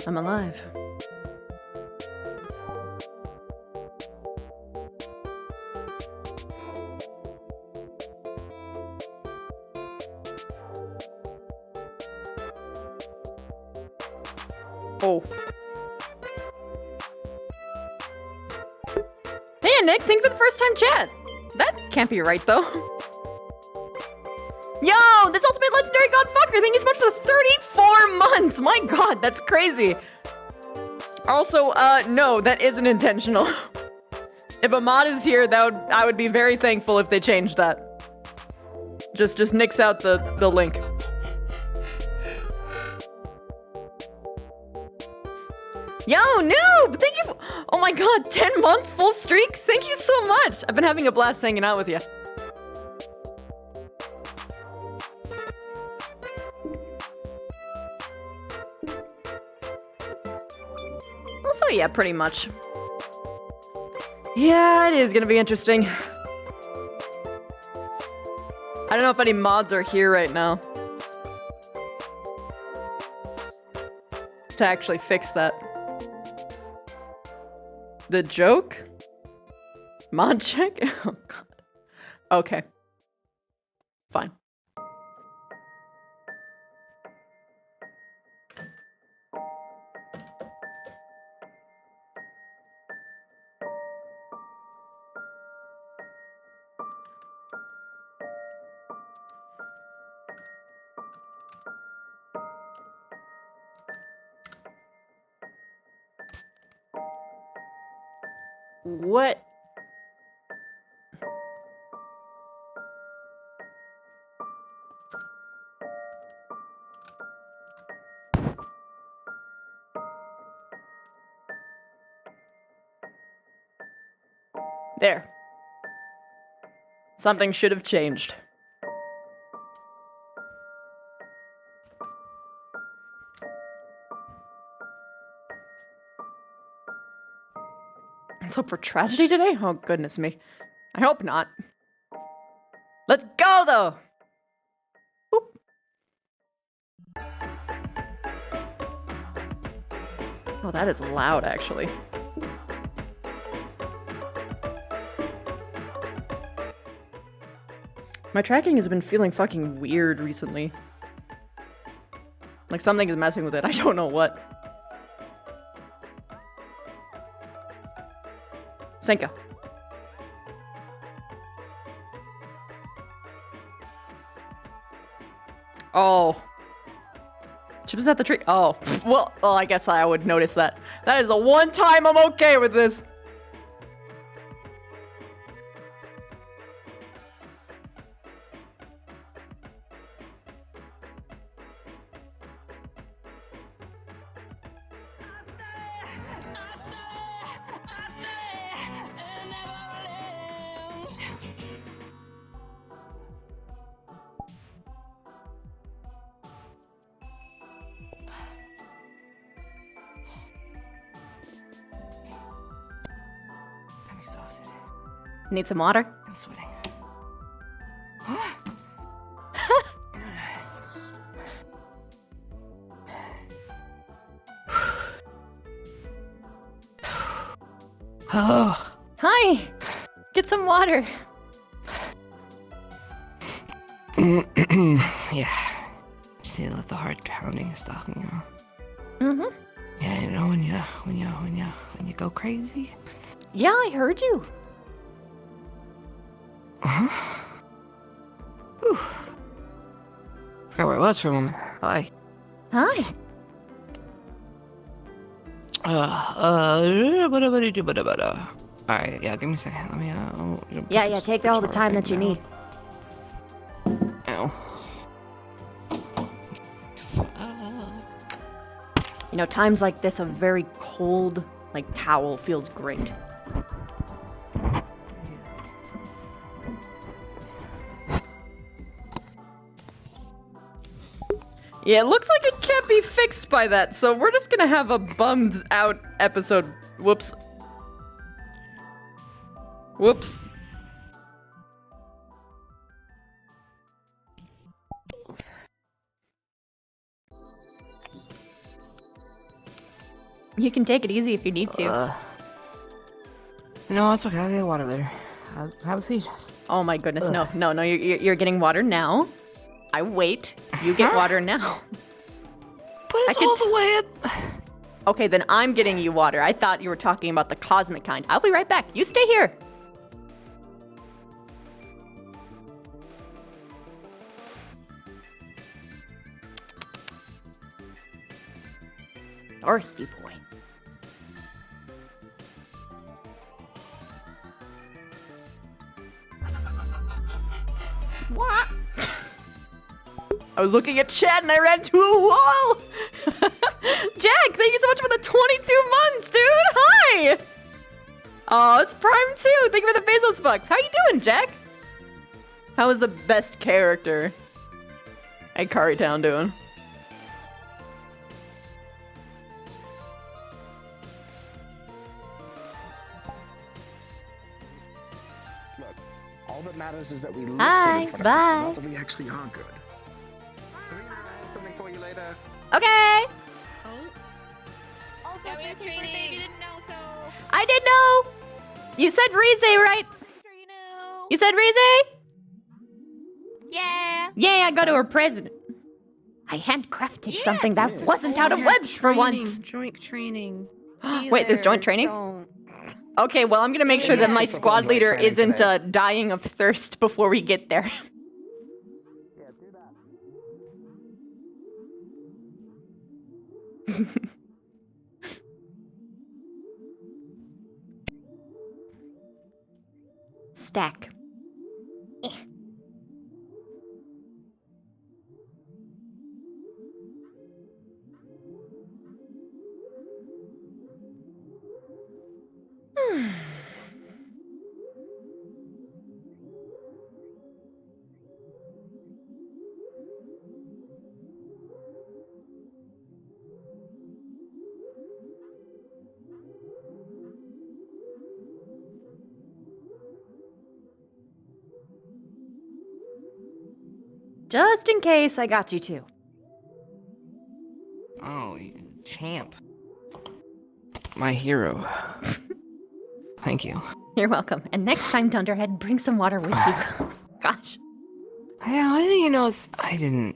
I'm alive. Oh. Hey, Nick, thank you for the first time chat. That can't be right, though. Yo, this ultimate legendary godfucker, thank you so much for the 34 months. My god, that's crazy. Also, no, that isn't intentional. If a mod is here, I would be very thankful if they changed that. Just nix out the link. Yo, noob! Thank you for— oh my god, 10 months full streak? Thank you so much! I've been having a blast hanging out with you. Also, yeah, pretty much. Yeah, it is gonna be interesting. I don't know if any mods are here right now to actually fix that. The joke? Mod check? Oh god. Okay. Fine. What? There. Something should have changed. Let's hope for tragedy today? Oh, goodness me. I hope not. Let's go, though! Boop. Oh, that is loud, actually. My tracking has been feeling fucking weird recently. Like something is messing with it. I don't know what. Senka. Oh. Chip is at the tree. Oh. Well, I guess I would notice that. That is the one time I'm okay with this. Need some water? I'm sweating. Oh. Hi! Get some water. Yeah. See, let the heart pounding stop, you know. Mm-hmm. Yeah, you know when you go crazy. Yeah, I heard you. Uh-huh. Whew. Forgot where I was for a moment. Hi. Hi. Alright, yeah, give me a second. Let me, Yeah, take all the time that you need. Ow. You know, times like this, a very cold, like, towel feels great. Yeah, it looks like it can't be fixed by that, so we're just gonna have a bummed out episode. Whoops. Whoops. You can take it easy if you need to. No, it's okay. I'll get water later. Have a seat. Oh my goodness, no. You're getting water now. I wait. You get water now. But it's all the way at... Okay, then I'm getting you water. I thought you were talking about the cosmic kind. I'll be right back. You stay here. Thirsty boy. What? I was looking at chat and I ran to a wall! Jack, thank you so much for the 22 months, dude! Hi! Oh, it's Prime too! Thank you for the Bezos bucks! How you doing, Jack? How is the best character at Town doing? Look, all that matters is that we look Hi, good in front of bye. people, not that we actually are good. Something for you later. Okay! Also, Yeah, we have Birthday, you training. didn't know, so I did know! You said Rize, right? pretty sure you know. You said Rize? Yeah. Yeah, I got her a present. I handcrafted something that Yes. wasn't out of webs for once. Joint training. Wait, there's joint training? Okay, well, I'm gonna make sure that my Yeah. squad leader Training isn't today. dying of thirst before we get there. Yeah, do that. Stack. Just in case, I got you too. Oh, champ. My hero. Thank you. You're welcome. And next time, Dunderhead, bring some water with you. Gosh. Yeah, I think I didn't...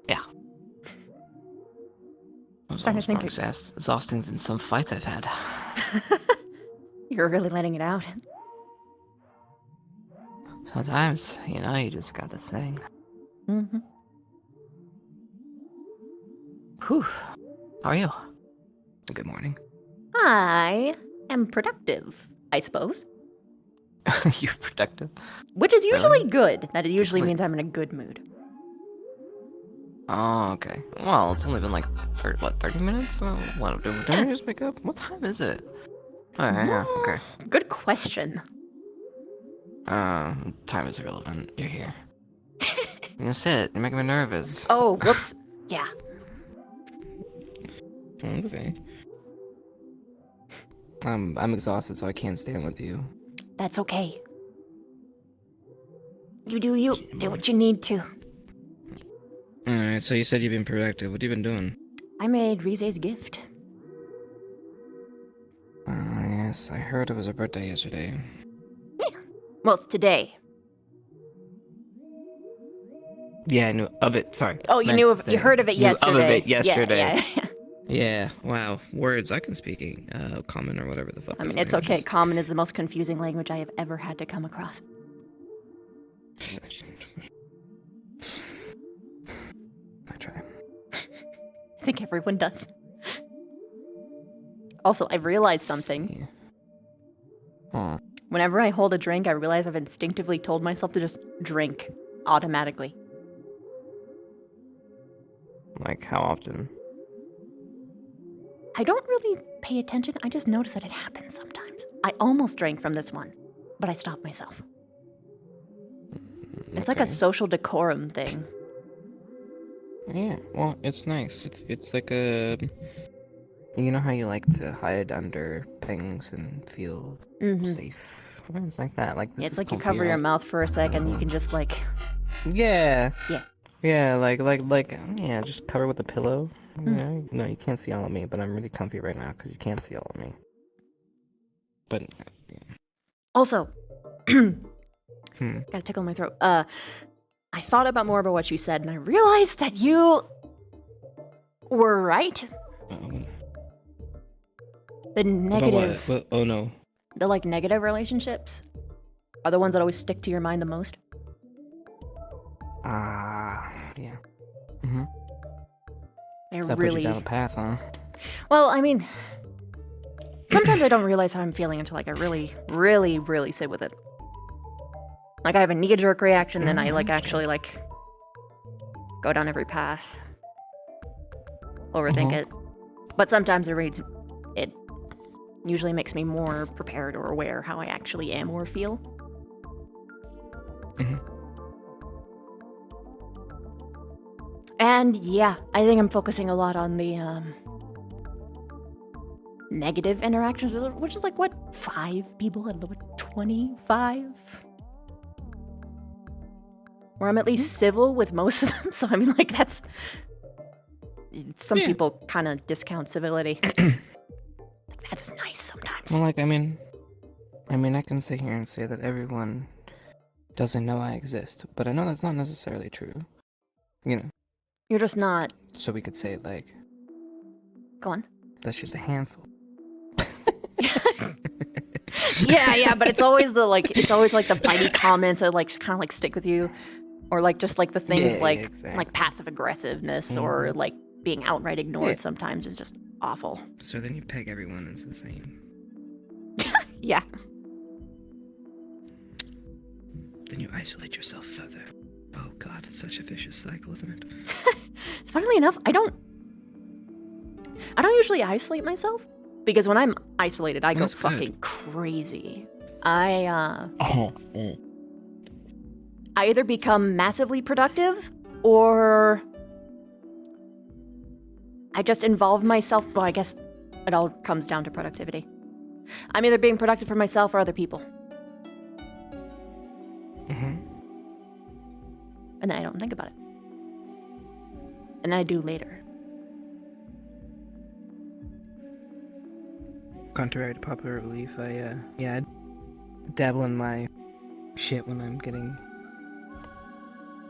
Yeah. I was Starting to think almost more exhausting than some fights I've had. You're really letting it out. Sometimes, you just got this thing. Mm-hmm. Whew. How are you? Good morning. I am productive, I suppose. You're productive. Which is usually Really? good. That it usually Like- means I'm in a good mood. Oh, okay. Well, it's only been like, 30 minutes? Well, what, did we just wake up? What time is it? Oh, yeah, okay. Good question. Time is irrelevant. You're here. Sit. You're making me nervous. Oh, whoops. Yeah. It's okay. I'm exhausted, so I can't stand with you. That's okay. You do you. Do what you need to. Alright, so you said you've been productive. What have you been doing? I made Rize's gift. Yes, I heard it was her birthday yesterday. Well, it's today. Yeah, I knew of it. Sorry. Oh, you knew of, you heard of it yesterday. Of it yesterday. Yeah, yeah. Yeah, wow. Words. I can speak common or whatever the fuck. I this mean, it's language okay. is. Common is the most confusing language I have ever had to come across. I try. I think everyone does. Also, I've realized something. Yeah. Oh, Whenever I hold a drink, I realize I've instinctively told myself to just drink automatically. like how often? I don't really pay attention. I just notice that it happens sometimes. I almost drank from this one, but I stopped myself. It's like a Okay. social decorum thing. Yeah, well, it's nice. It's like a... You know how you like to hide under things and feel Mm-hmm. safe? It's like that. Like this It's is like you comfy, cover your right? mouth for a second, you can just like... Yeah. Yeah. Yeah, like, yeah, just cover with a pillow. No, you can't see all of me, but I'm really comfy right now because you can't see all of me. But Also, hmm. gotta tickle my throat. I thought about more about what you said, and I realized that you were right. The negative, What? Oh no. the like negative relationships are the ones that always stick to your mind the most. Yeah. Mm-hmm. They're That really puts you down a path, huh? well. I mean, sometimes I don't realize how I'm feeling until like I really, really, really sit with it. Like I have a knee-jerk reaction, then I like actually like go down every path, overthink it. But sometimes it usually makes me more prepared or aware how I actually am or feel. And yeah, I think I'm focusing a lot on the negative interactions, which is like what, 5 people out of the 25? Where I'm at least civil with most of them, so I mean like that's some people kind of discount civility. That's nice sometimes. Well, like I mean, I can sit here and say that everyone doesn't know I exist, but I know that's not necessarily true. You know. You're just not. So we could say like, Go on. that's just a handful. Yeah, but it's always the like the bitey comments that like kind of like stick with you, or like just like the things like passive aggressiveness or like being outright ignored sometimes is just awful. So then you peg everyone as the same. Yeah. Then you isolate yourself further. Oh god, it's such a vicious cycle, isn't it? Funnily enough, I don't usually isolate myself because when I'm isolated, I go fucking crazy. I either become massively productive or I just involve myself. Well, I guess it all comes down to productivity. I'm either being productive for myself or other people. And then I don't think about it. And then I do later. Contrary to popular belief, I dabble in my shit when I'm getting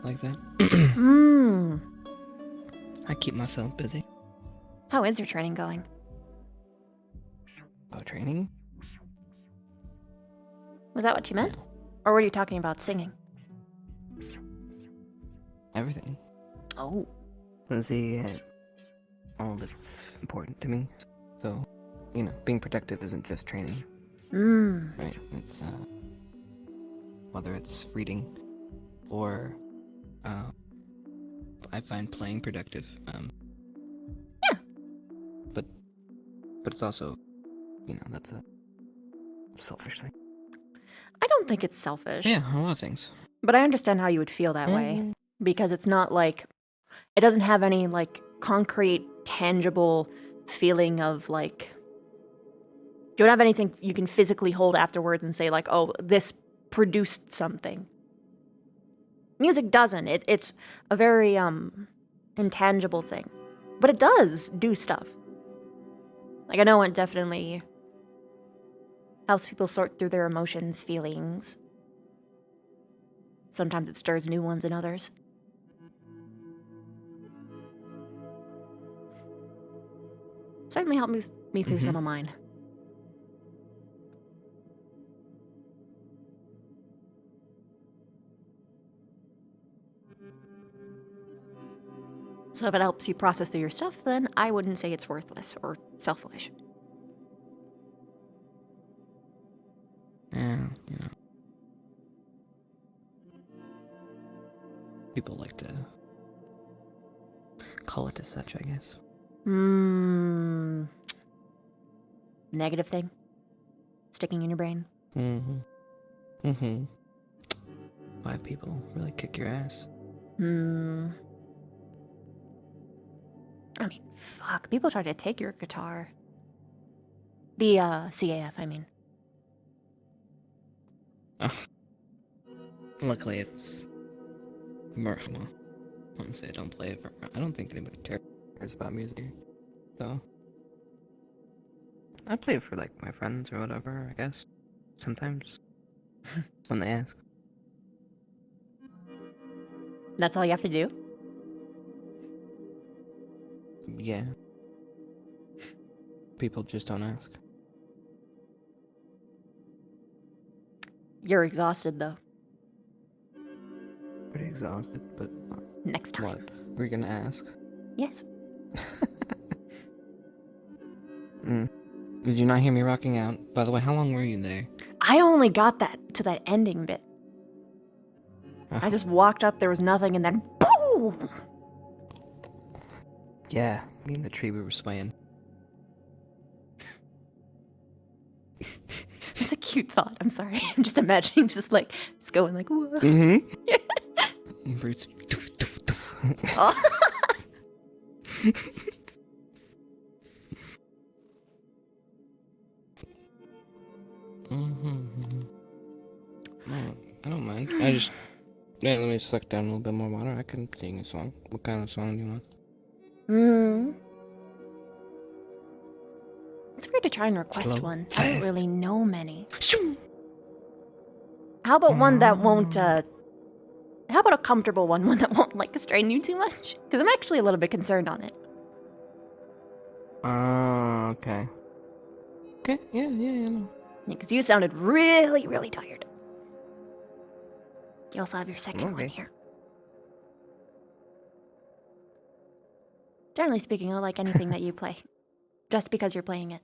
like that. I keep myself busy. How is your training going? Oh, training? Was that what you meant? Or were you talking about singing? Everything. Oh. See, all that's important to me. So, being productive isn't just training. Right? It's, whether it's reading or, I find playing productive. Yeah. But it's also, that's a selfish thing. I don't think it's selfish. Yeah, a lot of things. But I understand how you would feel that way. Because it's not like, it doesn't have any like concrete, tangible feeling of like, you don't have anything you can physically hold afterwards and say like, oh, this produced something. Music doesn't. It's a very intangible thing. But it does do stuff. Like I know it definitely helps people sort through their emotions, feelings. Sometimes it stirs new ones in others. Certainly helped me through some of mine. So if it helps you process through your stuff, then I wouldn't say it's worthless or selfish. Yeah, people like to call it as such, I guess. Negative thing? Sticking in your brain? Why people really kick your ass? I mean, fuck. People try to take your guitar. The, CAF, I mean. Luckily, it's more. Well, I want to say I don't play it. I don't think anybody cares cares about music. So I play it for like my friends or whatever, I guess. Sometimes. When they ask. That's all you have to do? Yeah. People just don't ask. You're exhausted, though. Pretty exhausted, but Next time. what? We're gonna ask? Yes. Did you not hear me rocking out? By the way, how long were you there? I only got to that ending bit. I just walked up, there was nothing, and then boom! Yeah, me and the tree, we were swaying. It's a cute thought. I'm sorry. I'm just imagining just going like, whoa. Mm-hmm. Roots. Oh. No, I don't mind. Yeah, let me suck down a little bit more water. I can sing a song. What kind of song do you want? It's weird to try and request Slow, one. I fast. don't really know many. How about one that won't, how about a comfortable one that won't, strain you too much? Because I'm actually a little bit concerned on it. Okay. Okay, yeah, no. Because you sounded really, really tired. You also have your second one Okay. here. Generally speaking, I like anything that you play. Just because you're playing it.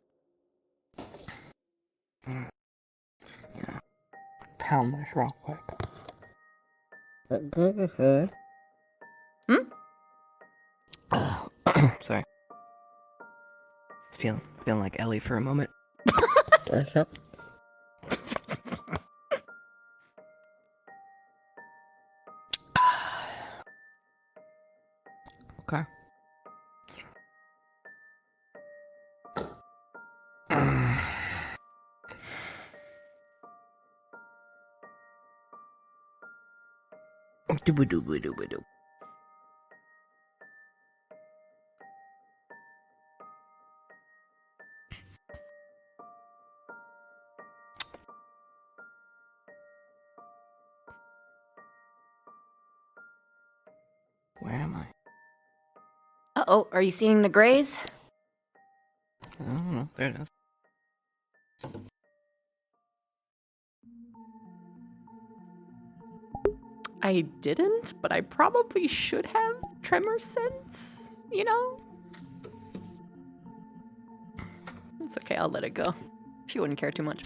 Yeah. Pound this real quick. Go ahead. Sorry. Feeling like Ellie for a moment. Okay. Doo-ba-doo-ba-doo-ba-doo. Where am I? Uh-oh, are you seeing the grays? I don't know. There it is. I didn't, but I probably should have tremor sense, you know? It's okay, I'll let it go. She wouldn't care too much.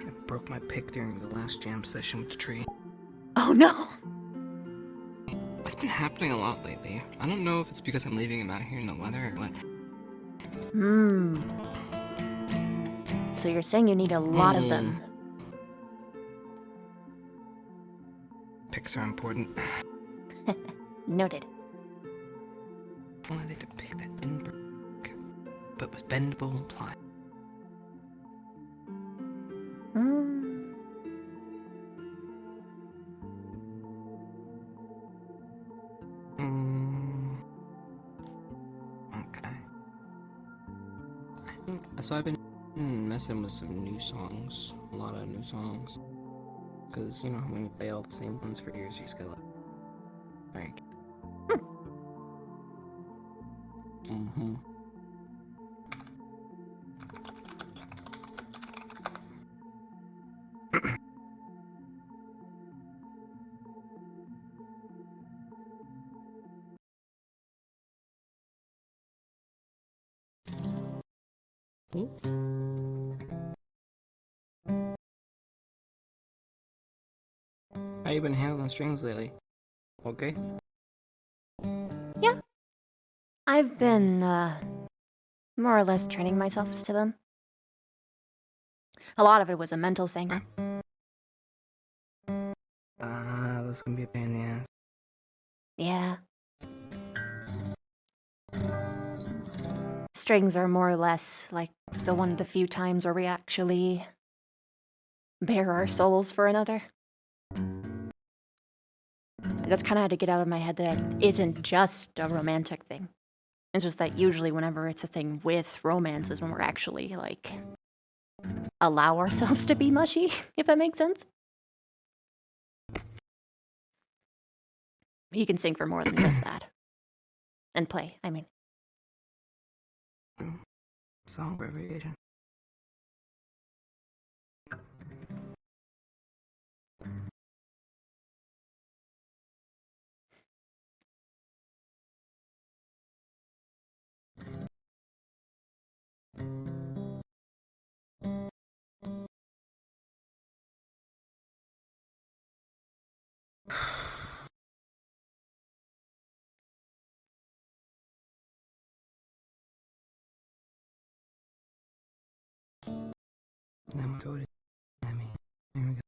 I broke my pick during the last jam session with the tree. Oh no! It's been happening a lot lately. I don't know if it's because I'm leaving him out here in the weather or what. So you're saying you need a lot of them. Picks are important. Noted. If only they'd have picked that didn't break, but was bendable and pliable. Okay. I think so. I've been messing with some new songs, a lot of new songs, because you know when you play all the same ones for years, you just gotta like. How you been handling strings lately? Okay. Yeah. I've been, more or less training myself to them. A lot of it was a mental thing. Okay. That's gonna be a pain in the ass. Yeah. Strings are more or less like The one of the few times where we actually bare our souls for another. I just kind of had to get out of my head that it isn't just a romantic thing. It's just that usually whenever it's a thing with romance is when we're actually, like, allow ourselves to be mushy, if that makes sense. You can sing for more than just that. And play, I mean. Song variation. Now enjoy it. I mean, here we go.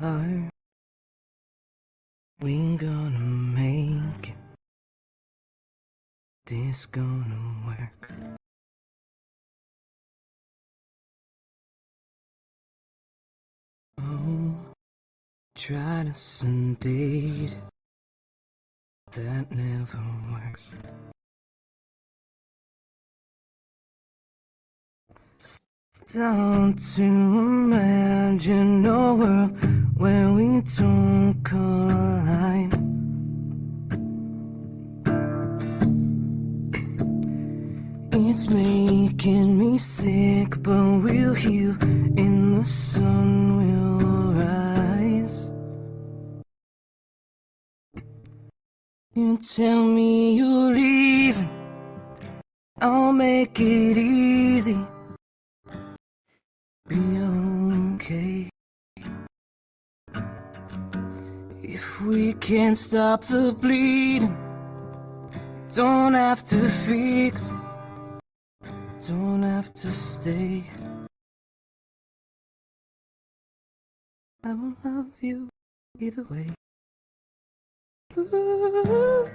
Are we gonna make it? This gonna work? Oh, try to sedate. That never works. Start to imagine a world where we don't collide. It's making me sick, but we'll heal in the sun will rise. You tell me you're leaving, I'll make it easy. Be okay. If we can't stop the bleeding, don't have to fix it. Don't have to stay. I will love you either way. Ooh,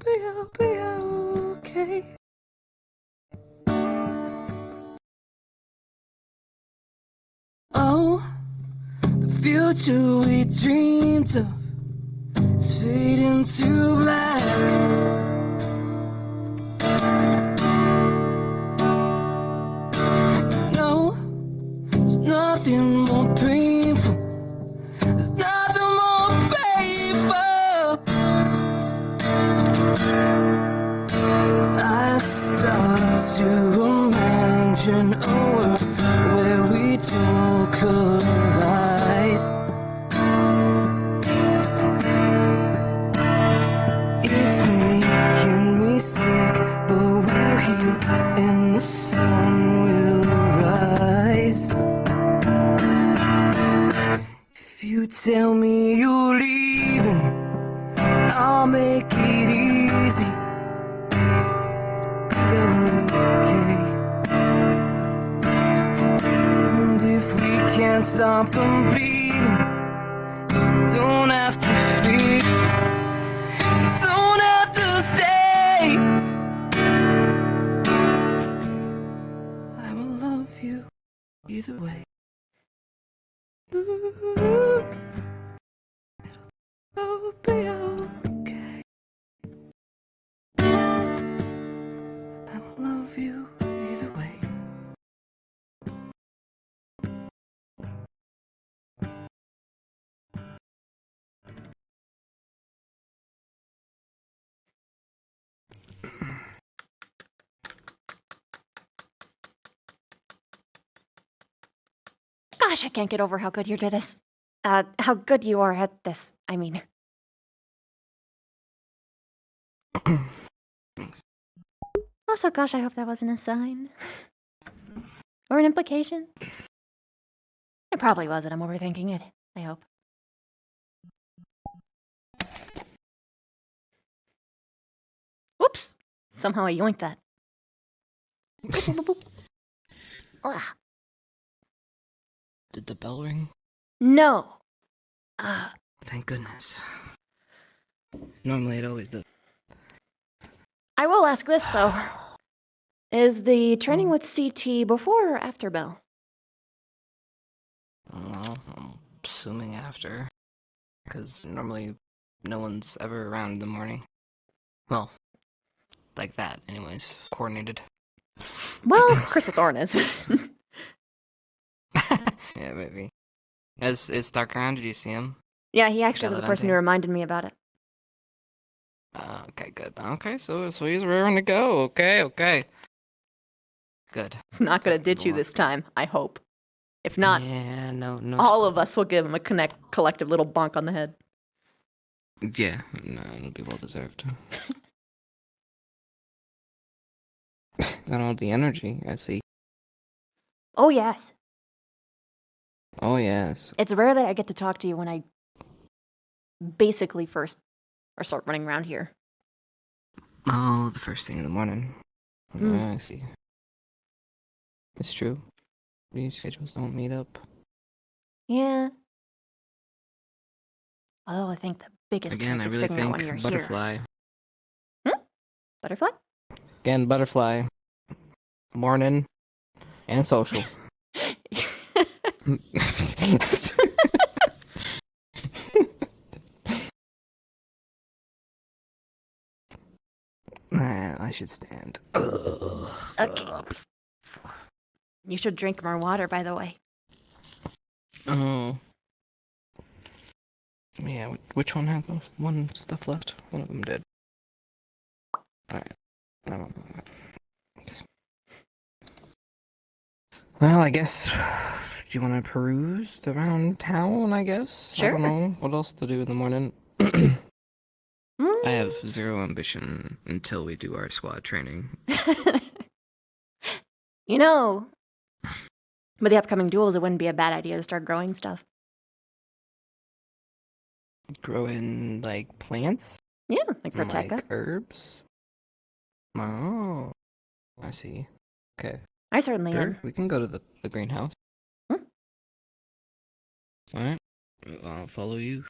be okay. Oh, the future we dreamed of is fading to black. No, there's nothing more painful. There's nothing more painful. I start to imagine a world where we don't collide. It's making me sick, but we'll heal and the sun will rise. If you tell me you're leaving, I'll make it easy. Okay. And if we can't stop from bleeding, don't have to fix it. Don't have to stay. I will love you either way. Ooh, it'll be okay. I will love you either way. Gosh, I can't get over how good you're at this. How good you are at this, I mean. Also, gosh, I hope that wasn't a sign. Or an implication. It probably wasn't, I'm overthinking it. I hope. Whoops! Somehow I yoinked that. Boop, boop, boop. Ugh. Did the bell ring? No. Thank goodness. Normally it always does. I will ask this, though. Is the training with CT before or after bell? Well, I'm assuming after. Because normally no one's ever around in the morning. Well, like that, anyways. Coordinated. Well, Crystal Thorn is. Yeah, maybe. Is Stark around? Did you see him? Yeah, he actually was the person who Gallivanting? reminded me about it. Okay, good. Okay, so he's raring to go. Okay. Good. It's not going to ditch you Well, this time, I hope. If not, Yeah, no. all of us will give him a collective little bonk on the head. Yeah, no, it'll be well deserved. Got all the energy, I see. Oh, yes. Oh, yes. It's rare that I get to talk to you when I basically first start running around here. Oh, the first thing in the morning. Yeah, I see. It's true. These schedules don't meet up. Yeah. Although I think the biggest Again, I trick is really figuring out when think you're butterfly. here. Butterfly? Again, butterfly. Morning. And social. I should stand. Okay. You should drink more water, by the way. Oh. Yeah, which one had one stuff left? One of them did. Alright. Well, I guess. Do you want to peruse around town, I guess? Sure. I don't know. What else to do in the morning? I have zero ambition until we do our squad training. You know, with the upcoming duels, it wouldn't be a bad idea to start growing stuff. Growing, like, plants? Yeah, like And, Proteka. like, herbs? Oh. I see. Okay. I certainly Sure, am. we can go to the greenhouse. Alright. I'll follow you.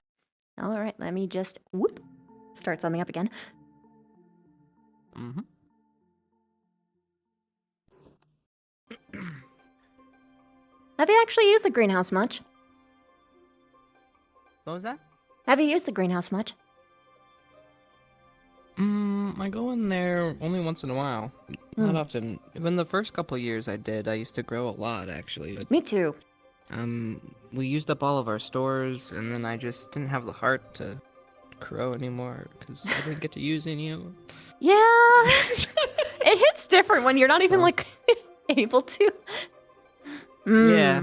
All right, let me just whoop. Start something up again. Mm-hmm. Have you actually used the greenhouse much? What was that? Have you used the greenhouse much? I go in there only once in a while. Not often. Even the first couple of years I did, I used to grow a lot, actually. But, Me too. we used up all of our stores, and then I just didn't have the heart to grow anymore, because I didn't get to use any of them. Yeah. It hits different when you're not even, like, able to. Yeah.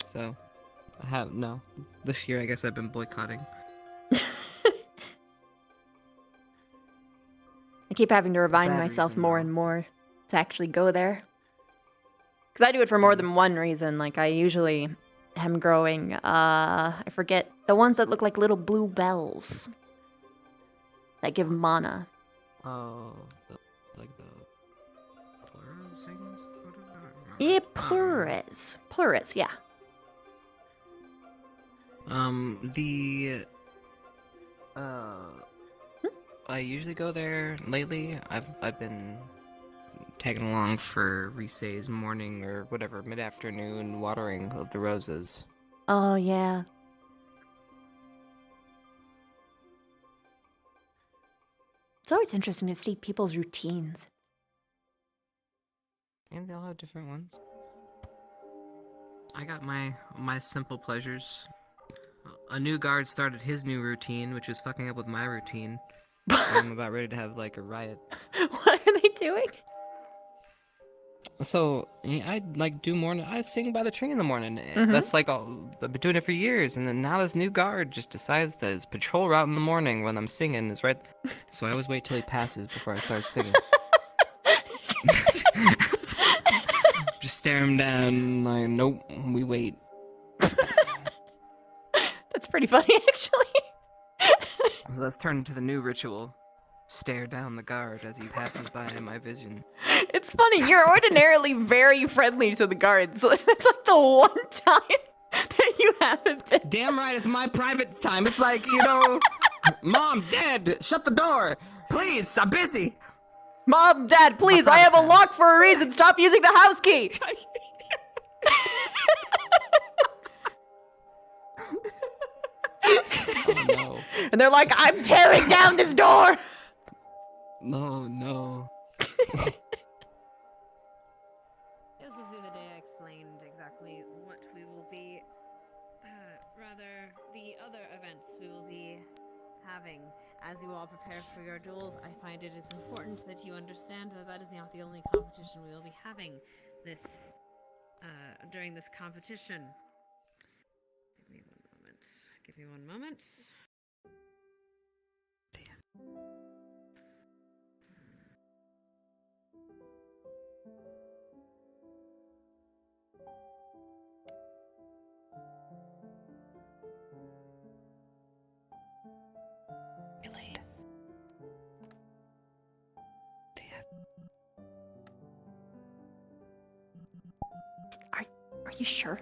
So, this year I guess I've been boycotting. I keep having to remind Bad myself reason, more though. and more to actually go there. Because I do it for more than one reason. Like, I usually am growing, I forget, the ones that look like little blue bells. That give mana. Oh, like the plurals things? Yeah, plures. Plures, yeah. I usually go there. Lately, I've been tagging along for Risei's morning or whatever mid-afternoon watering of the roses. Oh, yeah. It's always interesting to see people's routines. And they all have different ones. I got my simple pleasures. A new guard started his new routine, which is fucking up with my routine. I'm about ready to have like a riot. What are they doing? So I like do morning. I sing by the tree in the morning. Mhm. That's like all I've been doing it for years. And then now this new guard just decides that his patrol route in the morning when I'm singing is right. So I always wait till he passes before I start singing. Just stare him down. Like, nope, we wait. That's pretty funny, actually. So let's turn into the new ritual. Stare down the guard as he passes by in my vision. It's funny, you're ordinarily very friendly to the guards. So it's like the one time that you haven't been. Damn right, it's my private time. It's like, you know, Mom, Dad, shut the door! Please, I'm busy! Mom, Dad, please, I have a lock for a reason. Stop using the house key. Oh no. And they're like, I'm tearing down this door. No. This was the day I explained exactly what we will be, rather, the other events we will be having. As you all prepare for your duels, I find it is important that you understand that that is not the only competition we will be having this, during this competition. Give me one moment. Are you sure?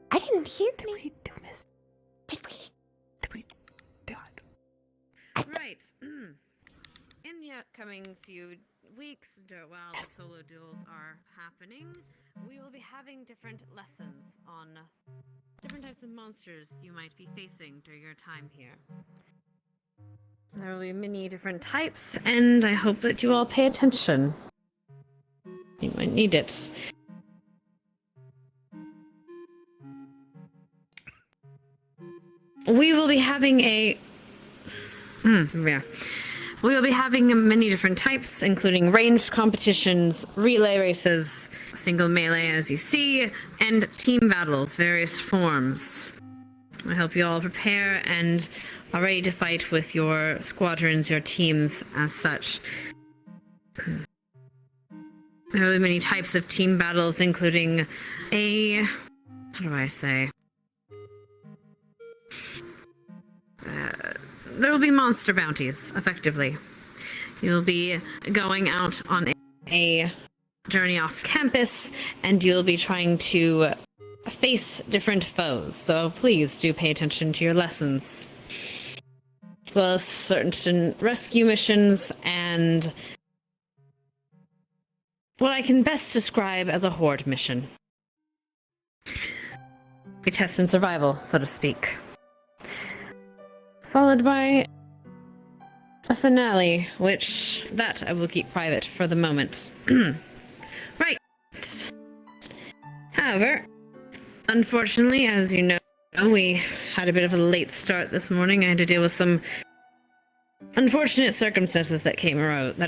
I didn't hear any. Did we? Right. In the upcoming few weeks, while the solo duels are happening, we will be having different lessons on different types of monsters you might be facing during your time here. There will be many different types, and I hope that you all pay attention. You might need it. We will be having a... yeah. We will be having many different types, including ranged competitions, relay races, single melee as you see, and team battles, various forms. I hope you all prepare and are ready to fight with your squadrons, your teams as such. There will be many types of team battles, including a... how do I say? There will be monster bounties, effectively. You'll be going out on a journey off campus, and you'll be trying to face different foes. So please do pay attention to your lessons. As well as certain rescue missions and what I can best describe as a horde mission. A test in survival, so to speak. Followed by a finale, which that I will keep private for the moment. Right. However, unfortunately, as you know, we had a bit of a late start this morning. I had to deal with some unfortunate circumstances that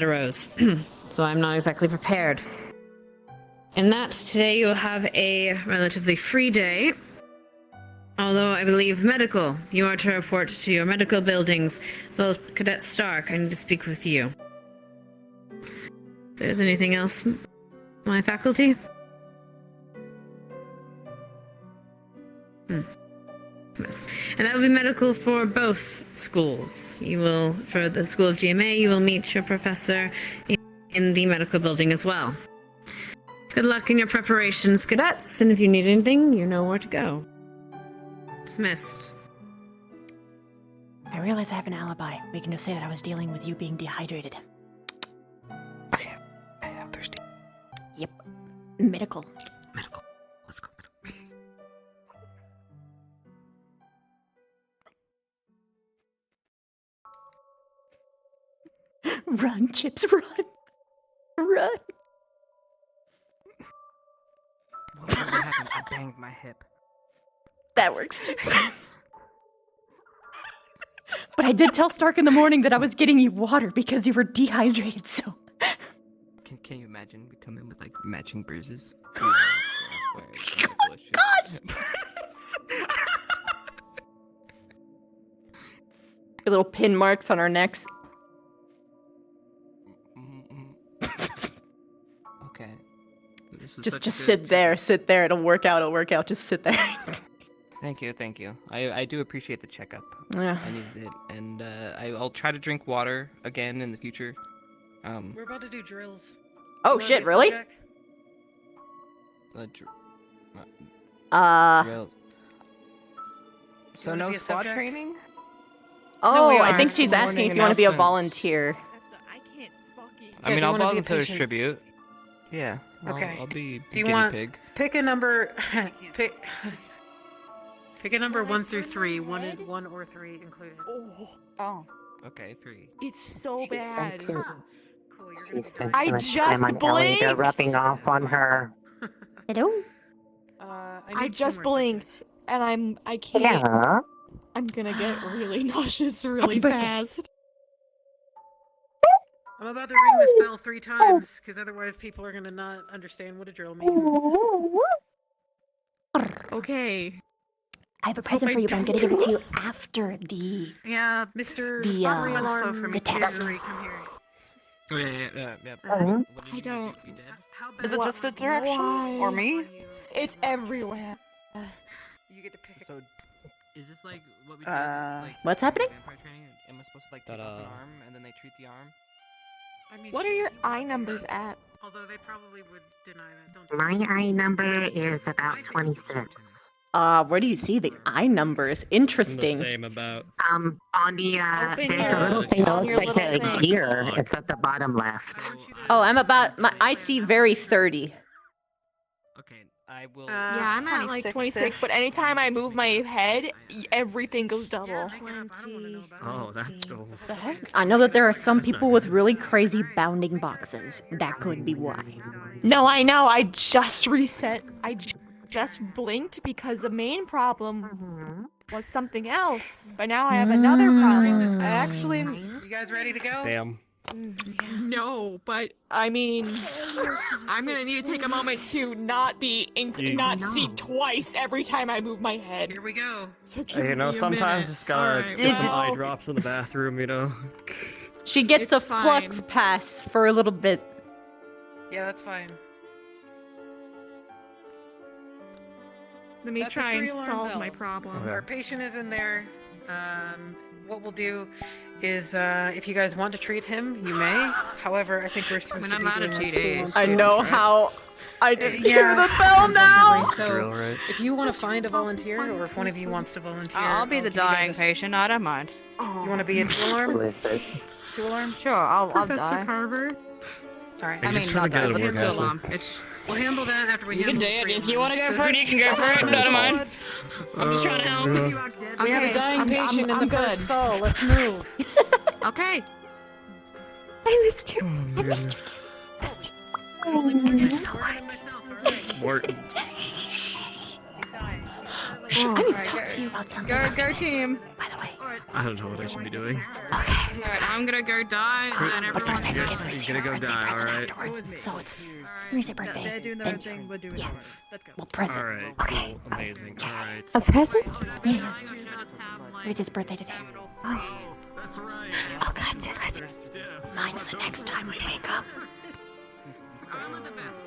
arose. So I'm not exactly prepared. In that, today you'll have a relatively free day. Although I believe medical, you are to report to your medical buildings, as well as Cadet Stark. I need to speak with you. If there's anything else, my faculty? Yes. And that will be medical for both schools. You will, for the School of GMA, you will meet your professor in the medical building as well. Good luck in your preparations, cadets, and if you need anything, you know where to go. Dismissed. I realize I have an alibi. We can just say that I was dealing with you being dehydrated. Okay, I'm thirsty. Yep. Medical. Medical. Let's go. Run, Chips, run. Run. What happened? I banged my hip. That works too. But I did tell Stark in the morning that I was getting you water because you were dehydrated, so... Can you imagine? We come in with, like, matching bruises? Oh, gosh! Little pin marks on our necks. Okay. Just sit there, it'll work out, just sit there. Thank you. I do appreciate the checkup. Yeah. I needed it, and I'll try to drink water again in the future. We're about to do drills. Oh You wanna shit, do really? Jack? Drills. So wanna no be a squad subject? training? Oh, we I are. think she's asking if you want to be a volunteer. I mean, do you I'll wanna be a volunteer as patient? tribute. Yeah. Okay. I'll be Do you guinea want- pig. Pick a number. Pick a number 1 through 3. One or 3 included. Oh, Okay, 3. it's so She bad. spent too, Cool. You're she gonna spent I too much just time on Ellie. They're blinked. rubbing off on her. Hello? I just blinked, and I can't. Yeah. I'm gonna get really nauseous really Happy birthday. fast. I'm about to ring this bell 3 times, because otherwise people are gonna not understand what a drill means. Okay. I have a Let's present hope for I you, but I'm gonna don't- give it to you after the... Yeah, Mr. The, Battery uh, alarm the test. Henry, come here. Oh, yeah. Mhm. What did I you do? don't- You dead? How Is it bad- just the direction? Or me? It's everywhere. You get to pick. So, is this like what we did? Like, What's happening? Vampire training? Am I supposed to like take off an arm and then they treat the arm? I mean, What are your eye numbers at? Although they probably would deny that, don't My eye number is about 26. Where do you see the eye numbers? Interesting. Same about. On the, Open there's a your- little thing that on looks your like little a thing. gear. It's at the bottom left. Oh, I'm about... I see very 30. Okay, I will. Yeah, I'm at like 26, but anytime I move my head, everything goes double. Oh, that's dope. The heck? I know that there are some people with really crazy bounding boxes. That could be why. No, I know. I just reset. I just blinked because the main problem was something else. But now I have another problem. I actually You guys ready to go? Damn. no, but I mean, I'm gonna need to take a moment to not be not see twice every time I move my head. Here we go. So give You know, me a sometimes minute. just gotta Alright, get some well, eye drops in the bathroom, you know? She gets It's a flux fine. pass for a little bit. Yeah, that's fine. Let me That's a try and 3-alarm solve bell. my problem. Okay. Our patient is in there. What we'll do is, if you guys want to treat him, you may. However, I think we're supposed to be doing like school-on-school, I know right? how... I didn't Yeah, hear the bell now! unfortunately. So, Drill, right? if you want to find a volunteer, or if one of you wants to volunteer, I'll be the give you guys dying a s- patient. I don't mind. You want to be a Who two-alarm? is this? Two-alarm? Sure, I'll Professor die. Carver. Alright. I'm I just mean, trying not to get die, it but more two casual. alarm. It's We'll handle that after we You handle can do it. three If you alarm. wanna go So for it, is you can go for it. Don't mind. I'm just trying to help. We have a dying patient in the first stall. Let's move. Okay. I missed you. I missed Work. you. I need to talk to you about something. Go, after go this, team. By the way. I don't know what I should be doing. Okay. Alright, I'm gonna go die, and then But first I everyone. have to give Reese You're gonna her go birthday die, present alright. afterwards. So it's Reese's birthday. They're doing their then own thing, we're doing yeah. ours. Let's go. Well, present. Alright, Okay. cool. Amazing. Alright. A present? Yeah. Reese's birthday today. That's right. Oh, gotcha, gotcha. Mine's the next time we wake up.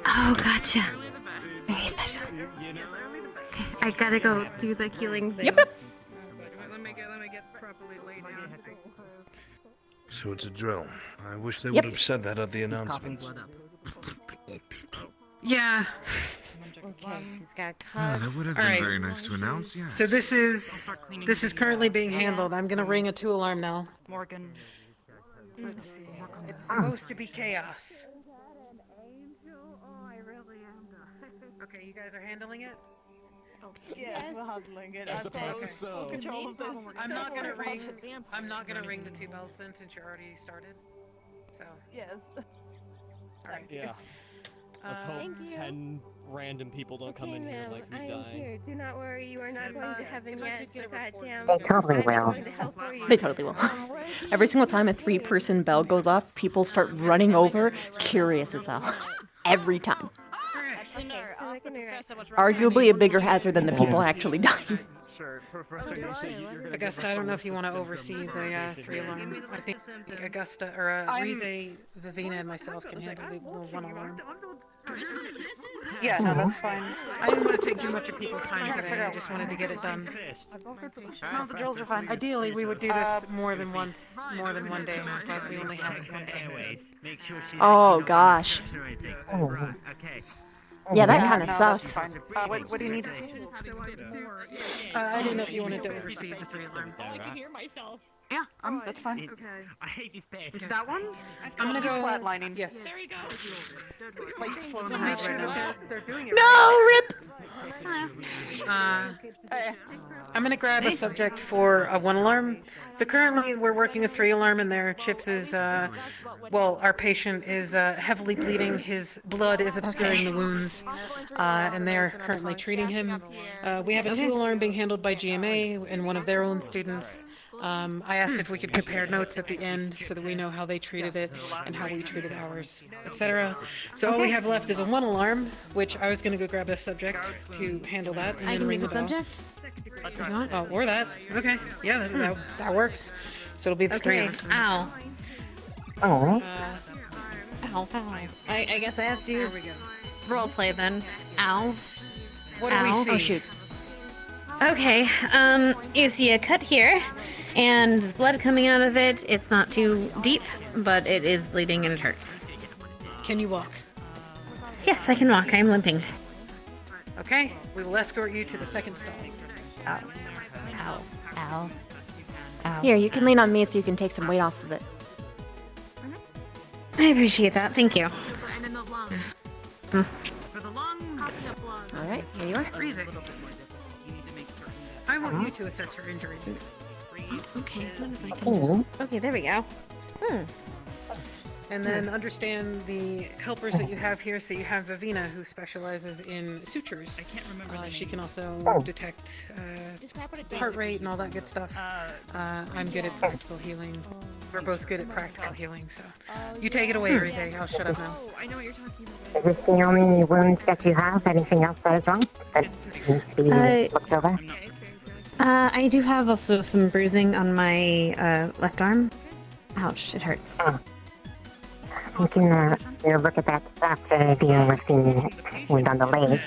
Oh, gotcha. Very special. Okay, I gotta go do the healing thing. Yep, yep. Let me get properly laid down. So it's a drill. I wish they Yep. would have said that at the He's coughing announcement. blood up. Yeah. Okay, he's got Ah, cuts. that would have All been right. very nice to announce, yes. So this is currently being handled. I'm gonna ring a 2-alarm now. Morgan. Let's see. It's supposed to be chaos. Okay, you guys are handling it? Yes, we're handling it. I suppose so. Control of this. I'm not gonna ring the 2 bells then, since you already started. So, Yes. alright. Yeah. Let's hope Thank you. 10 random people don't come in here like who's I am dying. here. Do not worry, you are not going to heaven if I yet. could get a But report. goddamn, They totally I'm will. going to help for you. They totally will. Every single time a 3-person bell goes off, people start running over, curious as hell. Every time. Arguably a bigger hazard than the people actually dying. Sure, Professor Nisha, you're gonna Augusta, I don't know if you want to oversee the 3-alarm. I think Augusta, or Rize, Vivina, and myself can handle the 1-alarm. Yeah, no, that's fine. I didn't want to take too much of people's time today. I just wanted to get it done. No, the drills are fine. Ideally, we would do this more than once, more than one day, but we only have it one day. Oh, gosh. Yeah, that kind of No, sucks. that's fine. What do you need? I didn't know if you wanted to oversee the 3-alarm. I can hear myself. Yeah, that's fine. Okay. I hate these pigs. That one? I'm gonna Just go. flatlining. Yes. There we go. Like, slow them Make down sure right now. that They're doing it No, rip. Hey. I'm gonna grab a subject for a 1 alarm. So currently we're working a 3 alarm in there. Chips is, well, our patient is heavily bleeding. His blood is obscuring the wounds, and they're currently treating him. We have a 2 alarm being handled by GMA and one of their own students. I asked if we could compare notes at the end so that we know how they treated it and how we treated ours, etc. So all we have left is a 1 alarm, which I was going to go grab a subject to handle that. And I then can ring make a the bell. subject. If you want. Oh, or that. Okay. Yeah, that works. So it'll be the 3 Okay. of us. Ow. Oh. Ow. I guess I have to There we go. role play then. Ow. What do we Ow. see? Oh shoot. Okay, you see a cut here, and there's blood coming out of it. It's not too deep, but it is bleeding and it hurts. Can you walk? Yes, I can walk. I'm limping. Okay. We will escort you to the second stall. Ow. Ow. Ow. Ow. Here, you can lean on me so you can take some weight off of it. I appreciate that. Thank you. And in the lungs. Hmm. For the lungs. All right, here you are. Freeze it. I want you to assess her injury. Okay. Okay, there we go. And then understand the helpers that you have here. So you have Vivina, who specializes in sutures. I can't remember. She can also detect heart rate and all that good stuff. I'm good at practical healing. We're both good at practical healing. So you take it away, Rize. I'll shut up now. I know what you're talking about. Is this the only wound that you have? Anything else that is wrong? That needs to be looked over? I do have also some bruising on my left arm. Ouch, it hurts. You can look at that after dealing with the wound on the leg.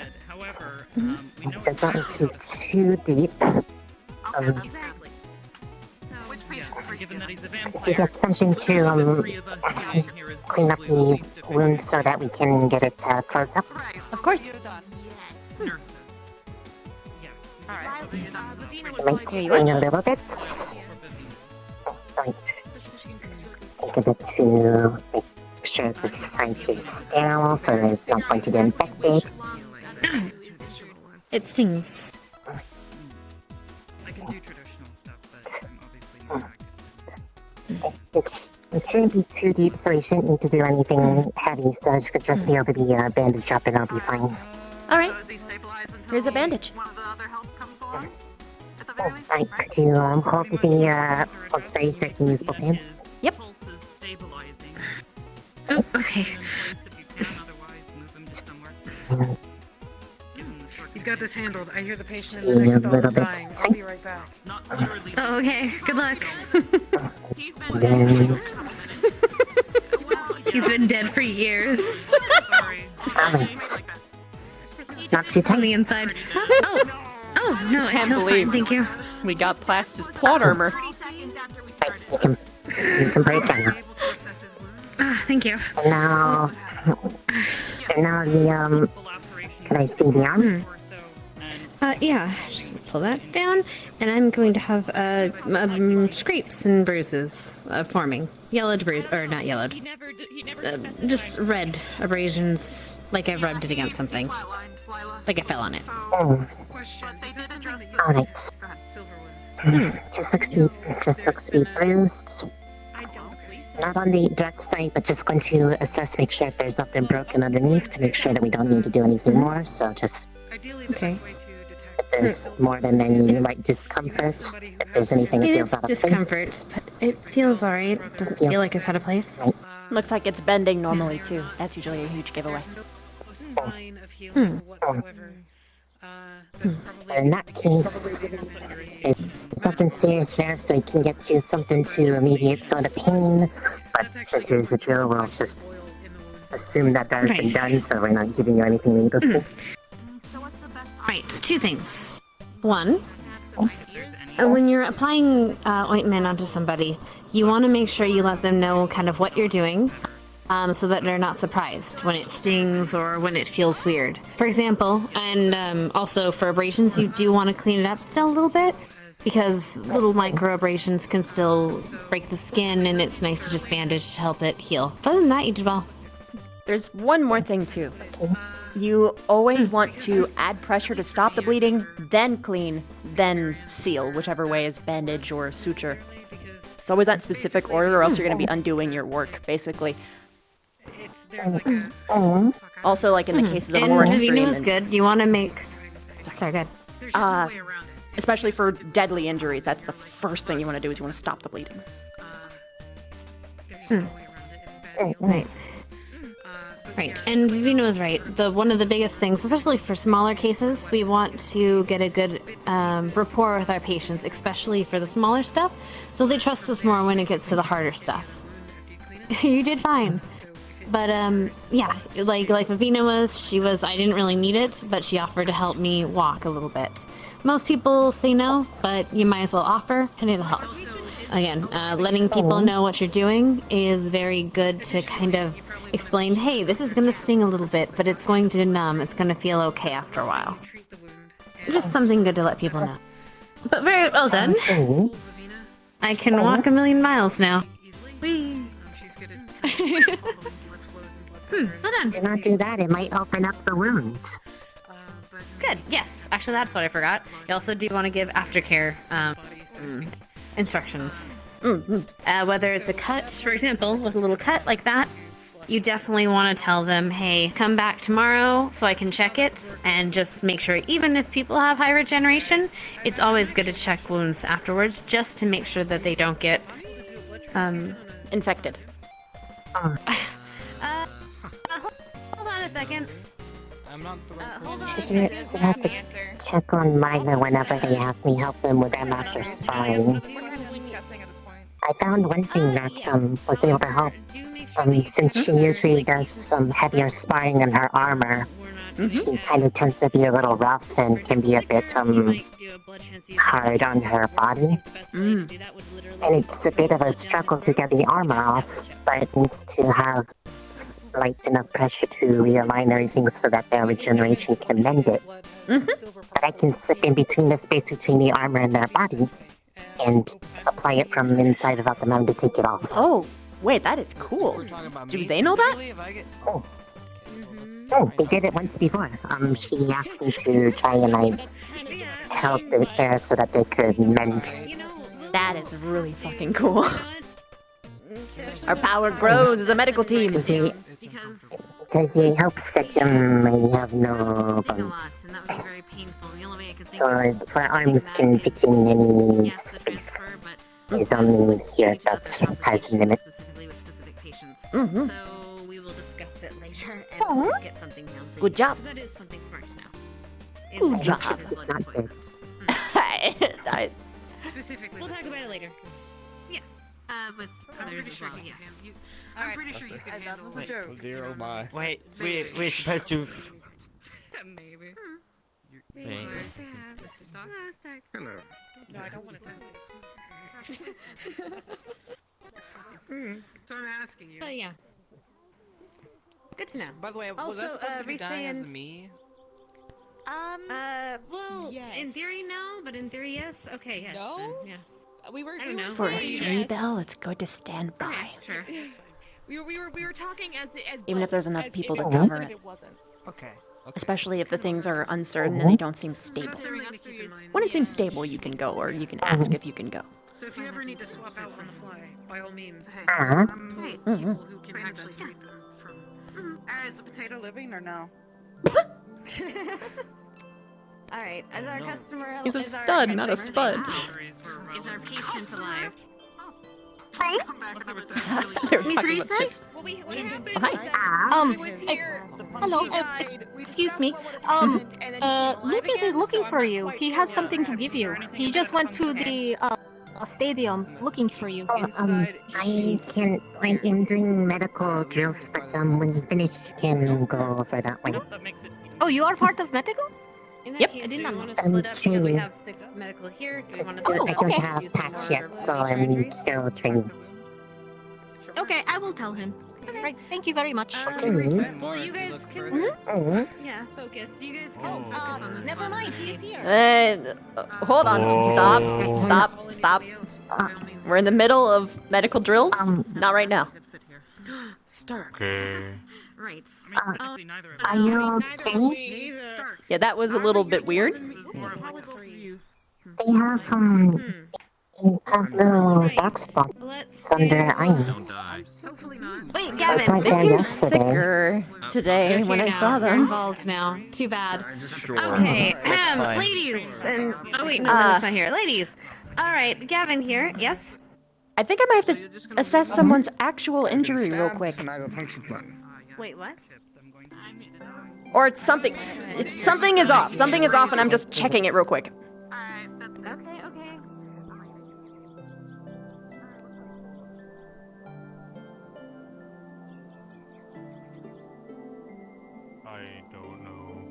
It does not need to be too deep. Exactly. So, which patient? Given that he's a Did you get something to clean up the wound so that we can get it closed up? Of course. Yes. nurses. Yes. Alright. Right, clean a little bit. Right. Take a bit to make sure the site is sterile so there's not going to get infected. It stings. I can do traditional stuff, but I'm obviously not practiced. It shouldn't be too deep, so you shouldn't need to do anything heavy, so it should just be able to be bandaged up and I'll be fine. All right. So is he stabilized until Here's a bandage. one of the other help comes along? At the very least? Alright, could you hold the sorry, second usable pants? Yep. Pulse is stabilizing. Oh, okay. In place if you can, otherwise move him to somewhere safe. Given the You've got this handled. I hear the patient Be in the a next stall little is bit dying. I'll be right back. Not literally. Oh, okay. Good luck. He's been Then He's been dead for years. Sorry. alright. Not too On tight. the inside. Oh, no, it Can't feels believe- fine. Thank you. We got past his plot armor. 30 seconds after we Right, started. you can break down. Able to assess his wounds. Thank you. And now the Laceration can I see the arm? torso and Yeah, just pull that down, and I'm going to have scrapes and bruises forming. Yellowed bruise, or not yellowed. Just red abrasions, like I've rubbed it against something. Flatlined, Lila. Like I fell on it. Oh, question. But they did address the... alright. Go ahead. Silver wounds. Just looks to be bruised. I don't believe so. Not on the direct side, but just going to assess, make sure if there's nothing broken underneath to make sure that we don't need to do anything more. So just Ideally, the Okay. best way to detect if there's more than any light discomfort, if there's anything that It feels is out of discomfort, place. but it feels alright. Doesn't feel like it's out of place. Looks like it's bending normally too. That's usually a huge giveaway. no sign of healing whatsoever. That's probably In that case, there's something serious there, so you can get you something to alleviate some of the pain. But since it's a drill, we'll just assume that that has been Right. done, so we're not giving you anything needlessly. So what's the best Right, two things. One, Have some ideas. when you're applying ointment onto somebody, you want to make sure you let them know kind of what you're doing, so that they're not surprised when it stings or when it feels weird. For example, and also for abrasions, you do want to clean it up still a little bit. because little micro abrasions can still break the skin, and it's nice to just bandage to help it heal. But other than that, you did well. There's one more thing too. You always want to add pressure to stop the bleeding, then clean, then seal, whichever way is bandage or suture. It's always that specific order, or else you're going to be undoing your work, basically. Also, like in the cases of more extreme... And is good. You want to make... Sorry, good. Especially for deadly injuries, that's the first thing you want to do, is you want to stop the bleeding. Right. Right, and Vino is right. One of the biggest things, especially for smaller cases, we want to get a good rapport with our patients, especially for the smaller stuff, so they trust us more when it gets to the harder stuff. You did fine. But, yeah, like Vivina was, I didn't really need it, but she offered to help me walk a little bit. Most people say no, but you might as well offer, and it helps. Again, letting people know what you're doing is very good to kind of explain, hey, this is going to sting a little bit, but it's going to numb, it's going to feel okay after a while. Just something good to let people know. But very well done. I can walk 1,000,000 miles now. Whee! Well done. Do not do that, it might open up the wound. Good, yes. Actually, that's what I forgot. You also do want to give aftercare instructions. Whether it's a cut, for example, with a little cut like that, you definitely want to tell them, hey, come back tomorrow so I can check it, and just make sure, even if people have high regeneration, it's always good to check wounds afterwards, just to make sure that they don't get infected. Hold on a second. I'm not the right hold on. Should have to check on Mila whenever they have me help them with them after sparring. I found one thing that was able to help. Since she usually does some heavier sparring in her armor, she kind of tends to be a little rough and can be a bit hard on her body. And it's a bit of a struggle to get the armor off, but it needs to have light enough pressure to realign everything so that their regeneration can mend it. But I can slip in between the space between the armor and their body and apply it from inside without them having to take it off. Oh, wait, that is cool. Do they know that? Oh, they did it once before. She asked me to try and help it there so that they could mend. That is really fucking cool. Our power grows as a medical team. Because it helps that may have no bone. So for arms can fit in any space. It's only here that has a limit. So we will discuss it later and we'll get something down for you. Good job. That is something smart to know. Good job. It's not good. Specifically. We'll talk about it later. Yes. With others as well, yes. I'm pretty sure you can handle it. Oh dear, oh my. Wait, we're supposed to... Maybe. Wait. Hello. No, I don't want to. So I'm asking you. But yeah. Good to know. By the way, was Also, that supposed to be dying as Resand- me? Well, yes. in theory, no, but in theory, yes. Okay, yes. No? Then, yeah. We were. I don't know. For a saying 3 yes. bell, it's good to stand by. Okay, sure. We were talking as Even if both, there's enough as people if to it was cover and it. if wasn't. Okay. Especially if the things are uncertain and they don't seem stable. Something to keep in mind. When it seems stable, you can go, or you can ask if you can go. So if you ever need to swap out on the fly, by all means, Right. people who can actually treat them from. Is the potato living or no? All right. As our customer, He's a is our stud, not a customer- spud. Wow. Is our patient alive? Come back and I was really They were Miss talking Reese? about chips. Well, what happened Hi. was that he was here. hello, he died, we excuse me, discussed what would happen, and then he Lucas died is looking so for I'm you. not He quite has sure something to what give happened you. or anything He like just that. went to the stadium looking for you. I am doing medical drills, but when you finish, you can go for that one. Oh, you are part of medical? In that Yep. case, I did do not you know. want to split up because we training. have 6 medical here? Do we Just, want to I split up? don't okay. have Do some patch more yet, so body I'm surgeries? still training. Okay, I will tell him. Right, thank you very much. Okay. Well, you guys Yeah, focus. You guys can focus on this. Never mind, he is here. Hold on. Stop. We're in the middle of medical drills. Not right now. Stark. Okay. Right. Are you okay? Yeah, that was a little bit weird. They have little dark spots under their eyes. Hopefully not. Wait, I Gavin, saw They there seemed yesterday. sicker today when I saw They're them. involved now. Too bad. Sure. Okay, That's fine. ladies, and oh wait, no, that's not here. Ladies. All right, Gavin here. Yes. I think I might have to assess someone's actual injury real quick. Wait, what? Or it's something. Something is off. Something is off, and I'm just checking it real quick. Okay. I don't know.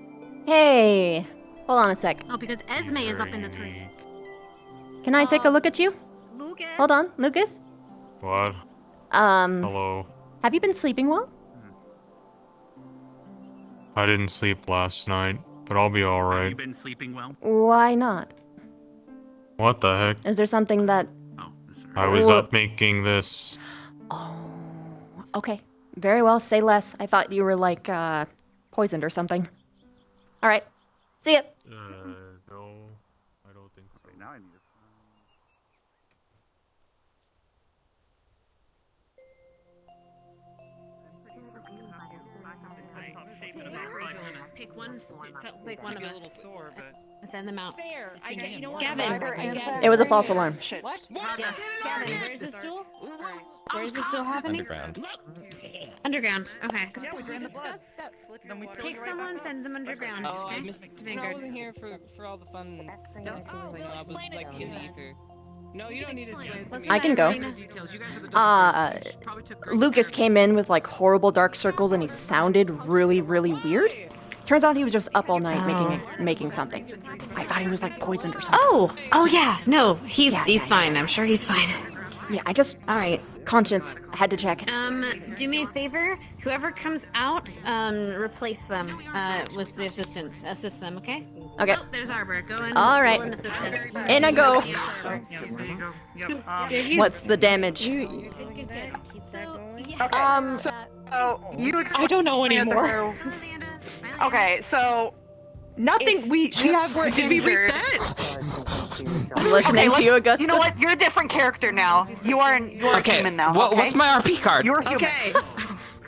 Hey, hold on a sec. Oh, because Esme is up in the tree. Can I take a look at you? Lucas. Hold on, Lucas. What? Um, Hello. have you been sleeping well? I didn't sleep last night, but I'll be Have you alright. been sleeping well? Why not? What the heck? Is there something that? Oh, this I was Wha- up making this. Oh, okay. Very well. Say less. I thought you were like poisoned or something. All right. See ya. No, I don't think so. Now I need to. Pick one of us. And send them out. Fair. You know what? Gavin. It was a false alarm. What? Yes. Gavin, where's the stool? Where's the stool happening? Underground. Underground. Okay. Yeah, we discussed that. Take someone, send them underground. Oh, I Okay. missed. To No, I Vanguard. wasn't here for all the fun stuff. Oh, I was explain it like to in me. ether. No, you don't need to explain it to me. I can go. Lucas came in with like horrible dark circles, and he sounded really, really weird. Turns out he was just up all night making something. I thought he was like poisoned or something. Oh yeah. No, he's fine. I'm sure he's fine. Yeah, I just All right. conscience had to check. Do me a favor. Whoever comes out, replace them with the assistants. Assist them, okay? Okay. Oh, there's Arbor. Go in. All right. Go in assistance. In I go. Yep. What's the damage? So you I don't know anymore. Okay, so Nothing. We have. did we reset? I'm listening to you, Augusta. You know what? You're a different character now. You're a human now. Okay? What's my RP card? You're human. Okay.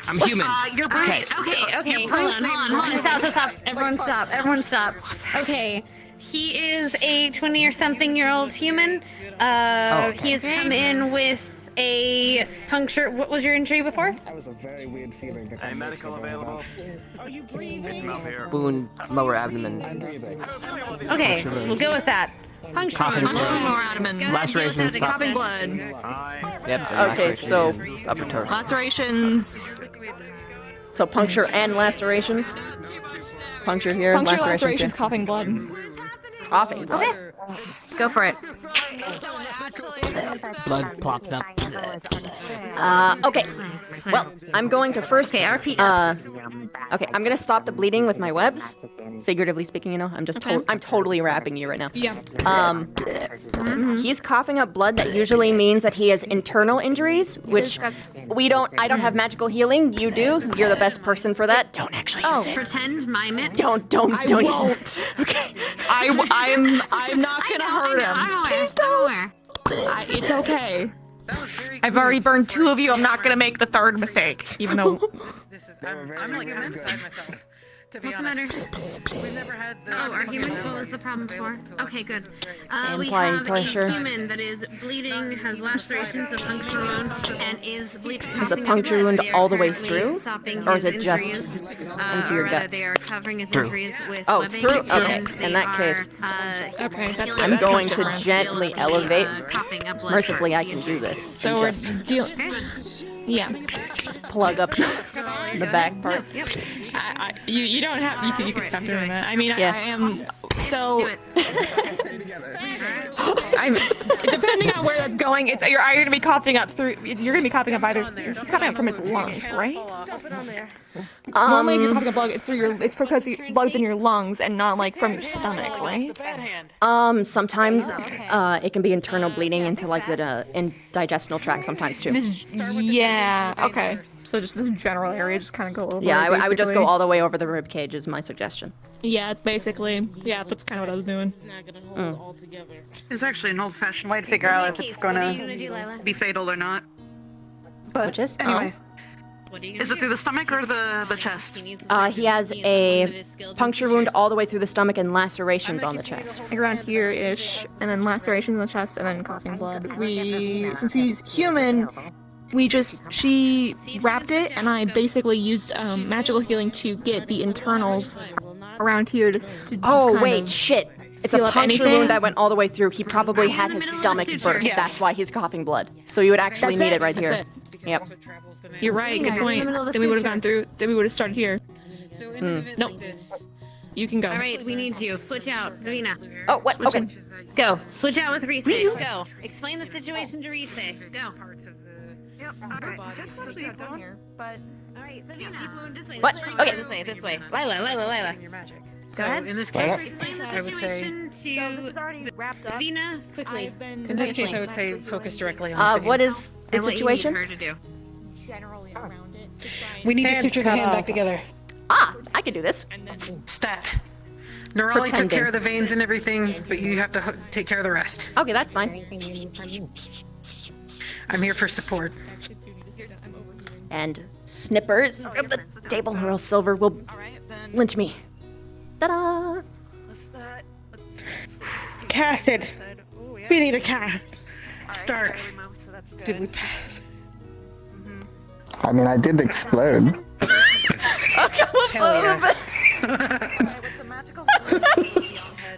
I'm human. You're Bruce. Okay. Hold on. Stop. Everyone stop. Okay. He is a 20 or something year old human. He has come in with a puncture. What was your injury before? That was a very weird feeling. Any medical available? Are you breathing? Up here. Wound, lower abdomen. I'm breathing. Okay, we'll go with that. Puncture. Coughing wound. blood. Lower abdomen. Lacerations. Coughing blood. Yep. Okay, so upper torso. lacerations. So puncture and lacerations. Puncture here, Puncture, lacerations, lacerations, here. coughing blood. Coughing blood. Okay. Go for it. Blood plopped up. Okay. Well, I'm going to first. Okay, RP. Okay, I'm gonna stop the bleeding with my webs. Figuratively speaking, you know, I'm just I'm totally wrapping you right now. Yeah. He's coughing up blood. That usually means that he has internal injuries, which I don't have magical healing. You do. You're the best person for that. Don't actually use it. Pretend, mime it. Don't use it. Okay. I'm not gonna hurt him. I'm aware. It's okay. I've already burned 2 of you. I'm not gonna make the 3rd mistake, even though. This is. I'm like inside myself. To be What's the honest. matter? We've never had the. Oh, our human. What was the problem before? Okay, good. We Implying have pressure. a human that is bleeding, has lacerations, a puncture wound, and is bleeding. Is the puncture wound all the way through? Or is it just into your guts? They are covering his injuries with Oh, it's webbing, through? Okay, and in that case, Okay, that's. I'm going to different. gently elevate. coughing up blood. Mercifully, I can do this. So we're just dealing. Yeah. just plug up the back part. Yep. You don't have. You can stop doing that. I mean, Yeah. I am. So. Do it. I'm depending on where that's going. It's you're either gonna be coughing up through. You're gonna be coughing up either. He's coughing up from his lungs, right? Normally, if you're coughing up blood, it's because blood's in your lungs and not like from your stomach, right? Sometimes it can be internal bleeding into like the digestional tract sometimes too. Yeah. Okay. So just this general area, just kind of go over. Yeah, it, I would just go basically. all the way over the rib cage is my suggestion. Yeah, it's basically. Yeah, that's kind of what I was doing. There's actually an old-fashioned way to figure out if it's gonna be fatal or not. But Which is? anyway, is it through the stomach or the chest? He has a puncture wound all the way through the stomach and lacerations on the chest. Around here-ish, and then lacerations in the chest, and then coughing blood. Since he's human, she wrapped it, and I basically used magical healing to get the internals around here to Oh, wait, shit. It's a seal up puncture anything. wound that went all the way through. He probably had his stomach burst. Yeah. That's why he's coughing blood. So you would actually That's need it, it right that's here. it. Yep. You're right, good point. Then we would have gone through, then we would have started here. So in an event like this, You can go. All right, we need you. Switch out. Ravina. Oh, what? Okay. Go. Switch out with Reese. Go. Explain the situation to Reese. Go. Yep. Okay. Just as we've done here, but All right, Ravina. This way. What? Okay. This way. Lila. your magic. So ahead. in this Lila? case, Explain the I would say, situation to So this is already wrapped up. Ravina quickly. in this case, I would say focus directly on the What veins. is the And what you situation? need her to do. Generally around it. We need to Hands suture the cut hand back off. together. Ah, I can do this. Stat. Nerali took Pretending. care of the veins and everything, but you have to take care of the rest. Okay, that's fine. I'm here for support. And snippers of the table or else Silver will lynch me. Ta-da! Cast it. We need a cast. Stark, did we pass? I mean, I did explode.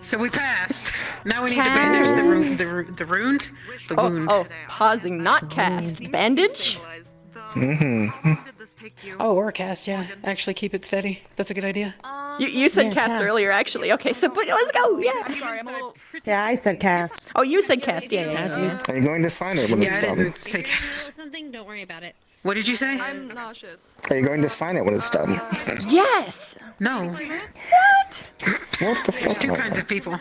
So we passed. Now we need to bandage the wound. The wound. Oh, pausing, not cast. Bandage? Mm-hmm. Oh, or cast, yeah. Actually keep it steady. That's a good idea. You said Yeah, cast cast. earlier, actually. Okay, so let's go. Yeah. Sorry, I'm a little. Yeah, I said cast. Oh, you said cast. Yeah. Are you going to sign it when Yeah, it's I done? didn't say cast. Something. Don't worry about it. What did you say? I'm nauseous. Are you going to sign it when it's done? Yes. No. What? What the There's fuck? two kinds of people.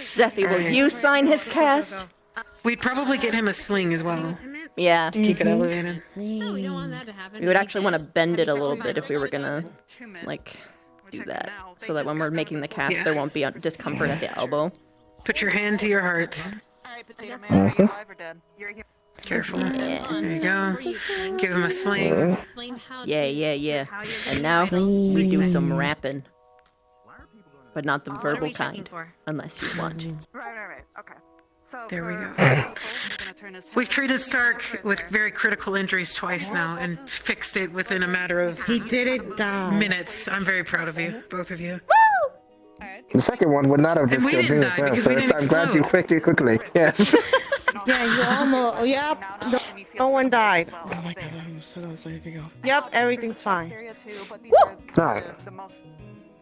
Zephy, will you sign his cast? We'd probably get him a sling as well. Yeah. Keep it elevated. So we don't want that to happen. We would actually want to bend it a little bit if we were gonna, like, do that. So that when we're making the cast, Yeah. there won't be discomfort at the elbow. Put your hand to your heart. Alright, Potato Man, are you alive or dead? You're here. Careful. Yeah. There you go. Give him a sling. Explain how Yeah, to- yeah, yeah. how you're And gonna now use we do those. some rapping. But not the What are verbal we checking kind, for? unless you want. Right. Okay. So There we for go. I'm gonna turn his We've head treated Stark real quick with there. very critical injuries twice now and fixed it within a matter of He did it down. minutes. I'm very proud of you, both of you. The second one would not have And just we killed me didn't as die well, because so we it's, didn't I'm glad you explode. quickly. Yes. Yeah, you almost. Yep. No one died. Oh my god, I'm so excited to go. Yep, everything's fine. Area too, but these No. are the most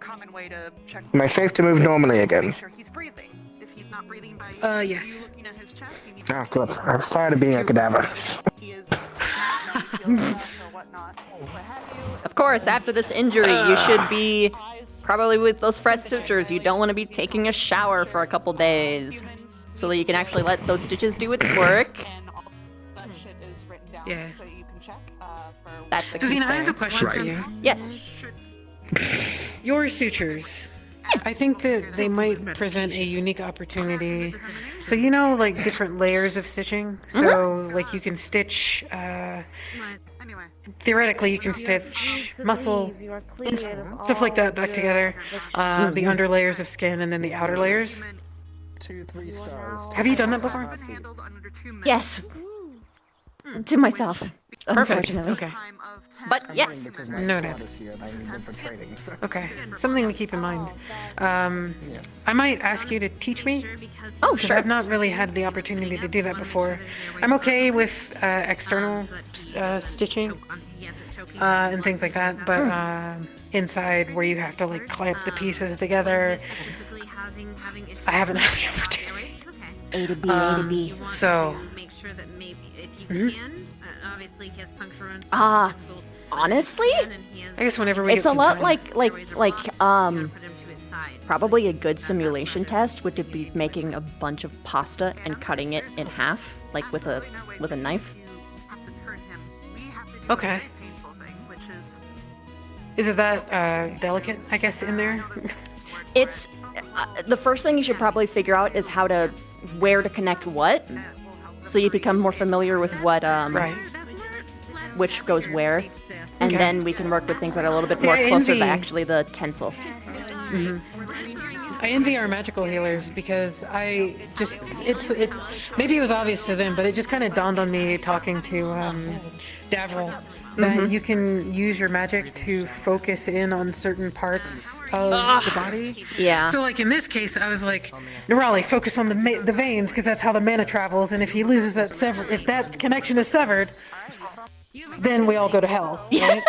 common way to check. Am I safe to move normally again? Make sure he's breathing. If he's not breathing by you Yes. looking at his chest, you need to Oh, good. I'm tired of being a cadaver. he is feels less or whatnot. What have you. Of course, after this injury, you should be probably with those fresh sutures. You don't want to be taking a shower for a couple days, so that you can actually let those stitches do its work. And all that shit is written down Yeah. so you can check for That's the Vivina, I have a concern. question for you. Yes. Your sutures. I think that they might present a unique opportunity. So you know, like different layers of stitching. So like you can stitch. Anyway. Theoretically, you can stitch muscle, You are cleared of stuff like all that back together. The under layers of skin and then the outer layers. 2-3 stars. Have you done that before? Handled under 2 minutes. Yes. To myself, Perfect. unfortunately. Okay. Time of 10 But yes. Because my Noted. squad is here and I need them for training. So. Okay. Something to keep in mind. I might ask you to teach me. Oh, Because sure. I've not really had the opportunity to do that before. I'm okay with external stitching and things like that, but inside where you have to like clamp the pieces together, I haven't had the opportunity. A to B, A to B. So make sure that maybe if you Mhm. can, obviously he has puncture wounds. Ah. Honestly, I guess whenever we it's get a some lot time. probably a good simulation test would be making a bunch of pasta and cutting it in half, like with a knife. Okay. Is it that delicate, I guess, in there? It's the first thing you should probably figure out is where to connect what, so you become more familiar with what which goes where, and Okay. then we can work with things that are a little bit See, more I closer envy- to actually the tensile. I envy our magical healers because maybe it was obvious to them, but it just kind of dawned on me talking to Davril that you can use your magic to focus in on certain parts of the body. Yeah. So like in this case, I was like, Nerali, focus on the veins because that's how the mana travels, and if he loses that if that connection is severed, then we all go to hell. Right?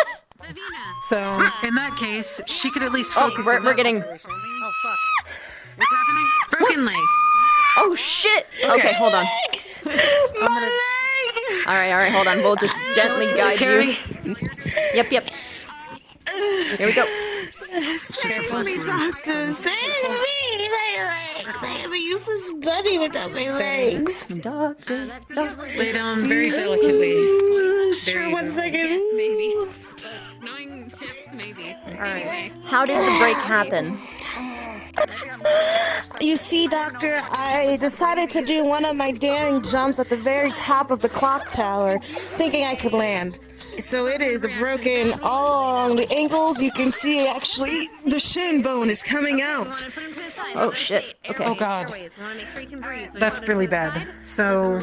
So in that case, she could at least focus. We're getting. Oh fuck! What's happening? Broken leg. Oh shit! Okay, hold on. All right, hold on. We'll just gently guide you. Yep. Here we go. Save me, doctor! Save me! My legs! I have a useless body without my legs! Doctor. Lay down very delicately. Sure, 1 second. Yes, maybe. Knowing ships, maybe. Anyway. How did the break happen? You see, doctor, I decided to do one of my daring jumps at the very top of the clock tower, thinking I could land. So it is broken all along the ankles. You can see actually the shin bone is coming out. Oh shit. Okay. Oh god. That's really bad. So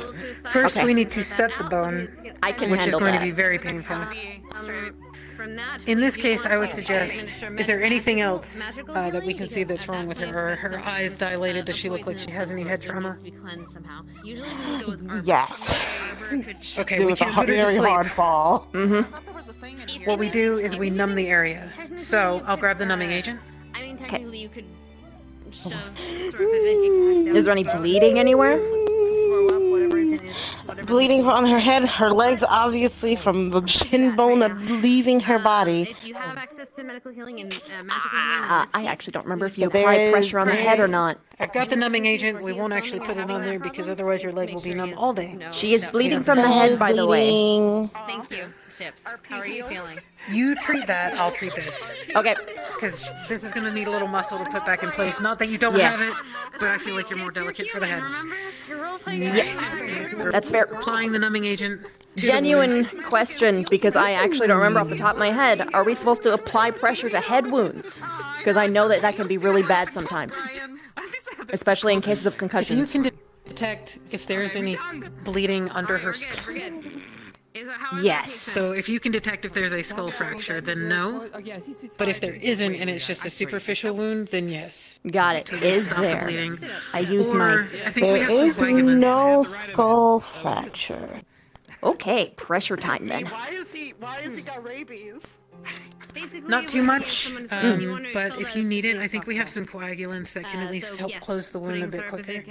first we need to set the bone, I can which is handle going that. to be very painful. In this case, I would suggest, is there anything else that we can see that's wrong with her? Are her eyes dilated? Does she look like she has any head trauma? Yes. Okay, It we was a can't put her to very sleep. hard fall. What we do is we numb the area. So I'll grab the numbing agent. I mean, technically, you could shove sort of Is there any bleeding anywhere? Bleeding on her head, her legs obviously from the shin bone of leaving her body. If you have access to medical healing and magical healing, I actually don't remember if you There applied is- pressure on the head or not. I've got the numbing agent. We won't actually put it on there because otherwise your leg will be numb all day. She is bleeding from the head, by the way. Bleeding. thank you, Chips. How are you feeling? You treat that, I'll treat this. Okay. Because this is going to need a little muscle to put back in place. Not that you don't Yeah. have it, but I feel like you're more delicate for the head. Remember? Your role play. Yeah. That's fair. Applying the numbing agent to the Genuine wound. question, because I actually don't remember off the top of my head. Are we supposed to apply pressure to head wounds? Because I know that can be really bad sometimes. Especially in cases of If you concussions. can detect if there's any bleeding under her skull. Yes. So if you can detect if there's a skull fracture, then no. But if there isn't and it's just a superficial wound, then yes. Got it. Is Stop the there? bleeding. I use Or, my... I think we There have some is coagulants. no skull fracture. Okay, pressure time then. Why is he got rabies? Not too much, but if you need it, I think we have some coagulants that can at least help close the wound a bit quicker.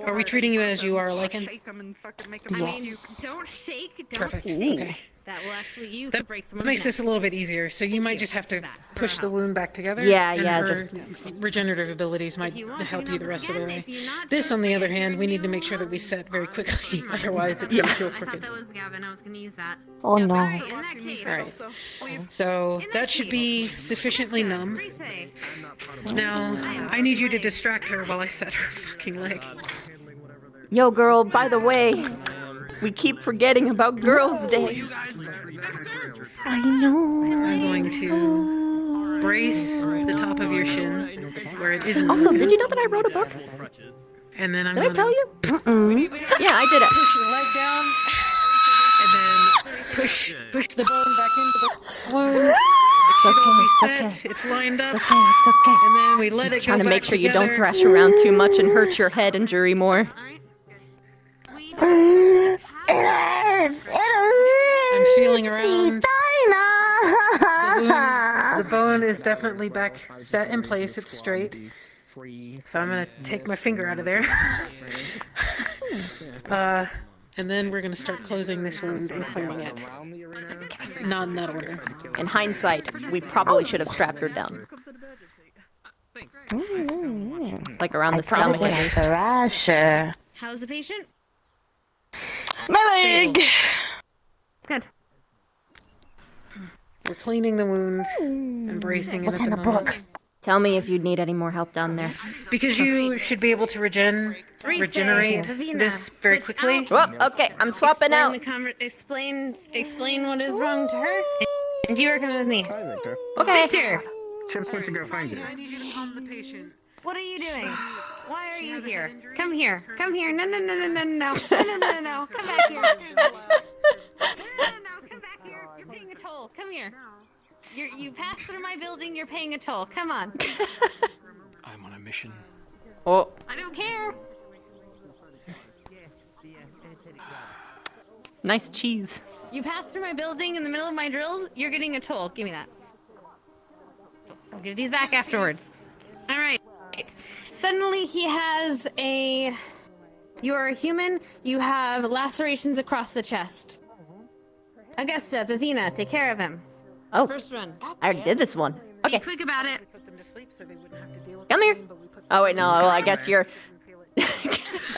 Are we treating you as you are, Lycan? Shake him and fucking make I him mean, don't shake. Don't Perfect. shake. Okay. That will actually you That could break someone's makes neck. this a little bit easier. So you might just have to push the wound back together. Yeah, and yeah, her just- regenerative abilities might you want, help pick you the numbers rest of the again. way. If you're not This, sure on the if other you're hand, we gonna need to do make sure that we set very quickly. Otherwise, it's Yeah. gonna feel I thought crooked. that was Gavin. I was gonna use that. Oh no. Alright, in that case. Alright. So that should be sufficiently numb. Say. Now, I need you to distract her while I set her fucking leg. Yo, girl, by the way, we keep forgetting about Girls' Day. I know. I'm going to brace the top of your shin where it isn't. Also, broken. did you know that I wrote a book? And then I'm Did I gonna tell you? Yeah, I did it. push your leg down, and then push the bone back into the wound. It's okay, it's Reset. okay. It's lined up. It's okay, it's okay. And then we let it Trying go to back make sure you together. don't thrash around too much and hurt your head injury more. It hurts. I'm feeling around. Dinah. The bone is definitely back set in place. It's straight. So I'm gonna take my finger out of there. and then we're gonna start closing this wound and clearing it. Not in that order. In hindsight, we probably should have strapped her down. Like around the stomach at least. How's the patient? My leg! Good. We're cleaning the wound, embracing it at the moment. Tell me if you need any more help down there. Because you should be able to regenerate this very quickly. Well, okay, I'm swapping out. Explain what is wrong to her. And you are coming with me. Hi, Victor. Okay. Victor! Chips went to go find you. I need you to calm the patient. What are you doing? Why are you here? Come here. Come here. No, no, no, no, no, no. No, no, no, no. Come back here. No, no, no. Come back here. You're paying a toll. Come here. You passed through my building. You're paying a toll. Come on. I'm on a mission. Oh. I don't care. Nice cheese. You passed through my building in the middle of my drills. You're getting a toll. Give me that. I'll give these back afterwards. All right. Suddenly he has a... You are a human. You have lacerations across the chest. Augusta, Vivina, take care of him. Oh. First run. I already did this one. Okay. Be quick about it. Come here. Oh, wait, no. Well, I guess you're...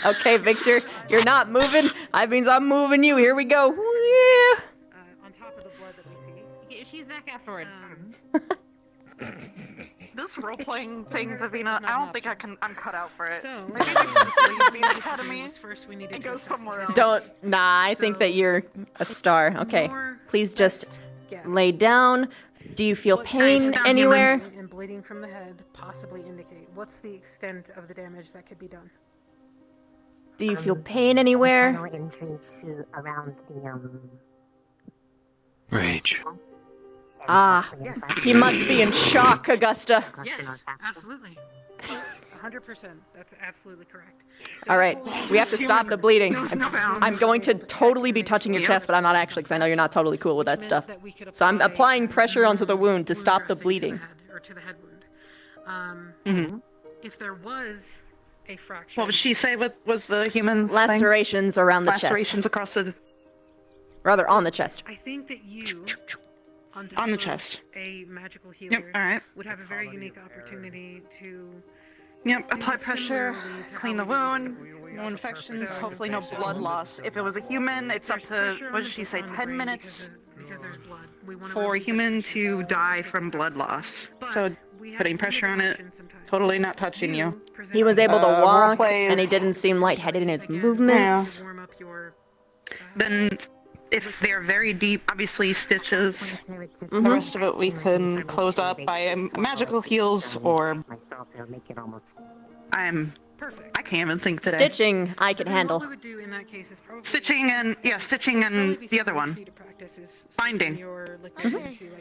Okay, Victor. You're not moving. That means I'm moving you. Here we go. Yeah. On top of the blood that we see. She's back afterwards. This role-playing thing, Vivina, I don't think I'm cut out for it. So, maybe I should just leave the academy first we need and to go assess somewhere the else. Don't... Nah, I think that you're a star. Okay. Please just Yes. lay down. Do you feel What pain kind of anywhere? damage and bleeding from the head possibly indicate? What's the extent of the damage that could be done? Do you feel pain anywhere? No injury to around the Rage. Ah, he must be in shock, Augusta. Yes, absolutely. 100%. That's absolutely correct. All right, we have to stop the bleeding. I'm going to totally be touching your chest, but I'm not actually, because I know you're not totally cool with that stuff. So I'm applying pressure onto the wound to stop the bleeding. To the head wound. If there was a fracture. What would she say was the human's Lacerations around the chest. Lacerations across the... Rather, on the chest. I think that you, on the chest. a magical healer, Yep, alright. would have a very unique opportunity to... Yep, apply pressure, clean the wound, no infections, hopefully no blood loss. If it was a human, it's up to, what did she say, 10 minutes because there's blood. We want for a human to die from blood loss. So putting pressure on it, totally not touching you. He was able to walk, roleplay and he is- didn't seem lightheaded in his movements. Then, if they're very deep, obviously stitches. The rest of it we can close up by magical heals or... I can't even think today. Stitching, I can handle. Stitching and the other one. Binding.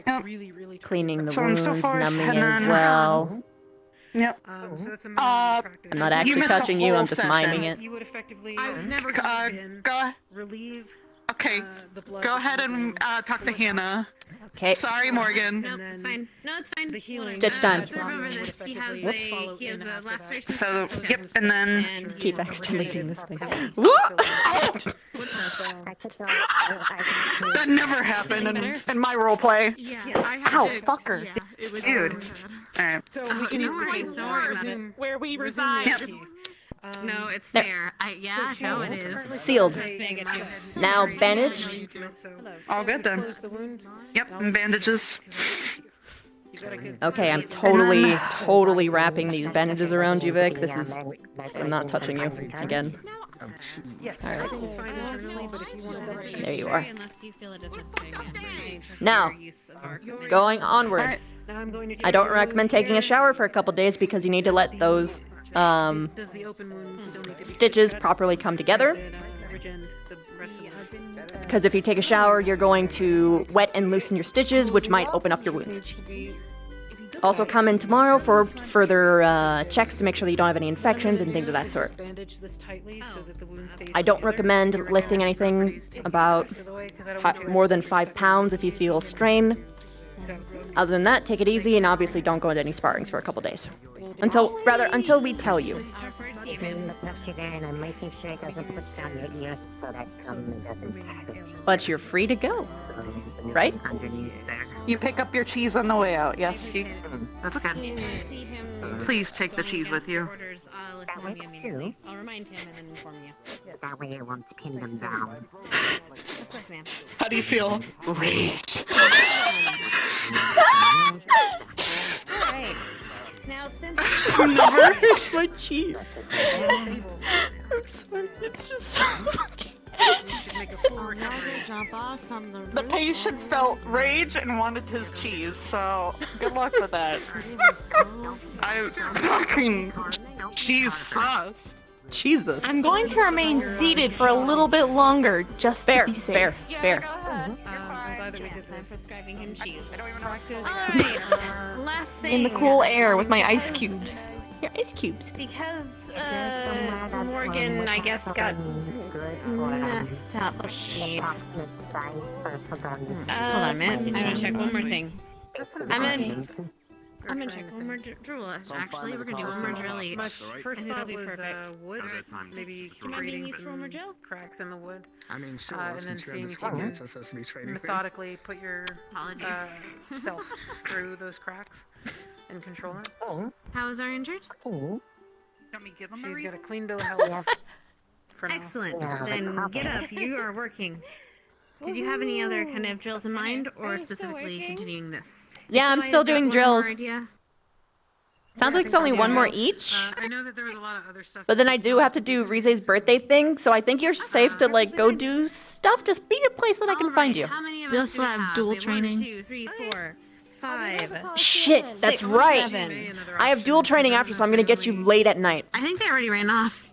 Yep. Cleaning the So on, wounds, so forth, numbing and it then- as well. Yep. I'm not actually missed a touching you, whole I'm just session. miming it. You would effectively go relieve Okay, go ahead and talk to Hannah. Okay. Sorry, Morgan. No, it's fine. No, it's fine. The healing. Stitch time. Remember this. He has a laceration. So, yep, and then... Keep accidentally this thing. That never happened in my roleplay. Ow, fucker. Dude. Alright. So we can resume where we reside. Yep. No, it's There. fair. No, it is. Sealed. Now bandaged. All good then. Yep, and bandages. Okay, I'm totally wrapping these bandages around you, Vic. This is... I'm not touching you again. Yes. All right. Everything's fine internally, but if you want to double There you are. Unless you feel it isn't Now, going onward. Now I'm going to I don't recommend taking a shower for a couple days because you need to let those Does the open wound still need to be stitches properly come together. regen the rest of the head? Because if you take a shower, you're going to wet and loosen your stitches, which might open up your wounds. Also come in tomorrow for further checks to make sure that you don't have any infections and things of that sort. Bandage this tightly so that the wound stays I don't recommend lifting anything about more than 5 pounds if you feel strain. Other than that, take it easy and obviously don't go into any sparrings for a couple days. Until we tell you. And I'm making sure it doesn't push down your ears so that it doesn't hurt. But you're free to go. Right? Underneath there. You pick up your cheese on the way out. Yes, you. That's okay. Please take the cheese with you. That works too. I'll remind him and then inform you. That way it won't pin them down. Of course, ma'am. How do you feel? Rage. Alright. Now, since Never hit my cheese. I'm sorry. It's just so fucking. Jump off from the The patient felt rage and wanted his cheese, so good luck with that. I fucking cheese sauce. Jesus. I'm going to remain seated for a little bit longer, just Fair, to be safe. fair, fair. I'm prescribing him cheese. Alright, last thing. In the cool air with my ice cubes. Your ice cubes. Because Morgan, I guess, got messed up. Approximate size for something. Hold on a minute. I'm gonna check one more thing. I'm gonna check one more drill. Actually, we're gonna do one more drill each. My I first think that'll thought be was perfect. wood, maybe creating use for one more some drill? cracks in the wood, I mean, sure, and then since you're in seeing this if you one, can it's supposed to be trading. methodically put your Apologies. self through those cracks and control it. How is our injured? Let me give him She's a got a reason. clean bill of health. For now. Excellent. Then get up. You are working. Did you have any other kind of drills in mind, or specifically continuing this? Yeah, I'm So still I've got doing one more drills. idea. Sounds like it's only one more each. I know that there was a lot of other stuff. But then I do have to do Rize's birthday thing, so I think you're safe to like go do stuff. Just be a place that I can find you. How many of We us do also we have dual We have training. 1, 2, 3, 4, 5. Shit, that's 6, right. 7. I have dual training after, so I'm gonna get you late at night. I think they already ran off.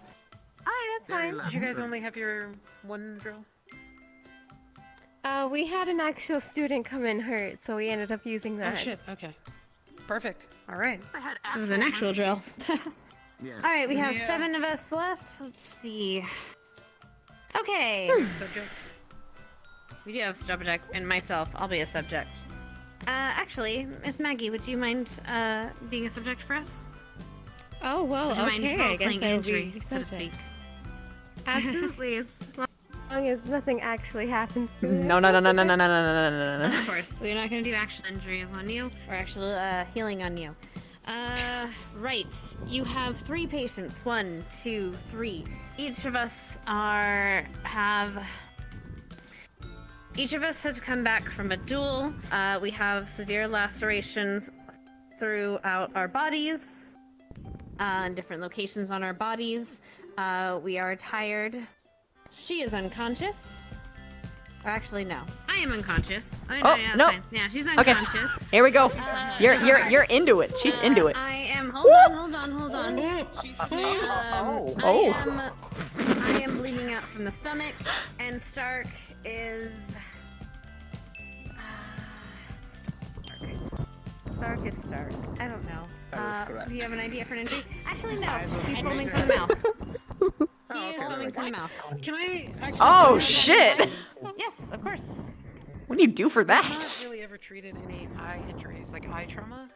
Oh, that's fine. Did you guys only have your one drill? We had an actual student come in hurt, so we ended up using that. Oh shit. Okay. Perfect. All right. This was an actual drill. Yeah. Alright, we have 7 of us left. Let's see. Okay. Subject. We do have subject, and myself. I'll be a subject. Actually, Miss Maggie, would you mind being a subject for us? Oh, well, Would you mind okay, I guess role-playing I'll injury, be so to subject. speak? Absolutely, as long as nothing actually happens to me. No. Of course, we're not going to do actual injuries on you, or actual healing on you. Right. You have 3 patients. 1, 2, 3. Each of us have come back from a duel. We have severe lacerations throughout our bodies, in different locations on our bodies. We are tired. She is unconscious. Or actually, no. I am unconscious. Oh, Oh, yeah, that's no. fine. Yeah, she's Okay. unconscious. Here we go. You're into it. She's into it. I am. Hold on. I am bleeding out from the stomach, and Stark is. Stark is Stark. I don't know. That is correct. Do you have an idea for an injury? Actually, no. He's foaming from the mouth. He is foaming from the mouth. Can I? Actually, Oh shit! Yes, of course. What do you do for I've that? not really ever treated any eye injuries, like eye trauma.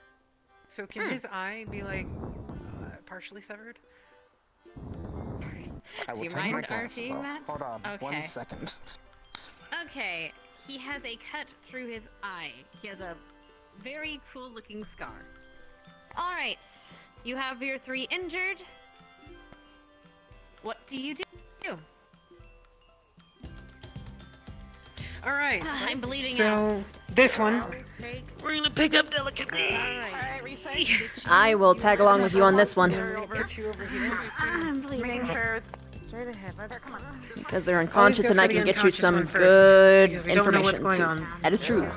So can his eye be like partially severed? I will Do you take mind my glasses RTing off. that? Hold on, Okay. 1 second. Okay, he has a cut through his eye. He has a very cool looking scar. Alright, you have your 3 injured. What do you do? All right. I'm bleeding So out. this one, we're gonna pick up delicately. I will tag along with you on this one. Put you over here. I'm bleeding. Because they're unconscious and I for can the get you unconscious some one first, good because we don't know what's information. going too. on. That is true.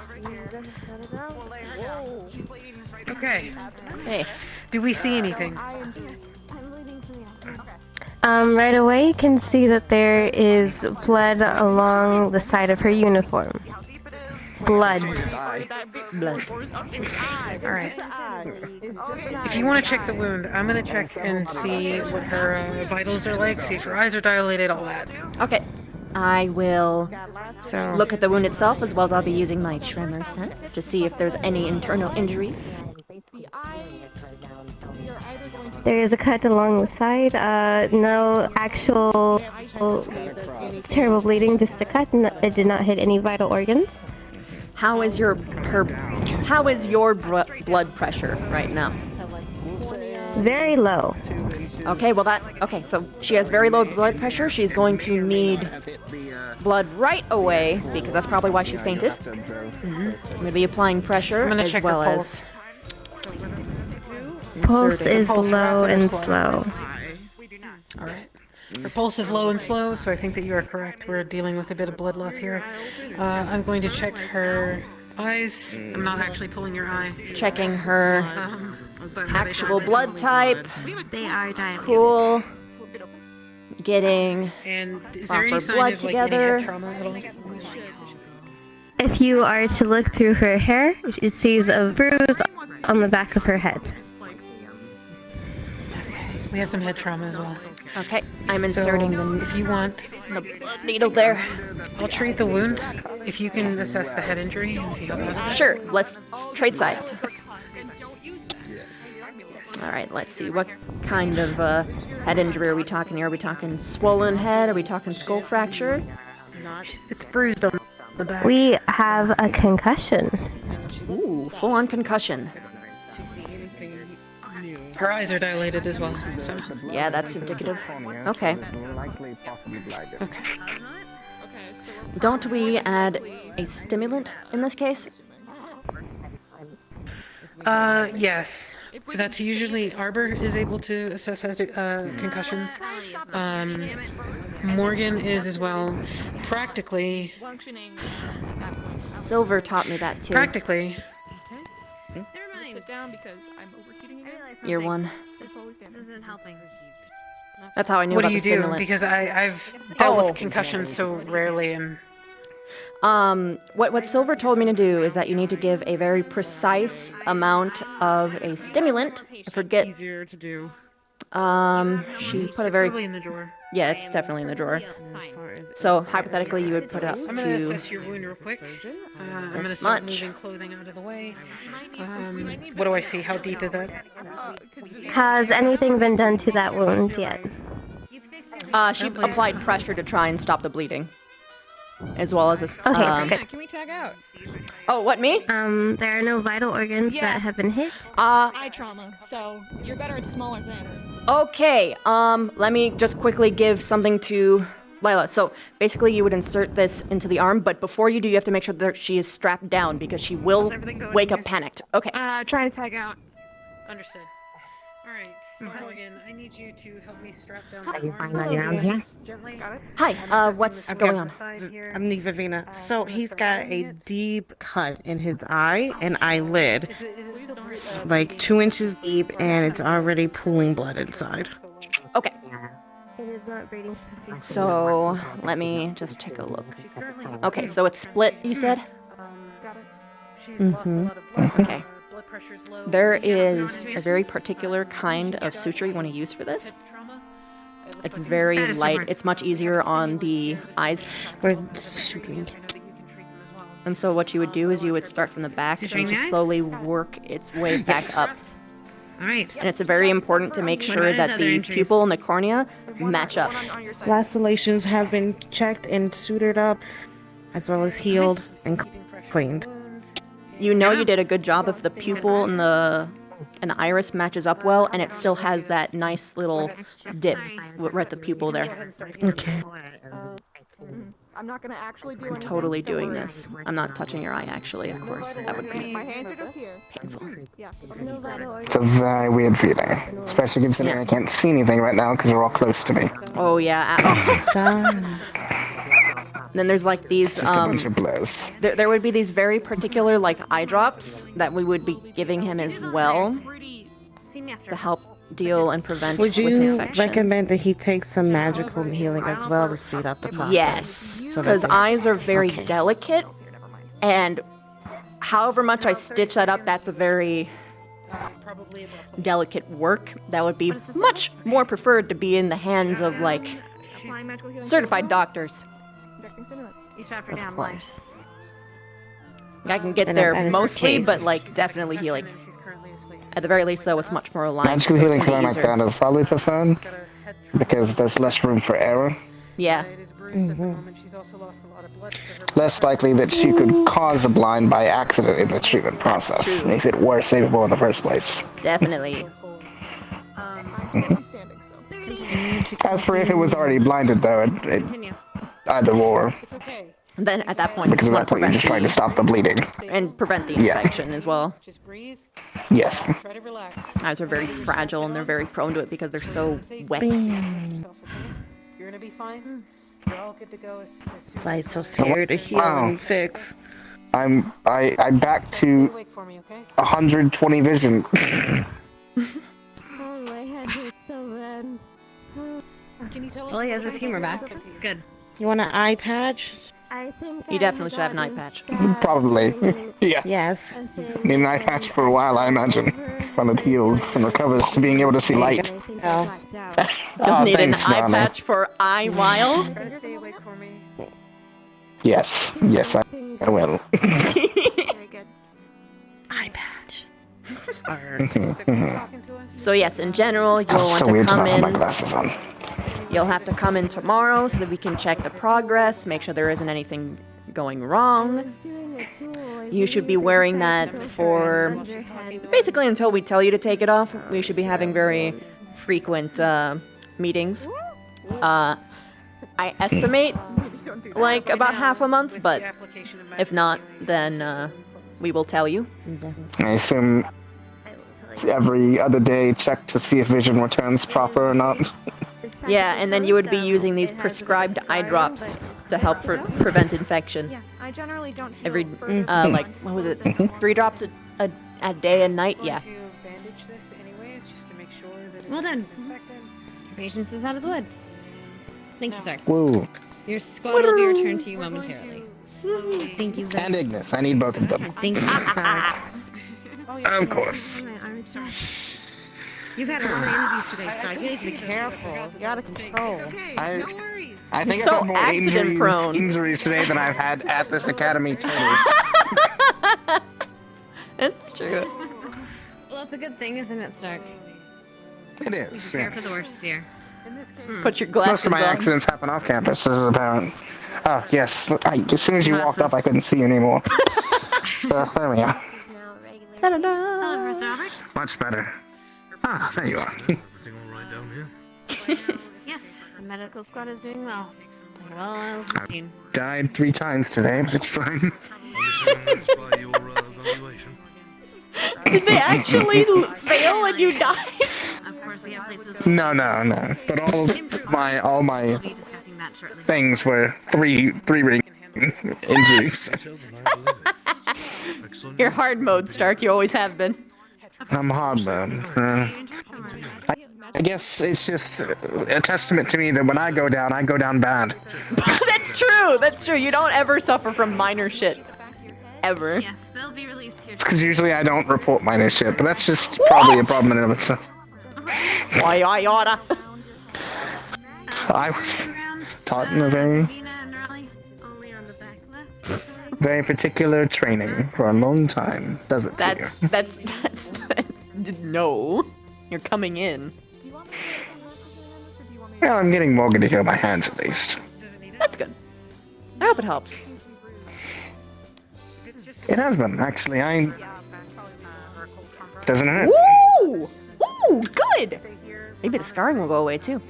Okay. Hey. Do we see anything? Right away you can see that there is blood along the side of her uniform. Blood. Blood. Alright. If you want to check the wound, I'm gonna check and see what her vitals are like, see if her eyes are dilated, all that. Okay. I will So look at the wound itself as well as I'll be using my tremor sense to see if there's any internal injuries. The eye, your There is a cut along the side. No actual terrible bleeding, just a cut, and it did not hit any vital organs. How is your blood pressure right now? Very low. Okay, so she has very low blood pressure. She's going to need blood right away because that's probably why she fainted. I'm going to be applying pressure gonna as check her well pulse. as Pulse is Pulse low rapid or and slow? slow. All right. Her pulse is low and slow, so I think that you are correct. We're dealing with a bit of blood loss here. I'm going to check her eyes. I'm not actually pulling your eye. checking her But actual blood type. They are dilated. Cool. Getting And is there any proper sign blood of like any together. head trauma at all? If you are to look through her hair, it sees a bruise on the back of her head. We have some head trauma as well. Okay, I'm inserting So, if you want, the blood needle there. I'll treat the wound. If you can assess the head injury and see how that. Sure, let's trade sides. All right, let's see. What kind of head injury are we talking here? Are we talking swollen head? Are we talking skull fracture? It's bruised on the back. We have a concussion. Ooh, full-on concussion. Her eyes are dilated as well. So. Yeah, that's indicative. Okay. Okay. Don't we add a stimulant in this case? Yes. That's usually Arbor is able to assess concussions. Morgan is as well. Practically. Silver taught me that too. Practically. Sit down because I'm overheating again. Year one. It's always damage. This isn't helping. That's how I knew What about do you the do? stimulant. Because I've dealt with concussions so rarely and. What Silver told me to do is that you need to give a very precise amount of a stimulant. I forget. Easier to do. She put a very. Probably in the drawer. Yeah, it's definitely in the drawer. So hypothetically, you would put it up I'm gonna to assess your wound real quick. I'm gonna this start much. moving clothing out of the way. What do I see? How deep is it? Has anything been done to that wound yet? She applied pressure to try and stop the bleeding, as well as a. Okay. Can we tag out? Oh, what, me? There are no vital organs that have been hit. Eye trauma, so you're better at smaller things. Okay, let me just quickly give something to Lila. So basically you would insert this into the arm, but before you do, you have to make sure that she is strapped down because she will wake up panicked. Okay. Trying to tag out. Understood. Alright, Morgan, I need you to help me strap down Are my you arms. finding around here? Gently. Hi, what's going on? I'm Nick Vivina. So he's got a deep cut in his eye and eyelid, like 2 inches deep, and it's already pooling blood inside. Okay. It is not breathing. So let me just take a look. Okay, so it's split, you said? She's lost a lot of blood. Okay. Blood pressure's low. There is a very particular kind of suture you want to use for this. It's very light. It's much easier on the eyes. And so what you would do is you would start from the back and Suturing the just eye? slowly work its way back up. All right. And it's very important to make What sure about his that other the injuries? pupil and the cornea match up. Lacerations have been checked and sutured up, as well as healed and cleaned. You know you did a good job if the pupil and the iris matches up well, and it still has that nice little dip right at the pupil there. Okay. I'm not gonna actually do I'm totally doing this. I'm not touching your eye, actually, of course. That would be My hands are just here. painful. Yes. It's a very weird feeling, especially considering I can't see anything right now because you're all close to me. Oh, yeah. Then there's like these, It's just a bunch of blurs. there would be these very particular like eye drops that we would be giving him as well to help deal and prevent Would with you infection. recommend that he take some magical healing as well to speed up the process? Yes, So because that's it. eyes are very Okay. delicate, and however much I stitch that up, that's a very delicate work. That would be much more preferred to be in the hands of like certified doctors. You shot her Of down. course. I can get And there that is the mostly, case. but like definitely healing. At the very least, though, it's much more aligned. Magical so it's healing gonna for be like easier. that is probably preferred because there's less room for error. Yeah. Less likely that she could cause a blind by accident in the treatment process true. if it were savable in the first place. Definitely. As for if it was already blinded, though, it either or. Then at that point, Because you at want that point, you're just trying to stop the bleeding. and prevent the Yeah. infection as well. Yes. Eyes are very fragile and they're very prone to it because they're so wet. You're gonna be fine. You're all good to go as soon as Fly's so scared to heal and fix. I'm back to 120 vision. Oh, my head hurts so bad. Can you tell us? Well, he has his humor back. Good. You want an eye patch? I think You definitely should have an eye patch. Probably. Yes. Yes. Need an eye patch for a while, I imagine. While it heals and recovers to being able to see light. Oh. You'll need thanks, an eye Nana. patch for eye while. Try to stay awake for me. Yes. Yes, I will. Very good. Eye patch. So yes, in general, you'll Oh, want so to weird to come not have my in. glasses on. You'll have to come in tomorrow so that we can check the progress, make sure there isn't anything going wrong. You should be wearing that for basically until we tell you to take it off. We should be having very frequent meetings. I estimate like about half a month, but if not, then we will tell you. I assume it's every other day check to see if vision returns proper or not. Yeah, and then you would be using these prescribed eye drops to help prevent infection. Yeah, I generally don't heal Every, further like, what was it? 3 drops a day and night? Yeah. Bandage this anyways, just to make sure that Well done. it's infected. Patience is out of the woods. Thank you, sir. Woo. Your squad will be returned to you momentarily. Thank you. And Ignis. I need both of them. Thank you, Stark. Of course. You've had a lot of injuries today, Stark. You need to be careful. You're out of control. I think So I've had more accident-prone. injuries today than I've had at this academy total. It's true. Well, that's a good thing, isn't it, Stark? It is. Prepare for Yes. the worst here. Put your Most glasses of my on. accidents happen off campus, this is apparent. Oh, yes. As soon as you walked up, I couldn't see you anymore. So, there we are. Hello, Mr. Albert. Much better. Ah, there you are. Everything all right down here? Yes, the medical squad is doing well. Well, I've died 3 times today, but it's fine. By your evaluation. Did they actually fail and you died? Of course, we have places. No. But all my We'll be discussing that shortly. things were three ring injuries. You're hard mode, Stark. You always have been. I'm hard man. I guess it's just a testament to me that when I go down bad. That's true. That's true. You don't ever suffer from minor shit. Ever. Yes, they'll be released here. It's because usually I don't report minor shit, but that's just probably a problem in and of itself. Why I oughta. I was taught in a very, very particular training for a long time. Does it to you? That's no. You're coming in. Well, I'm getting Morgan to heal my hands at least. That's good. I hope it helps. It has been, actually. Doesn't hurt. Ooh! Ooh, good! Maybe the scarring will go away too.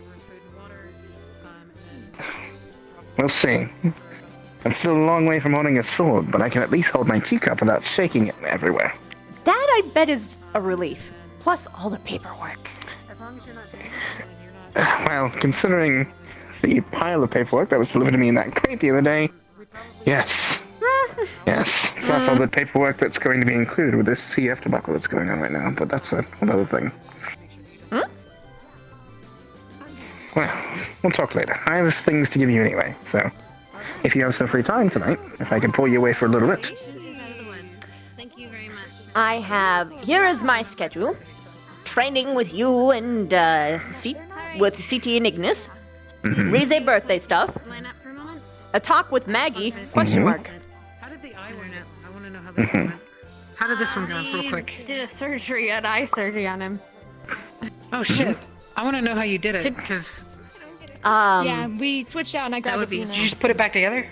We'll see. I'm still a long way from holding a sword, but I can at least hold my teacup without shaking it everywhere. That, I bet, is a relief. Plus all the paperwork. Well, considering the pile of paperwork that was delivered to me in that crate the other day, yes. Yes. Plus all the paperwork that's going to be included with this CF debacle that's going on right now, but that's another thing. Well, we'll talk later. I have things to give you anyway, so if you have some free time tonight, if I can pull you away for a little bit. Thank you very much. I have, here is my schedule. Training with you and, with CT and Ignis. Rize birthday stuff. A talk with Maggie, question mark. How did the eye work? I want to know how this went. How did this one go, real quick? Did an eye surgery on him. Oh shit! I want to know how you did it, because Yeah, we switched out and I grabbed would be. Athena. Did you just put it back together?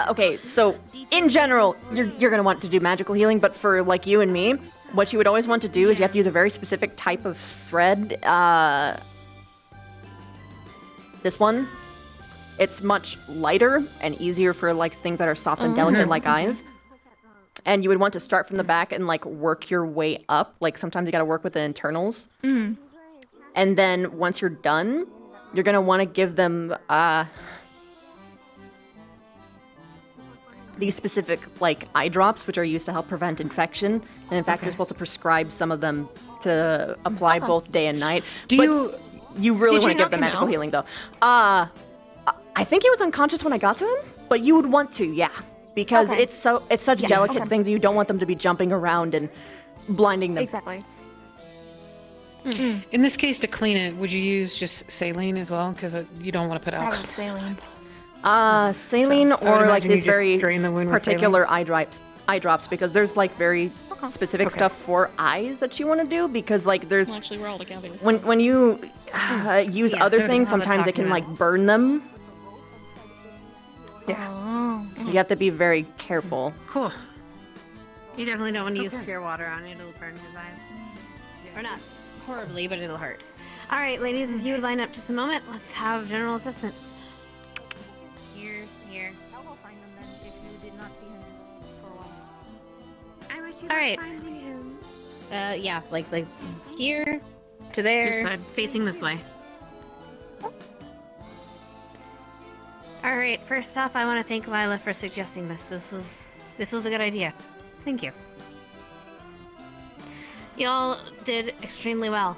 Okay, so in general, you're gonna want to do magical healing, but for like you and me, what you would always want to do is you have to use a very specific type of thread. This one, it's much lighter and easier for like things that are soft and delicate like eyes. And you would want to start from the back and like work your way up. Like sometimes you gotta work with the internals. And then once you're done, you're gonna want to give them these specific like eye drops, which are used to help prevent infection. And in fact, you're supposed to prescribe some of them to apply both day and night. You really want to give them magical healing though. I think he was unconscious when I got to him, but you would want to, yeah, because it's such delicate things. You don't want them to be jumping around and blinding them. Exactly. In this case, to clean it, would you use just saline as well? Because you don't want to put alcohol. Probably saline. Saline I would or like imagine this you just very drain the wound with particular eye drops, because there's like very specific stuff for eyes that you want to do, because like there's Actually, we're all together. when you use other they're things, the one sometimes it talking can about. like burn them. Oh. You have to be very careful. Cool. You definitely don't want to use pure water on it. It'll burn his eye. Or not horribly, but it'll hurt. All right, ladies, if you would line up just a moment, let's have general assessments. Here. I'll go find them then if you did not see him for a while. I wish you All were right. finding him. Yeah, like here to there. This side, facing this way. All right. First off, I want to thank Lila for suggesting this. This was a good idea. Thank you. Y'all did extremely well.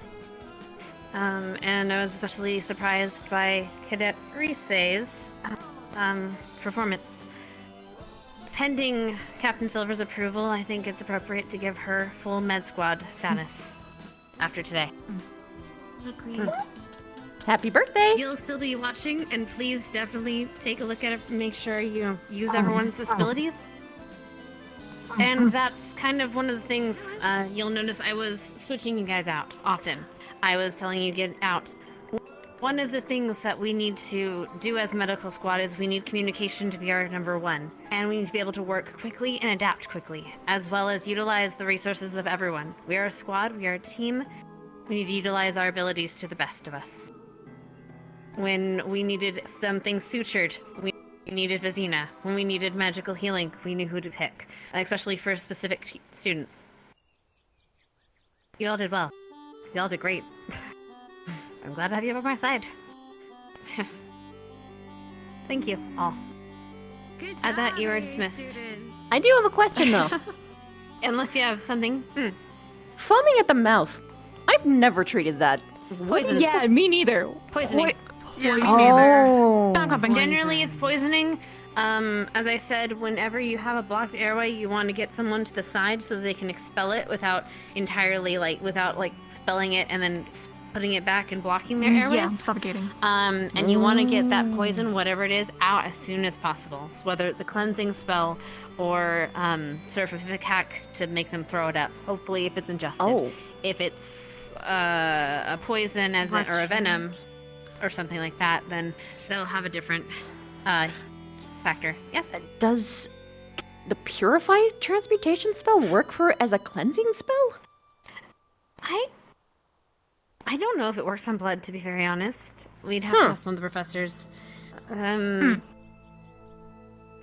And I was especially surprised by Cadet Rise's performance. Pending Captain Silver's approval, I think it's appropriate to give her full med squad status after today. Agreed. Happy birthday! You'll still be watching, and please definitely take a look at it and make sure you use everyone's abilities. And that's kind of one of the things you'll notice. I was switching you guys out often. I was telling you get out. One of the things that we need to do as medical squad is we need communication to be our number one. And we need to be able to work quickly and adapt quickly, as well as utilize the resources of everyone. We are a squad, we are a team. We need to utilize our abilities to the best of us. When we needed something sutured, we needed Vivina. When we needed magical healing, we knew who to pick, especially for specific students. You all did well. You all did great. I'm glad to have you by my side. Thank you, all. Good job, I thought you were lady dismissed. students. I do have a question though. Unless you have something. Foaming at the mouth. I've never treated that. What Poison. is Yeah, me neither. Poisoning. Oh. Generally, it's poisoning. As I said, whenever you have a blocked airway, you want to get someone to the side so they can expel it without entirely, without expelling it and then putting it back and blocking their airways. Yeah, suffocating. And you want to get that poison, whatever it is, out as soon as possible. So whether it's a cleansing spell or surfific hack to make them throw it up. Hopefully, if it's ingested. Oh. If it's a poison or a venom or something like that, then they'll have a different factor. Yes. Does the purify transmutation spell work as a cleansing spell? I don't know if it works on blood, to be very honest. We'd have to ask one of the professors. I'm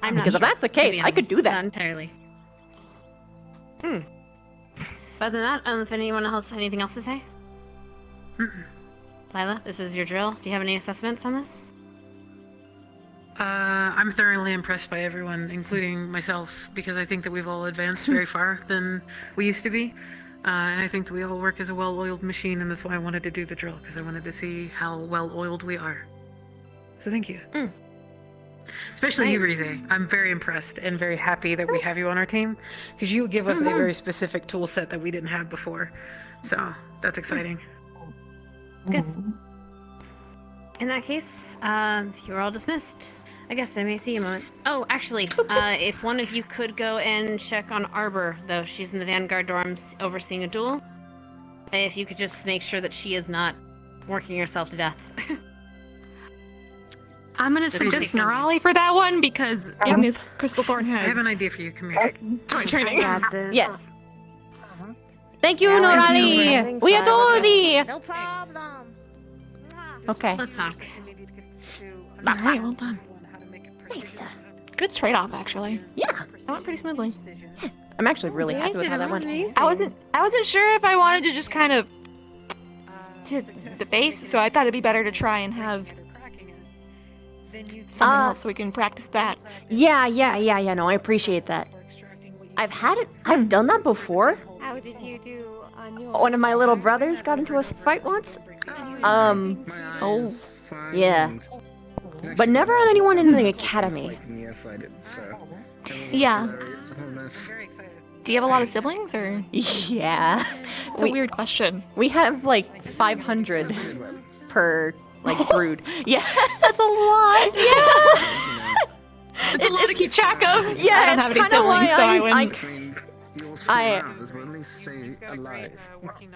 not Because if sure, that's the to be case, I could honest. do that. Not entirely. Other than that, if anyone else anything else to say? Lila, this is your drill. Do you have any assessments on this? I'm thoroughly impressed by everyone, including myself, because I think that we've all advanced very far than we used to be. And I think that we all work as a well-oiled machine, and that's why I wanted to do the drill, because I wanted to see how well-oiled we are. So thank you. Especially you, Rize. I'm very impressed and very happy that we have you on our team, because you give us a very specific tool set that we didn't have before. So that's exciting. Good. In that case, you're all dismissed. I guess I may see you a moment. Oh, actually, if one of you could go and check on Arbor, though she's in the Vanguard dorms overseeing a duel. If you could just make sure that she is not working herself to death. I'm gonna Just suggest take Nerali for that one because Ignis Crystal Thorn has. I have an idea for you. Come here. Joint training. Yes. Thank you, Alex, Norali. We adore thee. No problem. Okay. Let's talk. Alright, well done. Nice. Good trade-off, actually. Yeah. That went pretty smoothly. I'm actually really happy with how that went. I wasn't sure if I wanted to just kind of to the face, so I thought it'd be better to try and have something else so we can practice that. Yeah. No, I appreciate that. I've done that before. How did you do on your... One of my little brothers got into a fight once. Yeah. But never on anyone in the academy. Yes, I did. So. Yeah. It's a whole mess. Do you have a lot of siblings, or? Yeah. It's a weird question. We have like 500 per like brood. Yeah. That's a lot. Yeah. It's a lot to keep track of. Yeah, I don't have it's any kind of why siblings, so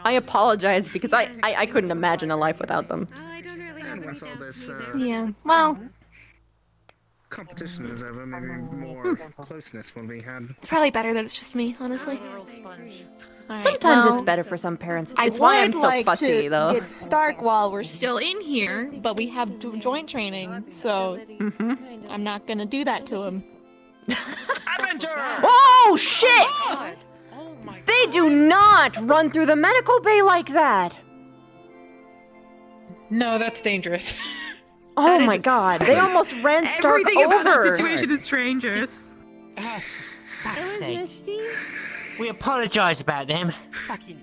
I apologize because I couldn't imagine a life without them. And once all this Yeah. Well, competition is over, maybe more closeness will be had. it's probably better that it's just me, honestly. Alright, Sometimes well, it's better for some parents. I It's why I'm would so like fussy, to though. get Stark while we're still in here, but we have joint training, so I'm not gonna do that to him. Oh shit! They do not run through the medical bay like that. No, that's dangerous. Oh my god! They almost ran Stark Everything over. about that situation is dangerous. Fuck's sake. We apologize about them. Fucking.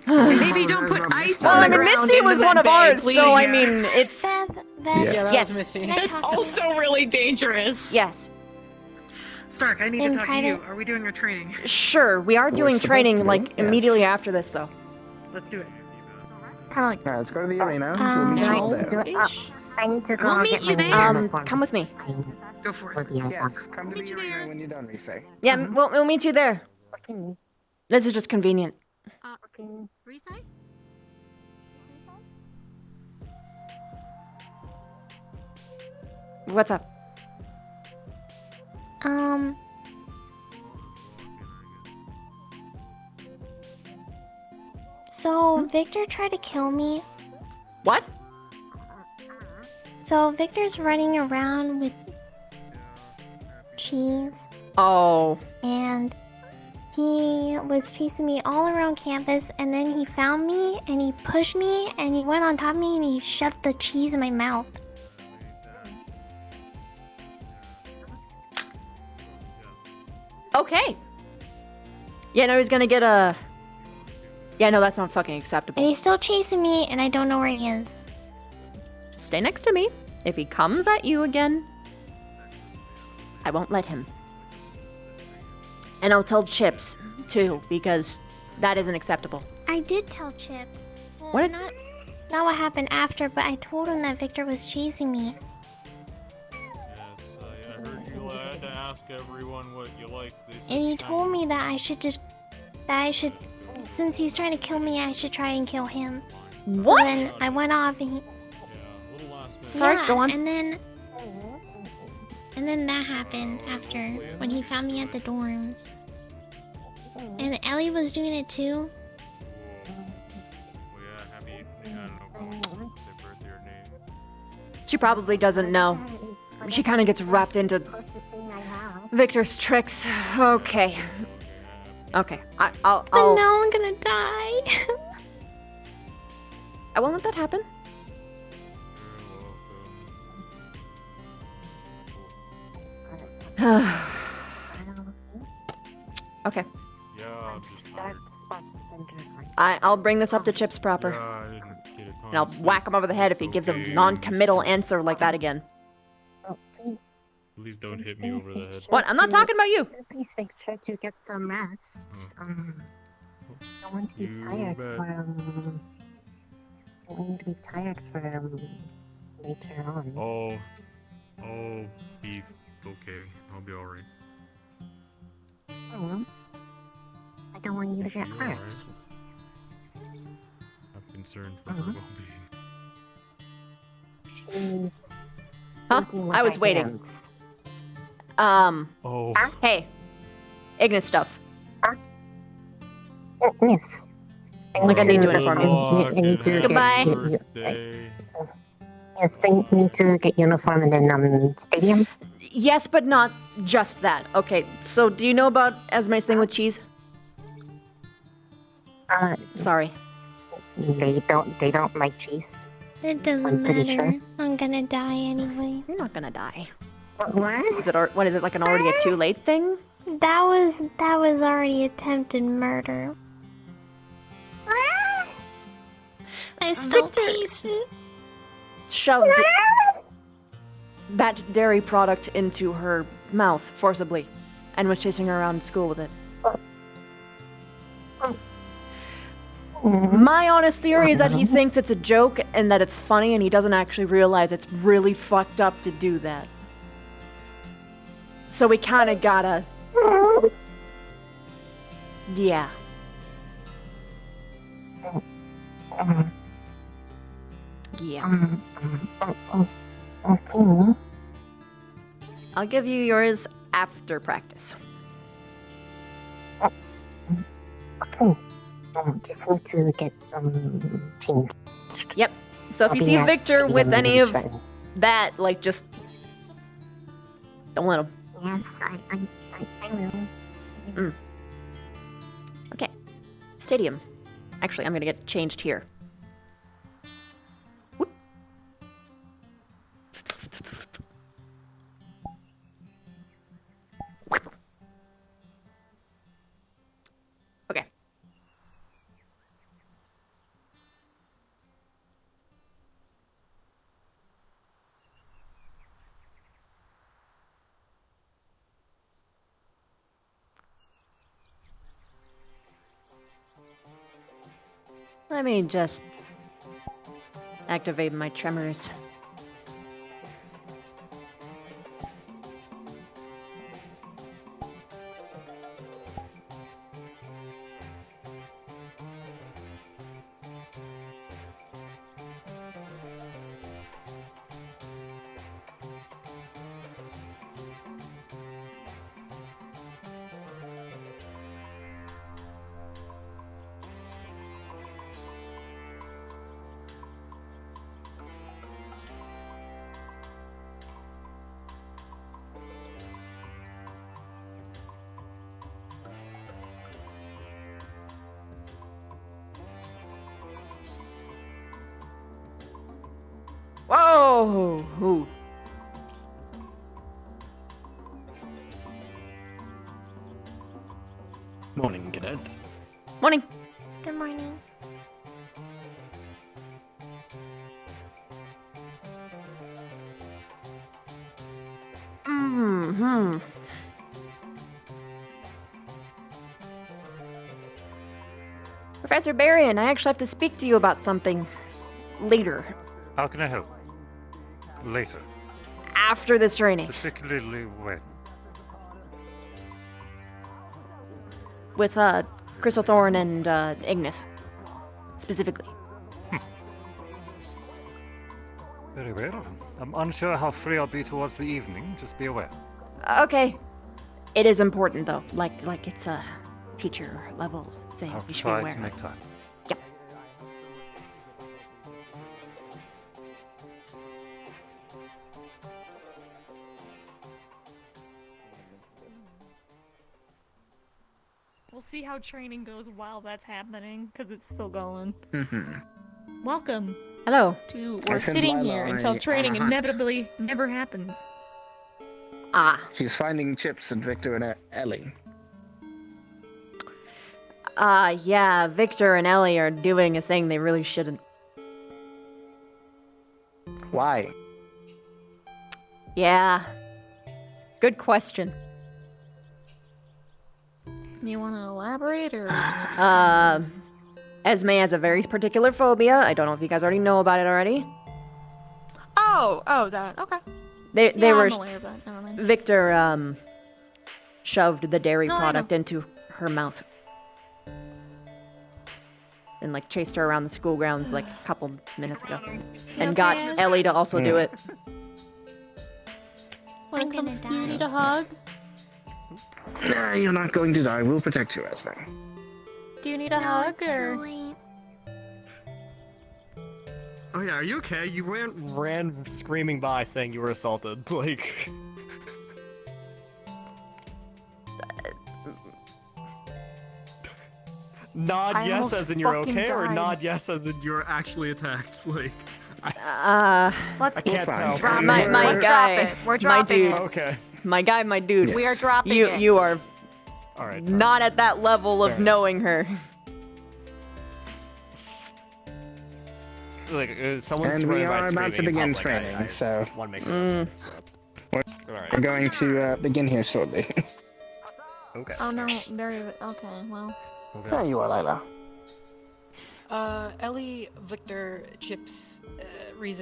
Maybe don't put ice Well, on I the mean, ground Misty in was the one of bay, ours, so I please. mean, it's Yeah, that yes, was Misty. That's also really dangerous. yes. Stark, I need In to talk to you. private. Are we doing our training? Sure, we are doing supposed training to, like yes. immediately after this, though. Let's do it. Kind of like. Alright, let's go to the arena. We'll meet you all there. I need to go We'll and meet get you my there. uniform. Come with me. Go for For it. the Yes, come to the arena when you're done, Risei. Yeah, we'll meet you there. Okay. This is just convenient. Okay. What's up? So, Victor tried to kill me. What? So, Victor's running around with cheese, Oh. and he was chasing me all around campus, and then he found me, and he pushed me, and he went on top of me, and he shoved the cheese in my mouth. Okay. Yeah, no, he's gonna get a. Yeah, no, that's not fucking And acceptable. he's still chasing me, and I don't know where he is. Stay next to me. If he comes at you again, I won't let him. And I'll tell Chips, too, because that isn't acceptable. I did tell Chips. Well, What? not what happened after, but I told him that Victor was chasing me. Yes, I heard you had to ask everyone what you like. And he told me that I should, since he's trying to kill me, I should try and kill him. What? So then I went off and he, Sorry, yeah, go on. and then that happened after, when he found me at the dorms. And Ellie was doing it too. She probably doesn't know. She kind of gets wrapped into Victor's tricks. Okay. Okay. I'll. But now I'm gonna die. I won't let that happen. Okay. Yeah, I'm just tired. I'll bring this up to Chips proper. Yeah, I didn't get a ton And I'll of sleep. whack him over the head if he gives a non-committal answer like that again. Please don't hit me over the head. What? I'm not talking about you. Please make sure to get some rest. I want to be tired for I want you to be tired for later on. Oh, I'll be okay. I'll be alright. Oh, I don't want you to get You hurt. alright? I'm concerned for her well-being. She's Huh? working with I was her waiting. hands. Oh. Hey. Ignis stuff. Yes. Like I need to inform you. I need to Goodbye. Yes, I need to get uniform and then stadium. Yes, but not just that. Okay, so do you know about Esme's thing with cheese? Sorry. They don't like cheese. It doesn't I'm pretty matter. sure. I'm gonna die anyway. You're not gonna die. What? What is it, like an already a too late thing? That was already attempted murder. I still taste it. Shoved that dairy product into her mouth forcibly and was chasing her around school with it. My honest theory is that he thinks it's a joke and that it's funny and he doesn't actually realize it's really fucked up to do that. So we kinda gotta... Yeah. Yeah. Okay. I'll give you yours after practice. Okay. Just need to get changed. Yep. So if I'll you be see at Victor with stadium any of shortly. that, like, just don't let him. Yes, I will. Okay. Stadium. Actually, I'm gonna get changed here. Whoop. Okay. Let me just activate my tremors. Whoa! Ooh. Morning, cadets. Morning. Good morning. Hmm. Professor Barrion, I actually have to speak to you about something later, How can I help? Later. after this training, Particularly when? with Crystal Thorn and Ignis, specifically. Very well. I'm unsure how free I'll be towards the evening. Just be aware. Okay. It is important though, like it's a teacher level thing. I'll You should be try aware to of. make time. Yep. We'll see how training goes while that's happening, because it's still going. Mm-hmm. Welcome Hello. to I we're sent sitting Lila here on until a training hunt. inevitably never happens. Ah. She's finding Chips and Victor and Ellie. Yeah, Victor and Ellie are doing a thing they really shouldn't. Why? Yeah. Good question. You want to elaborate, or? Esme has a very particular phobia. I don't know if you guys already know about it already. Oh, that. Okay. They Yeah, were I'm aware, but never mind. Victor shoved the dairy No, I product know. into her mouth. And like chased her around the school grounds like a couple minutes ago. And got Yes. Ellie to also do it. When I'm it comes gonna to you, die. need a hug? Nah, you're not going to die. We'll protect you, Ashley. Do you need a No, hug it's too or? late. Oh yeah, are you okay? You ran screaming by saying you were assaulted. Like. Nod I yes almost as in you're fucking okay, or died. nod yes as in you're actually attacked. Like. Let's I can't tell. Drop my it. my Let's guy, drop it. We're my dropping dude, it. Okay. my guy, my dude. We are dropping you, it. You are All right. not at that level of Fair. knowing her. Like someone's And we running by are about to screaming in begin public, training, I so want to make sure. we're going to begin here shortly. Okay. Oh no, there. Okay, well. There you are, Lila. Ellie, Victor, Chips, Rize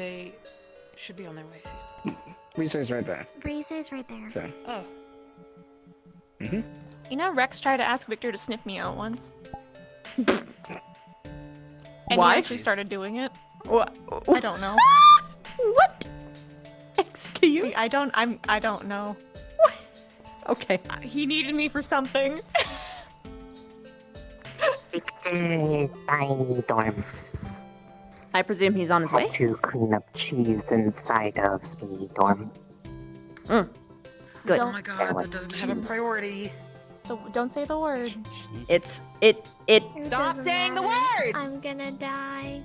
should be on their way soon. Risa's right there. Breeze is right there. So. Oh. Mm-hmm. You know, Rex tried to ask Victor to sniff me out once. And Why? he actually started doing it. What? I don't know. What? Excuse? I don't know. Okay. He needed me for something. Victor's tiny dorms. I presume he's on his way? To clean up cheese inside of the dorm. Good. Oh my god, that doesn't have a priority. Don't say the word. It. Stop saying the word! I'm gonna die.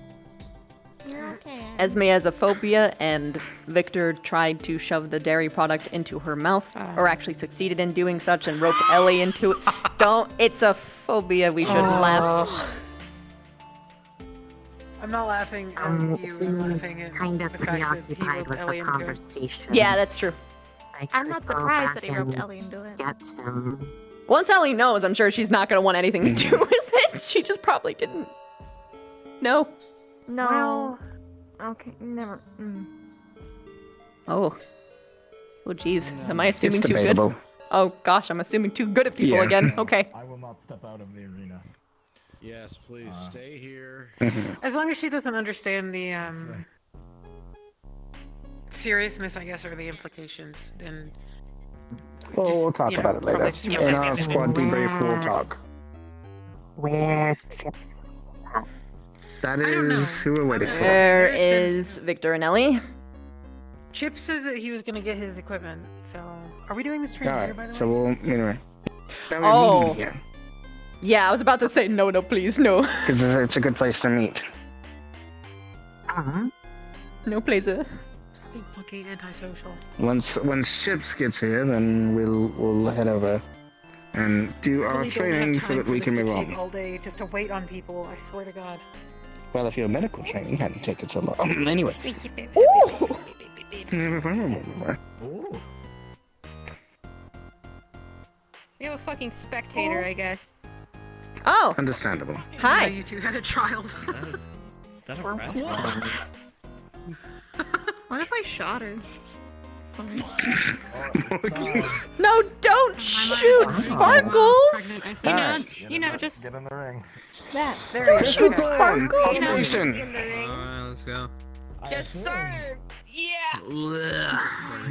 You're okay. Esme has a phobia, and Victor tried to shove the dairy product into her mouth, or actually succeeded in doing such, and roped Ellie into it. It's a phobia. We shouldn't laugh. I'm not laughing at you. I'm laughing at kind of the fact that he preoccupied roped with Ellie the into it. conversation. Yeah, that's true. I'm not surprised that he roped Ellie into it. Get him. Once Ellie knows, I'm sure she's not going to want anything to do with it. She just probably didn't know. No. Well, Okay, never. Oh, geez. Am I assuming It's too debatable. good? Oh gosh, I'm assuming too good at people Yeah. again. Okay. I will not step out of the arena. Yes, please stay here. as long as she doesn't understand the seriousness, I guess, or the implications, then. Well, we'll talk about it later. probably just- In our squad debrief, we'll talk. Where Chips at? That is who we're waiting for. There is Victor and Ellie. Chip said that he was going to get his equipment, so. Are we doing this training here, by Alright, the so way? we'll, anyway. Now we're Oh. meeting here, Yeah, I was about to say no, please, no. because it's a good place to meet. No pleasure. Just being fucking antisocial. Once Chips gets here, then we'll head over and do our Really don't training have so time that for we this can to move take on. all day just to wait on people, I swear to God. Well, if your medical training hadn't taken so long. Anyway. We have a fucking spectator, I guess. Oh. Understandable. Hi. You two had a child. Is that a rat? What if I shot her? Fine. No, don't shoot Sparkles! You know, just Get in the ring. that. There Don't you go. shoot Sparkles! Observation. Alright, let's go. Yes, sir! Yeah!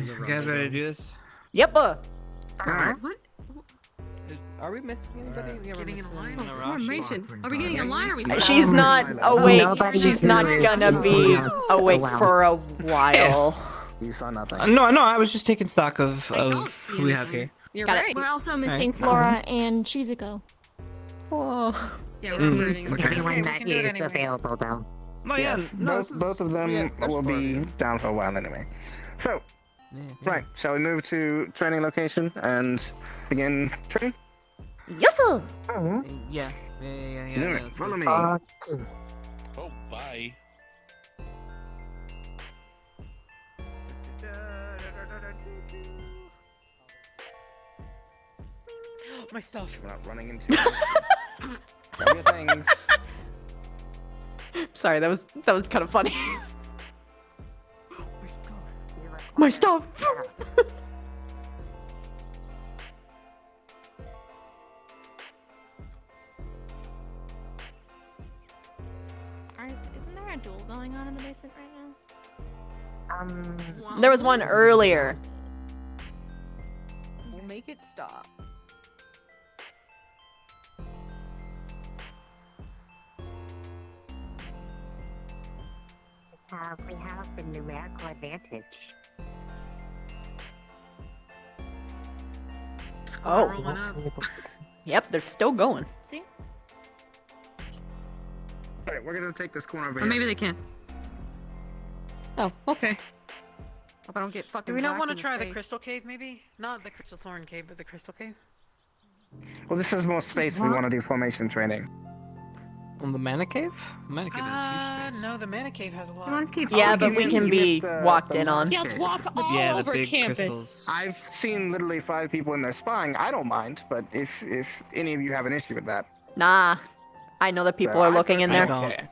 You guys ready to do this? Yep. Alright. Are we missing anybody? We Getting in line? Formation. Are we getting in line or are we She's not awake. Nobody She's not here is gonna be not awake allowed. for a while. You saw nothing. No, I was just taking stock of who we have here. You're Got it. right. We're also missing Flora and Shizuko. Whoa. Yeah, we're burning. Okay. Anyone we that can do it is anyways. available, though. No, Yes, both of them will be down for a while anyway. So, right, shall we move to training location and begin training? Yes, sir. Yeah. Alright, let's follow go. me. Oh, bye. My stuff. We're not running into Grab your things. Sorry, that was kind of funny. My stuff! Isn't there a duel going on in the basement right now? There was one earlier. We'll make it stop. We have the numerical advantage. Oh. Yep, they're still going. See? Alright, we're gonna take this corner over Or here. maybe they can't. Oh, okay. Hope I don't get fucking. Do we not whacked want to in the try the face. crystal cave, maybe? Not the crystal thorn cave, but the crystal cave? Well, this has more space if we want to do formation training. On the mana cave? Mana cave has huge space. No, the mana cave has a lot. Mana cave's Yeah, Oh, but you we mean- can you be mean the- walked the in on. Yeah, let's walk all Yeah, the over big campus. crystals. I've seen literally 5 people in there spying. I don't mind, but if any of you have an issue with that, Nah. I know that people So are I looking in there. personally don't.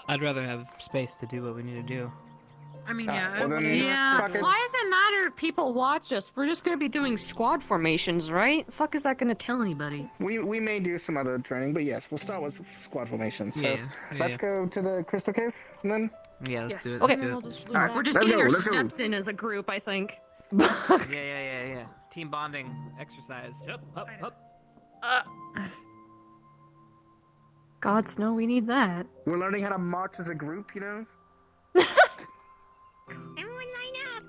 I'd rather have space to do what we need to do. I mean, Alright, yeah. well then, Yeah, fuck it. why does it matter if people watch us? We're just gonna be doing squad formations, right? Fuck is that gonna tell anybody? We may do some other training, but yes, we'll start with squad formation. So Yeah, let's go to the crystal cave and then. Yeah, let's do it. Okay. Let's do it. Alright, We're just let's getting go, our let's go. steps in as a group, I think. Yeah. Team bonding exercise. Up. Gods know we need that. We're learning how to march as a group, you know. Everyone line up.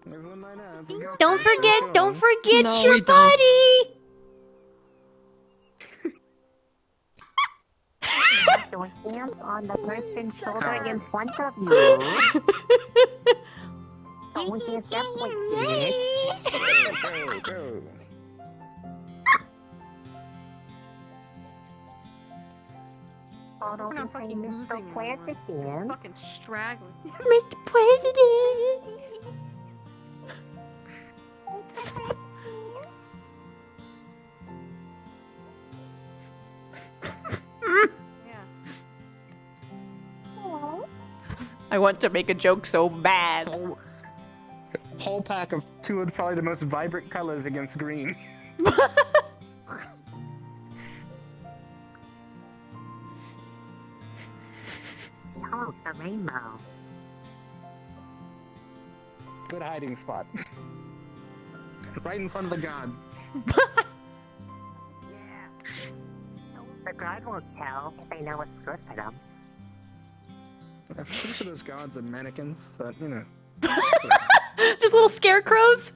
Everyone line up. Don't forget No, your we don't. buddy! Your hands on the person's shoulder in front of you. Don't get that Go. Photo We're not with fucking Mr. losing. President. Fucking straggling. Mr. President! I want to make a joke so bad. Whole pack of 2 of probably the most vibrant colors against green. Oh, the rainbow. Good hiding spot. Right in front of the god. The god won't tell if they know what's good for them. I'm pretty sure those gods are mannequins, but you know. Just little scarecrows?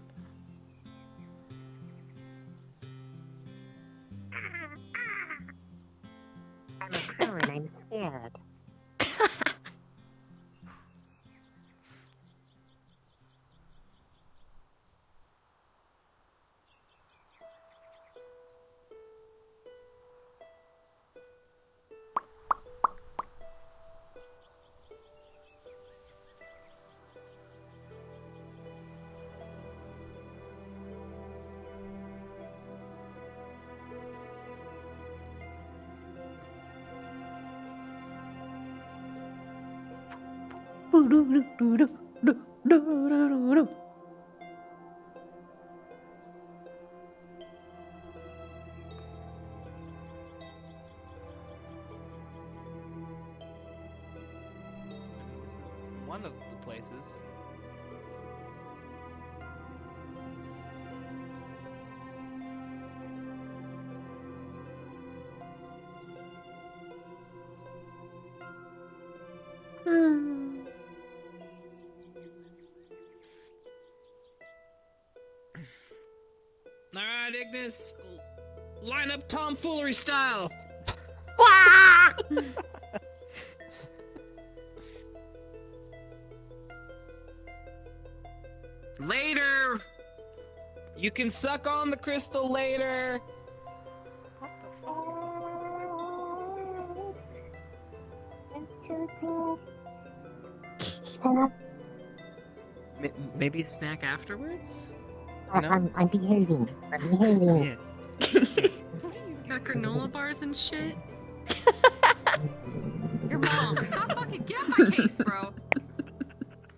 I'm a crow and I'm scared. One of the places. Alright, Ignis. Line up tomfoolery style. Later. You can suck on the crystal later. Maybe a snack afterwards? No? I'm behaving. I'm behaving. Yeah. Got granola bars and shit. Your mom, stop fucking get out my case, bro.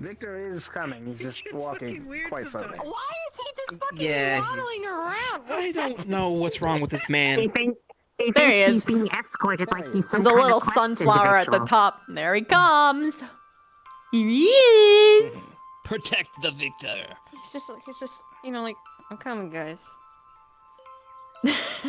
Vic Victor is coming. He's just walking quite slowly. Why is he just fucking Yeah, waddling around? I don't know what's wrong with this man. He There he thinks he's is. being escorted like he's some There's a kind little of quest sunflower at the individual. top. There he comes. Here he is. Protect the Victor. He's just, you know, like, I'm coming, guys.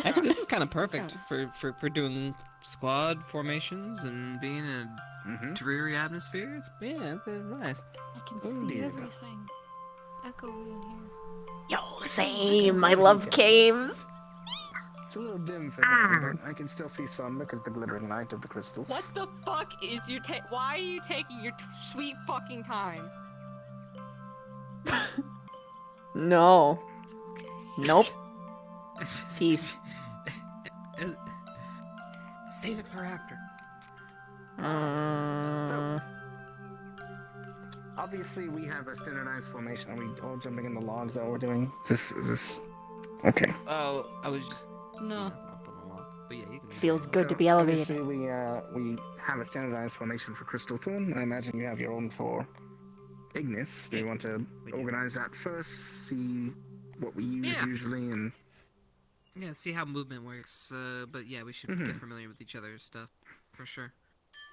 Actually, this is kind of perfect for doing squad formations and being in a dreary atmosphere. It's nice. I can Oh, see dear. everything. Echoey in here. Yo, same. I love caves. It's a little dim for me, but I can still see some because of the glittering light of the crystals. What the fuck is you why are you taking your sweet fucking time? No. Nope. Cease. Save it for after. Obviously, we have a standardized formation. Are we all jumping in the logs that we're doing? Is this... Okay. Oh, I was just... No. But yeah, you can... Feels good to So, be elevated. Obviously, we have a standardized formation for Crystal Thorn. I imagine you have your own for Ignis. Do you want to organize that first? See what we use usually, and... Yeah, see how movement works. But yeah, we should get familiar with each other's stuff for sure.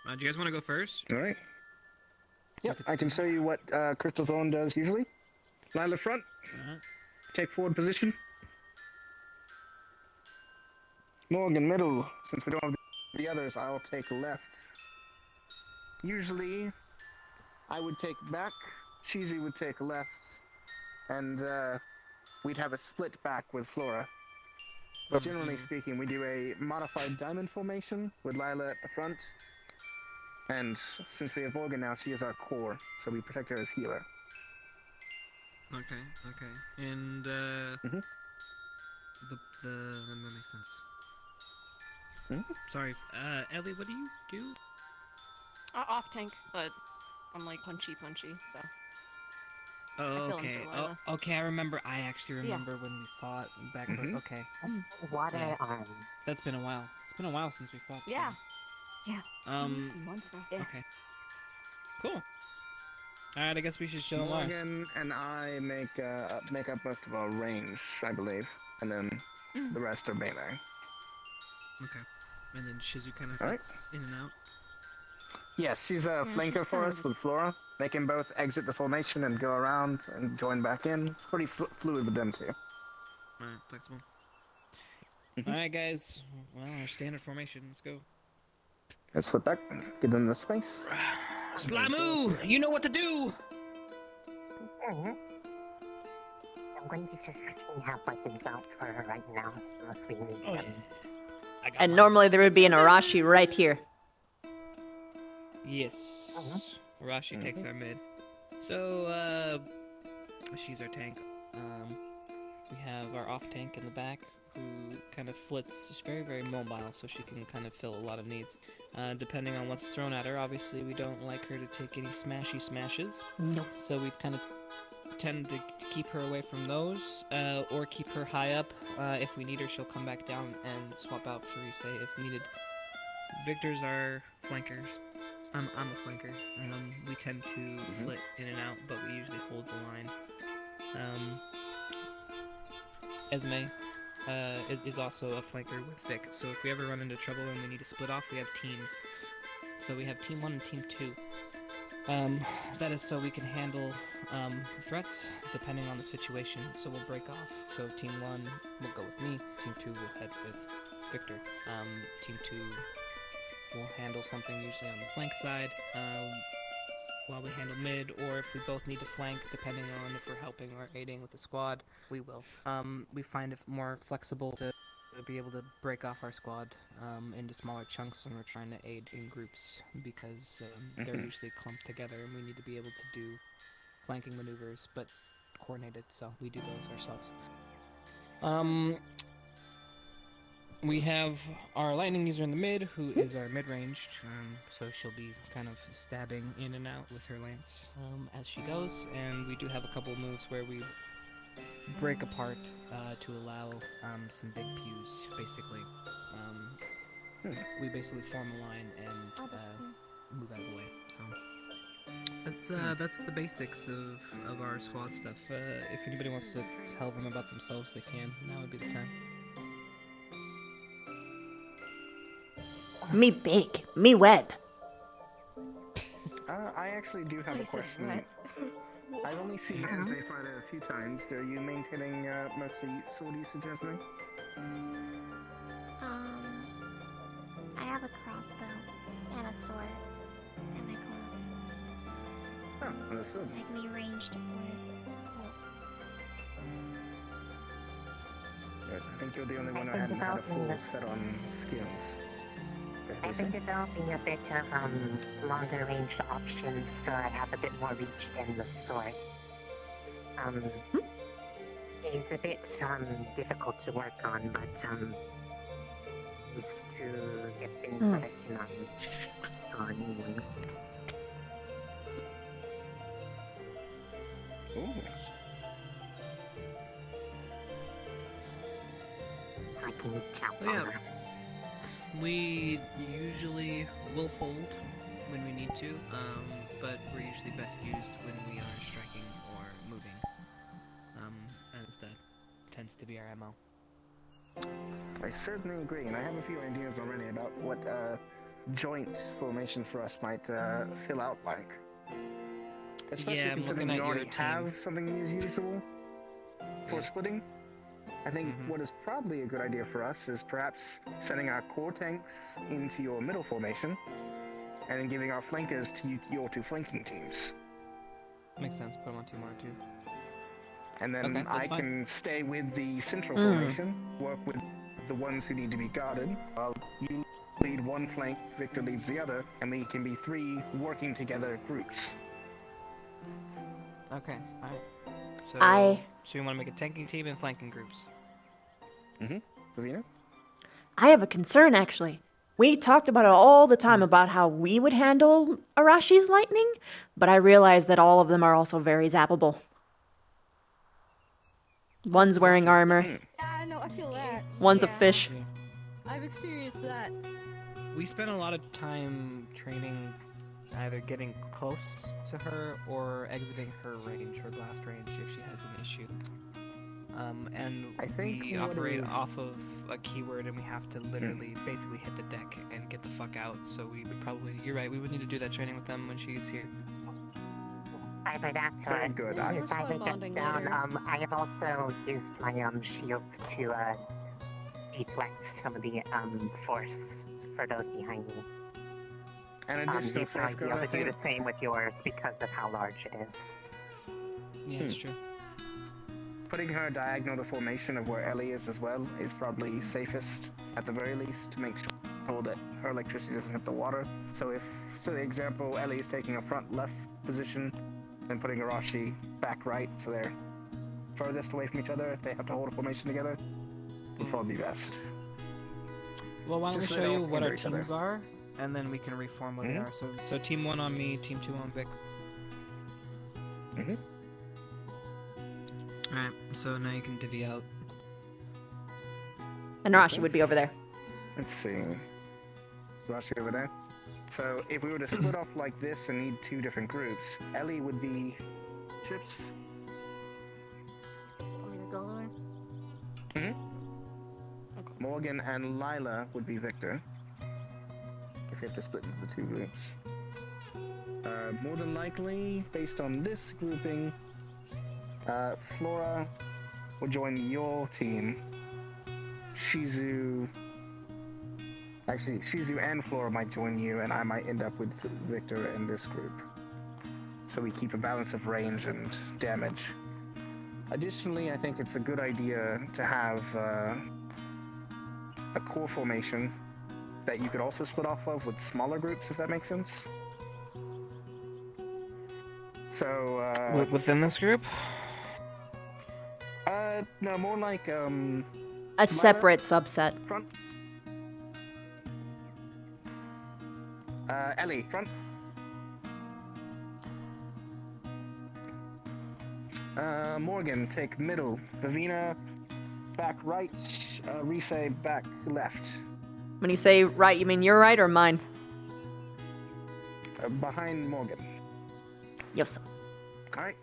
Do you guys want to go first? All right. Yep, I can show you what Crystal Thorn does usually. Lila front. Take forward position. Morgan middle. Since we don't have the others, I'll take left. Usually, I would take back. Cheesy would take left, and we'd have a split back with Flora. But generally speaking, we do a modified diamond formation with Lila at the front. And since we have Morgan now, she is our core, so we protect her as healer. Okay. And that makes sense. Sorry, Ellie, what do you do? Off tank, but I'm like punchy, so. Oh, I feel okay. him for Oh, Lila. okay. I actually remember when we fought back. Okay. Water arms. That's been a while. It's been a while since we fought. Yeah. Yeah. Months now. Yeah. Okay. Cool. All right. I guess we should show Mars. Morgan and I make up most of our range, I believe, and then the rest are melee. Okay. And then Shizu kind of All right. fits in and out. Yes, she's a flanker for us with Flora. They can both exit the formation and go around and join back in. It's pretty fluid with them too. Alright, flexible. Alright, guys. Well, our standard formation. Let's go. Let's flip back. Give them the space. Slamu! You know what to do! I'm going to just pretend have weapons out for her right now, unless we need them. And normally there would be an Arashi right here. Yes. Rashi takes our mid. So, she's our tank. We have our off tank in the back, who kind of flits. She's very, very mobile, so she can kind of fill a lot of needs. Depending on what's thrown at her, obviously we don't like her to take any smashy smashes. No. So we kind of tend to keep her away from those, or keep her high up. If we need her, she'll come back down and swap out for Issei if needed. Victor's our flankers. I'm a flanker. We tend to flit in and out, but we usually hold the line. Esme is also a flanker with Vic, so if we ever run into trouble and we need to split off, we have teams. So we have Team 1 and Team 2. That is so we can handle threats depending on the situation, so we'll break off. So Team 1 will go with me, Team 2 will head with Victor. Team 2 will handle something usually on the flank side, while we handle mid, or if we both need to flank, depending on if we're helping or aiding with the squad, we will. We find it more flexible to be able to break off our squad into smaller chunks when we're trying to aid in groups, because they're usually clumped together and we need to be able to do flanking maneuvers, but coordinated, so we do those ourselves. We have our lightning user in the mid, who is our mid-ranged, so she'll be kind of stabbing in and out with her lance as she goes, and we do have a couple of moves where we break apart to allow some big pews, basically. We basically form a line and move out of the way, so That's the basics of our squad stuff. If anybody wants to tell them about themselves, they can. Now would be the time. Me big. Me web. I actually do have a question. I've only seen Esme fight a few times. Are you maintaining mostly sword usage, Esme? I have a crossbow and a sword in my cloak. Oh, understood. So I can be ranged or close. Good. I think you're the only one who hadn't had a full set on skills. I've been developing a bit of longer range options so I have a bit more reach in the sword. It's a bit difficult to work on, but used to get things that I cannot reach. So anyway. Ooh. So I can reach out Yeah. longer. We usually will hold when we need to, but we're usually best used when we are striking or moving, as that tends to be our MO. I certainly agree, and I have a few ideas already about what joint formation for us might fill out like. Especially Yeah, I'm considering looking we at your already have something that is usable for splitting. I think what is probably a good idea for us is perhaps sending our core tanks into your middle formation, and then giving our flankers to your two flanking teams. Makes sense. Put them on 2 more 2. And then Okay, that's I fine. can stay with the central formation, work with the ones who need to be guarded, while you lead one flank, Victor leads the other, and we can be 3 working together groups. Okay, alright. So, so you want to make a tanking team and flanking groups? Lavina? I have a concern, actually. We talked about it all the time about how we would handle Arashi's lightning, but I realize that all of them are also very zappable. One's wearing armor. Yeah, I know, I feel that. One's a fish. I've experienced that. We spent a lot of time training either getting close to her or exiting her range, her blast range, if she has an issue. And I think we what operate is- off of a keyword, and we have to literally basically hit the deck and get the fuck out. So we would probably, you're right, we would need to do that training with them when she's here. I would add to Very it. good. As I would get down, I have also used my shields to deflect some of the force for those behind me. An additional You might be safeguard, able I to do the think. same with yours because of how large it is. Yeah, it's true. Putting her diagonal the formation of where Ellie is as well is probably safest, at the very least, to make sure that her electricity doesn't hit the water. So if, for example, Ellie is taking a front left position, then putting Arashi back right, so they're furthest away from each other, if they have to hold a formation together, would probably be best. Well, why don't we Just so show they you don't what our hinder each other. teams are, and then we can reform what they are. So team 1 on me, team 2 on Vic. Alright, so now you can divvy out. And Arashi would be over there. Let's see. Arashi over there. So if we were to split off like this and need 2 different groups, Ellie would be Chips. Want me to go there? Morgan and Lila would be Victor. If you have to split into the 2 groups. More than likely, based on this grouping, Flora will join your team. Shizu... Actually, Shizu and Flora might join you, and I might end up with Victor in this group. So we keep a balance of range and damage. Additionally, I think it's a good idea to have a core formation that you could also split off of with smaller groups, if that makes sense. So, Within this group? No, more like, A separate subset. Front. Ellie, front. Morgan, take middle. Vivina, back right. Rise, back left. When you say right, you mean your right or mine? Behind Morgan. Yes, sir. Alright.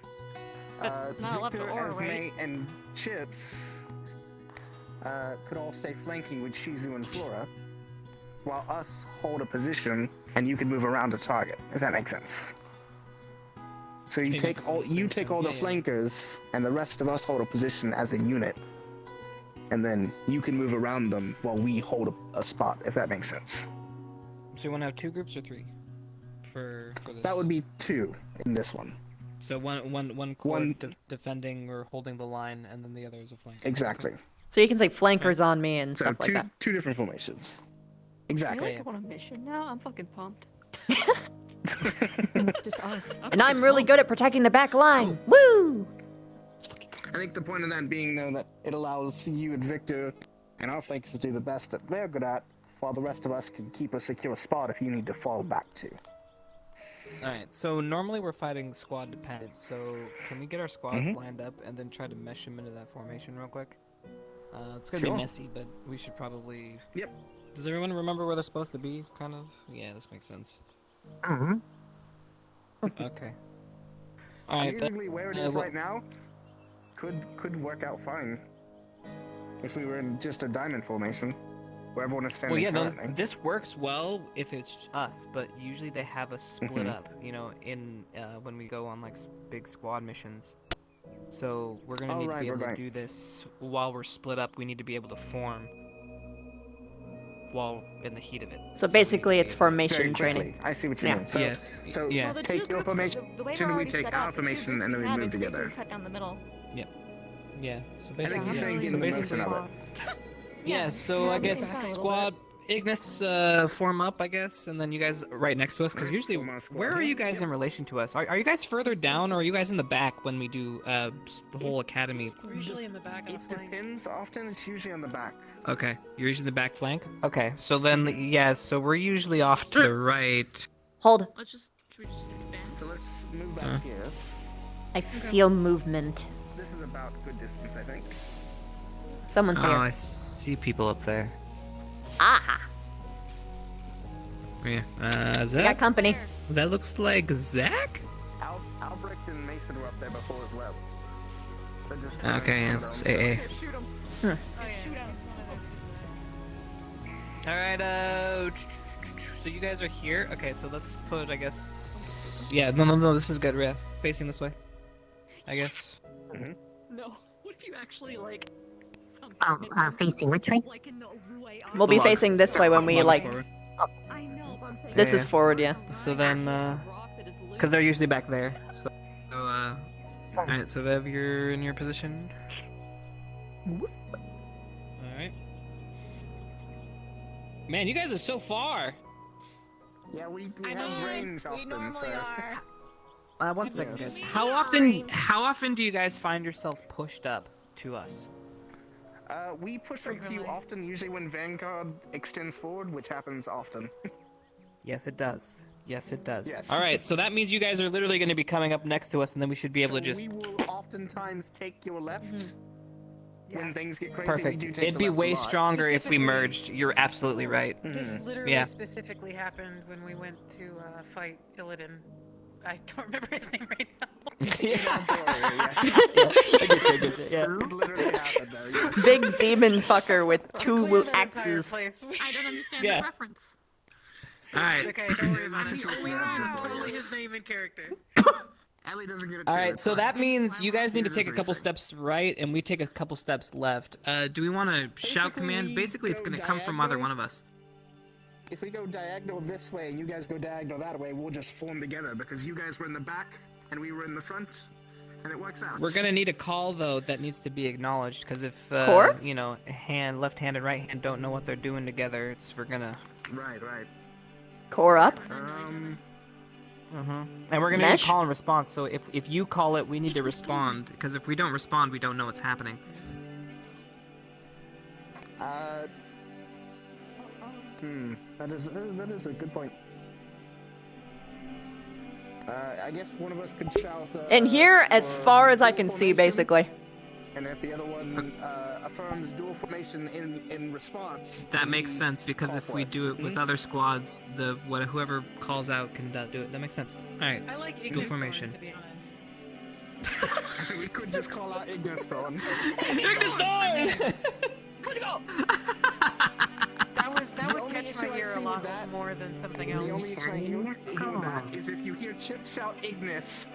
That's not left Victor, to or, Esme, right? and Chips could all stay flanking with Shizu and Flora, while us hold a position, and you can move around the target, if that makes sense. So you take all the flankers, and the rest of us hold a position as a unit, and then you can move around them while we hold a spot, if that makes sense. So you want to have 2 groups or 3 for this? That would be 2 in this one. So one core defending or holding the line, and then the other is a flank. Exactly. So you can say flankers on me and So stuff like that. two different formations. Are Exactly. we like on a mission now? I'm fucking pumped. Just us. And I'm really good at protecting the back line. Woo! I think the point of that being, though, that it allows you and Victor and our flankers to do the best that they're good at, while the rest of us can keep a secure spot if you need to fall back to. Alright, so normally we're fighting squad dependent, so can we get our squads lined up and then try to mesh them into that formation real quick? It's gonna be messy, but we should probably... Yep. Does everyone remember where they're supposed to be, kind of? Yeah, this makes sense. Okay. Alright, Basically, where it is right now could work out fine. If we were in just a diamond formation, where everyone is standing currently. This works well if it's us, but usually they have us split up, you know, in when we go on like big squad missions. So we're gonna need to be able to do this while we're split up. We need to be able to form while in the heat of it. So basically, it's formation training. I see what you mean. So, Yes. So Yeah. Well, the take two your groups, formation, the way then we're we already take set our up, the two formation, groups and then we have move is basically together. cut down the middle. Yep. Yeah. So I basically, think he's saying so get the basically, motion of it. yeah. So I guess squad Ignis form up, I guess, and then you guys right next to us, because usually, where are you guys in relation to us? Are you guys further down, or are you guys in the back when we do the whole academy? We're usually in the back of the flank. Depends. Often it's usually on the back. Okay, you're usually in the back flank. Okay, so then yeah, so we're usually off to the right. Hold. Should we just expand? So let's move back here. I feel movement. This is about good distance, I think. Someone's Oh, here. I see people up there. Ah! Yeah, We Zach? got company. That looks like Zach? Albrecht and Mason were up there before as well. Okay, it's AA. Alright, so you guys are here. Okay, so let's put, I guess... Yeah, no, this is good, yeah. Facing this way. I guess. No. What if you actually like? Facing which way? We'll be facing this way when we Log is like. forward. I know, but I'm saying. This is forward, yeah. So then, because they're usually back there. So alright, so Vev, you're in your position. Alright. Man, you guys are so far! Yeah, we have range often, so... 1 second, guys. How often do you guys find yourself pushed up to us? We push up to you often, usually when Vanguard extends forward, which happens often. Yes, it does. Yes, it does. Yes. Alright, so that means you guys are literally going to be coming up next to us, and then we should be able So to just... we will oftentimes take your left when things get crazy. Perfect. We do take It'd the be left a way lot. stronger if we merged. You're absolutely right. This literally Yeah. specifically happened when we went to fight Illidan. I don't remember his name right now. I get you, yeah. Literally happened though. Yeah. Big demon fucker with two axes. I don't understand Yeah. the reference. Alright. Okay, don't worry about it. It's totally his name and character. Ellie doesn't get it. Alright, so that means you guys need to take a couple steps right, and we take a couple steps left. Do we want to shout command? Basically, it's going to come from either one of us. If we go diagonal this way and you guys go diagonal that way, we'll just form together because you guys were in the back and we were in the front, and it works out. We're going to need a call, though, that needs to be acknowledged, because if, Core? you know, left hand and right hand don't know what they're doing together, we're going to... Right. Core up. And we're going to do Mesh? call and response, so if you call it, we need to respond, because if we don't respond, we don't know what's happening. That is a good point. I guess one of us could shout. In here, as far as I can see, basically. And if the other one affirms dual formation in response, That makes sense because if we do it with other squads, whoever calls out can do it. That makes sense. All right. I like dual Ignis formation. Thorn, to be honest. we could just call out Ignis Thorn. Ignis Thorn! Let's go! That would catch my ear a lot more than something else. The only issue I hear with that is if you hear Chips shout Ignis,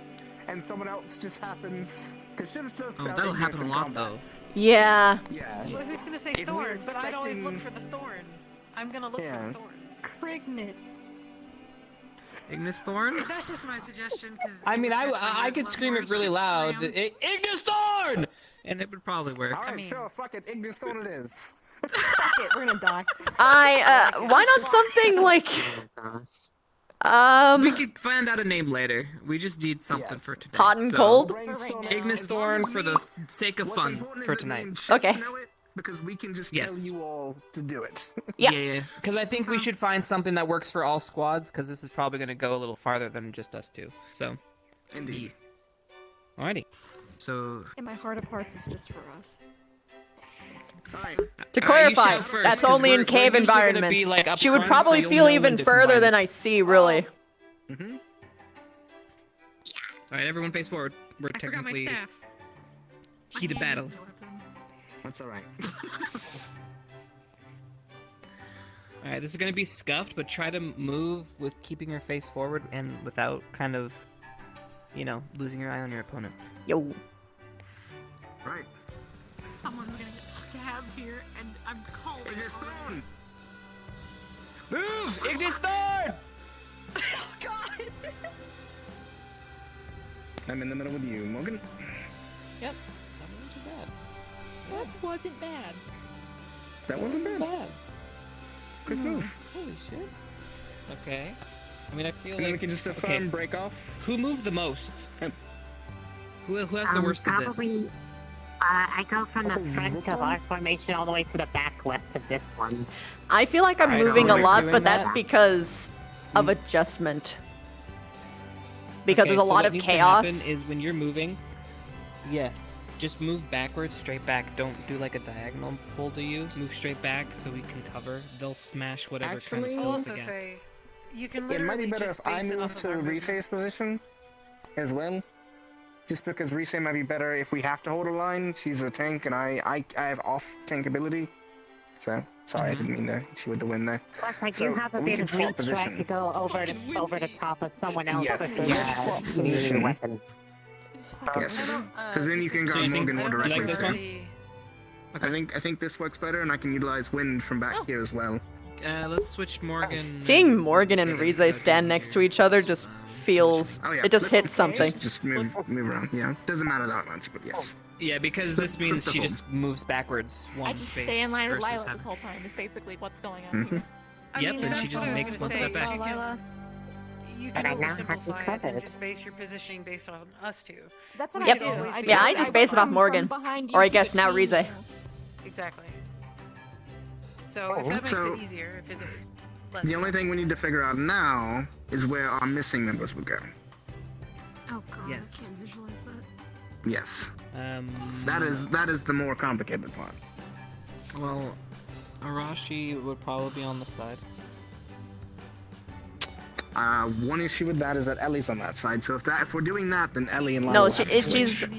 and someone else just happens. Because Chips does Oh, shout that'll Ignis happen a in lot combat. though. Yeah. Yeah. Well, who's gonna say If we're Thorn? But I'd always look expecting- for the Thorn. I'm gonna look for the Thorn. Crignus. Ignis Thorn? That's just my suggestion, because... I mean, I could scream it really loud. Ignis Thorn! And it would probably work. Alright, sure, fuck it. Ignis Thorn it is. Fuck it, we're gonna die. Why not something like... We could find out a name later. We just need something for today. Hot and so- cold? Ignis Thorn for the sake of fun for tonight. Okay. Because we can just Yes. tell you all to do it. Yeah. Because I think we should find something that works for all squads, because this is probably going to go a little farther than just us two. So. Indeed. Alrighty. So. In my heart of hearts, it's just for us. To you clarify, shout first, that's 'cause only we're in cave usually gonna be, environments. like, up She would front, probably so you'll feel know even when to further than combine I see, really. Mm-hmm. Alright, everyone face forward. We're I forgot my technically staff. heat of battle. That's alright. Alright, this is gonna be scuffed, but try to move with keeping your face forward and without kind of, losing your eye on your opponent. Yo. Right. Someone's gonna get stabbed here, and I'm calling. Ignis Thorn! Move! Ignis Thorn! Oh god! I'm in the middle with you, Morgan. Yep. That wasn't bad. That wasn't bad. Quick move. Holy shit. Okay. I mean, I feel And then we can just affirm break off. Who moved the most? Who has the worst of this? Probably, I go from the front of our formation all the way to the back left of this one. I feel like I'm Sorry, moving a always lot, doing but that's that. because of adjustment. Because Okay, there's a so lot what of needs to happen chaos. is when you're moving, just move backwards, straight back. Don't do like a diagonal pull to you. Move straight back so we can cover. They'll smash whatever Actually, kind of fills the Also gap. say, you can It literally might be better just if I base it move off of to our movement. Risei's position as well. Just because Risei might be better if we have to hold a line. She's a tank and I have off tank ability. So, sorry, I didn't mean to hit you with the win there. Plus, I do So, have a we bit can of swap reach where I position. could go over the top of someone else Yes, with the let's swap position. weapon. Yes, because then you can So guard you think- Morgan more you like directly this too. one? I think this works better, and I can utilize wind from back here as well. Let's switch Morgan. Seeing Morgan and Rizei stand next to each other just feels... Oh yeah, It just hits something. Just move around. Yeah, doesn't matter that much, but yes. Yeah, because this means she just moves backwards one I just space stay in line with versus Lila this having- whole time. Is basically what's going on Mhm. here. Yep, and she just makes one step back. You But can I now have you oversimplify it and covered. just base your positioning based on us two. That's what We Yep. could always be Yeah, I like just that. base it off Morgan. behind Or I you to guess now between Rizei. Exactly. So if that makes So- it easier, if it less The only thing we need to figure out now is where our missing members would go. Oh god, Yes. I can't visualize that. Yes, Um, that is the more complicated part. Well, Arashi would probably be on the side. One issue with that is that Ellie's on that side. So if we're doing that, then Ellie and Lila No, will have to she's switch.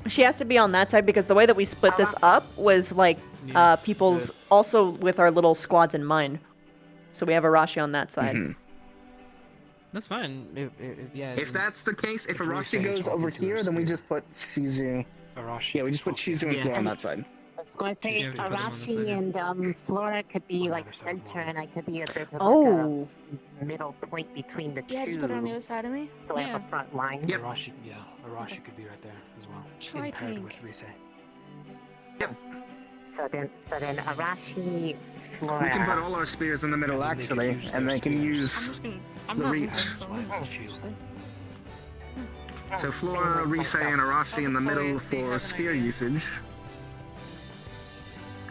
she has to be on that side because the way that we split this up was like people's also with our little squads in mind. So we have Arashi on that side. Mhm. That's fine. If that's the case, if If Arashi Risei goes is over walking to here, us, then we yeah. just put Shizu. Arashi. Yeah, we just put Shizu and Yeah. Flora on that side. I was going to say Yeah, we put them on the side, Arashi yeah. and Flora could be like center, and I could be a bit of Oh. like a middle point between the Yeah, two. just put it on the other side of me. So I have a front line. Yep. Arashi, yeah, Arashi could be right there as well. Try In paired tank. with Risei. So then Arashi, Flora. We can put all our spears in the middle And then they could actually, use and their they can spears. use I'm the not reach. That's why it's Tuesday. So Flora, Risei, and Arashi in the middle for spear usage.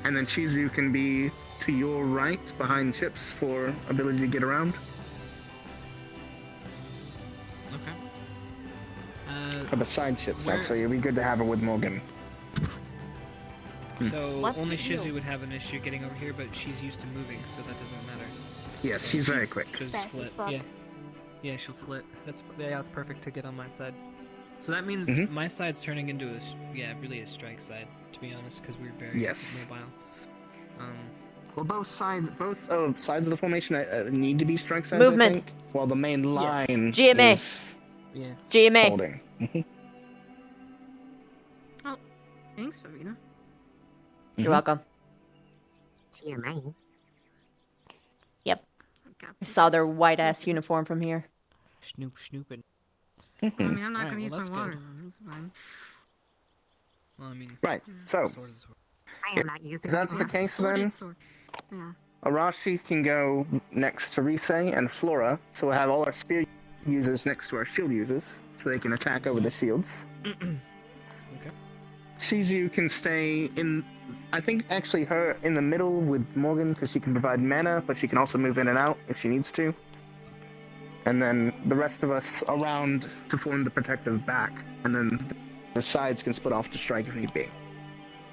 And then Chizu can be to your right behind Chips for ability to get around. Okay. Or beside Chips, Where- actually. It'd be good to have her with Morgan. So What's only the Shizu heels? would have an issue getting over here, but she's used to moving, so that doesn't matter. Yes, she's very quick. She'll just Fast as flit. fuck. Yeah. Yeah, she'll flit. That's perfect to get on my side. So that means Mhm. my side's turning into really a strike side, to be honest, because we're very Yes. mobile. Well, both sides of the formation need to be strike sides, Movement. I think, while the main Yes. line GMA. is Yeah. GMA. holding. Oh, thanks, Farina. You're welcome. TMI. Yep. I saw their white ass uniform from here. Snooping. I mean, I'm not Alright, gonna use well, my that's water. good. Then. That's fine. Well, I mean, Right. So, I am not using if that's my the water. case, Sword then is sword. Yeah. Arashi can go next to Rise and Flora, so we'll have all our spear users next to our shield users, so they can attack over the shields. Okay. Shizu can stay in, I think actually her in the middle with Morgan, because she can provide mana, but she can also move in and out if she needs to. And then the rest of us around to form the protective back, and then the sides can split off to strike if need be.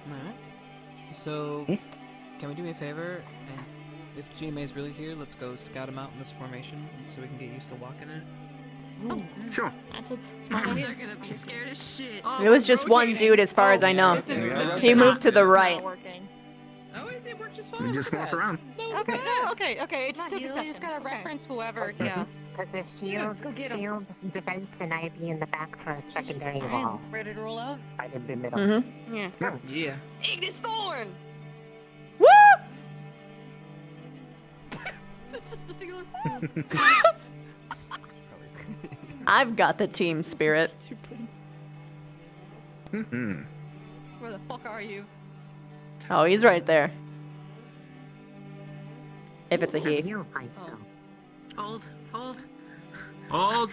Alright. So, can we do me a favor? And if GMA's really here, let's go scout him out in this formation so we can get used to walking in it. Sure. That's a smart idea. They're gonna be scared as shit. It was just one dude as far as I know. He moved to the right. Working. Oh, it worked just fine. We just look walk at that. around. Okay, okay. It just took a You second. just gotta Okay. reference whoever. Yeah. Because there's shield, defense, and I'd be in the back for a secondary wall. Ready to roll out? Right in the middle. Mm-hmm. Yeah. Yeah. Ignis Thorn! Woo! That's just the singular. I've got the team spirit. Mm-hmm. Where the fuck are you? Oh, he's right there. If it's a he. You, I saw. Hold. Hold!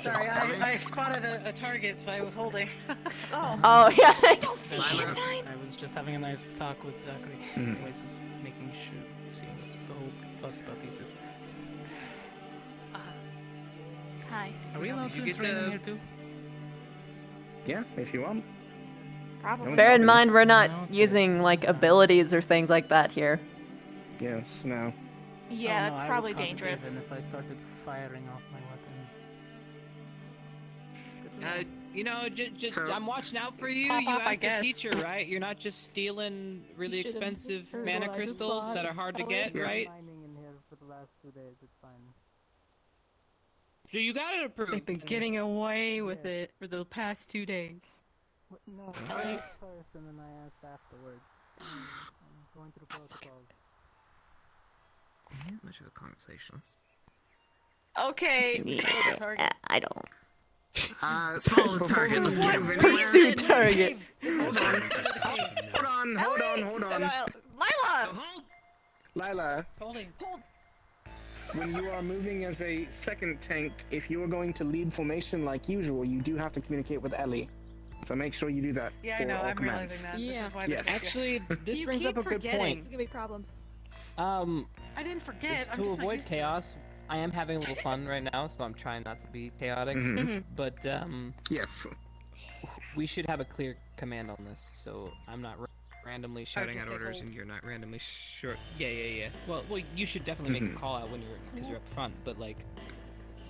Sorry, I spotted a target, so I was holding. Oh, yeah. thanks. I was just having a nice talk with Zachary. Mhm. Anyways, making sure, seeing the whole fuss about these is. Hi. Are we allowed Did you to get train in the- here too? Yeah, if you want. Probably. Bear in mind, we're not No, it's using like abilities or things like that here. Yes, no. Yeah, Oh, no, it's I would probably cause a dangerous. cave-in if I started firing off my weapon. Just So- I'm watching out for you. Pop You off, I asked the guess. teacher, right? You're not just stealing really Should've expensive heard mana what I just crystals thought. that are hard to Oh, get, yeah. right? Mining in here for the last 2 days, it's fine. So you got it approved. They've been getting away with it for the past 2 days. No, I asked first and then I asked afterwards. I'm going through protocols. Here's much of a conversationalist. Okay. I don't. Follow the target, let's get him. Pursue target. Hold on. Lila! Lila, Holding. when you are moving as a second tank, if you are going to lead formation like usual, you do have to communicate with Ellie. So make sure you do that. Yeah, I for know. all I'm commands. realizing that. Yeah. This is why Yes. this is Actually, this You brings up keep a good forgetting. point. It's gonna be problems. Um, I didn't forget. just I'm to just not avoid used to it. chaos, I am having a little fun right now, so I'm trying not to be chaotic. Mhm. But Yes. we should have a clear command on this, so I'm not randomly Shouting just out say orders hold. and you're not randomly short. Yeah. Well, you should definitely make Mhm. Mm-hmm. a call out when because you're up front. But like,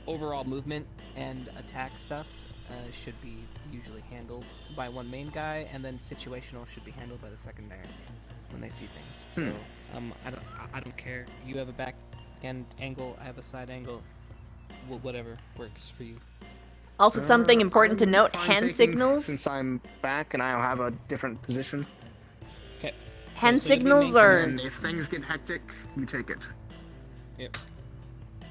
overall movement and attack stuff should be usually handled by one main guy, and then situational should be handled by the secondary when they see things. So I don't care. You have a back end angle, I have a side angle. Whatever works for you. Also, something important to I'm note: fine hand taking, signals. Since I'm back and I'll have a different position. Okay. Hand So you'll be signals making- are. And if things get hectic, you take it. Yep.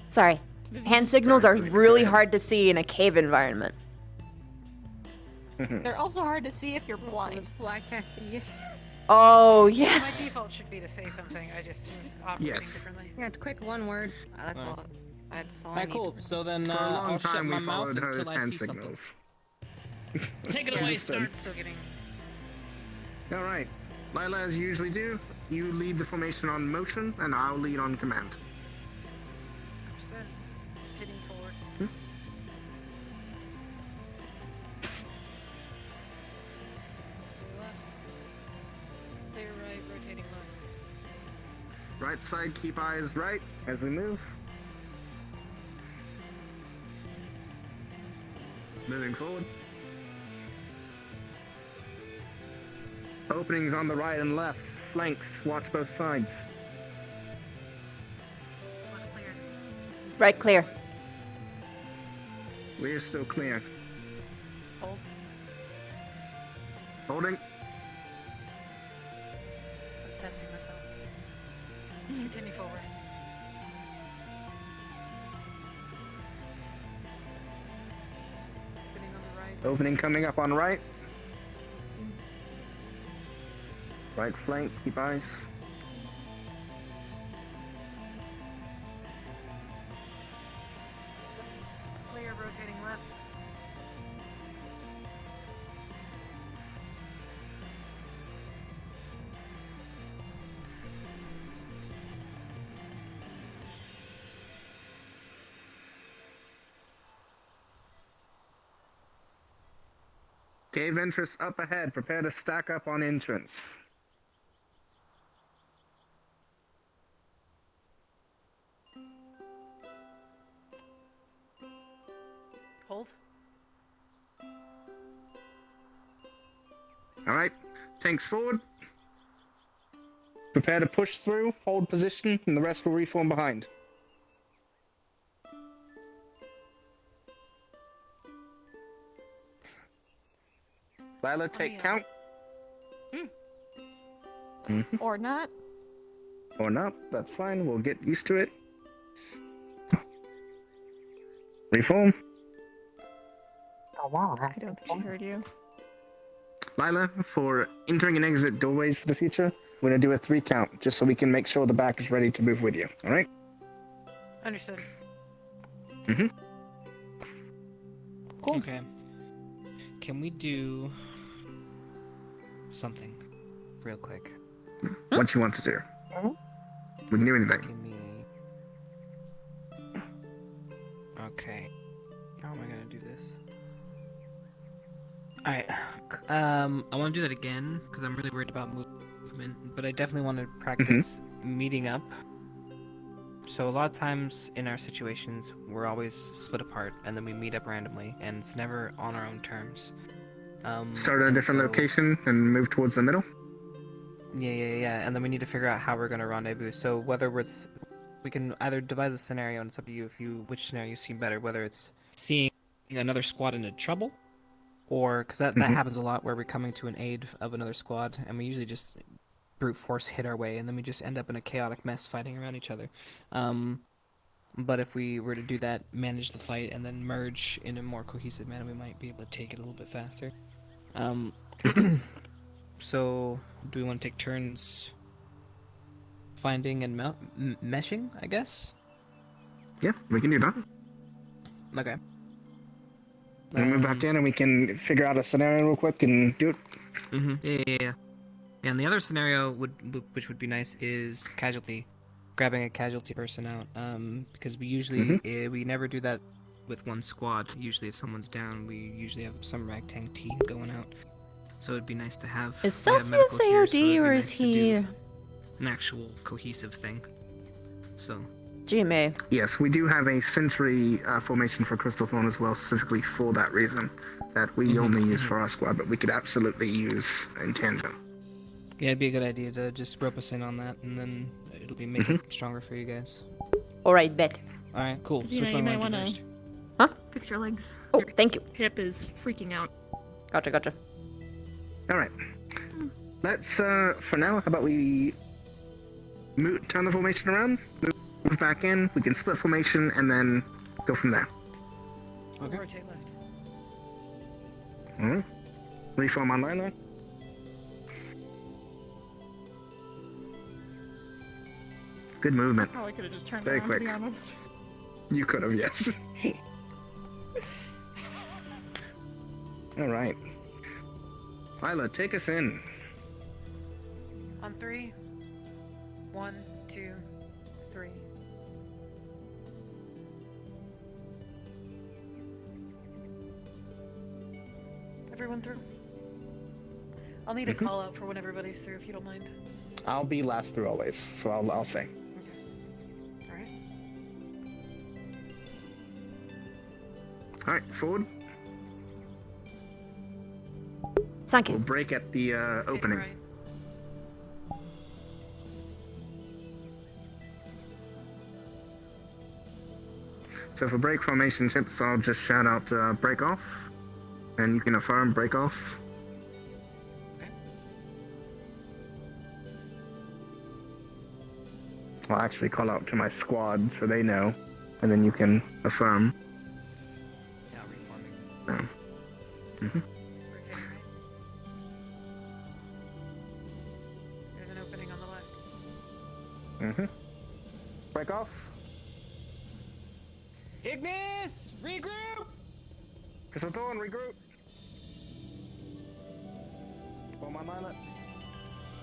Sorry. Hand signals are really hard to see in a cave environment. They're also hard to see if you're blind. Flag taxi. Oh, yeah. My default should be to say something. I just was operating Yes. differently. Yeah, it's quick one word. That's Nice. all. That's all I Alright, need. cool. So then For a long I'll shut time, my we mouth followed her until I hand see something. signals. Take it Yeah, away, Understood. Stark. Still getting. All right, Lila, as you usually do, you lead the formation on motion, and I'll lead on command. Understood. Hitting forward. outside, keep eyes right as we move. Moving forward. Openings on the right and left. Flanks, watch both sides. Right, clear. We're still clear. Hold. Holding. I was testing myself. Continue forward. Opening on the right. Opening coming up on right. Right flank, keep eyes. Clear, rotating left. Cave entrance up ahead. Prepare to stack up on entrance. Hold. Alright, tanks forward. Prepare to push through, hold position, and the rest will reform behind. Lila, take count. Or not. Or not, that's fine, we'll get used to it. Reform. Oh wow, I don't think she heard you. Lila, for entering and exit doorways for the future, we're gonna do a 3 count, just so we can make sure the back is ready to move with you, alright? Understood. Mm-hmm. Cool. Okay. Can we do something real quick? What you want to do? We can do anything. Give me Okay. How am I gonna do this? Alright. I want to do that again, because I'm really worried about movement, but I definitely want to practice meeting up. So a lot of times in our situations, we're always split apart, and then we meet up randomly, and it's never on our own terms. Start at a different location and move towards the middle? Yeah, and then we need to figure out how we're going to rendezvous. So whether it's, we can either devise a scenario, and it's up to you which scenario you see better, whether it's seeing another squad into trouble, or, because that happens a lot, where we're coming to an aid of another squad, and we usually just brute force hit our way, and then we just end up in a chaotic mess fighting around each other. But if we were to do that, manage the fight, and then merge in a more cohesive manner, we might be able to take it a little bit faster. So, do we want to take turns finding and meshing, I guess? Yeah, we can do that. Okay. We'll move back in and we can figure out a scenario real quick and do it. Yeah. And the other scenario which would be nice is casualty, grabbing a casualty person out. Because we usually we never do that with one squad. Usually, if someone's down, we usually have some ragtag team going out. So it'd be nice to have. Is Celsius AOD or is he an actual cohesive thing? So. GMA. Yes, we do have a sentry formation for Crystal Thorn as well, specifically for that reason, that we only use for our squad, but we could absolutely use in tangent. Yeah, it'd be a good idea to just rope us in on that, and then it'll be make it stronger for you guys. Alright, bet. Alright, cool. You know, you might want to fix your legs. Oh, thank you. Hip is freaking out. Gotcha. Alright. Let's, for now, how about we turn the formation around, move back in, we can split formation, and then go from there. Okay. Rotate left. Alright. Reform on Lila. Good movement. Probably could have just turned Very around, quick. to be honest. You could have, yes. Alright. Lila, take us in. On 3. 1, 2, 3. Everyone through? I'll need a call out for when everybody's through, if you don't mind. I'll be last through always, so I'll say. Alright, forward. Thank you. We'll break at the opening. Right. So for break formation chips, I'll just shout out break off, and you can affirm break off. I'll actually call out to my squad so they know, and then you can affirm. Yeah, reforming. Oh. Mm-hmm. There's an opening on the left. Mm-hmm. Break off. Ignis! Regroup! Crystal Thorn, regroup. For my pilot.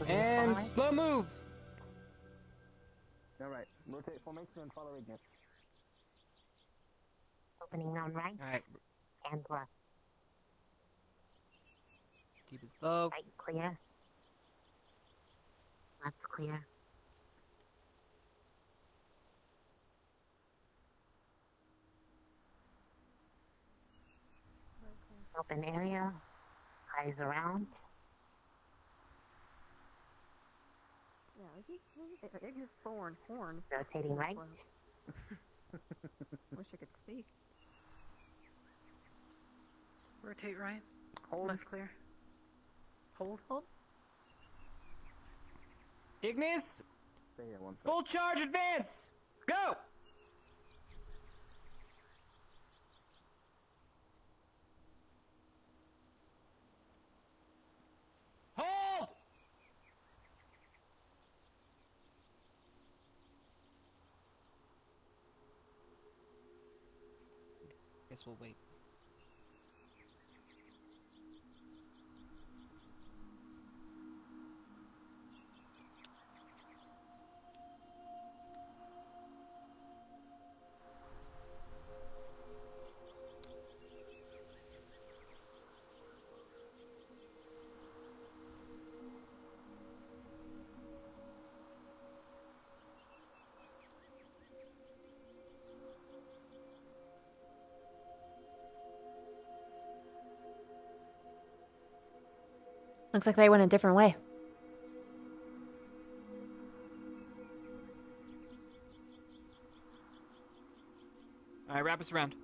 And slow move! Alright, rotate formation and follow Ignis. Opening on right. Alright, And left. keep it slow. Right clear. Left's clear. Open area. Eyes around. Yeah, Ignis Thorn, horn. Rotating right. Wish I could speak. Rotate right. Hold. Left clear. Hold. Hold. Ignis! Stay here 1 second. Full charge advance! Go! Hold! Guess we'll wait. Looks like they went a different way. Alright, wrap us around.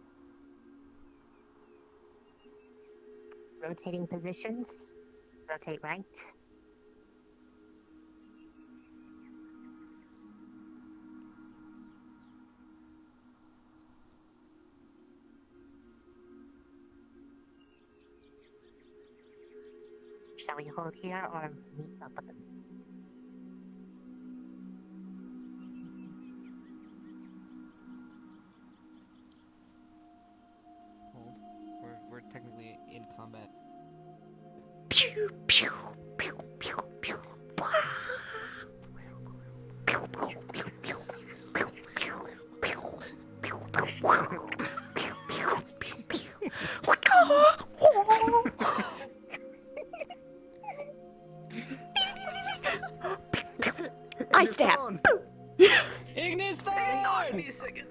Rotating positions. Rotate right. Shall we hold here or meet up with them? Hold. We're technically in combat. Pew, pew, pew, pew, pew. I stab. Ignis Thorn! Give me a second.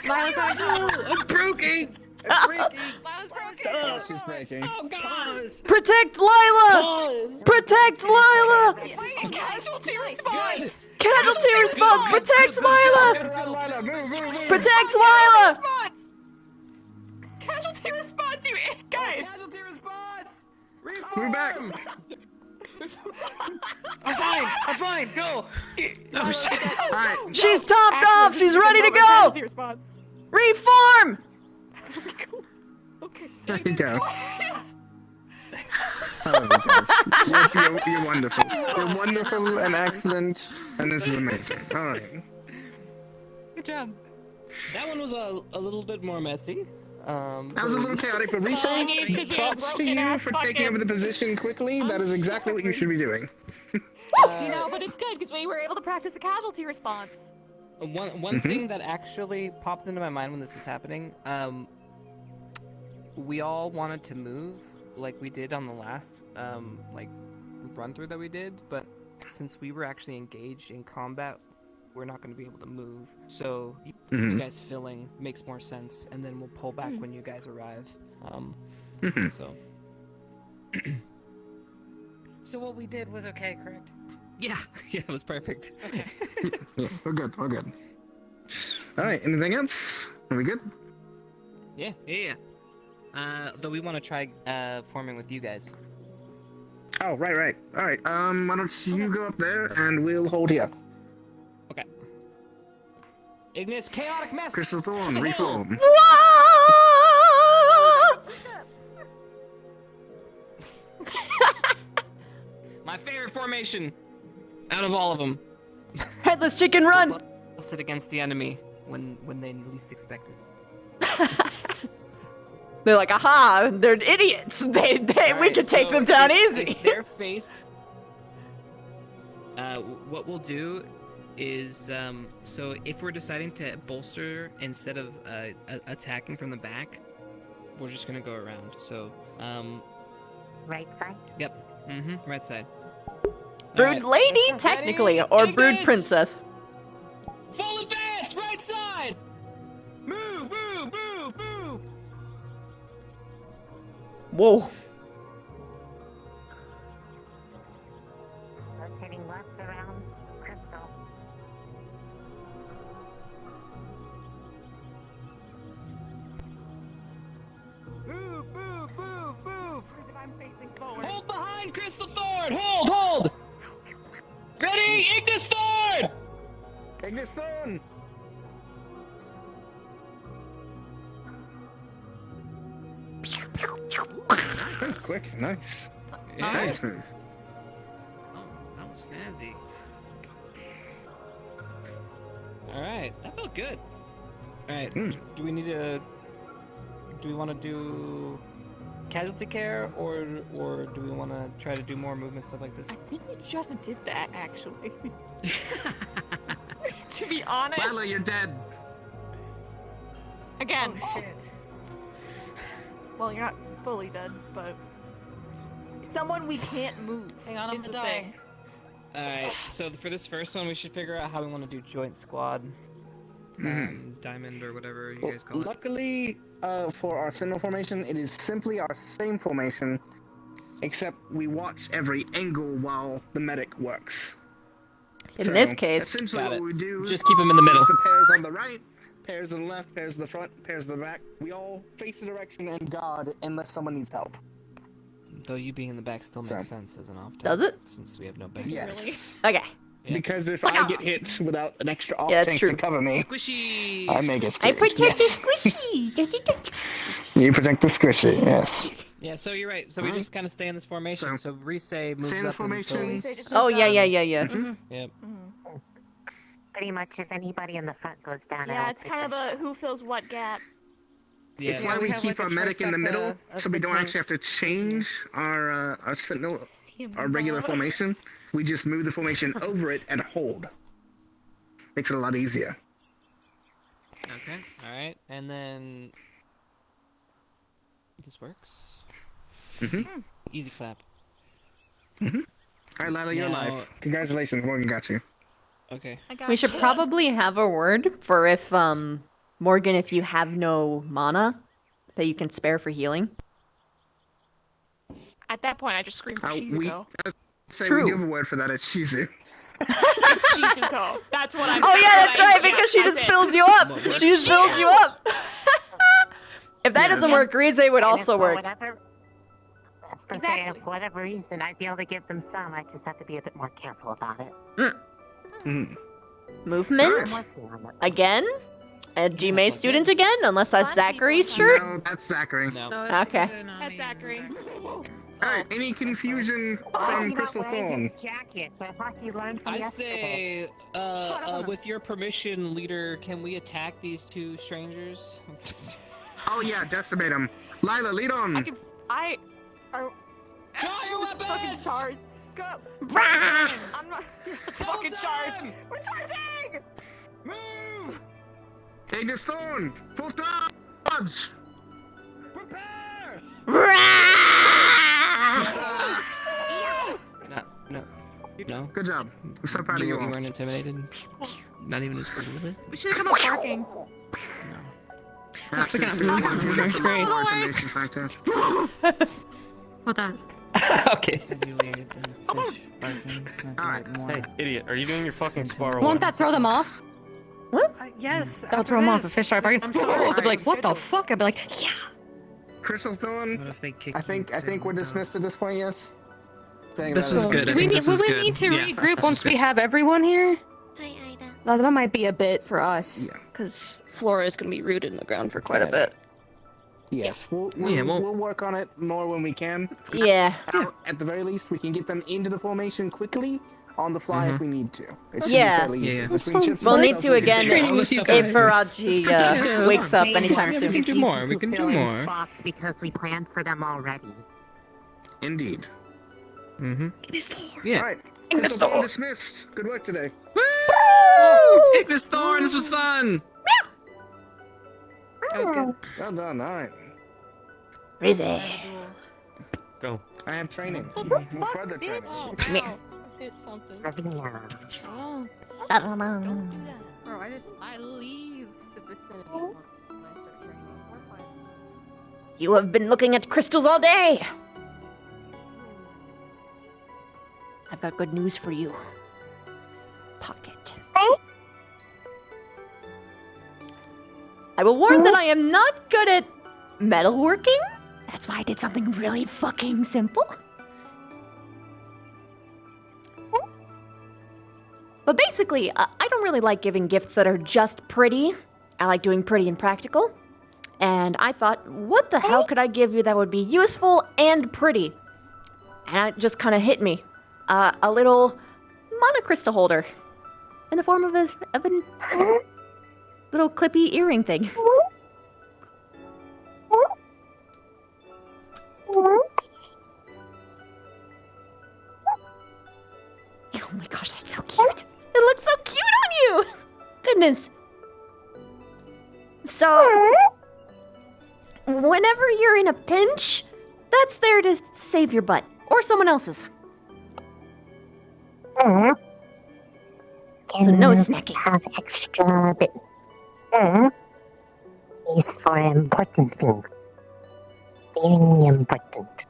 Lila's on I'm broken. Oh, she's breaking. Oh god! Protect Lila! Protect Lila! Wait, casualty response! Casualty response! Protect Lila! Move, move, move. Protect Lila! Casualty response, you guys! Casualty response! Move back. I'm fine. Go. Oh shit! Alright. She's topped off! She's ready to go! Response. Reform! Okay. There you go. Oh, guys. You're wonderful. You're wonderful and excellent, and this is amazing. Alright. Good job. That one was a little bit more messy. That was a little chaotic, but Rise, props to you for taking over the position quickly. That is exactly what you should be doing. You know, but it's good because we were able to practice a casualty response. One thing that actually popped into my mind when this was happening, we all wanted to move like we did on the last like run through that we did, but since we were actually engaged in combat, we're not going to be able to move. So you guys filling makes more sense, and then we'll pull back when you guys arrive. So. So what we did was okay, correct? Yeah, it was perfect. Okay. Yeah, we're good. We're good. All right. Anything else? Are we good? Yeah. Though we want to try forming with you guys. Oh, right. All right. Why don't you go up there and we'll hold here. Okay. Ignis, chaotic mess. Crystal Thorn, reform. My favorite formation out of all of them. Headless chicken run. Sit against the enemy when they least expect it. They're like, aha, they're idiots. We could take them down easy. Their face. What we'll do is, so if we're deciding to bolster instead of attacking from the back, we're just gonna go around. So, Right side? Yep. Right side. Brood lady, technically, or brood princess. Full advance, right side. Move. Whoa. Rotating left around Crystal. Move. I'm facing forward. Hold behind Crystal Thorn. Hold. Ready, Ignis Thorn. Ignis Thorn. That's quick. Nice. Yeah. Very smooth. Oh, that was snazzy. Alright, that felt good. Alright, do we want to do casualty care, or do we want to try to do more movement, stuff like this? I think we just did that, actually. To be honest. Lila, you're dead. Again. Oh, shit. Well, you're not fully dead, but someone we can't move. Hang on, I'm is gonna the die. thing. Alright, so for this first one, we should figure out how we want to do joint squad. Diamond or whatever you guys call it. Luckily, for our Sentinel formation, it is simply our same formation, except we watch every angle while the medic works. In this case, essentially what we do just keep them in the middle. The pairs on the right, pairs on the left, pairs on the front, pairs on the back. We all face the direction and guard unless someone needs help. Though you being in the back still makes sense as an off. Does it? Since we have no back. Yes. Okay. Yeah. Because if I get hit without an extra off Yeah, that's tank true. to cover me, Squishy. I may get I squished. protect the Yes. squishy. You protect the squishy, yes. Yeah, so you're right. So we just kind of stay in this formation. So Risei moves stay in this up and formation. fills. Oh yeah. Yep. Pretty much if anybody in the front goes down, Yeah, it's kind of a who fills what gap. Yeah. It's why we keep our medic in the middle, so we don't actually have to change our sentinel, our regular formation. We just move the formation over it and hold. Makes it a lot easier. Okay. All right. And then this works. Easy clap. All right, Lila, you're Now- alive. Congratulations, Morgan got you. Okay. We should probably have a word for if Morgan, if you have no mana that you can spare for healing. At that point, I just scream for Shizuko. Say True. we do have a word for that. It's Shizu. It's Shizuko. That's what I'm. Oh yeah, that's right, because she just fills you up. She just fills you up. If that doesn't work, Rize would also work. Exactly. For whatever reason, I'd be able to give them some. I just have to be a bit more careful about it. Movement again. A GMA student again, unless that's Zachary's shirt. No, that's Zachary. No. Okay. That's Zachary. Alright, any confusion from Crystal Thorn? I say, with your permission, leader, can we attack these two strangers? Oh yeah, decimate him. Lila, lead on. I. Draw your weapons! Fucking charge. Go. I'm not. Let's fucking charge. We're charging. Move! Ignis Thorn, full charge. Prepare! No. Good job. I'm so proud of you all. You weren't intimidated? Not even as pretty with it. We should have come up parking. Actually, forgot two about points that. of Great. coordination factor. What that? Okay. Alright. Hey, idiot, are you doing your fucking spiral? Won't that throw them off? Yes. That'll throw them off if fish start barking. I'm sorry. They'll be like, what the fuck? I'd be like, yeah. Crystal Thorn. I think we're dismissed at this point. Yes. This was good. I Do we think need, this was will we good. need to Yeah, regroup this once was we good. have everyone here? Hi, Ida. No, that might be a bit for us. Because Flora is going to be rooted in the ground for quite a bit. Yes, we'll work on it more when we can. Yeah. At the very least, we can get them into the formation quickly on the fly if we need to. It should Yeah. be fairly easy. Yeah. Between chips We'll and need to stuff, again Training if with you guys. Faraji wakes up anytime We soon. can do more. We can do more. Spots because we planned for them already. Indeed. Mm-hmm. Yeah. All right. Crystal Thorn dismissed. Good work today. Woo! Ignis Thorn, this was fun. That was good. Well done. All right. Rizzy. Go. I have training. Further training. Come here. Hit something. Ravina. Oh. I don't know. Don't do that. Bro, I leave the vicinity. when I start training. We're fine. You have been looking at crystals all day. I've got good news for you. Pocket. I will warn that I am not good at metalworking. That's why I did something really fucking simple. But basically, I don't really like giving gifts that are just pretty. I like doing pretty and practical. And I thought, what the hell could I give you that would be useful and pretty? And it just kind of hit me. A little monocrystal holder in the form of a little clippy earring thing. Oh my gosh, that's so cute. It looks so cute on you. Goodness. So, whenever you're in a pinch, that's there to save your butt. Or someone else's. So no snacking. Have extra bit. Is for important things. Very important.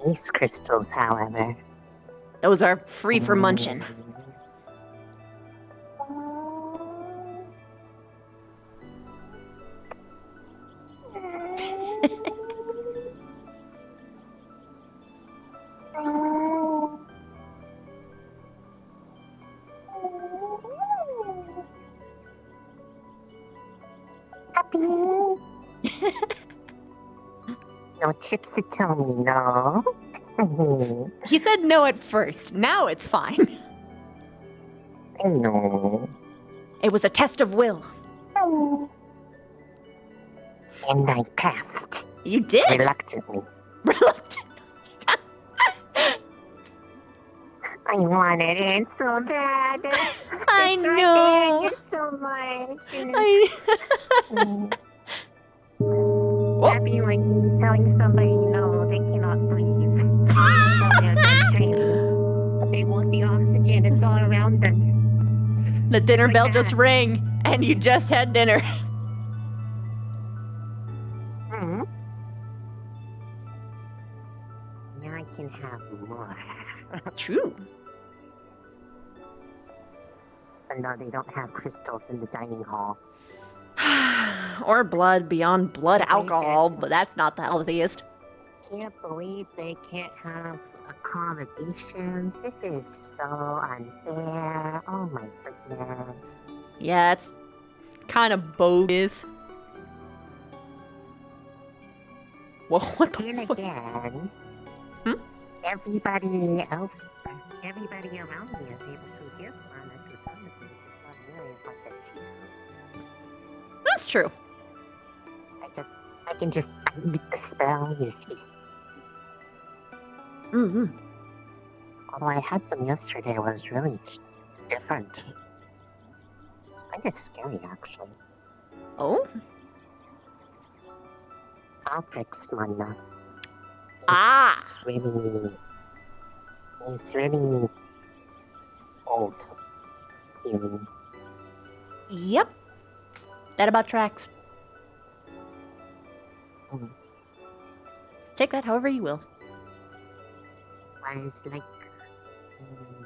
These crystals, however. Those are free for munching. No chips to tell me no. He said no at first. Now it's fine. I know. It was a test of will. And I passed. You did? Reluctantly. Reluctant. I wanted it so bad. I It's know. right there, so much. You know. Happy like me telling somebody no, they cannot breathe. They want the oxygen, it's all around them. The dinner bell just rang, and you just had dinner. Now I can have more. True. But no, they don't have crystals in the dining hall. Or blood beyond blood alcohol, but that's not the healthiest. Can't believe they can't have accommodations. This is so unfair. Oh my goodness. Yeah, it's kind of bogus. Well, what the Then fuck? again, everybody around me is able to hear from it. It's not really what the That's true. I can just eat the spell. Mm-hmm. Although I had some yesterday, it was really different. It's kind of scary, actually. Oh? Alfred's mana. Ah! He's really old healing. Yep. That about tracks. Take that however you will. I was like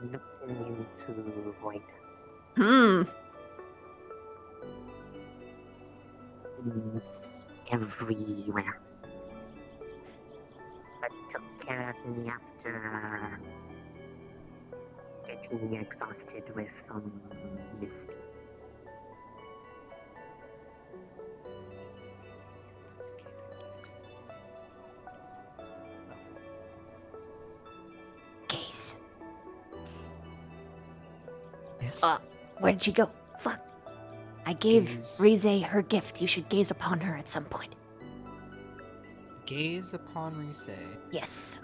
looking into void. Things everywhere. But took care of me after getting exhausted with Misty. Gaze. Where did she go? Fuck. I gave Rize her gift. You should gaze upon her at some point. Gaze upon Rise. Yes.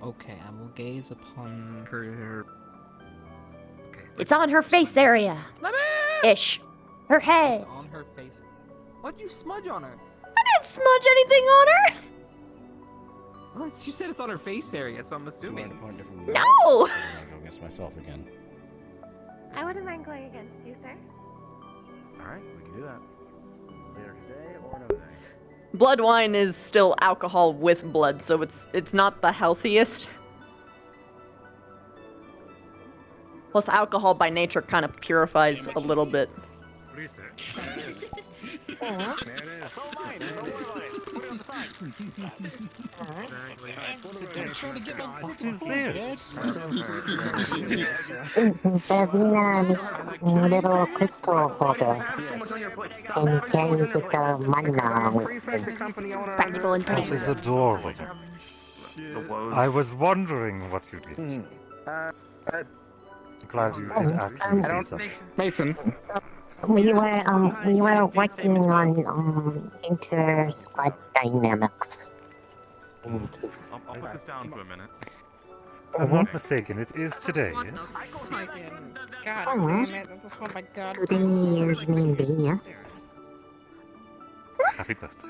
Okay, I will gaze upon her. It's on her face area. Ish. Her head. It's on her face. What'd you smudge on her? I didn't smudge anything on her. Well, you said it's on her face area, so I'm assuming. No. I'll go against myself again. I wouldn't mind going against you, sir. Alright, we can do that. Later today or another day. Blood wine is still alcohol with blood, so it's not the healthiest. Plus, alcohol by nature kind of purifies a little bit. What do you say? What is this? The little crystal holder and carry the mana with them. Practical and That is adorable. I was wondering what you did. Glad you did actually see something. Mason. We were working on inter-squad dynamics. I'll sit down for a minute. I'm not mistaken, it is today, yes? God damn it, I just want my god. Today is name day, yes? Happy birthday.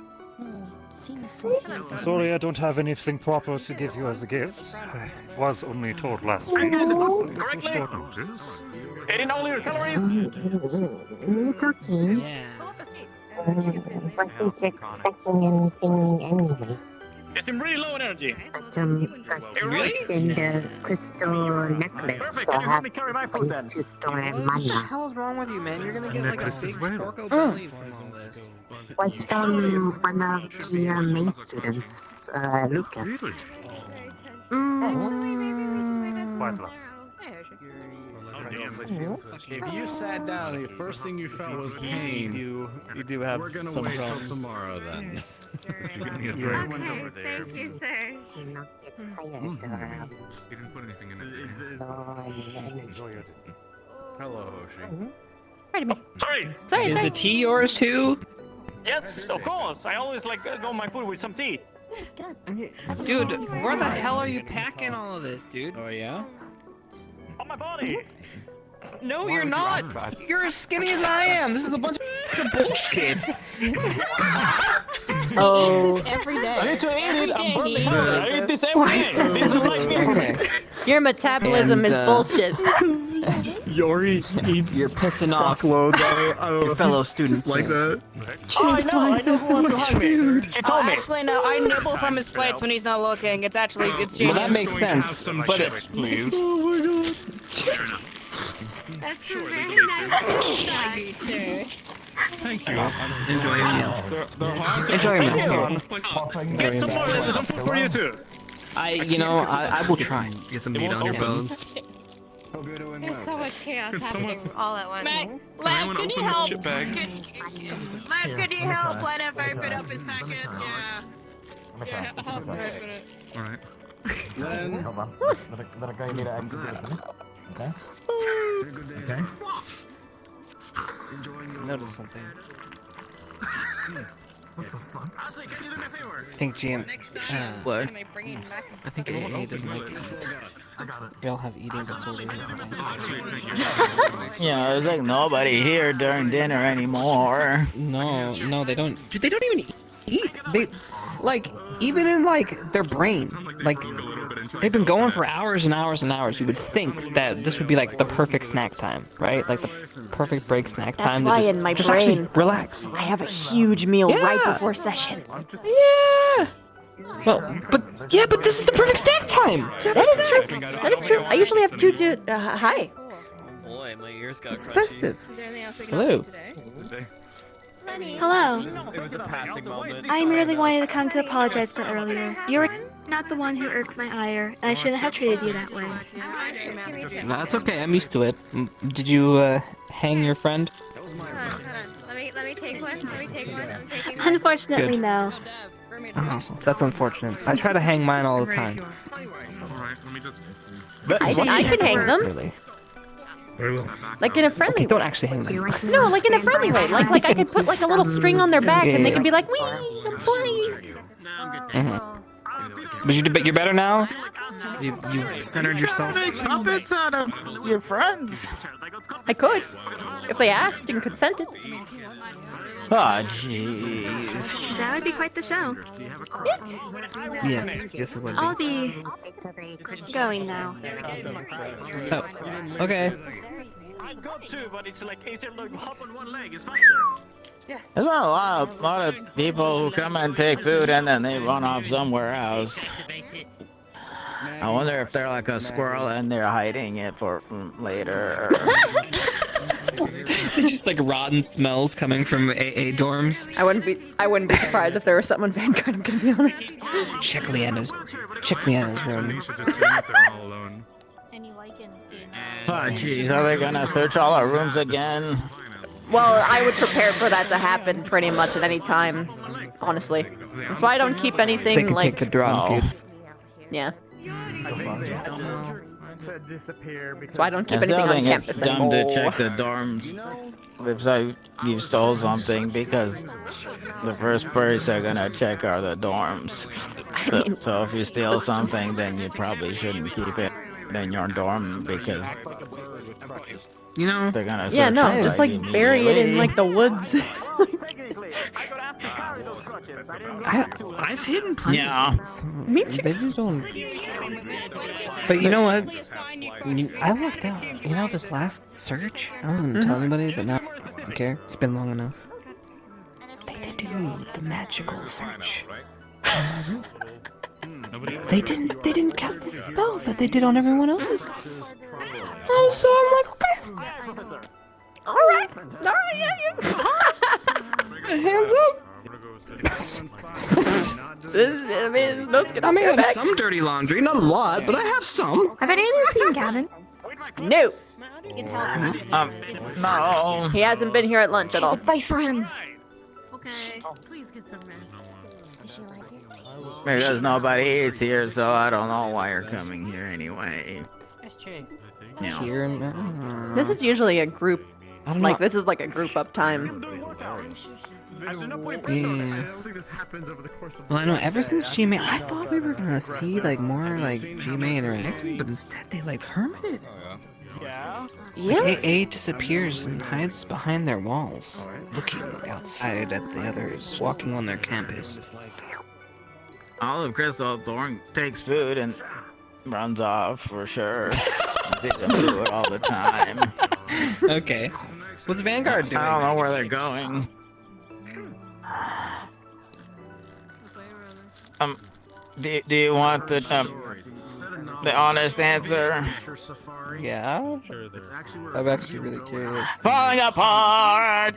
I'm sorry I don't have anything proper to give you as a gift. I was only told last week. Correctly. Short notice. 18 all your calories. It's okay. Wasn't expecting anything anyways. You seem really low in energy. But got lost in the crystal necklace, so I have ways to store What the mana. hell's wrong with you, man? You're gonna get like a Necklace big as well. sparkle belly from all this. Was from one of the May students, Lucas. Quite lovely. If you sat down, the first thing you felt was pain. You do have We're gonna some wait till problems. tomorrow then. Give me a drink. Thank you, sir. Do not get tired. You didn't put anything in it. Enjoy your day. Hello, Hoshi. Pardon me. Sorry. Sorry, Is sorry. the tea yours too? Yes, of course. I always like go my food with some tea. Dude, where the hell are you packing all of this, dude? Oh yeah? On my body. No, you're not. You're as skinny as I am. This is a bunch of bullshit. Oh. Every day. I need to eat it. I'm burning hungry. I eat this every day. This is like Okay. Your metabolism And, is bullshit. Yori eats You're pissing off fuckloads your fellow students like here. that. I know. I know who wants to hug me. She told me. Actually, no. I nibble from his plates when he's not looking. It's actually it's Well, genius. that makes sense, but please. Oh my god. That's a very nice You too. Thank you. enjoy your meal. They're hard. Enjoy your Thank meal. you. Get some more. There's some food for you too. I will try. Get some meat on your bones. Hope you're doing There's so much chaos Could happening someone- all at once. Mac, Can Lev, anyone could you open this help? chip bag? Lev, could you help? Whatever, open up his packet. Yeah. Yeah, I'll open it. Alright. Then Hold on. Let a guy need to execute it. Okay? Okay? Notice something. What the fuck? Ashley, can you do me a favor? I think GM. What? Can I bring him back? I think AA doesn't like to eat. I got it. They all have eating disorders. Yeah, there's like nobody here during dinner anymore. No, they don't. Dude, they don't even eat. They, like, even in like their brain, like they've been going for hours and hours and hours. You would think that this would be like the perfect snack time, right? Like the perfect break snack That's time. why to in my just brain, actually relax. I have a huge meal right Yeah. before session. Yeah. Well, but this is the perfect snack time. That is true. That is true. I usually have two to. Hi. Boy, my ears got It's crusty. festive. Hello. Hello. It was a passing moment. I merely wanted to come to apologize for earlier. You were not the one who irked my ire, and I shouldn't have treated you that way. That's okay. I'm used to it. Did you hang your friend? Let me take one. Unfortunately, Good. no. Oh, that's unfortunate. I try to hang mine all the time. I can hang them. Really? Very well. Like in a friendly Okay, don't actually hang them. No, like in a friendly way. Like I could put like a little string on their back and they could be like, wee, I'm flying. But you're better now? You've centered yourself? Make puppets out of your friends. I could. If they asked and consented. Oh, jeez. That would be quite the show. Yes, it would be. I'll be going now. Oh, okay. I've got two, but it's like easier to hop on one leg. It's faster. There's been a lot of people who come and take food and then they run off somewhere else. I wonder if they're like a squirrel and they're hiding it for later. It's just like rotten smells coming from AA dorms. I wouldn't be surprised if there was something Vanguard, I'm gonna be honest. Check Leanna's room. Oh, jeez, are they gonna search all our rooms again? Well, I would prepare for that to happen pretty much at any time, honestly. That's why I don't keep anything They can like. take the drone, kid. Yeah. Disappear because So I don't keep I anything still on think campus it's dumb anymore. to check the dorms if you stole something because the first place they're gonna check are the dorms. So if you steal something, then you probably shouldn't keep it in your dorm because you know they're gonna Yeah, search no, it just like bury it in like the woods. I've hidden plenty Yeah. of things. Me too. They just don't. But you know what? I lucked out. You know, this last search, I wasn't gonna tell anybody, but now I don't care. It's been long enough. They did do the magical search. They didn't cast the spell that they did on everyone else's. Oh, so I'm like, okay. Alright, yeah. Hands up. I mean, those can I may have back. some dirty laundry, not a lot, but I have some. Have any of you seen Gavin? No. No. He hasn't been here at lunch at all. Advice for him. Okay, please get some rest. Because nobody is here, so I don't know why you're coming here anyway. That's true. Yeah. Here, This is usually a group. I don't Like know. this is like a group up time. Yeah. Well, I know ever since GMA, I thought we were gonna see like more like GMA interacting, but instead they like hermited. Yeah. Like AA disappears and hides behind their walls, looking outside at the others walking on their campus. Olive Crystal Thorn takes food and runs off for sure. They do it all the time. Okay. What's Vanguard doing? I don't know where they're going. Do you want the honest answer? Yeah. I'm actually really curious. Falling apart.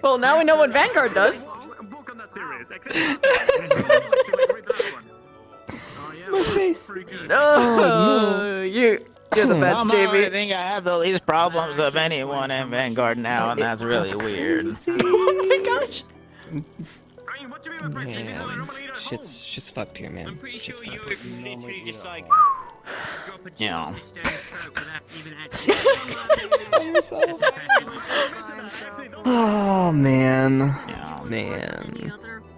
Well, now we know what Vanguard does. My face. Oh, you're the best, I JB. think I have the least problems of anyone in Vanguard now, and that's really weird. Oh my gosh. Man, shit's fucked here, man. Shit's fucked. Yeah. Oh man. Yeah. Man.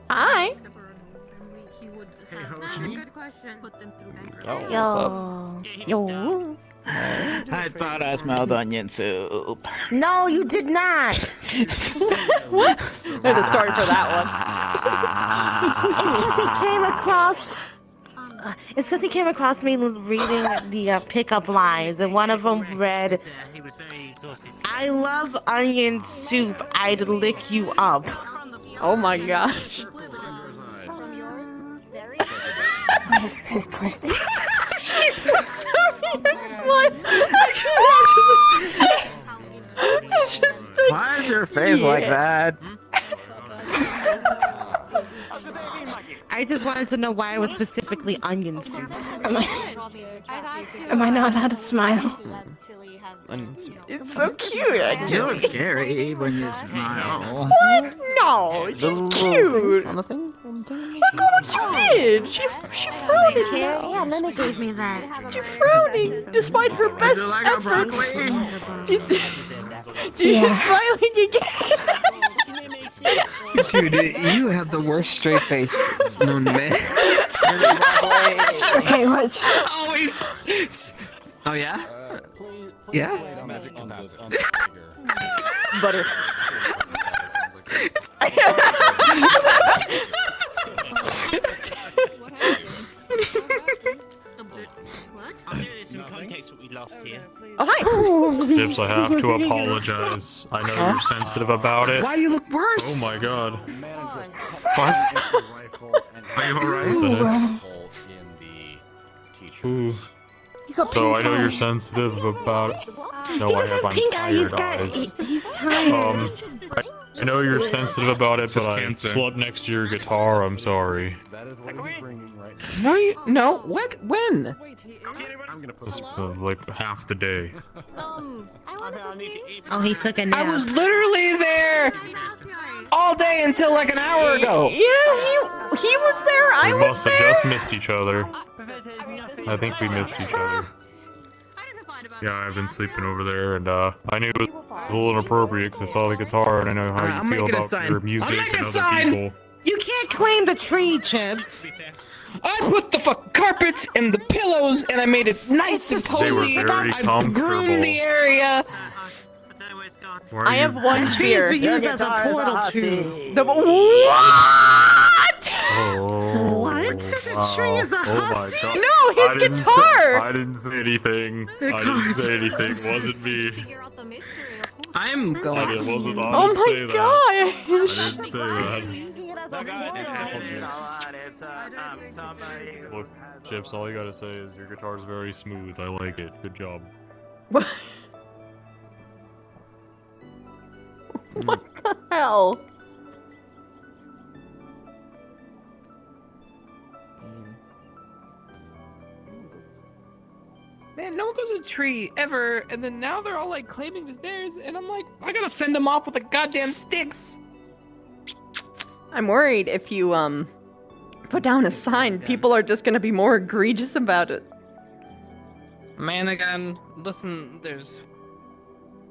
Hi. Yo. Yo. I thought I smelled onion soup. No, you did not. What? There's a story for that It's because he came across. It's because he came across me reading the pickup lines, and one of them read, "I love onion soup. I'd lick you up." Oh my gosh. It's just like... Why is your face like that? I just wanted to know why it was specifically onion soup. Am I not allowed to smile? It's so cute, actually. You look scary when you smile. What? No, she's cute. Look what she did. She frowned at you. Yeah, Nana gave me that. She's frowning despite her best efforts. She's smiling again. Dude, you have the worst straight face known to man. Okay, what? Always. Oh yeah? Yeah? Butter. Oh, hi. Tips, I have to apologize. I know you're sensitive about it. Why you look worse? Oh my god. What? Are you alright? Ooh. So I know you're sensitive about it. No, I have tired eyes. He's tired. I know you're sensitive about it, but I slept next to your guitar. I'm sorry. No, no, what? When? It's like half the day. Oh, he took a nap. I was literally there all day until like an hour ago. Yeah, he was there. I We was must have there. just missed each other. I think we missed each other. Yeah, I've been sleeping over there, and I knew it was a little inappropriate because I saw the guitar, and I know how I'm you feel making a about sign. your I'm music making and a other sign. people. You can't claim the tree, Chips. I put the carpets and the pillows, and I made it nice and They were cozy. very I comfortable. groomed the area. Why are I have you- one fear. Trees we use as a portal too. The what? Oh, What? Says a tree is a oh my hussy? god. No, his I didn't guitar. I didn't say anything. I didn't say anything. It wasn't me. I'm It going. wasn't. I Oh didn't say my that. gosh. I didn't say that. Look, Chips, all you gotta say is your guitar's very smooth. I like it. Good job. What the hell? Man, no one goes to a tree ever, and then now they're all like claiming it's theirs, and I'm like, I gotta fend them off with the goddamn sticks. I'm worried if you put down a sign, people are just gonna be more egregious about it. Man, again, listen, there's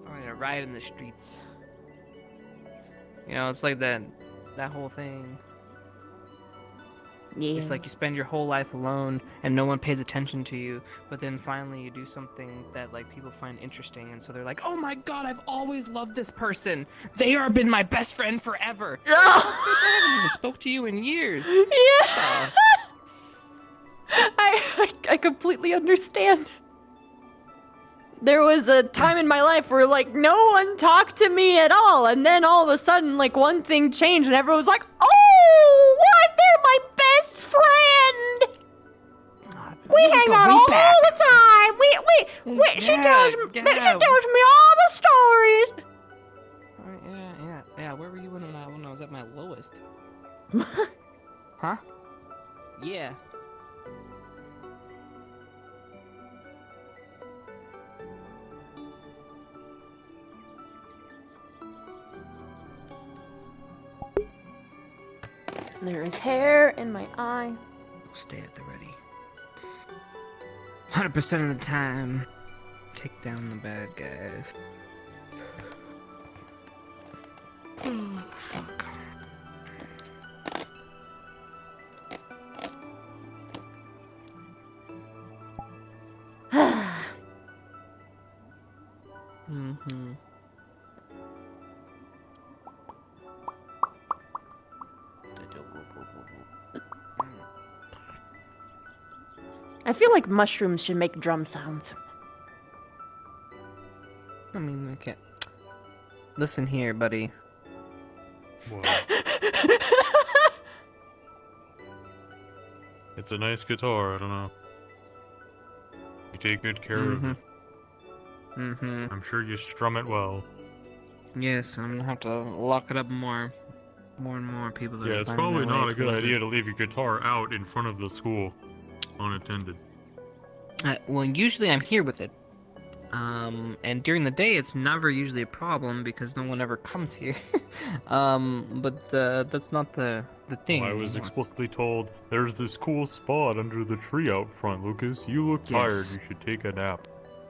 probably a riot in the streets. You know, it's like that whole thing. Yeah. It's like you spend your whole life alone and no one pays attention to you, but then finally you do something that like people find interesting, and so they're like, "Oh my god, I've always loved this person. They are been my best friend forever." I haven't even spoke to you in years. Yeah. I completely understand. There was a time in my life where like no one talked to me at all, and then all of a sudden like one thing changed and everyone was like, "Oh, what? They're my best friend. We hang out all the time. She tells me all the stories." Yeah. Where were you when I was at my lowest? Huh? Yeah. There is hair in my eye. Stay at the ready. 100% of the time, take down the bad guys. Oh, fuck. I feel like mushrooms should make drum sounds. I mean, I can't. Listen here, buddy. What? It's a nice guitar, I don't know. You take good care of it. I'm sure you strum it well. Yes, I'm gonna have to lock it up more. More and more people are Yeah, it's finding probably their way not a good towards idea it. to leave your guitar out in front of the school, unattended. Well, usually I'm here with it. And during the day it's never usually a problem because no one ever comes here. But that's not the thing. I was anymore. explicitly told, there's this cool spot under the tree out front, Lucas. You look tired, you should take a nap.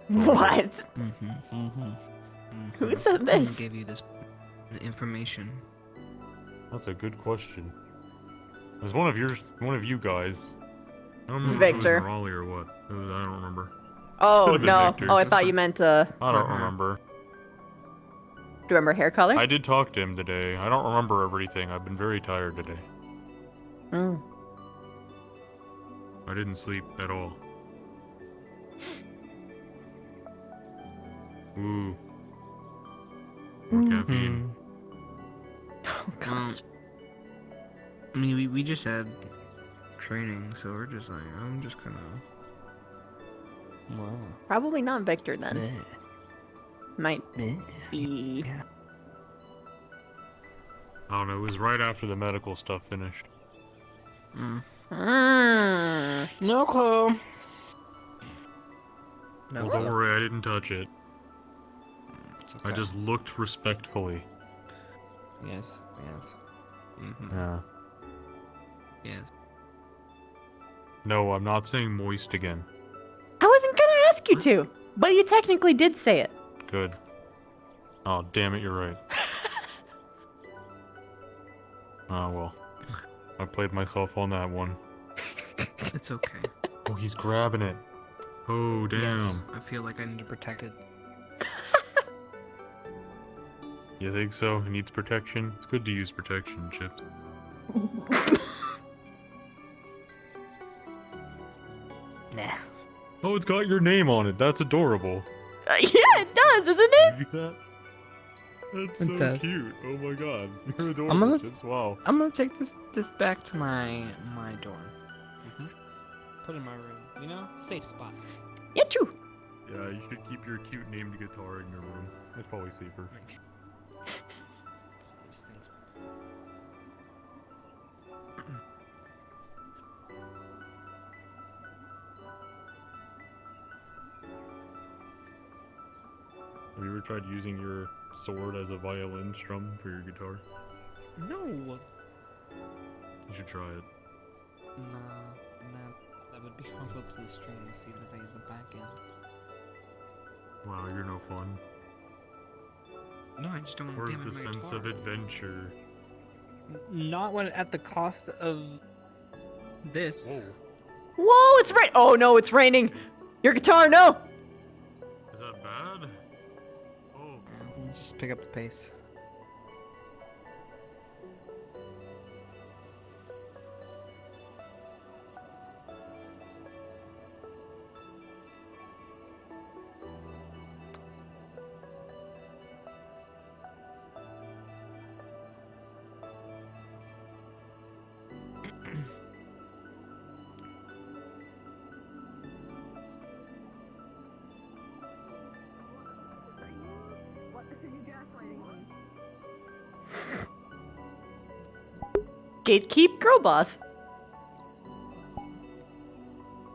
What? Who said Who this? gave you this information? That's a good question. It was one of you guys. I don't remember Victor. if it was Raleigh or what. I don't remember. Oh, Could've been no. Victor. Oh, I thought you meant, I don't remember. Do you remember hair color? I did talk to him today. I don't remember everything. I've been very tired today. Mm. I didn't sleep at all. Ooh. More caffeine. Oh, gosh. I mean, we just had training, so we're just like, I'm just gonna... Wow. Probably not Victor then. Might be. I don't know. It was right after the medical stuff finished. No clue. Well, don't worry. I didn't touch it. I just looked respectfully. Yes, yes. Yeah. Yes. No, I'm not saying moist again. I wasn't gonna ask you to, but you technically did say it. Good. Oh, damn it, you're right. Oh, well. I played myself on that one. It's okay. Oh, he's grabbing it. Oh, damn. Yes, I feel like I need to protect it. You think so? It needs protection? It's good to use protection, Chips. Nah. Oh, it's got your name on it. That's adorable. Yeah, it does, isn't it? You get that? That's It so does. cute. Oh my god. You're I'm adorable, gonna Chips. Wow. I'm gonna take this back to my dorm. Put it in my room. You know, safe spot. Yeah, true. Yeah, you should keep your cute named guitar in your room. That's probably safer. This thing's... Have you ever tried using your sword as a violin strum for your guitar? No. You should try it. Nah, that would be harmful to the strings, even if I use the back end. Wow, you're no fun. No, I just don't want to Where's damage the my sense guitar. of adventure? Not when at the cost of this. Whoa, it's rain. Oh no, it's raining. Your guitar, no. Is that bad? Oh. Just pick up the pace. Gatekeep girl boss.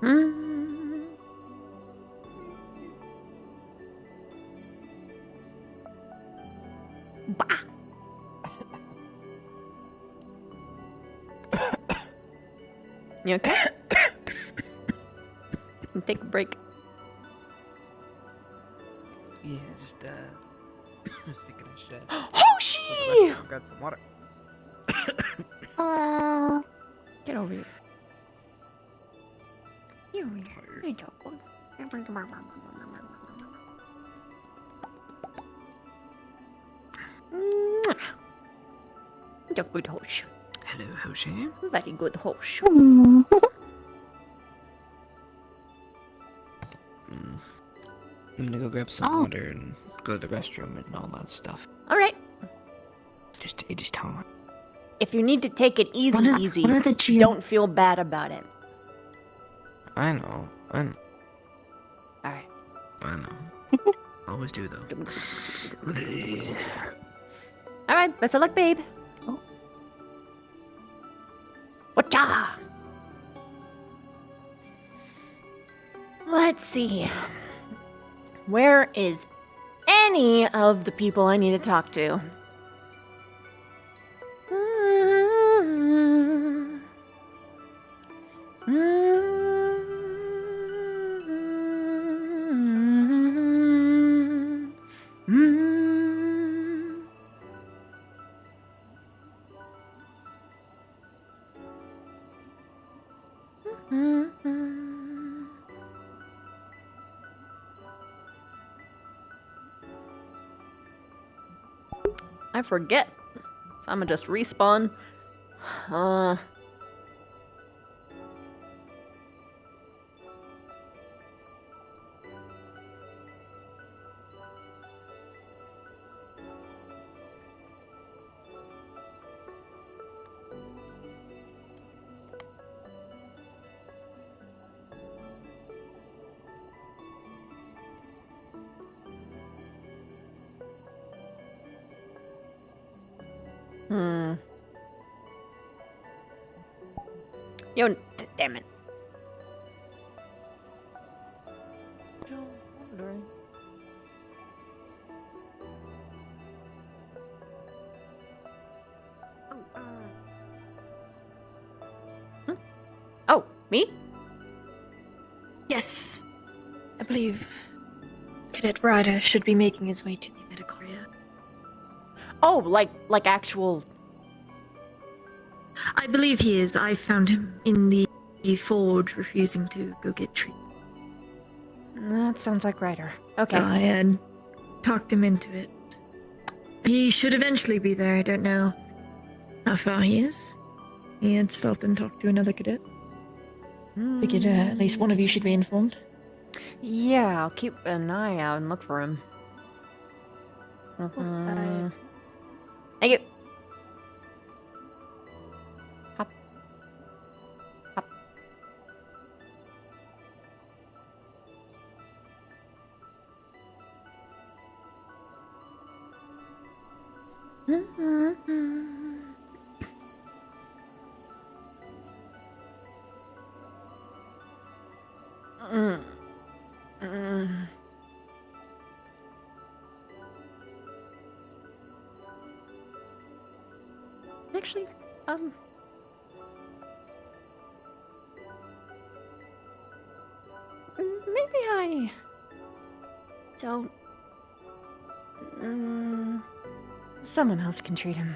Mm. Bah. You okay? Take a break. Yeah, just just thinking I should. Hoshi! I've got some water. Get over here. Get over here. Hey, dog. a good horse. Hello, Hoshi. Very good horse. Mm, I'm gonna go grab some water and go to the restroom and all that stuff. All right. It is time. If you need to take it easy, what are the don't feel bad about it. I know. All right. I know. Always do though. All right. Best of luck, babe. Whatcha? Let's see. Where is any of the people I need to talk to? I forget. So I'm gonna just respawn. Yo, damn it. Oh, me? Yes. I believe Cadet Ryder should be making his way to the medical area. Oh, like actual... I believe he is. I found him in the forge refusing to go get treatment. That sounds like Ryder. Okay. I had talked him into it. He should eventually be there. I don't know how far he is. He had stopped and talked to another cadet. Figured at least one of you should be informed. Yeah, I'll keep an eye out and look for him. Thank you. Hop. Hop. Actually, maybe I don't. Someone else can treat him.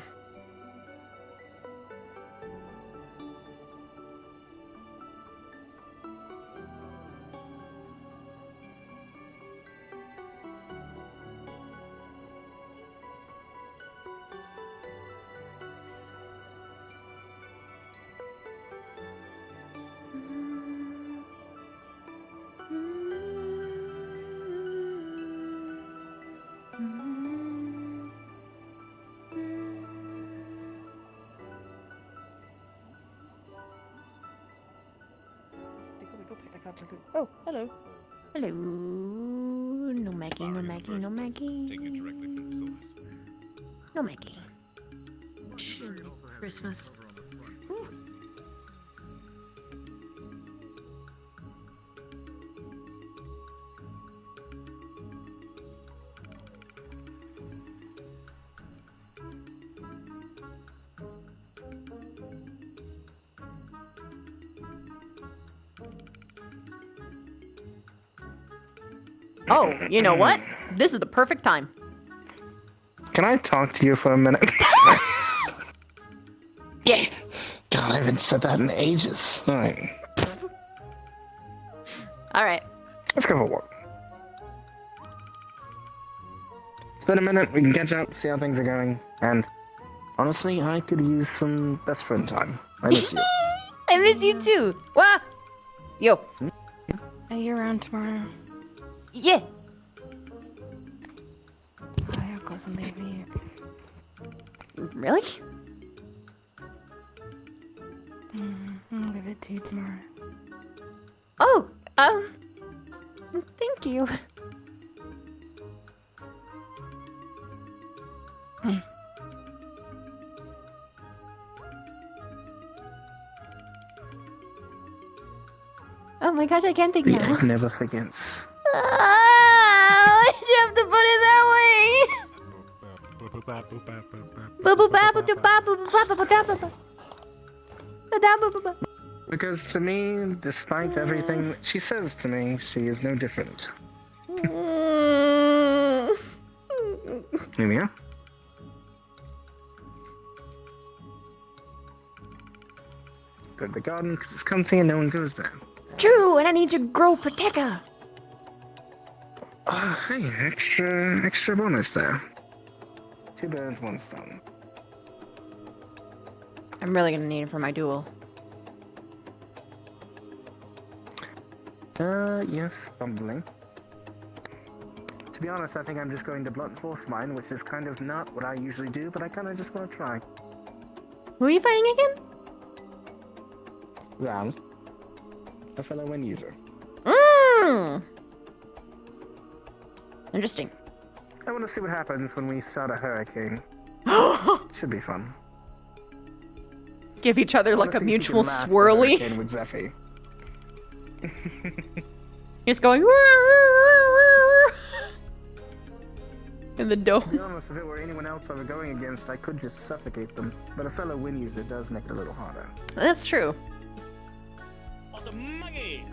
Oh, hello. Hello. No Maggie, no Maggie, no Maggie. No Maggie. Christmas. Oh, you know what? This is the perfect time. Can I talk to you for a minute? Yeah. God, I haven't said that in ages. Alright. Alright. Let's go for a walk. It's been a minute, we can catch up, see how things are going, and Honestly, I could use some best friend time. I miss you. I miss you too. Wah! Yo. Are you around tomorrow? Yeah. I'll go and leave you. Really? I'll give it to you tomorrow. Oh, thank you. Oh my gosh, I can't think The now. egg never forgets. Why'd you have to put it that way? Because to me, despite everything that she says to me, she is no different. Here we are. Go to the garden because it's comfy and no one goes there. True, and I need to grow Protector. Oh, hey, extra bonus there. 2 birds, 1 stone. I'm really gonna need it for my duel. Yes, probably. To be honest, I think I'm just going to blunt force mine, which is kind of not what I usually do, but I kind of just want to try. Who are you fighting again? Val, a fellow wind user. Interesting. I want to see what happens when we start a hurricane. Should be fun. Give each other I wanna like a see if we mutual can last a swirly. hurricane with Zephy. Just going in the dome. To be honest, if it were anyone else I were going against, I could just suffocate them. But a fellow wind user does make it a little harder. That's true. Awesome, Maggie!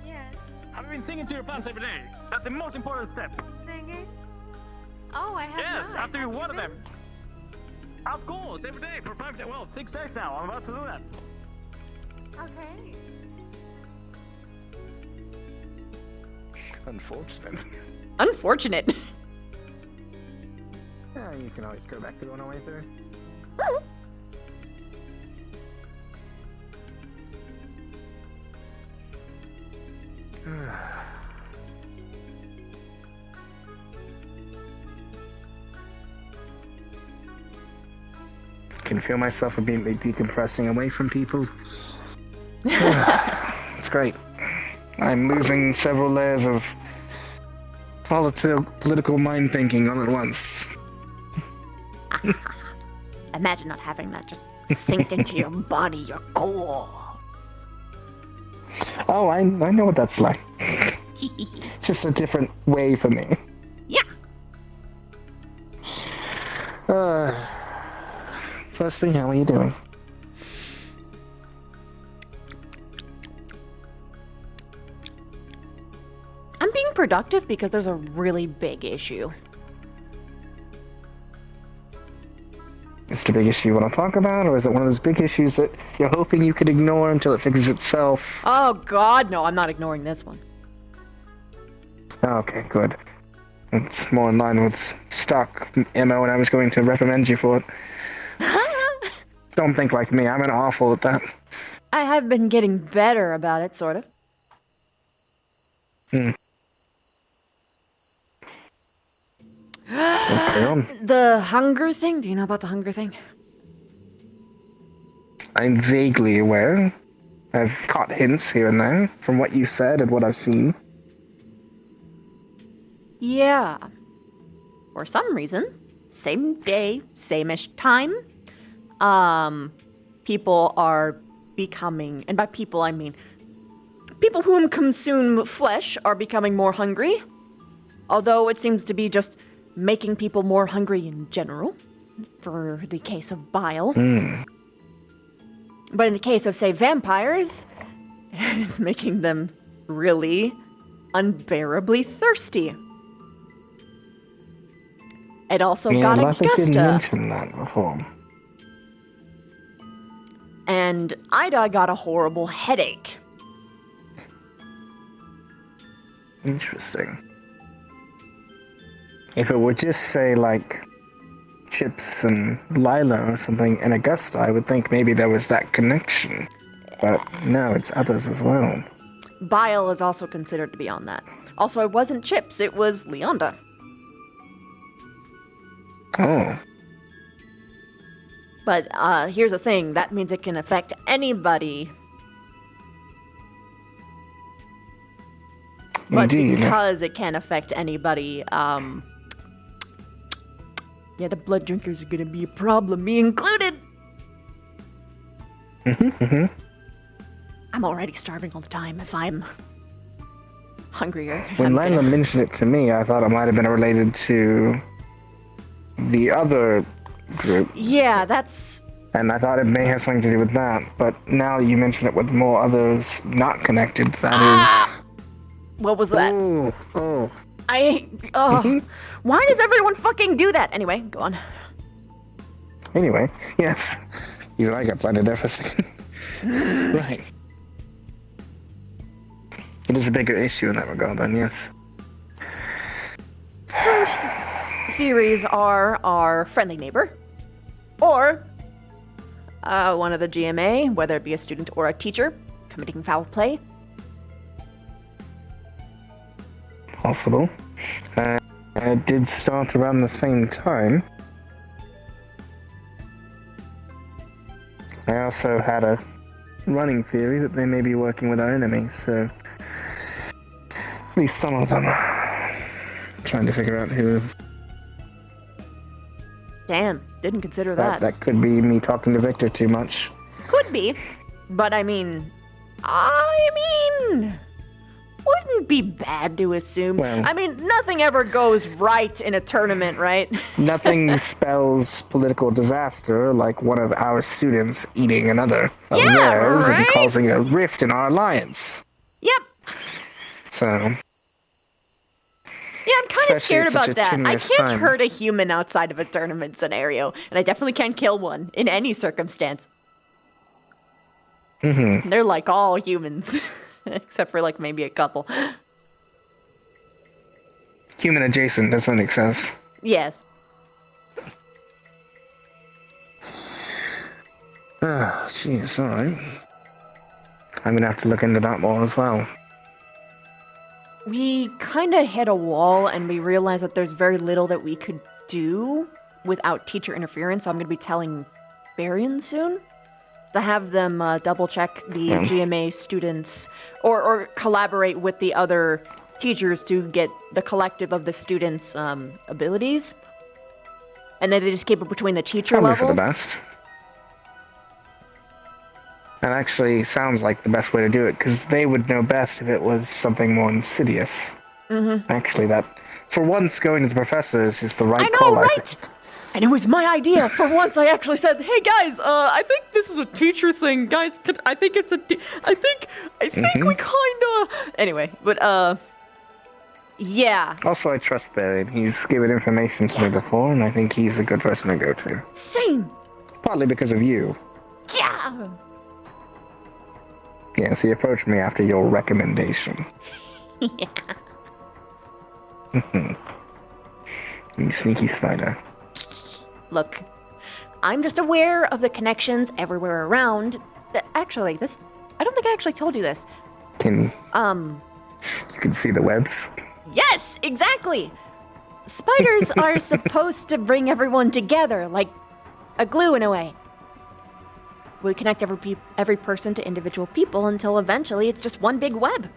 Yeah. Have you been singing to your plants every day? That's the most important step. Singing? Oh, I have Yes, not. after you water them. Of course, every day for 5 days. Well, 6 days now. I'm about to do that. Okay. Unfortunate. Unfortunate. Yeah, you can always go back to going away through. Can feel myself immediately decompressing away from people. It's great. I'm losing several layers of political mind thinking all at once. Imagine not having that just sink into your body, your core. Oh, I know what that's like. It's just a different way for me. Yeah. Firstly, how are you doing? I'm being productive because there's a really big issue. Is it a big issue you want to talk about, or is it one of those big issues that you're hoping you could ignore until it fixes itself? Oh god, no, I'm not ignoring this one. Okay, good. It's more in line with stock MO, and I was going to reprimand you for it. Don't think like me, I'm an awful at that. I have been getting better about it, sort of. Let's carry on. The hunger thing? Do you know about the hunger thing? I'm vaguely aware. I've caught hints here and there from what you've said and what I've seen. Yeah. For some reason, same day, same-ish time, people are becoming, and by people I mean people whom consume flesh are becoming more hungry. Although it seems to be just making people more hungry in general, for the case of bile. But in the case of, say, vampires, it's making them really unbearably thirsty. It also got I think you Augusta. mentioned that before. And Ida got a horrible headache. Interesting. If it were just, say, like, Chips and Lila or something in Augusta, I would think maybe there was that connection. But no, it's others as well. Bile is also considered to be on that. Also, it wasn't Chips, it was Leonda. Oh. But here's the thing, that means it can affect anybody. But Indeed. because it can affect anybody, yeah, the blood drinkers are gonna be a problem, me included! I'm already starving all the time if I'm hungrier. When Lila mentioned it to me, I thought it might have been related to the other group. Yeah, that's... And I thought it may have something to do with that, but now you mention it with more others not connected, that is... What was that? Oh. Why does everyone fucking do that? Anyway, go on. Anyway, yes. Even I got blinded there for a second. Right. It is a bigger issue in that regard, then, yes. Current theories are our friendly neighbor, or one of the GMA, whether it be a student or a teacher, committing foul play. Possible. It did start around the same time. I also had a running theory that they may be working with our enemies, so at least some of them are trying to figure out who. Damn, didn't consider that. That could be me talking to Victor too much. Could be, but I mean, wouldn't be bad to assume. Well, I mean, nothing ever goes right in a tournament, right? Nothing spells political disaster like one of our students eating another of theirs and causing a rift in our alliance. Yep. So. Yeah, I'm kind of scared about that. I can't time. hurt a human outside of a tournament scenario, and I definitely can't kill one in any circumstance. Mm-hmm. They're like all humans, except for like maybe a couple. Human adjacent, does that make sense? Yes. Oh, jeez, alright. I'm gonna have to look into that more as well. We kind of hit a wall, and we realized that there's very little that we could do without teacher interference, so I'm going to be telling Barian soon to have them double-check the GMA students, or collaborate with the other teachers to get the collective of the students' abilities. And then they just keep it between the teacher Probably level. for the best. That actually sounds like the best way to do it, because they would know best if it was something more insidious. Mm-hmm. Actually, that, for once, going to the professors is the right I know, call. right? And it was my idea. For once, I actually said, "Hey guys, I think this is a teacher thing, guys. I think it's I think we kinda." Anyway, but yeah. Also, I trust Barry. He's given information to me before, and I think he's a good person to go to. Same. Partly because of you. Yeah. Yes, he approached me after your recommendation. Yeah. You sneaky spider. Look, I'm just aware of the connections everywhere around. Actually, I don't think I actually told you this. You can see the webs? Yes, exactly! Spiders are supposed to bring everyone together, like a glue in a way. We connect every person to individual people until eventually it's just one big web.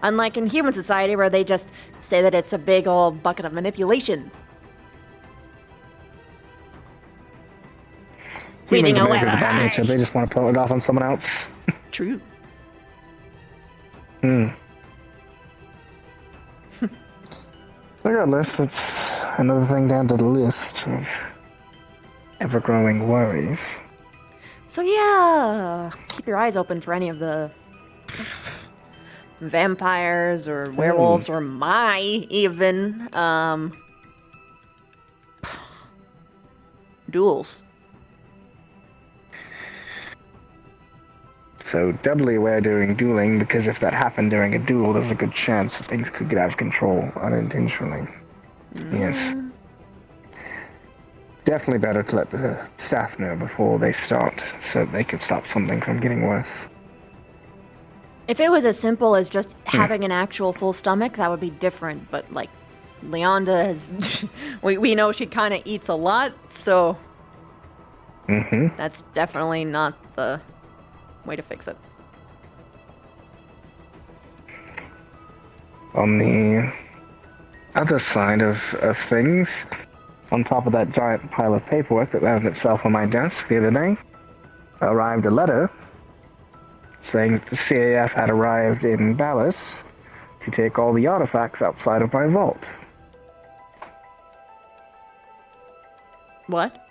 Unlike in human society where they just say that it's a big old bucket of manipulation. Humans are manipulated by nature. They just want to pull it off on someone else. True. Regardless, it's another thing down to the list of ever-growing worries. So yeah, keep your eyes open for any of the vampires or werewolves or even duels. So doubly aware during dueling, because if that happened during a duel, there's a good chance that things could get out of control unintentionally. Yes. definitely better to let the staff know before they start, so they could stop something from getting worse. If it was as simple as just having an actual full stomach, that would be different. But, like, Leonda has... we know she kind of eats a lot, so... That's definitely not the way to fix it. On the other side of things, on top of that giant pile of paperwork that landed itself on my desk the other day, arrived a letter saying that the CAF had arrived in Dallas to take all the artifacts outside of my vault. What?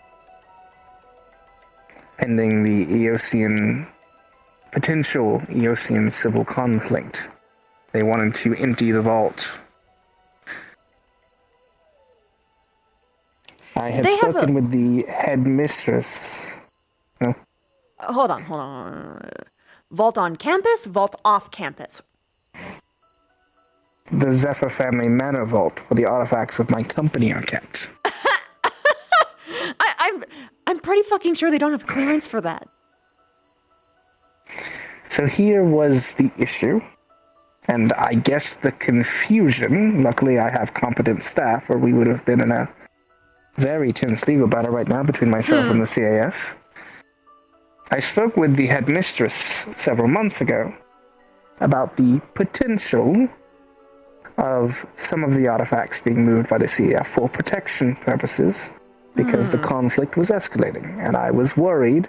Pending the potential Eocian civil conflict. They wanted to empty the vault. I had spoken with the headmistress. No? Hold on. Vault on campus, vault off campus. The Zephyr family manor vault, where the artifacts of my company are kept. I'm pretty fucking sure they don't have clearance for that. So here was the issue, and I guess the confusion. Luckily, I have competent staff, or we would have been in a very tense legal battle right now between myself and the CAF. I spoke with the headmistress several months ago about the potential of some of the artifacts being moved by the CAF for protection purposes, because the conflict was escalating, and I was worried,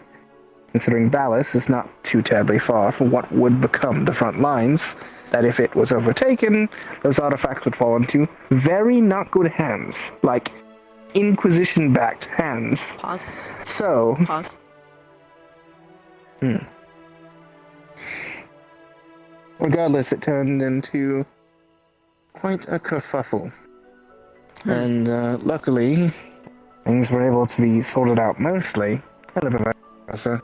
considering Dallas is not too terribly far from what would become the front lines, that if it was overtaken, those artifacts would fall into very not good hands, like Inquisition-backed hands. Pause. So... Pause. Regardless, it turned into quite a kerfuffle. And luckily, things were able to be sorted out mostly. Hello, Professor.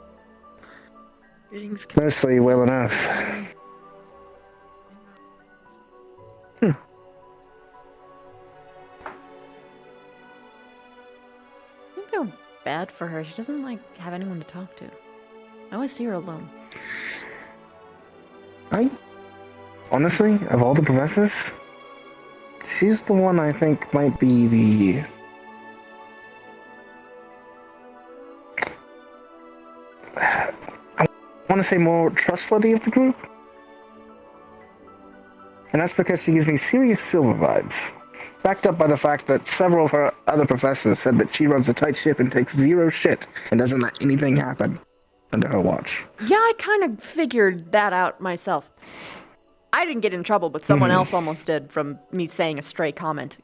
Mostly well enough. I feel bad for her. She doesn't, like, have anyone to talk to. I always see her alone. Honestly, of all the professors, she's the one I think might be the... I want to say more trustworthy of the group. And that's because she gives me serious Silver vibes. Backed up by the fact that several of her other professors said that she runs a tight ship and takes zero shit and doesn't let anything happen under her watch. Yeah, I kind of figured that out myself. I didn't get in trouble, but someone else almost did from me saying a stray comment.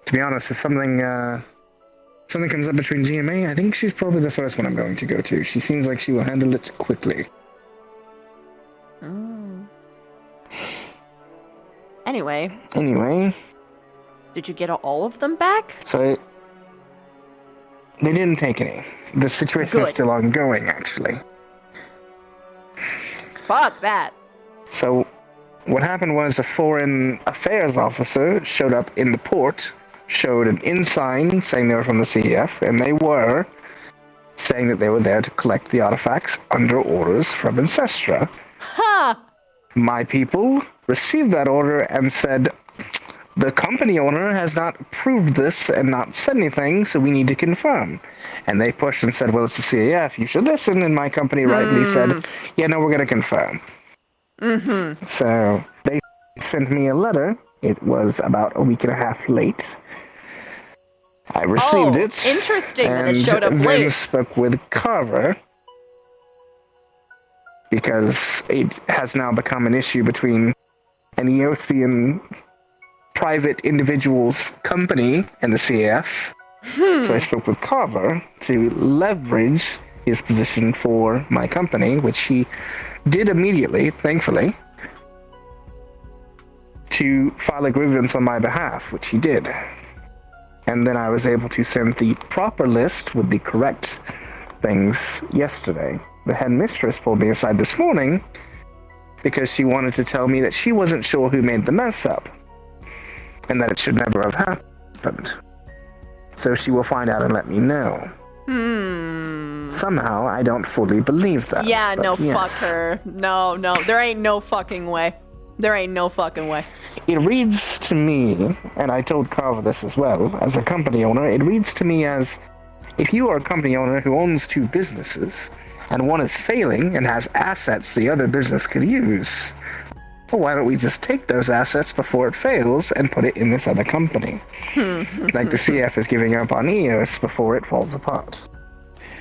To be honest, if something comes up between GMA, I think she's probably the first one I'm going to go to. She seems like she will handle it quickly. Anyway. Did you get all of them back? So, they didn't take any. The situation is still ongoing, actually. Fuck that. So, what happened was a foreign affairs officer showed up in the port, showed an ensign saying they were from the CEF, and they were saying that they were there to collect the artifacts under orders from Ancestra. Ha! My people received that order and said, the company owner has not approved this and not said anything, so we need to confirm. And they pushed and said, well, it's the CAF, you should listen. And my company rightly said, yeah, no, we're going to confirm. So they sent me a letter. It was about a week and a half late. I received it. Interesting that it showed up then late. Spoke with Carver, because it has now become an issue between an Eocian private individual's company and the CAF. So I spoke with Carver to leverage his position for my company, which he did immediately, thankfully, to file a grievance on my behalf, which he did. And then I was able to send the proper list with the correct things yesterday. The headmistress pulled me aside this morning because she wanted to tell me that she wasn't sure who made the mess up, and that it should never have happened. so she will find out and let me know. Somehow, I don't fully believe that. Yeah, but no, yes. fuck her. No, there ain't no fucking way. There ain't no fucking way. It reads to me, and I told Carver this as well, as a company owner, it reads to me as, if you are a company owner who owns two businesses, and one is failing and has assets the other business could use, well, why don't we just take those assets before it fails and put it in this other company? Like the CF is giving up on EOS before it falls apart.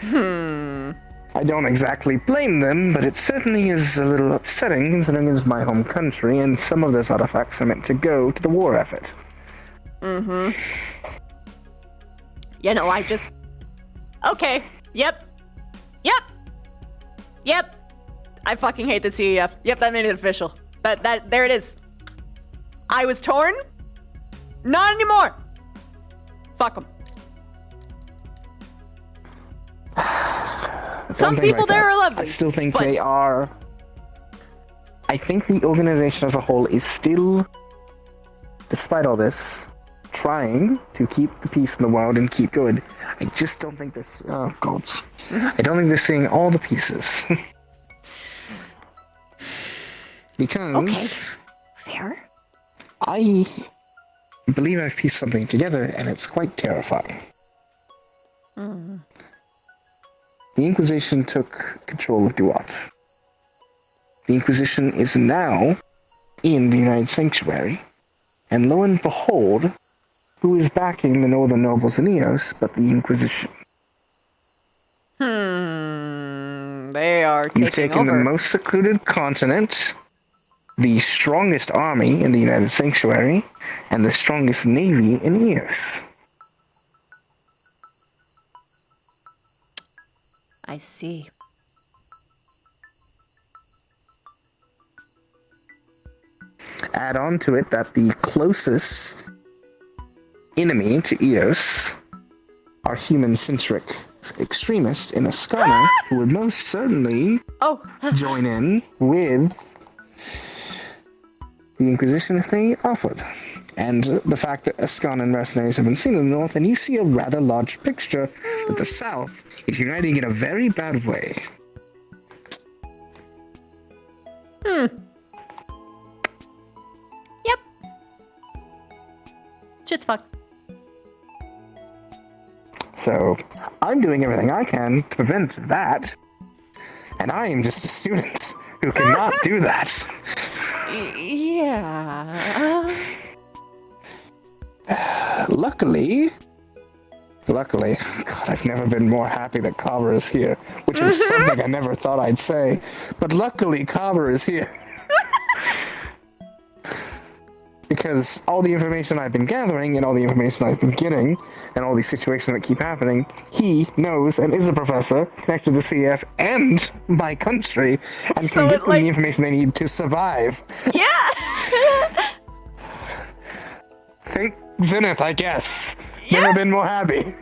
I don't exactly blame them, but it certainly is a little upsetting considering it's my home country and some of those artifacts are meant to go to the war effort. You know, I just... Okay. Yep. I fucking hate the CEF. Yep, that made it official. There it is. I was torn. Not anymore. Fuck them. Some people like there that. are lovely. I still think they are... I think the organization as a whole is still, despite all this, trying to keep the peace in the world and keep good. I just don't think this... Oh, gods. I don't think they're seeing all the pieces. Because... Okay. Fair. I believe I've pieced something together, and it's quite terrifying. The Inquisition took control of Duat. The Inquisition is now in the United Sanctuary, and lo and behold, who is backing the Northern Nobles in Eos but the Inquisition? They are taking You've taken over. the most secluded continent, the strongest army in the United Sanctuary, and the strongest navy in Eos. I see. Add on to it that the closest enemy to Eos are human-centric extremists in Ascana who would most certainly join in with the Inquisition if they offered. And the fact that Ascana and mercenaries have been seen in the north, and you see a rather large picture that the south is uniting in a very bad way. Yep. Shit's fucked. So, I'm doing everything I can to prevent that, and I am just a student who cannot do that. Yeah. Luckily, God, I've never been more happy that Carver is here, which is something I never thought I'd say, but luckily Carver is here. Because all the information I've been gathering, and all the information I've been getting, and all these situations that keep happening, he knows and is a professor connected to the CF and my country, and So can get it, them like- the information they need to survive. Yeah! Thank Zenith, I guess. Never been more happy.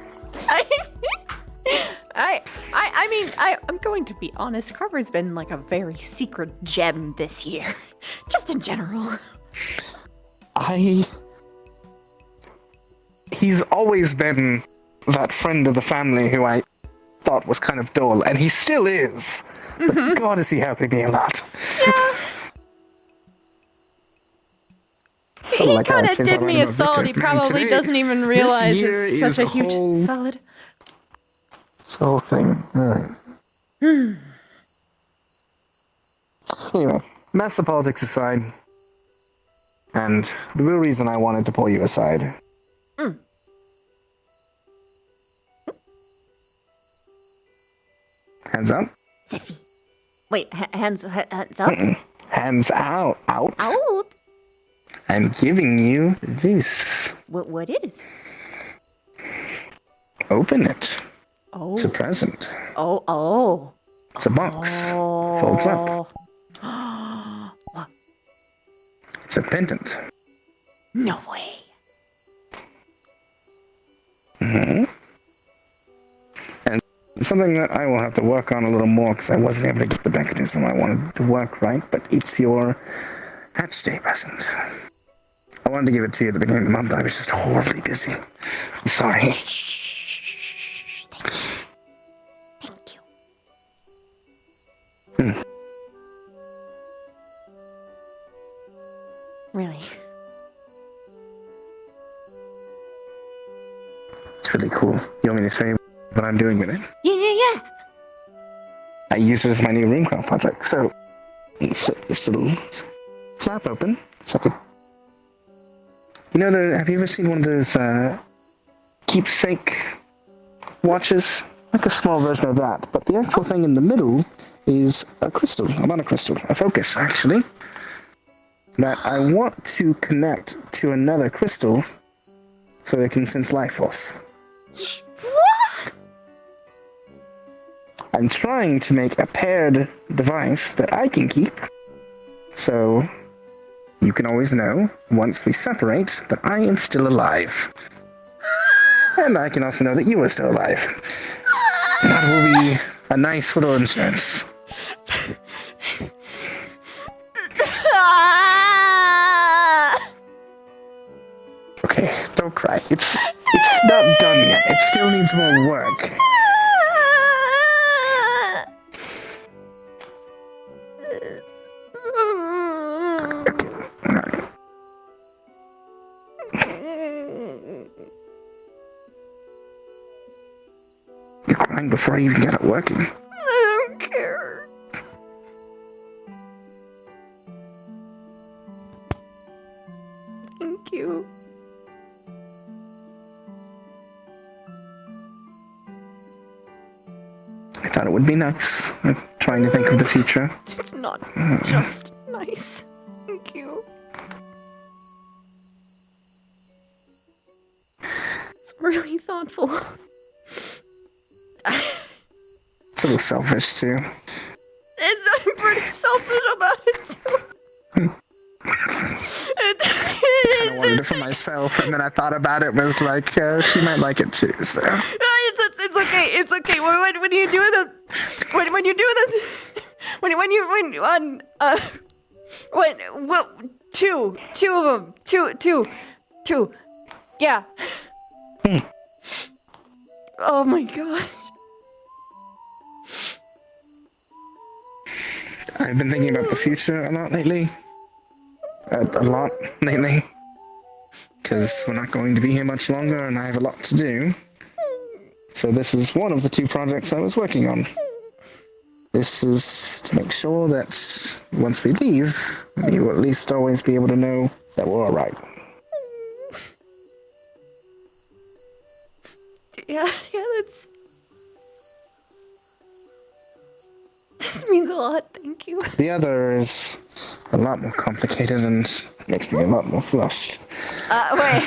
I mean, I'm going to be honest, Carver's been like a very secret gem this year. Just in general. He's always been that friend of the family who I thought was kind of dull, and he still is. But God, is he helping me a lot. Yeah. So, He like, kind I of think did I'm me right a about solid. Victor. He Man, probably today- doesn't even this realize year it's is such a huge whole- solid. This whole thing. Alright. Anyway, master politics aside, and the real reason I wanted to pull you aside. Hands up. Ziffy. Wait, hands up? Hands out. Out. Out? I'm giving you this. What is? Open it. Oh. It's a present. Oh. It's a box. Folds up. What? It's a pendant. No way. And something that I will have to work on a little more because I wasn't able to get the mechanism I wanted to work right, but it's your hatch day present. I wanted to give it to you at the beginning of the month. I was just horribly busy. I'm sorry. cool. You want me to say what I'm doing with it? Yeah. I use it as my new room craft project, so flip this little flap open. It's like a... You know, have you ever seen one of those keepsake watches? Like a small version of that, but the actual thing in the middle is a crystal, a monocrystal, a focus, actually, that I want to connect to another crystal so they can sense life force. What? I'm trying to make a paired device that I can keep, so you can always know, once we separate, that I am still alive. And I can also know that you are still alive. That will be a nice little insurance. Okay, don't cry. It's not done yet. It still needs more work. You're crying before I even get it working. I don't care. Thank you. I thought it would be nice. I'm trying to think of the future. It's not just nice. Thank you. It's really thoughtful. It's a little selfish, too. I'm pretty selfish about it, too. I kind of wanted it for myself, and then I thought about it, was like, she might like it too, so... It's okay. It's okay. When you do the, when you do the, two of them, two, yeah. Oh my gosh. I've been thinking about the future a lot lately. Because we're not going to be here much longer, and I have a lot to do. So this is one of the two projects I was working on. This is to make sure that once we leave, you will at least always be able to know that we're alright. Yeah, that's... This means a lot, thank you. The other is a lot more complicated and makes me a lot more flushed. Wait.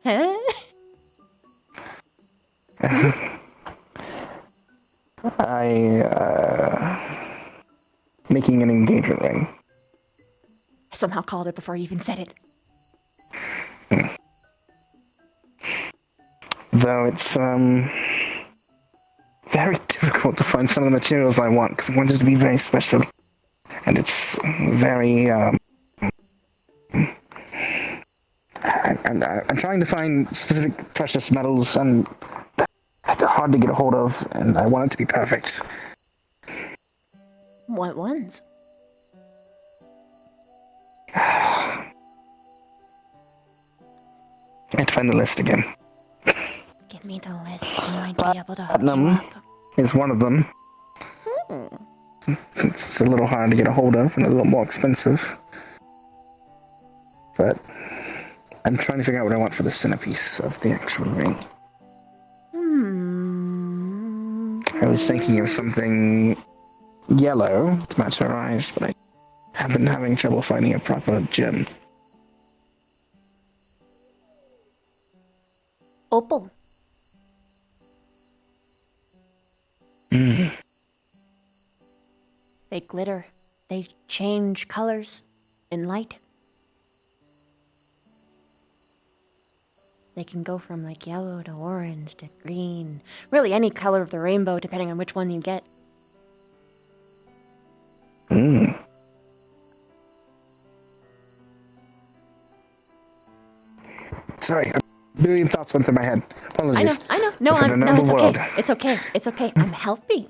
Huh? Making an engagement ring. I somehow called it before you even said it. Though it's, very difficult to find some of the materials I want, because I want it to be very special. And it's very, I'm trying to find specific precious metals, and they're hard to get a hold of, and I want it to be perfect. What ones? I have to find the list again. Give me the list. I might be able to hook you Platinum up. is one of them. It's a little hard to get a hold of and a little more expensive. But I'm trying to figure out what I want for the centerpiece of the actual ring. I was thinking of something yellow to match her eyes, but I have been having trouble finding a proper gem. Opal. They glitter. They change colors in light. They can go from like yellow to orange to green. Really any color of the rainbow depending on which one you get. Sorry, a billion thoughts went through my head. Apologies. I know. No, It's in no, another it's world. okay. It's okay. It's okay. I'm helping.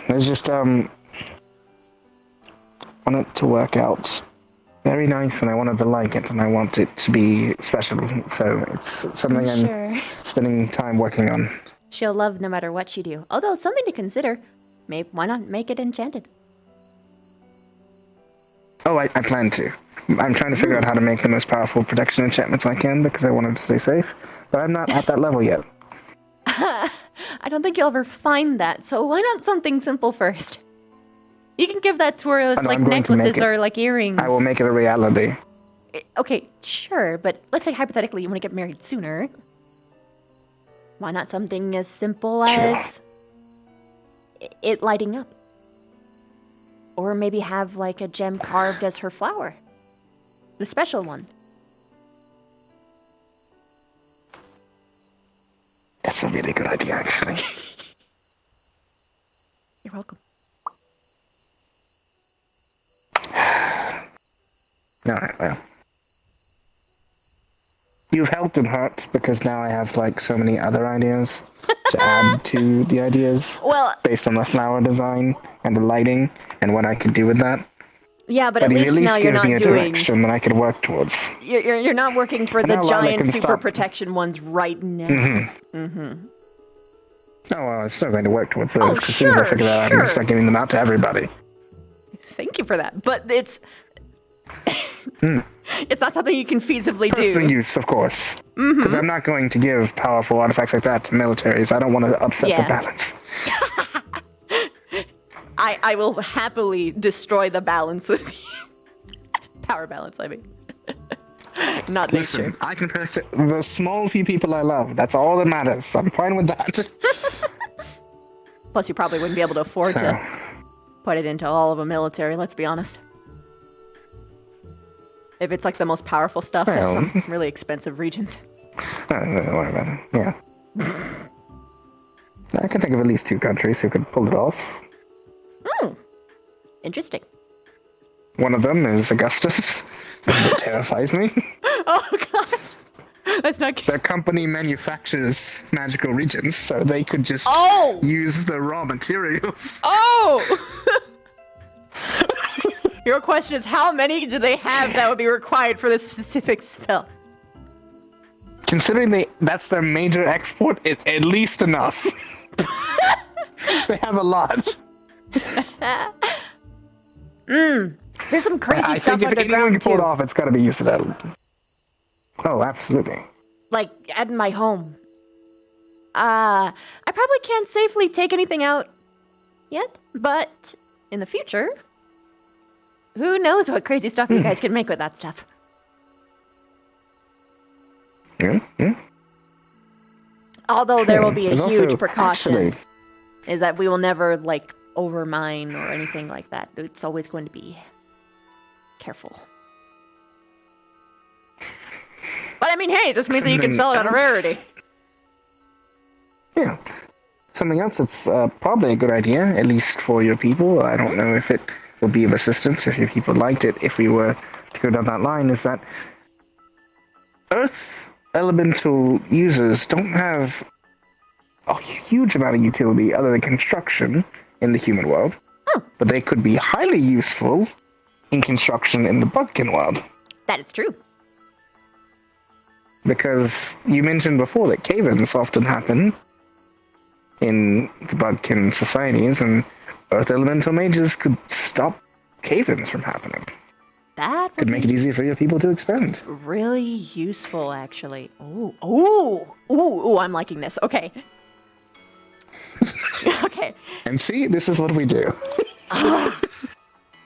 There's just, want it to work out very nice, and I wanted to like it, and I want it to be special. So it's something I'm Sure. spending time working on. She'll love no matter what you do. Although, something to consider. Maybe, why not make it enchanted? Oh, I plan to. I'm trying to figure out how to make the most powerful protection enchantments I can because I wanted to stay safe, but I'm not at that level yet. I don't think you'll ever find that, so why not something simple first? You can give that to her as, Oh, no, like, I'm going to make necklaces it. or, like, earrings. I will make it a reality. Okay, sure, but let's say hypothetically you want to get married sooner. Why not something as simple as it lighting up? Or maybe have like a gem carved as her flower. The special one. That's a really good idea, actually. You're welcome. Alright, well. You've helped and hurt because now I have like so many other ideas to add to the ideas. Well, based on the flower design and the lighting and what I could do with that. yeah, but at you least now you're give me not a doing. direction that I could work towards. You're not working for And the now Lilac giant can super stop. protection ones right now. Mm-hmm. Oh, well, I'm still going to work towards those Oh, because as soon as I sure, figure that out, I'm going sure. to start giving them out to everybody. Thank you for that, but it's it's not something you can feasibly Personal do. use, of course. Because I'm not going to give powerful artifacts like that to militaries. I don't want to upset Yeah. the balance. I will happily destroy the balance with you. Power balance, I mean. Not Listen, nature. I can protect the small few people I love. That's all that matters. I'm fine with that. Plus, you probably wouldn't be able to afford to put it into all of a military, let's be honest. If it's like the most powerful stuff in Well. some really expensive regions. Don't worry about it. Yeah. I can think of at least 2 countries who could pull it off. Interesting. One of them is Augustus. It terrifies me. Oh, God. That's not good. Their company manufactures magical regions, so they could just use the raw materials. Oh! Your question is, how many do they have that would be required for this specific spell? Considering that's their major export, it's at least enough. They have a lot. There's some crazy I stuff think if anyone underground can pull it too. off, it's got to be used to that. Oh, absolutely. Like at my home. I probably can't safely take anything out yet, but in the future, who knows what crazy stuff you guys can make with that stuff. Yeah, yeah. Although there will be a There's huge also- precaution, actually- is that we will never like overmine or anything like that. It's always going to be careful. But I mean, hey, it just means that you can sell it at a rarity. Yeah. Something else that's probably a good idea, at least for your people. I don't know if it will be of assistance if your people liked it. If we were to go down that line, is that Earth elemental users don't have a huge amount of utility other than construction in the human world, but they could be highly useful in construction in the Bugkin world. That is true. Because you mentioned before that cave-ins often happen in the Bugkin societies, and Earth Elemental Mages could stop cave-ins from happening. That Could make it easier for your people to expand. really useful, actually. Ooh, I'm liking this. Okay. Okay. And see, this is what we do.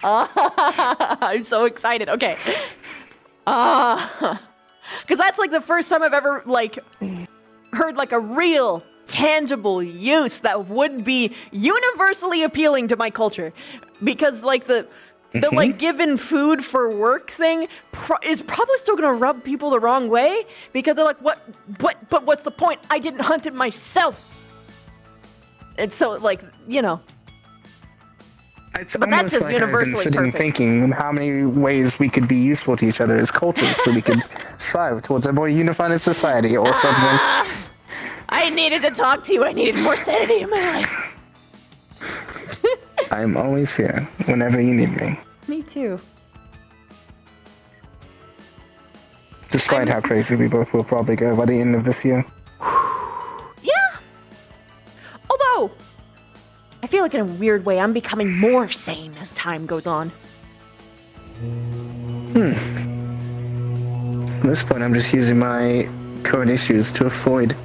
I'm so excited. Okay. Because that's like the first time I've ever like heard like a real tangible use that would be universally appealing to my culture. Because like the like given food for work thing is probably still gonna rub people the wrong way because they're like, but what's the point? I didn't hunt it myself. And so like, you know. It's But that's almost just like I've been universally sitting perfect. thinking how many ways we could be useful to each other as cultures so we could strive towards a more unified society or something. I needed to talk to you. I needed more sanity in my life. I'm always here whenever you need me. Me too. Despite how crazy we both will probably go by the end of this year. Yeah. Although, I feel like in a weird way, I'm becoming more sane as time goes on. At this point, I'm just using my current issues to avoid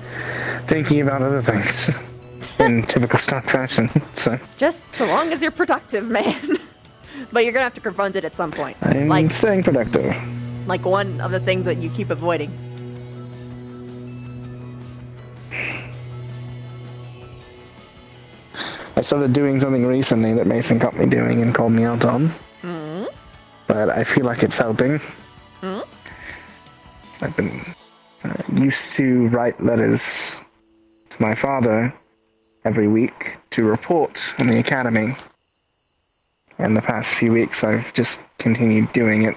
thinking about other things in typical stock fashion. So Just so long as you're productive, man. But you're gonna have to confront it at some point. I'm staying productive. Like one of the things that you keep avoiding. I started doing something recently that Mason caught me doing and called me out on. But I feel like it's helping. I've been used to write letters to my father every week to report on the academy. And the past few weeks I've just continued doing it.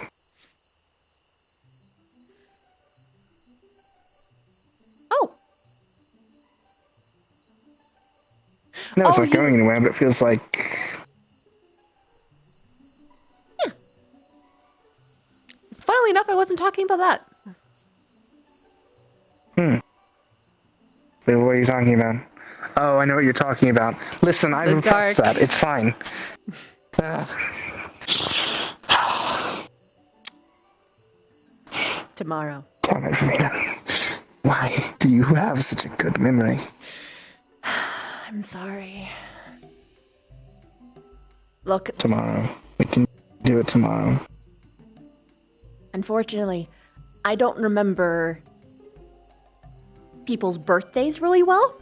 No, it's not going anywhere, but it feels like... Funnily enough, I wasn't talking about that. Wait, what are you talking about? Oh, I know what you're talking about. Listen, I've repressed that. It's fine. Tomorrow. Damn it, Vina. Why do you have such a good memory? I'm sorry. Look, Tomorrow. We can do it tomorrow. unfortunately, I don't remember people's birthdays really well.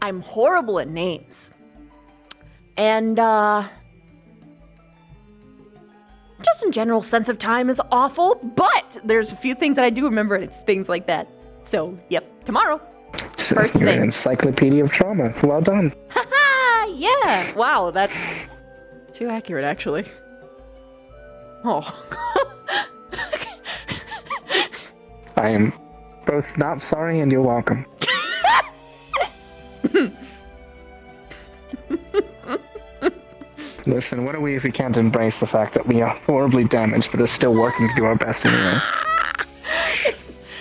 I'm horrible at names. And, just in general, sense of time is awful, but there's a few things that I do remember, and it's things like that. So, yep, tomorrow. First You're thing. an encyclopedia of trauma. Well done. Haha, yeah! Wow, that's too accurate, actually. Oh. I am both not sorry and you're welcome. Listen, what are we if we can't embrace the fact that we are horribly damaged but are still working to do our best anyway?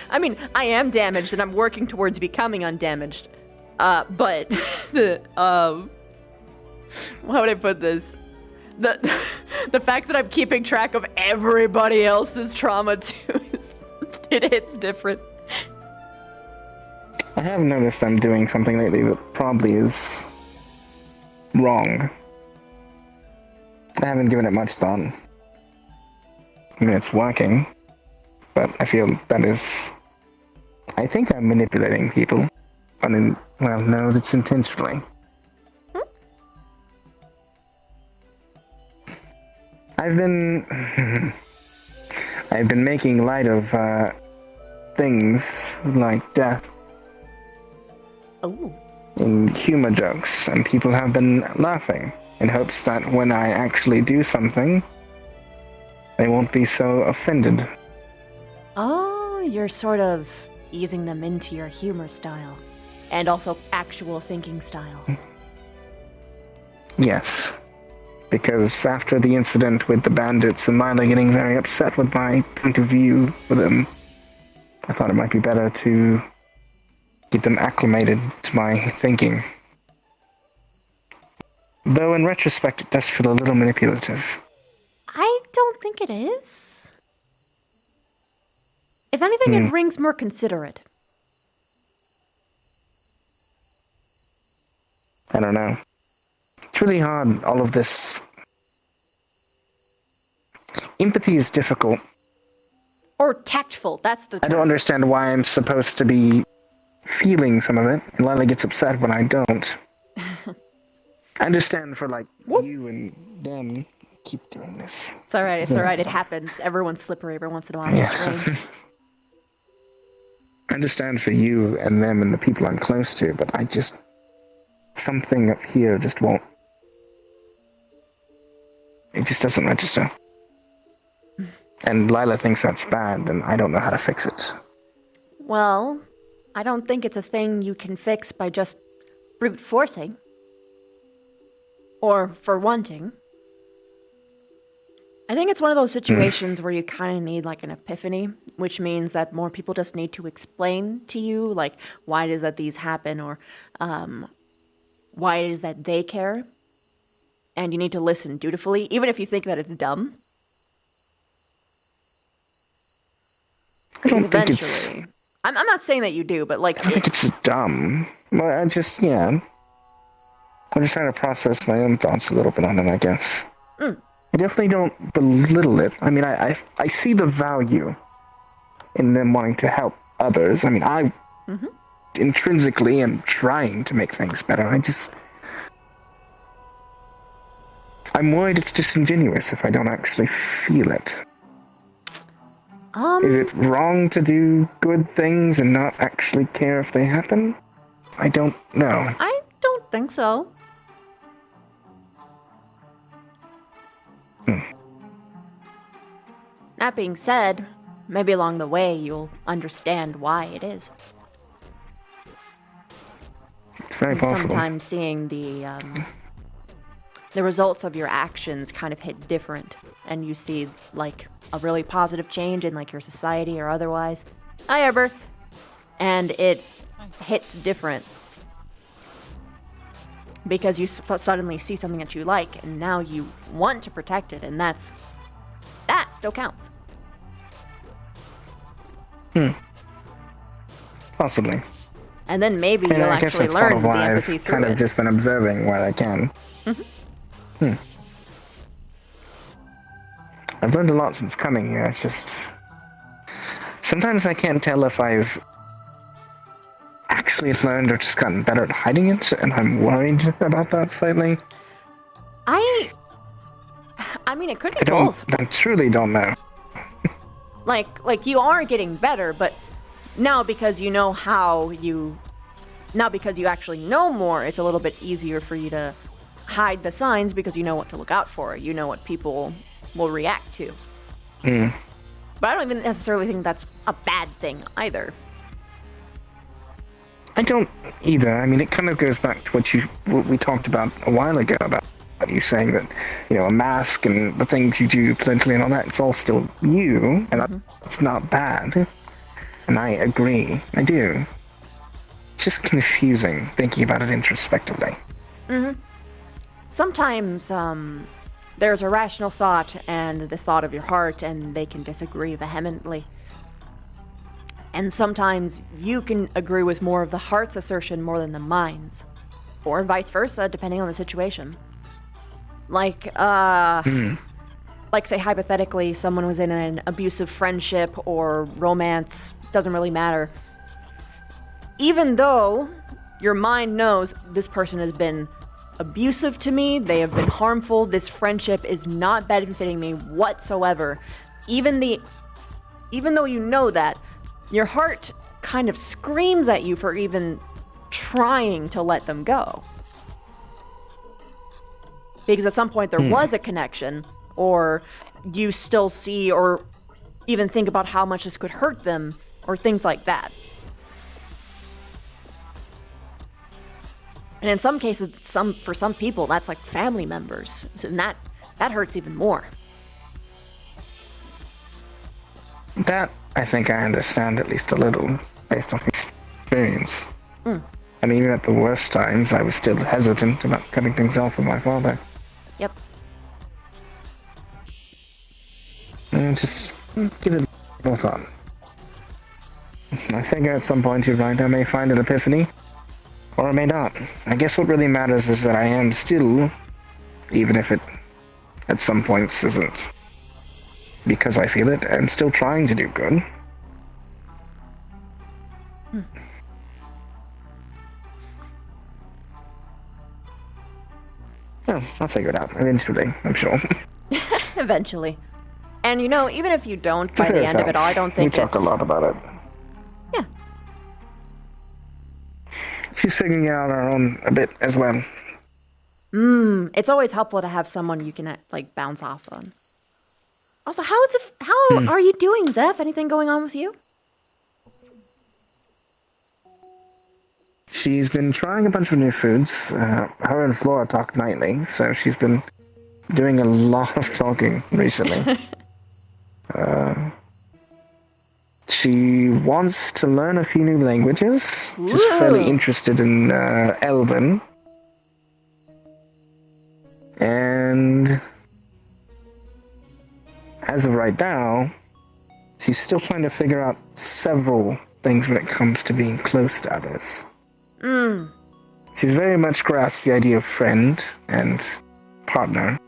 I mean, I am damaged and I'm working towards becoming undamaged. But how would I put this? The fact that I'm keeping track of everybody else's trauma too, it hits different. I have noticed I'm doing something lately that probably is wrong. I haven't given it much thought. I mean, it's working, but I feel that is... I think I'm manipulating people. Well, no, it's intentionally. I've been making light of things like death in humor jokes, and people have been laughing in hopes that when I actually do something, they won't be so offended. Oh, you're sort of easing them into your humor style. And also actual thinking style. Yes. Because after the incident with the bandits and Milo getting very upset with my point of view with them, I thought it might be better to get them acclimated to my thinking. Though in retrospect it does feel a little manipulative. I don't think it is. If anything, it rings more considerate. I don't know. It's really hard, all of this. Empathy is difficult. Or tactful, that's the term. I don't understand why I'm supposed to be feeling some of it, and Lila gets upset when I don't. I understand for, like, you and them keep doing this. It's alright, it's alright, it happens. Everyone's slippery every once in a while. It's strange. I understand for you and them and the people I'm close to, but I just... Something up here just won't... It just doesn't register. And Lila thinks that's bad, and I don't know how to fix it. Well, I don't think it's a thing you can fix by just brute forcing. Or for wanting. I think it's one of those situations where you kind of need like an epiphany. which means that more people just need to explain to you, like, why it is that these happen, or why it is that they care. And you need to listen dutifully, even if you think that it's dumb. I don't Because think it's... eventually... I'm not saying that you do, but like... I don't think it's dumb. Well, I'm just trying to process my own thoughts a little bit on it, I guess. I definitely don't belittle it. I mean, I see the value in them wanting to help others. I mean, I intrinsically am trying to make things better. I'm worried it's disingenuous if I don't actually feel it. Is it wrong to do good things and not actually care if they happen? I don't know. I don't think so. That being said, maybe along the way you'll understand why it is. It's very and possible. Sometimes seeing the results of your actions kind of hit different, and you see like a really positive change in like your society or otherwise. However, and it hits different because you suddenly see something that you like, and now you want to protect it, and that still counts. Possibly. And then maybe you'll I guess actually that's part learn of the why empathy I've through kind it. of just been observing where I can. I've learned a lot since coming here. It's just... Sometimes I can't tell if I've actually learned or just gotten better at hiding it, and I'm worried about that slightly. I mean, it could be both. I truly don't know. Like you are getting better, but now because you know now because you actually know more, it's a little bit easier for you to hide the signs because you know what to look out for. You know what people will react to. But I don't even necessarily think that's a bad thing either. I don't either. I mean, it kind of goes back to what we talked about a while ago about you saying that, a mask and the things you do politically and all that, it's all still you, and that's not bad. And I agree. I do. It's just confusing thinking about it introspectively. Sometimes there's a rational thought and the thought of your heart, and they can disagree vehemently. And sometimes you can agree with more of the heart's assertion more than the mind's. Or vice versa, depending on the situation. Like say hypothetically, someone was in an abusive friendship or romance, doesn't really matter. Even though your mind knows this person has been abusive to me, they have been harmful, this friendship is not benefiting me whatsoever. Even though you know that, your heart kind of screams at you for even trying to let them go. Because at some point there was a connection, or you still see or even think about how much this could hurt them, or things like that. And in some cases, for some people, that's like family members, and that hurts even more. That, I think I understand at least a little, based on experience. I mean, even at the worst times, I was still hesitant about cutting things off with my father. Yep. And just give it a thought. I figure at some point you're right, I may find an epiphany, or I may not. I guess what really matters is that I am still, even if it at some points isn't because I feel it, I'm still trying to do good. Well, I'll figure it out eventually, I'm sure. Eventually. And even if you don't by the end of it all, I don't think we talk a lot about it. Yeah. She's figuring it out on her own a bit as well. It's always helpful to have someone you can bounce off on. Also, how are you doing, Zeph? Anything going on with you? She's been trying a bunch of new foods. Her and Flora talk nightly, so she's been doing a lot of talking recently. she wants to learn a few new languages. She's fairly interested in Elven. And as of right now, she's still trying to figure out several things when it comes to being close to others. She's very much grasped the idea of friend and partner.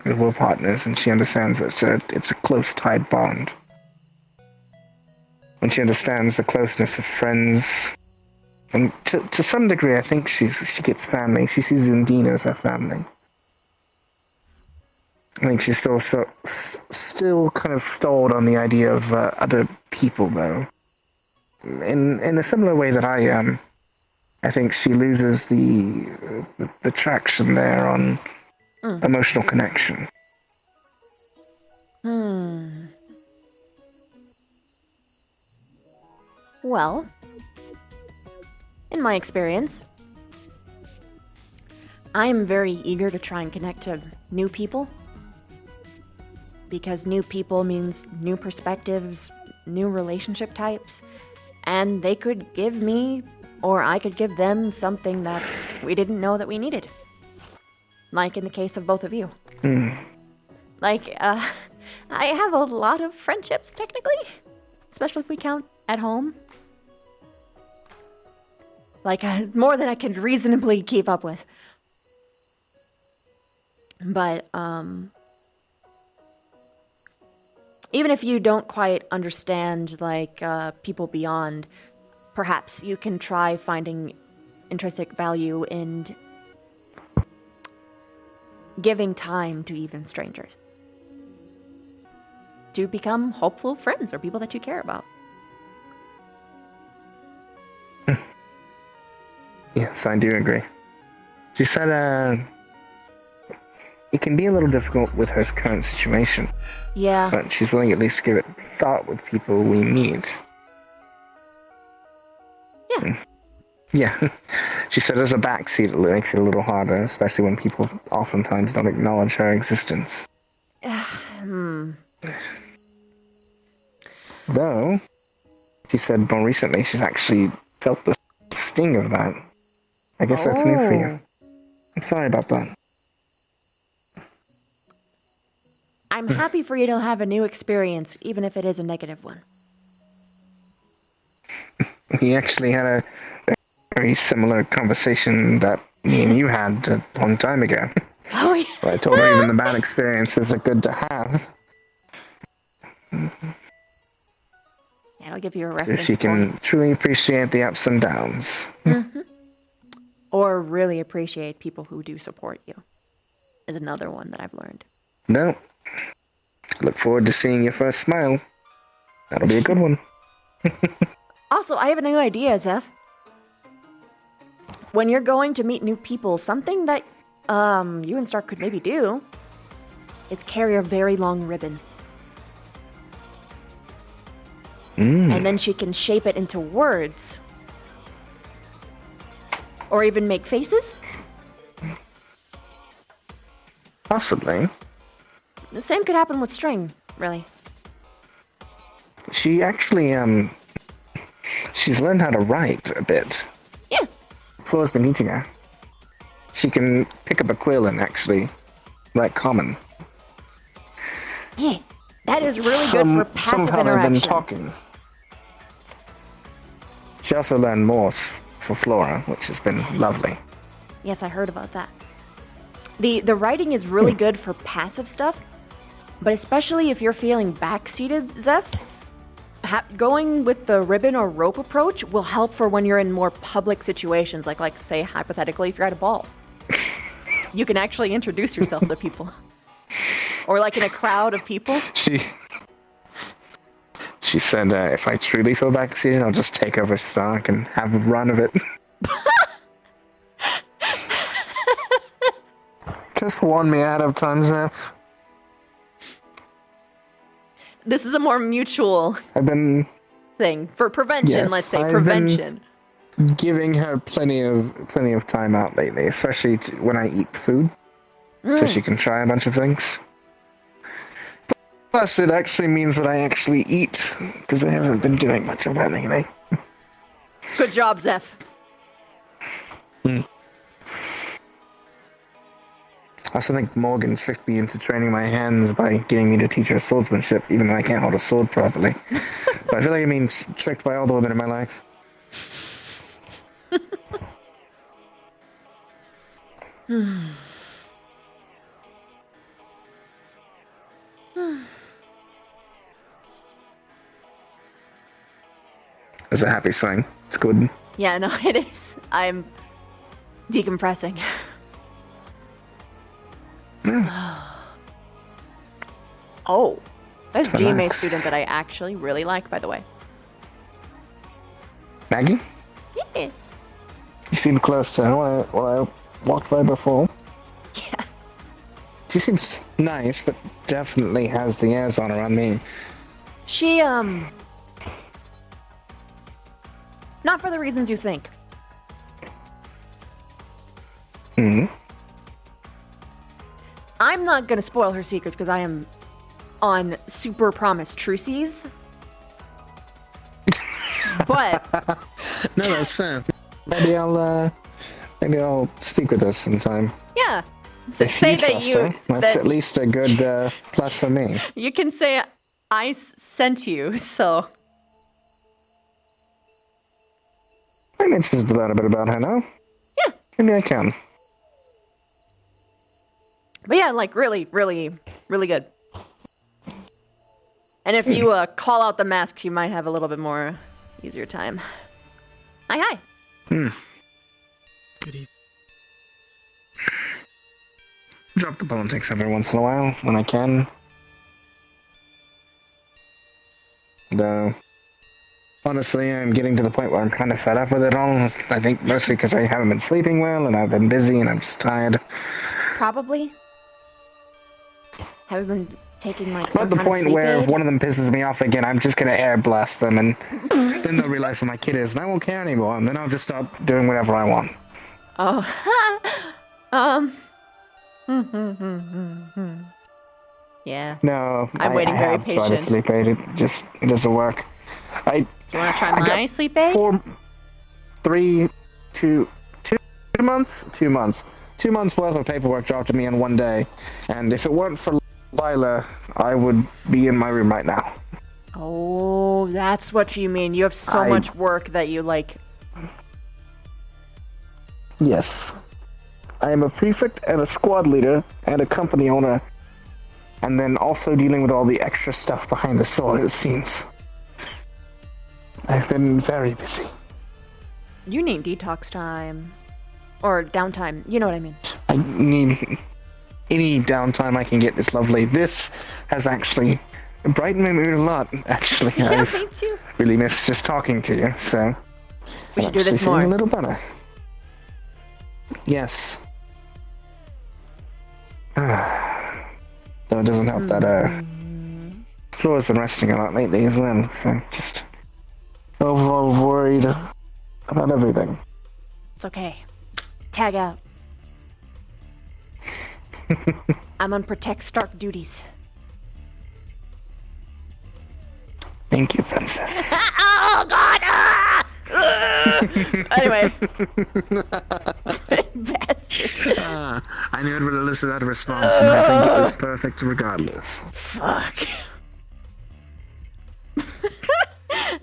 We're partners, and she understands that it's a close tied bond. When she understands the closeness of friends, and to some degree, I think she gets family. She sees Undine as her family. I think she's still kind of stalled on the idea of other people, though. In a similar way that I am, I think she loses the traction there on emotional connection. Well, in my experience, I am very eager to try and connect to new people. Because new people means new perspectives, new relationship types, and they could give me, or I could give them, something that we didn't know that we needed. Like in the case of both of you. Like, I have a lot of friendships, technically. Especially if we count at home. Like, more than I can reasonably keep up with. But, even if you don't quite understand, like, people beyond, perhaps you can try finding intrinsic value in giving time to even strangers. To become hopeful friends or people that you care about. Yes, I do agree. She said, it can be a little difficult with her current situation. Yeah. But she's willing at least to give it thought with people we meet. Yeah. Yeah. She said as a backseat it makes it a little harder, especially when people oftentimes don't acknowledge her existence. Though, she said more recently she's actually felt the sting of that. I guess that's new for you. I'm sorry about that. I'm happy for you to have a new experience, even if it is a negative one. We actually had a very similar conversation that me and you had a long time ago. Oh, yeah. Where I told her even the bad experiences are good to have. Yeah, I'll give you a So reference she can truly appreciate the ups and downs. Or really appreciate people who do support you. Is another one that I've learned. No. Look forward to seeing your first smile. That'll be a good one. Also, I have a new idea, Zeph. When you're going to meet new people, something that you and Stark could maybe do is carry a very long ribbon. And then she can shape it into words. Or even make faces. Possibly. The same could happen with string, really. She actually, she's learned how to write a bit. Yeah. Flora's been teaching her. She can pick up a quill and actually write common. Yeah, that is really good for passive somehow interaction. they've been talking. She also learned Morse for Flora, which has been lovely. Yes, I heard about that. The writing is really good for passive stuff, but especially if you're feeling backseated, Zeph, going with the ribbon or rope approach will help for when you're in more public situations, like say hypothetically if you're at a ball. You can actually introduce yourself to people. Or like in a crowd of people. She said, if I truly feel backseated, I'll just take over Stark and have a run of it. Just warn me ahead of time, Zeph. This is a more mutual thing. For prevention, Yes, let's say. I've Prevention. been giving her plenty of time out lately, especially when I eat food. So she can try a bunch of things. Plus, it actually means that I actually eat, because I haven't been doing much of that lately. Good job, Zeph. I also think Morgan tricked me into training my hands by getting me to teach her swordsmanship, even though I can't hold a sword properly. But I feel like I'm being tricked by all the women in my life. It's a happy sign. It's good. Yeah, no, it is. I'm decompressing. Oh, there's a GMA Relax. student that I actually really like, by the way. Maggie? Yeah. You seemed close to her when I walked by before. Yeah. She seems nice, but definitely has the airs on her on me. She, not for the reasons you think. Hmm. I'm not gonna spoil her secrets because I am on super promise truces. But No, that's fair. Maybe I'll speak with her sometime. yeah, If say you that trust you her, that's that at least a good plus for me. you can say I sent you. So I mentioned a little bit about her now. Yeah. Maybe I can. but yeah, like really, really, really good. And if you call out the masks, you might have a little bit more easier time. Hi. Hmm. Good evening. Drop the politics every once in a while when I can. Though, honestly, I'm getting to the point where I'm kind of fed up with it all. I think mostly because I haven't been sleeping well and I've been busy and I'm just tired. Probably. Have you been taking like I'm some at the kind of point sleep where aid? if one of them pisses me off again, I'm just gonna air blast them and then they'll realize who my kid is and I won't care anymore and then I'll just start doing whatever I want. Oh. Yeah. No, I'm waiting I very have tried a patient. sleep aid. It doesn't work. Do you want to try I got my sleep aid? 2 months? 2 months. 2 months worth of paperwork dropped to me in one day. And if it weren't for Lila, I would be in my room right now. Oh, that's what you mean. You have so I- much work that you like. Yes. I am a prefect and a squad leader and a company owner. And then also dealing with all the extra stuff behind the scenes. I've been very busy. You need detox time. Or downtime. You know what I mean. I need any downtime I can get is lovely. This has actually brightened my mood a lot, actually. Yeah, I've me too. really missed just talking to you, so... We should do this actually feeling more. a little better. Yes. Though it doesn't help that, Flora's been resting a lot lately as well, so just overall worried about everything. It's okay. Tag out. I'm on Protect Stark duties. Thank you, Princess. Oh God! Anyway. Bastard. I knew it would elicit that response, and I think it was perfect regardless. Fuck.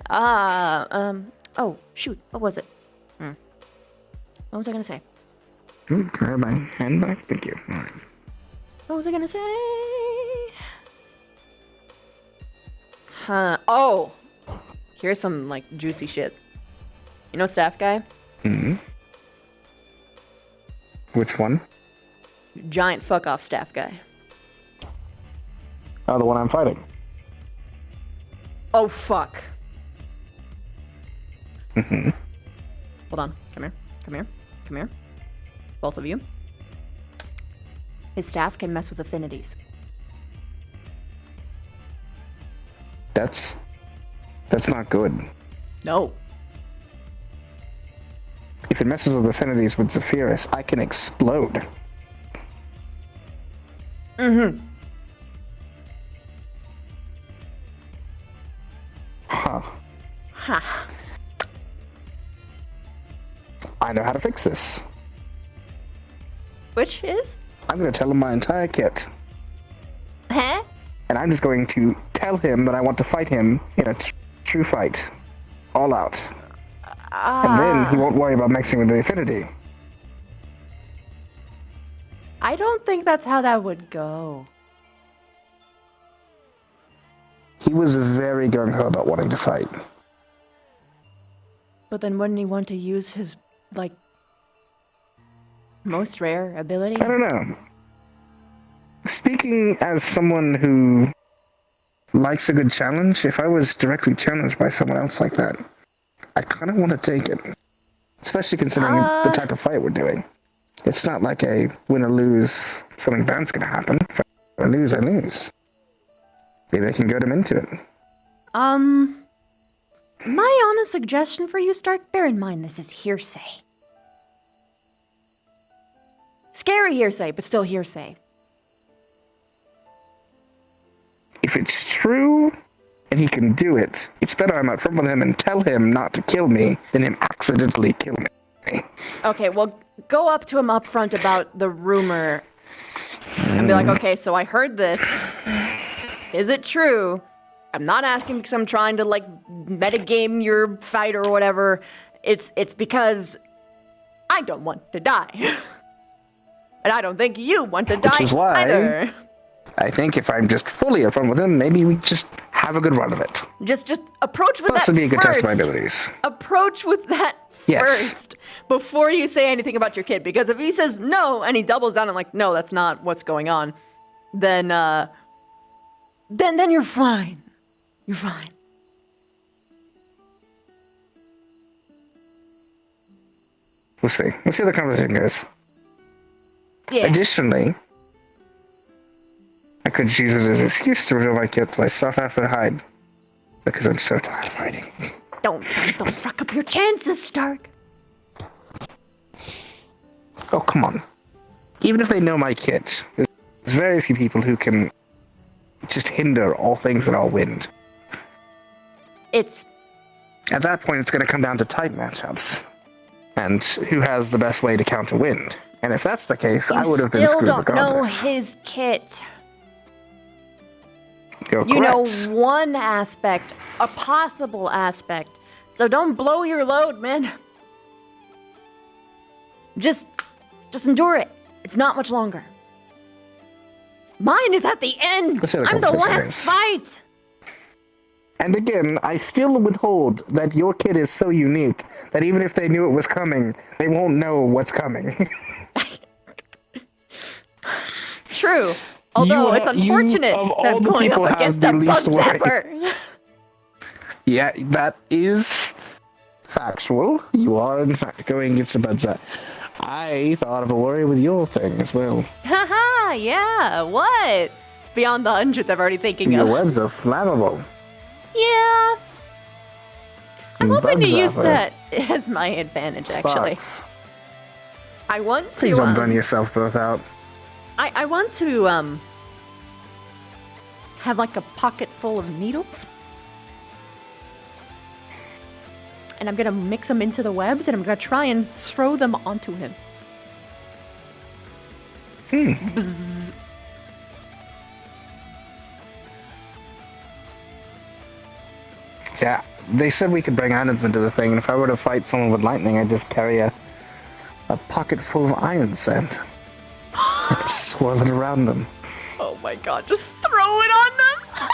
Oh, shoot. What was it? What was I gonna say? Can I have my hand back? Thank you. All right. What was I gonna say? Oh! Here's some, like, juicy shit. You know Staff Guy? Hmm. Which one? Giant fuck-off Staff Guy. Oh, the one I'm fighting. Oh, fuck. Mm-hmm. Hold on. Come here. Come here. Come here. Both of you. His staff can mess with affinities. That's not good. No. If it messes with affinities with Zephyrus, I can explode. Mm-hmm. I know how to fix this. Which is? I'm going to tell him my entire kit. Huh? And I'm just going to tell him that I want to fight him in a true fight. All out. And then he won't worry about mixing with the affinity. I don't think that's how that would go. He was very gung-ho about wanting to fight. But then wouldn't he want to use his, like, most rare ability? I don't know. Speaking as someone who likes a good challenge, if I was directly challenged by someone else like that, I kind of want to take it. Especially considering the type of fight we're doing. It's not like a win or lose, something bad's going to happen. If I lose, I lose. Maybe I can goad him into it. My honest suggestion for you, Stark, bear in mind this is hearsay. Scary hearsay, but still hearsay. If it's true, and he can do it, it's better I'm upfront with him and tell him not to kill me than him accidentally kill me. Okay, well, go up to him up front about the rumor and be like, okay, so I heard this. Is it true? I'm not asking because I'm trying to, like, metagame your fight or whatever. It's because I don't want to die. And I don't think you want to die Which is why either. I think if I'm just fully upfront with him, maybe we just have a good run of it. Just approach with Plus, that it'd be a good test of my first. abilities. Approach with that Yes. first before you say anything about your kid. Because if he says no and he doubles down and like, no, that's not what's going on, then you're fine. You're fine. We'll see. We'll see how the conversation goes. Yeah. Additionally, I could use it as an excuse to reveal my kit so I stop having to hide. Because I'm so tired of hiding. Don't fuck up your chances, Stark. Oh, come on. Even if they know my kit, there's very few people who can just hinder all things that are wind. It's... At that point, it's going to come down to tight matchups. And who has the best way to counter wind. And if that's the case, I would have been screwed You still don't know regardless. his kit. You're You know correct. one aspect, a possible aspect. So don't blow your load, man. Just endure it. It's not much longer. Mine is at the end. Let's see how the I'm the conversation last goes. fight. And again, I still withhold that your kid is so unique that even if they knew it was coming, they won't know what's coming. True. Although it's unfortunate that I'm going up against a bug zapper. Yeah, that is factual. You are, in fact, going against a bug zapper. I thought of a worry with your thing as well. Haha, yeah, what? Beyond the hundreds I'm already thinking Your of. webs are flammable. Yeah. I'm hoping to Bug use zapper. that as my advantage, actually. Sparks. I want Please to, don't burn yourself both out. I want to, have like a pocket full of needles. And I'm gonna mix them into the webs and I'm gonna try and throw them onto him. Bzzz. Yeah, they said we could bring items into the thing, and if I were to fight someone with lightning, I'd just carry a pocket full of iron sand. And swirl it around them. Oh my god, just throw it on them!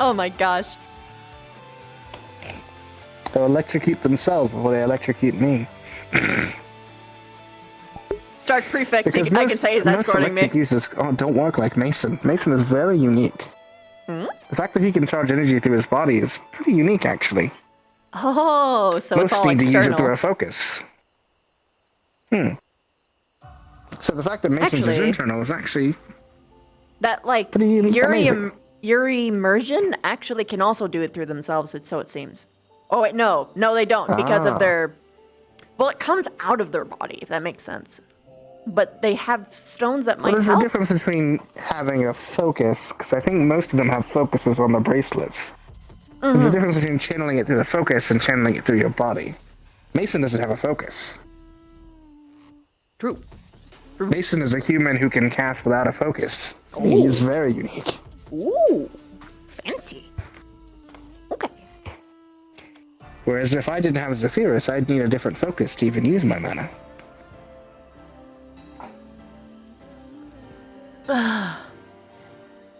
Oh my gosh. They'll electrocute themselves before they electrocute me. Stark Prefect, Because I can say he's most escorting me. electric users don't work like Mason. Mason is very unique. Hmm? The fact that he can charge energy through his body is pretty unique, actually. Oh, so Most it's all need to use it through external. a focus. So the fact that Mason's is Actually- internal is actually That, like, pretty amazing. Yuri immersion actually can also do it through themselves, so it seems. Oh, wait, no, they don't, because Ah. of their... Well, it comes out of their body, if that makes sense. But they have stones that might Well, there's help. a difference between having a focus, because I think most of them have focuses on the bracelets. There's a difference between channeling it through the focus and channeling it through your body. Mason doesn't have a focus. True. Mason is a human who can cast without a focus. He is very unique. Ooh, fancy. Whereas if I didn't have Zephyrus, I'd need a different focus to even use my mana.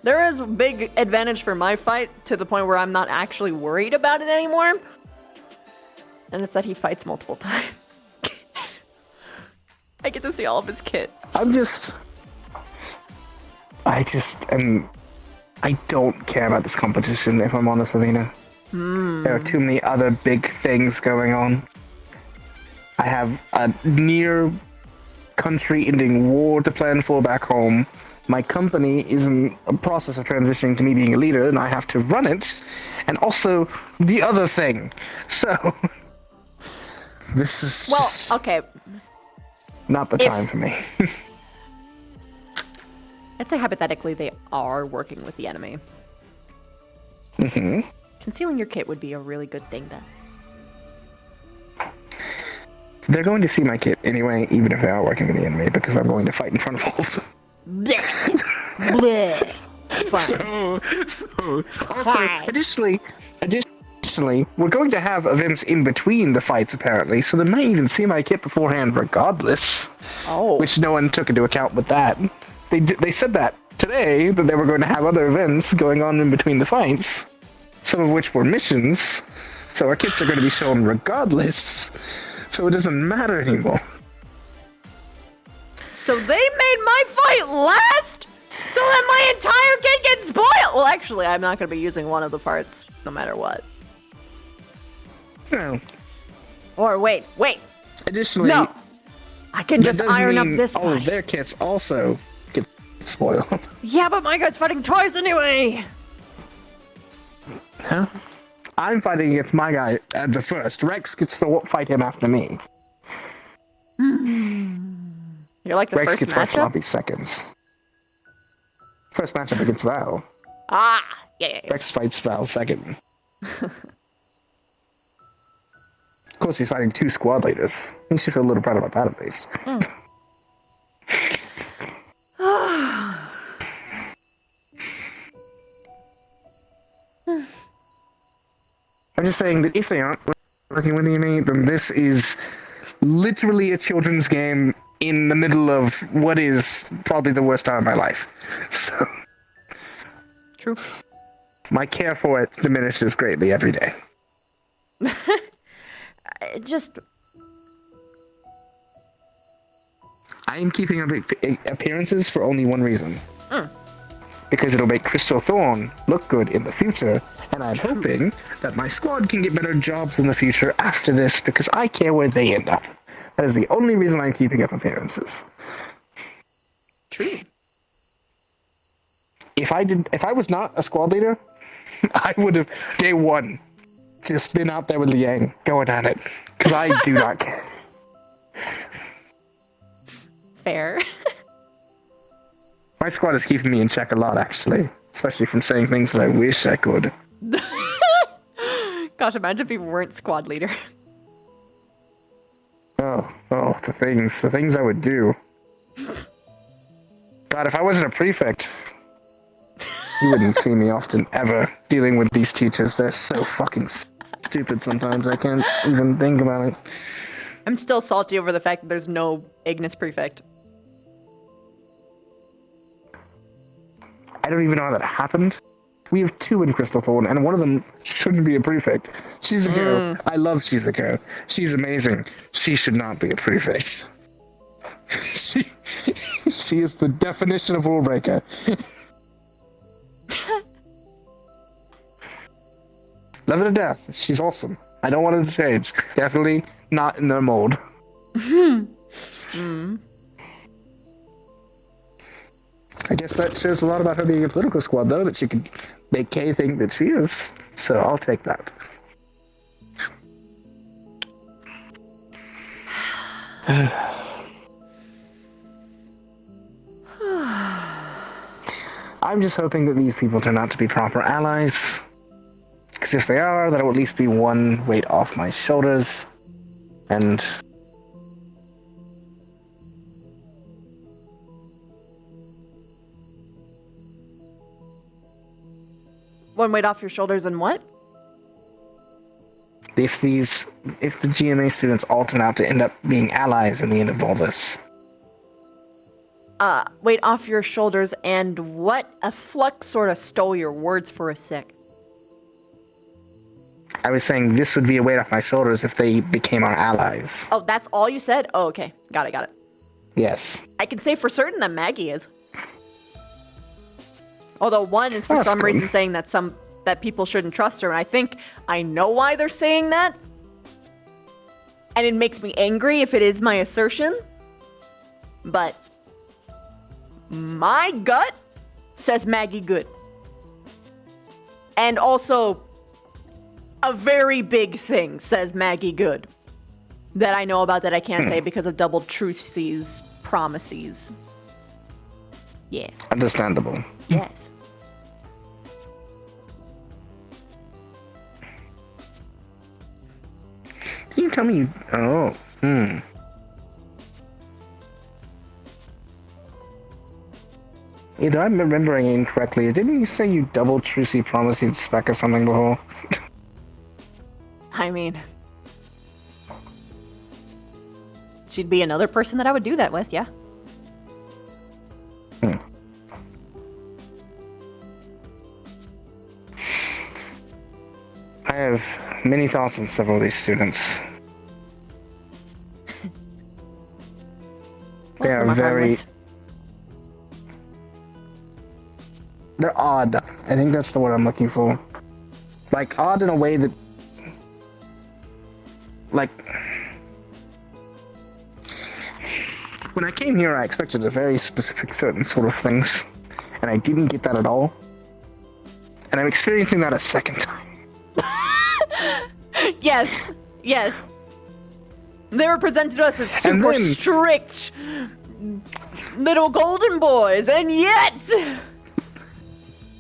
There is a big advantage for my fight to the point where I'm not actually worried about it anymore. And it's that he fights multiple times. I get to see all of his kit. I don't care about this competition, if I'm honest with Ina. There are too many other big things going on. I have a near country-ending war to plan for back home. My company is in a process of transitioning to me being a leader, and I have to run it. And also, the other thing. So, this is just okay. Not the time for me. Let's say hypothetically they are working with the enemy. Mm-hmm. Concealing your kit would be a really good thing then. They're going to see my kit anyway, even if they are working with the enemy, because I'm going to fight in front of all of them. Bleh. So, also, additionally, we're going to have events in between the fights, apparently, so they might even see my kit beforehand regardless. Oh. Which no one took into account with that. They said that today, that they were going to have other events going on in between the fights, some of which were missions, so our kits are going to be shown regardless, so it doesn't matter anymore. So they made my fight last, so that my entire kit gets spoiled. Well, actually, I'm not going to be using one of the parts, no matter what. No. Or wait. Additionally, no. I can just iron up this all of their kits also get spoiled. Yeah, but my guy's fighting twice anyway. Huh? I'm fighting against my guy at the first. Rex gets to fight him after me. You're like the Rex first gets my matchup? sloppy seconds. First matchup against Val. Yeah. Rex fights Val second. Of course, he's fighting 2 squad leaders. He should feel a little proud about that, at least. I'm just saying that if they aren't working with the enemy, then this is literally a children's game in the middle of what is probably the worst time of my life. So, true. My care for it diminishes greatly every day. I am keeping up appearances for only one reason. Because it'll make Crystal Thorn look good in the future, and I'm hoping that my squad can get better jobs in the future after this, because I care where they end up. That is the only reason I'm keeping up appearances. True. If I was not a squad leader, I would have, day one, just been out there with Liang, going at it. Because I do not care. Fair. My squad is keeping me in check a lot, actually. Especially from saying things that I wish I could. Gosh, imagine if you weren't squad leader. Oh, the things I would do. God, if I wasn't a prefect, you wouldn't see me often, ever, dealing with these teachers. They're so fucking stupid sometimes, I can't even think about it. I'm still salty over the fact that there's no Ignis prefect. I don't even know how that happened. We have 2 in Crystal Thorn, and one of them shouldn't be a prefect. Shizuko, I love Shizuko. She's amazing. She should not be a prefect. She is the definition of rule breaker. Love her to death. She's awesome. I don't want her to change. Definitely not in their mold. I guess that shows a lot about her being a political squad, though, that she could make Kay think that she is. So I'll take that. I'm just hoping that these people turn out to be proper allies. Because if they are, that'll at least be one weight off my shoulders. And... One weight off your shoulders and what? If the GMA students all turn out to end up being allies in the end of all this. Weight off your shoulders and what? A Flux sort of stole your words for a sec. I was saying this would be a weight off my shoulders if they became our allies. Oh, that's all you said? Oh, okay. Got it. Yes. I can say for certain that Maggie is. Although one is for some reason saying that people shouldn't trust her, and I think I know why they're saying that. And it makes me angry if it is my assertion. But my gut says Maggie good. And also, a very big thing says Maggie good. That I know about that I can't say because of double truthies, promises. Yeah. Understandable. Yes. Can you tell me you... Oh. Either I'm remembering incorrectly, or didn't you say you double trucy promised spec or something before? I mean... She'd be another person that I would do that with, yeah. I have many thoughts on several of these students. They are very... They're odd. I think that's the word I'm looking for. Like, odd in a way that... Like... When I came here, I expected a very specific certain sort of things. And I didn't get that at all. And I'm experiencing that a second time. Yes. They were presented to us as super strict little golden boys, and yet...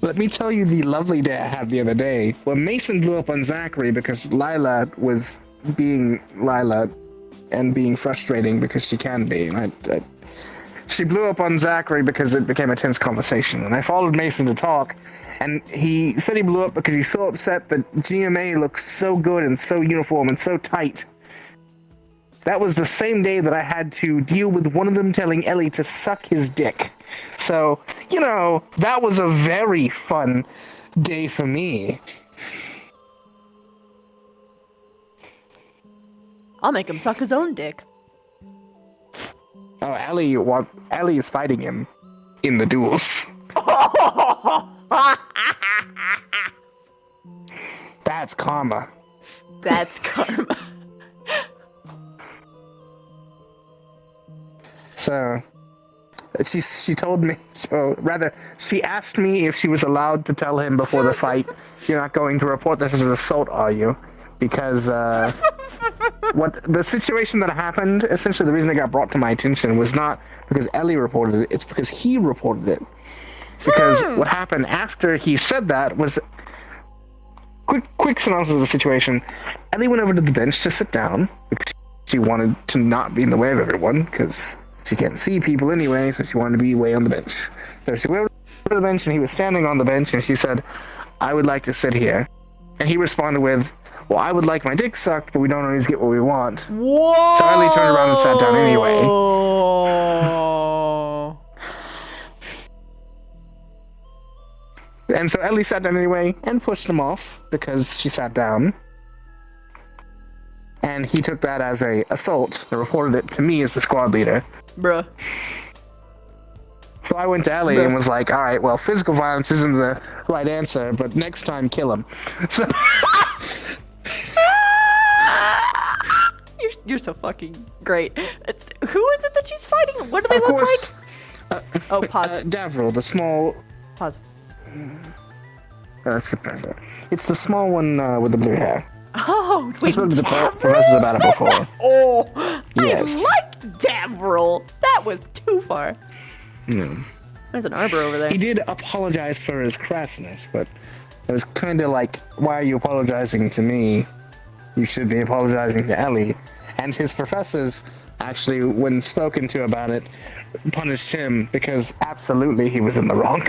Let me tell you the lovely day I had the other day, when Mason blew up on Zachary because Lila was being Lila and being frustrating because she can be. She blew up on Zachary because it became a tense conversation, and I followed Mason to talk, and he said he blew up because he's so upset that GMA looks so good and so uniform and so tight. That was the same day that I had to deal with one of them telling Ellie to suck his dick. So, you know, that was a very fun day for me. I'll make him suck his own dick. Oh, Ellie is fighting him in the duels. That's karma. That's karma. So, she told me, she asked me if she was allowed to tell him before the fight, "You're not going to report this as an assault, are you?" Because, what the situation that happened, essentially the reason it got brought to my attention was not because Ellie reported it, it's because he reported it. Because what happened after he said that was, quick synopsis of the situation, Ellie went over to the bench to sit down, because she wanted to not be in the way of everyone, because she can't see people anyway, so she wanted to be way on the bench. So she went over to the bench, and he was standing on the bench, and she said, "I would like to sit here." And he responded with, "Well, I would like my dick sucked, but we don't always get what we want." Whoa! So Ellie turned around and sat down anyway. And so Ellie sat down anyway and pushed him off because she sat down. And he took that as a assault and reported it to me as the squad leader. Bruh. So I went to Ellie and was like, "Alright, well, physical violence isn't the right answer, but next time kill him." So... You're so fucking great. Who is it that she's fighting? What do they look like? Pause. Davril, the small... Pause. That's the person. It's the small one with the blue hair. Oh, wait, I spoke to the professors about it before. Oh, yes. I liked Davril. That was too far. No. There's an arbor over there. He did apologize for his crassness, but It was kind of like, why are you apologizing to me? You should be apologizing to Ellie. And his professors, actually, when spoken to about it, punished him because absolutely he was in the wrong.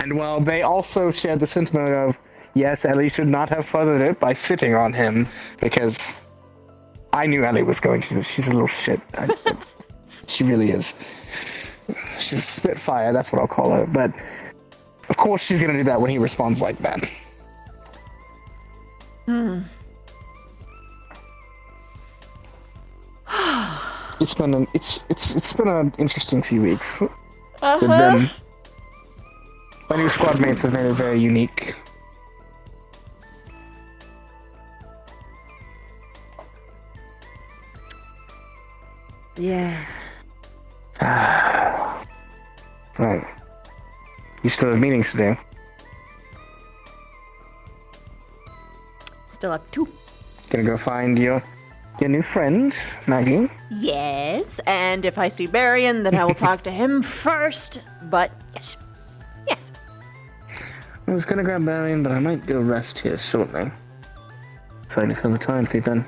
And while they also shared the sentiment of, yes, Ellie should not have furthered it by sitting on him, because I knew Ellie was going to do this. She's a little shit. She really is. She's a spitfire, that's what I'll call her. But, of course she's going to do that when he responds like that. It's been an interesting few weeks. With them. My new squad mates have made it very unique. Yeah. Right. You still have meetings to do. Still have 2. Gonna go find your new friend, Maggie. Yes, and if I see Barian, then I will talk to him first. But yes. Yes. I was gonna grab Barian, but I might go rest here shortly. Sorry for the time creeping.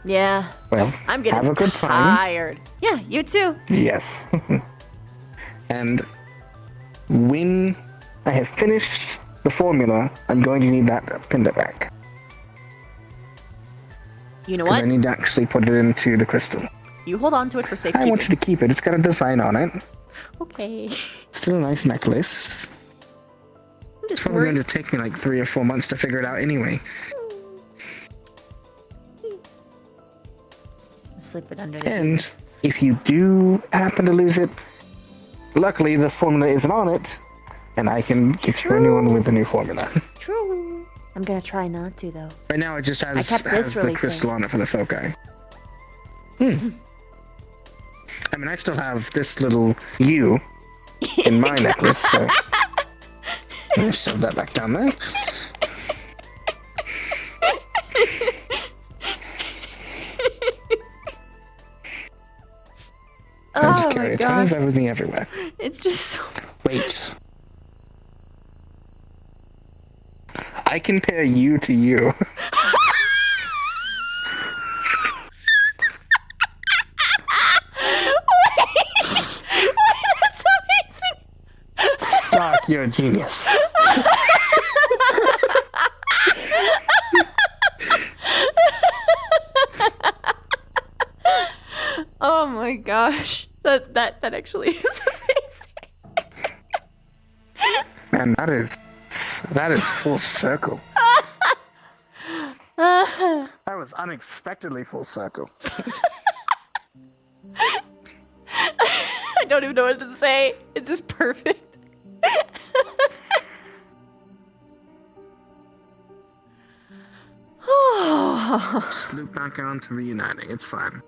Yeah. Well, I'm getting have a good time. tired. Yeah, you too. Yes. And when I have finished the formula, I'm going to need that Pinder back. You know Because what? I need to actually put it into the crystal. You hold on to it for I safekeeping. want you to keep it. It's got a design on it. Okay. Still a nice necklace. I'm It's just probably worried. going to take me like 3 or 4 months to figure it out anyway. Slip it under the And if you do happen to lose it, luckily the formula isn't on it, and I can get you a new one with the new formula. True. I'm gonna try not to though. Right now it just has, I kept this the really crystal safe. on it for the foci. I mean, I still have this little U in my necklace, so I'll shove that back down there. I just Oh carry my a ton of god. everything everywhere. It's just so. Wait. I compare you to you. That's amazing. Stark, you're a genius. Oh my gosh. That actually is amazing. Man, that is full circle. That was unexpectedly full circle. I don't even know what to say. It's just perfect. Just loop back on to reuniting. It's fine.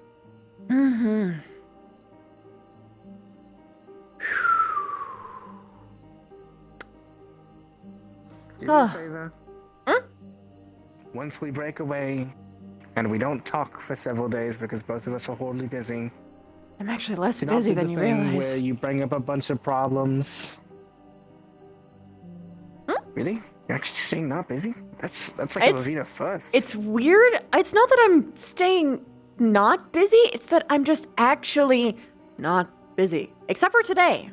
Mm-hmm. Do me a favor. Once we break away, and we don't talk for several days because both of us are horribly busy. I'm actually less Do not busy do than the you thing realize. where you bring up a bunch of problems. Really? You're actually staying not busy? That's like a It's- Rosita first. It's weird. It's not that I'm staying not busy. It's that I'm just actually not busy. Except for today.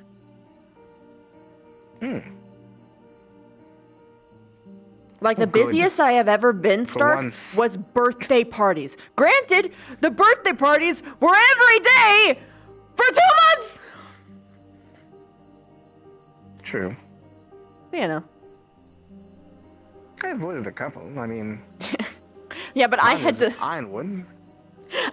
Like the good. busiest I have ever been, Stark, once. was birthday parties. Granted, the birthday parties were every day for 2 months. True. You know. I avoided a couple. I mean, Yeah, but I had to. Ironwood.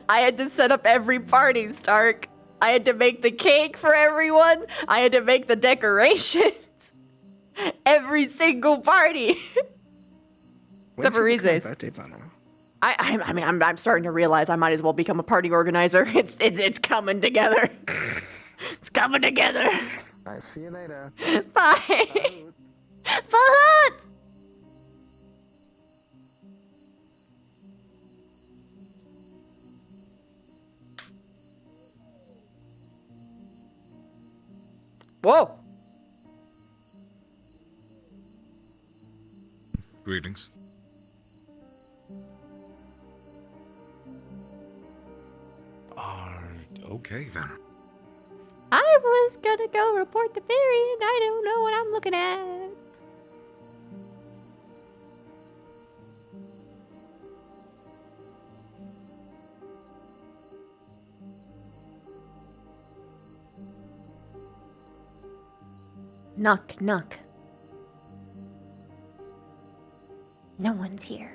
I had to set up every party, Stark. I had to make the cake for everyone. I had to make the decorations. Every single party. Except for Rize's. I mean, I'm starting to realize I might as well become a party organizer. It's coming together. It's coming together. I see you later. Bye. Bye. Whoa. Greetings. Okay then. I was gonna go report to Barry, and I don't know what I'm looking at. Knock, knock. No one's here.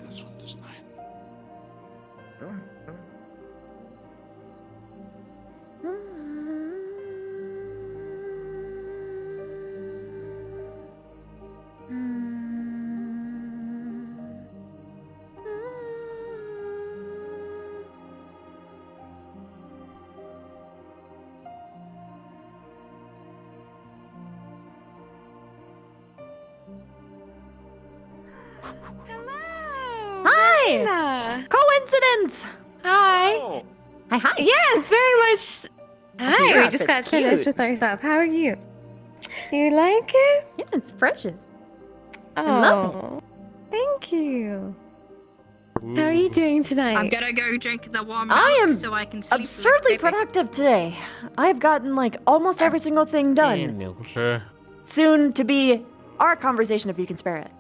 This one this night. Hi! Coincidence! Hi. Hi, hi. Yes, very much. That's Hi, your we just outfit's got finished cute. with our stuff. How are you? You like it? Yeah, it's precious. Oh, I love thank you. How are you doing tonight? I'm gonna go drink the warm I milk am so I can sleep. absurdly productive today. I've gotten like almost every single thing done. Okay. Soon to be our conversation if you can spare it.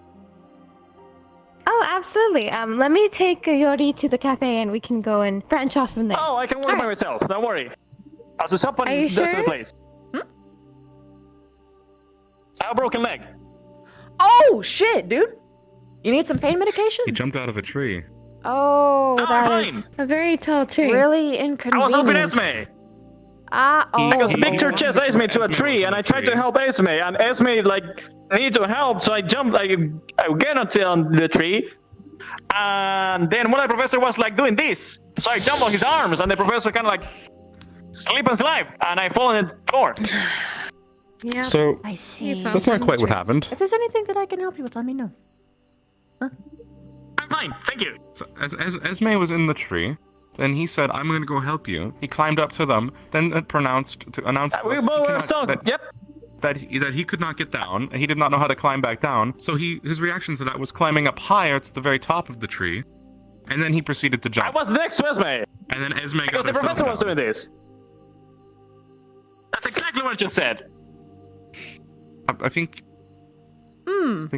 Oh, absolutely. Let me take Yori to the cafe and we can go and branch off from there. Oh, I can walk by myself. Don't worry. I'll just hop on Are you to sure? the place. I have a broken leg. Oh shit, dude! You need some pain medication? He jumped out of a tree. Oh, that fine. is a very tall tree. really I inconvenient. was helping Esme. Because Victor chased Esme to a tree, and I tried to help Esme, and Esme like needed help, so I jumped I get on the tree, and then one of the professor was like doing this, so I jumped on his arms, and the professor kind of like slip and slide, and I fall on the floor. Yeah. So, I see. that's not quite what happened. If there's anything that I can help you with, let me know. I'm fine, thank you. So as Esme was in the tree, then he said, "I'm going to go help you." He climbed up to them, then announced to We us both he were cannot- stung. that, Yep. that he could not get down. He did not know how to climb back down. So his reaction to that was climbing up higher to the very top of the tree, and then he proceeded to I jump. was next to Esme. And then Esme Because got the herself professor was down. doing this. That's exactly what you said. I think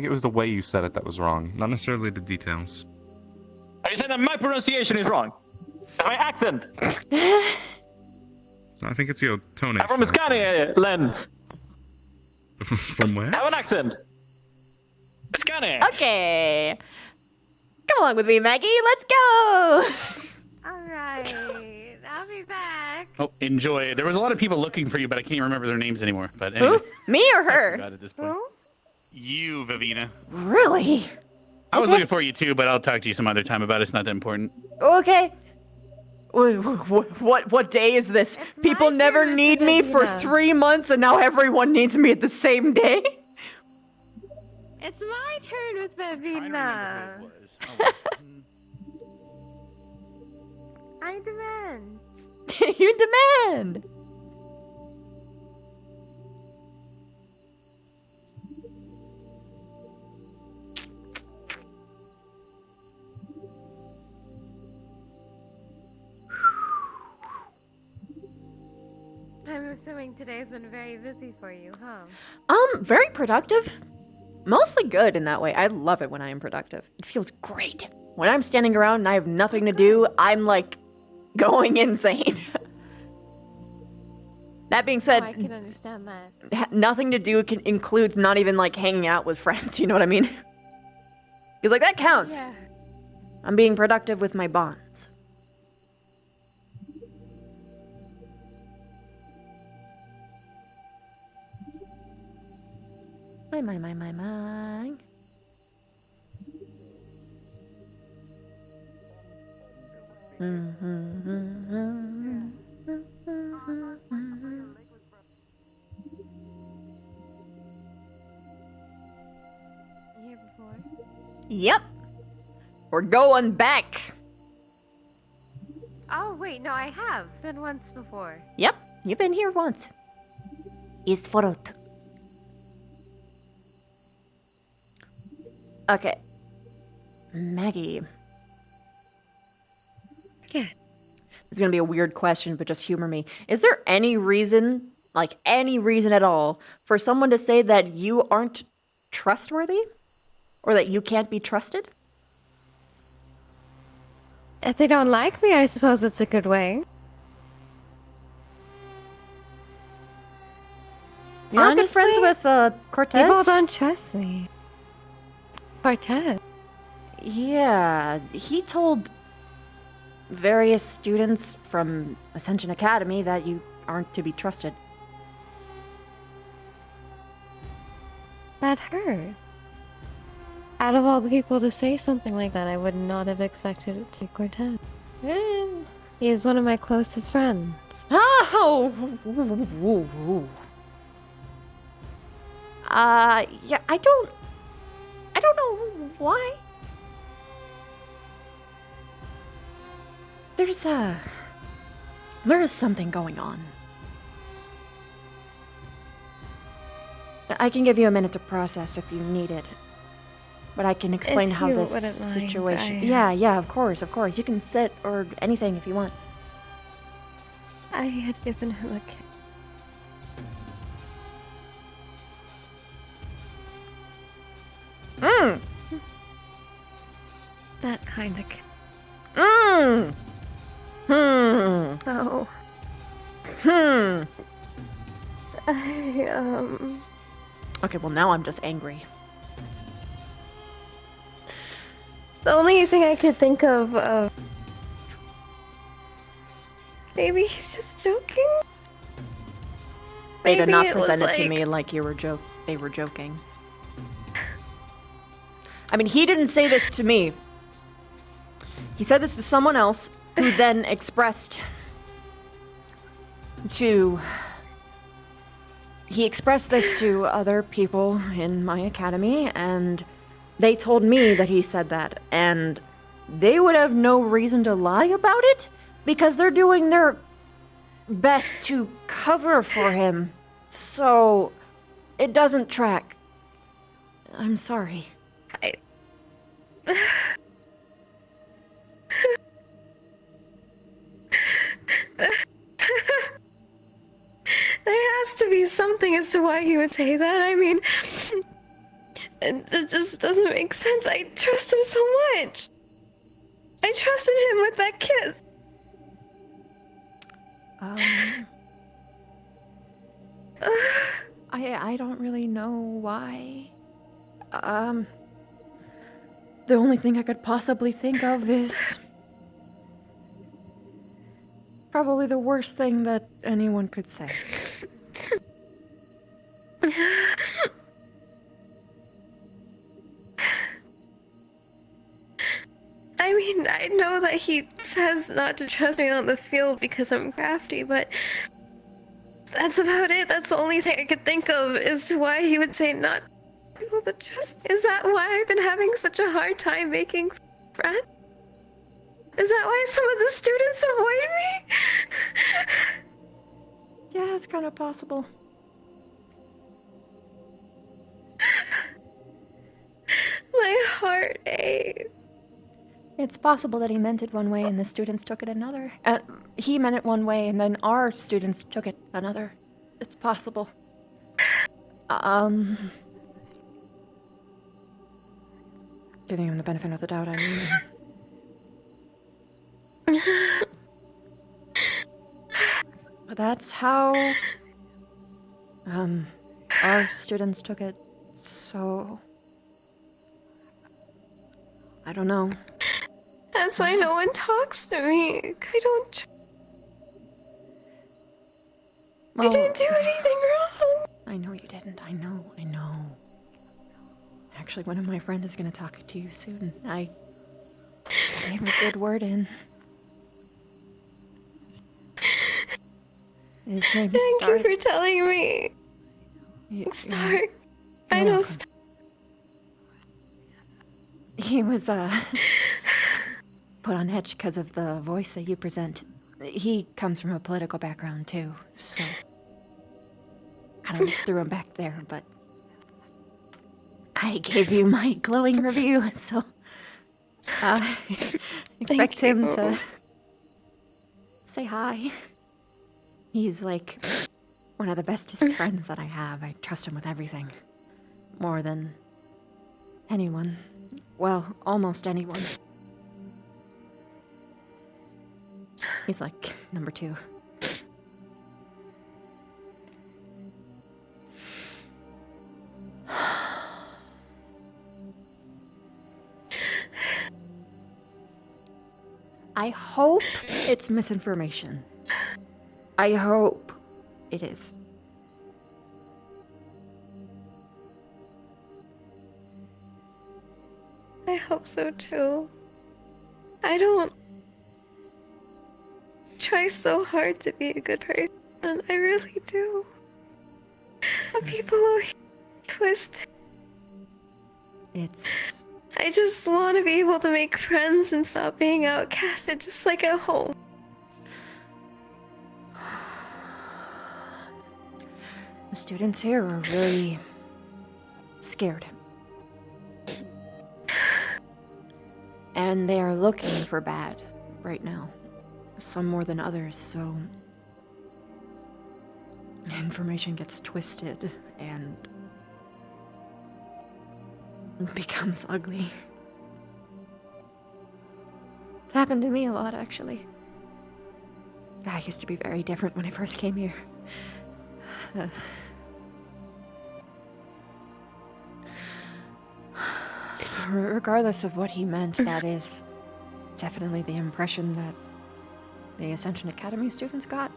it was the way you said it that was wrong, not necessarily the details. Are you saying that my pronunciation is wrong? That's my accent. So I think it's your tonation. I'm from Scania, Len. From where? I have an accent. Scania. Okay. Come along with me, Maggie. Let's go. All right. I'll be back. Oh, enjoy. There was a lot of people looking for you, but I can't remember their names anymore. But anyway, Who? Me or I her? forgot at this point. You, Vivina. Really? I was Okay. looking for you too, but I'll talk to you some other time about it. It's not that important. Okay. What day is this? People never need me for Davina. 3 months, and now everyone needs me at the same day. It's my turn with Bevina. I demand. You demand. I'm assuming today's been very busy for you, huh? Very productive. Mostly good in that way. I love it when I am productive. It feels great. When I'm standing around and I have nothing to do, I'm like going insane. That being said, I can understand that. nothing to do can includes not even like hanging out with friends, you know what I mean? Because like that counts. Yeah. I'm being productive with my bonds. My. Yep. We're going back. Oh, wait, no, I have been once before. Yep, you've been here once. Ist verrückt. Okay. Maggie. Yeah. It's gonna be a weird question, but just humor me. Is there any reason, like any reason at all, for someone to say that you aren't trustworthy? Or that you can't be trusted? If they don't like me, I suppose it's a good way. You're not good friends with Cortez? People don't trust me. Cortez? Yeah, he told various students from Ascension Academy that you aren't to be trusted. That hurt. Out of all the people to say something like that, I would not have expected it to be Cortez. He is one of my closest friends. Oh! Yeah, I don't know why. There is something going on. I can give you a minute to process if you need it. But I can explain If how you this wouldn't mind, situation... I, Yeah, of course. You can sit or anything if you want. I had given him a kiss. That kind of kiss. Oh. Okay, well now I'm just angry. The only thing I could think of, maybe he's just joking? They did Maybe not it was present it to like- me like they were joking. I mean, he didn't say this to me. He said this to someone else, who then expressed this to other people in my academy, and they told me that he said that, and they would have no reason to lie about it, because they're doing their best to cover for him. So, it doesn't track. I'm sorry. There has to be something as to why he would say that. I mean, it just doesn't make sense. I trust him so much. I trusted him with that kiss. I don't really know why. The only thing I could possibly think of is probably the worst thing that anyone could say. I mean, I know that he says not to trust me on the field because I'm crafty, but that's about it. That's the only thing I could think of as to why he would say not to be able to trust. Is that why I've been having such a hard time making friends? Is that why some of the students avoid me? Yeah, it's kind of possible. My heart aches. It's possible that he meant it one way and the students took it another. He meant it one way and then our students took it another. It's possible. Giving him the benefit of the doubt, I mean. But that's how our students took it, so I don't know. That's why no one talks to me. I don't. I didn't do anything wrong. I know you didn't. I know. Actually, one of my friends is gonna talk to you soon. I gave a good word in. His name's Thank Stark. you for telling me. Stark. I know Stark. He was, put on edge because of the voice that you present. He comes from a political background, too, so... kind of threw him back there, but... I gave you my glowing review, so... expect him to... say hi. He's, like, one of the bestest friends that I have. I trust him with everything. More than... anyone. Well, almost anyone. He's like number 2. I hope it's misinformation. I hope it is. I hope so too. I don't try so hard to be a good person. I really do. But people always twist. It's... I just want to be able to make friends and stop being outcasted just like at home. The students here are really... scared. And they are looking for bad right now. Some more than others, so... information gets twisted and... becomes ugly. It's happened to me a lot, actually. I used to be very different when I first came here. Regardless of what he meant, that is definitely the impression that the Ascension Academy students got.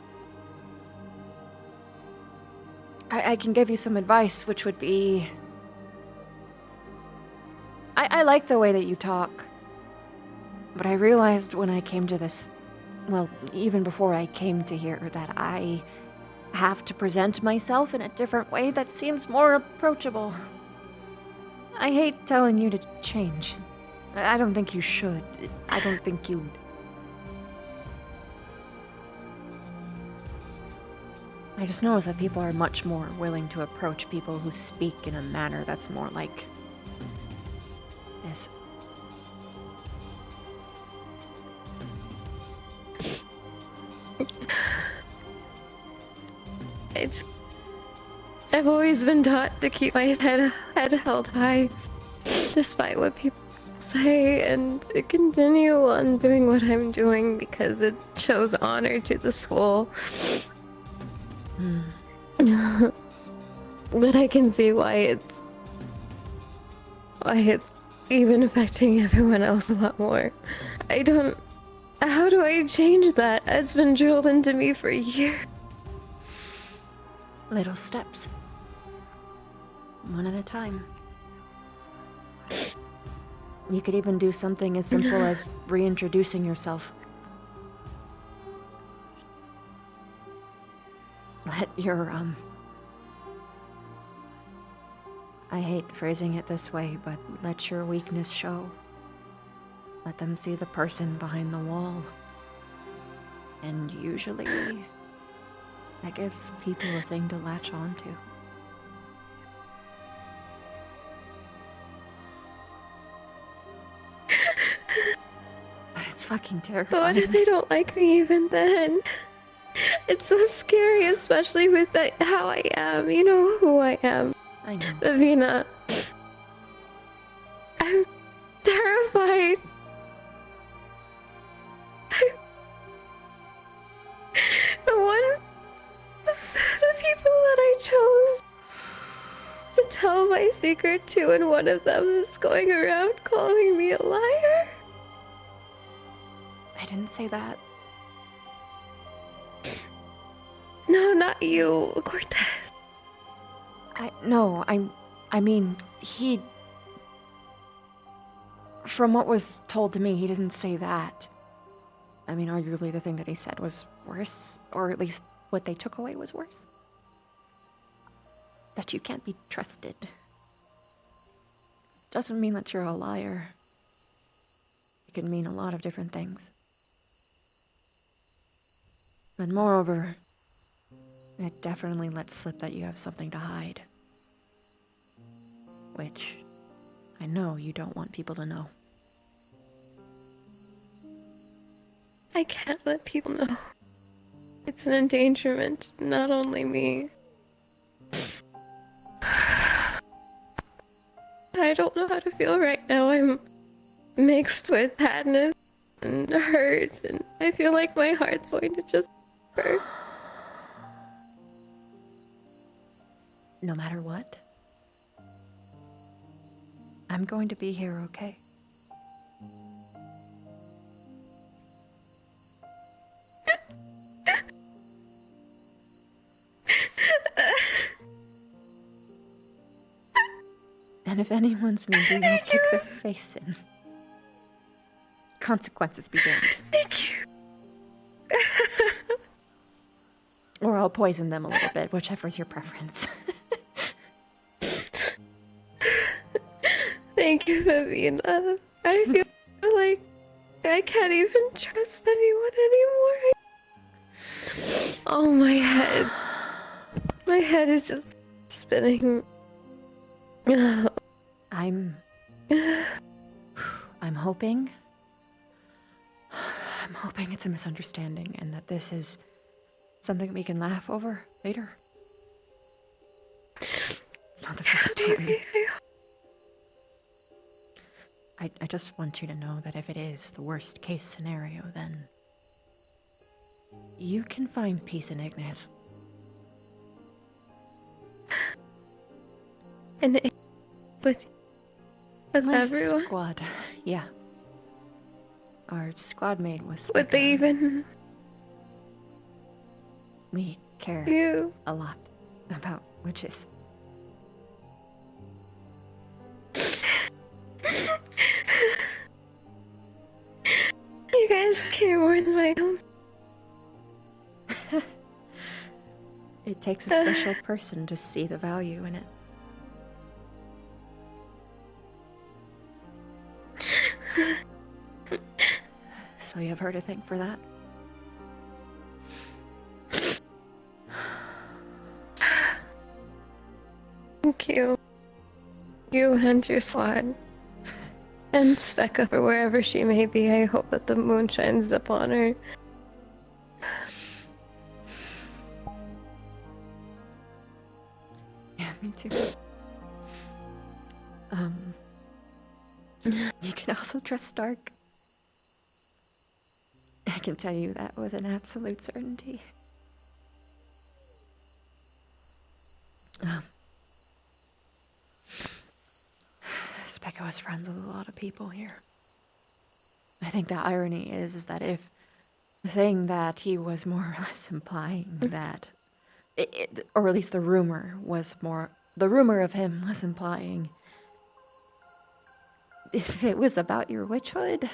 I can give you some advice, which would be... I like the way that you talk, but I realized when I came to this, well, even before I came to here, that I have to present myself in a different way that seems more approachable. I hate telling you to change. I don't think you should. I don't think you... I just notice that people are much more willing to approach people who speak in a manner that's more like... this. I've always been taught to keep my head held high, despite what people say, and to continue on doing what I'm doing because it shows honor to the school. But I can see why it's even affecting everyone else a lot more. How do I change that? It's been drilled into me for years. Little steps. One at a time. You could even do something as simple as reintroducing yourself. Let your, I hate phrasing it this way, but let your weakness show. Let them see the person behind the wall. And usually, that gives people a thing to latch on to. But it's fucking terrifying. What if they don't like me even then? It's so scary, especially with how I am. You know who I am. I know. Avina. I'm terrified. The people that I chose to tell my secret to, and one of them is going around calling me a liar. I didn't say that. No, not you, Cortez. I mean, he... From what was told to me, he didn't say that. I mean, arguably the thing that he said was worse, or at least what they took away was worse. That you can't be trusted. Doesn't mean that you're a liar. It can mean a lot of different things. But moreover, it definitely lets slip that you have something to hide. Which I know you don't want people to know. I can't let people know. It's an endangerment, not only me. I don't know how to feel right now. I'm mixed with sadness and hurt, and I feel like my heart's going to just burst. No matter what, I'm going to be here, okay? And if anyone's maybe I'll kick their face in. Consequences be damned. Thank you. Or I'll poison them a little bit, whichever's your preference. Thank you, Viviana. I feel like I can't even trust anyone anymore. Oh, my head. My head is just spinning. I'm hoping it's a misunderstanding and that this is something we can laugh over later. It's not the first time. I just want you to know that if it is the worst case scenario, then you can find peace in Ignis. And with My everyone? squad, yeah. Our squad mate was Would they even... We care a lot about witches. You guys care more than I do. It takes a special person to see the value in it. So you have her to thank for that. Thank you. You and your squad. And Specca, or wherever she may be, I hope that the moon shines upon her. Yeah, me too. You can also trust Stark. I can tell you that with an absolute certainty. Specca was friends with a lot of people here. I think the irony is that if saying that he was more or less implying that, or at least the rumor of him was implying, if it was about your witchhood,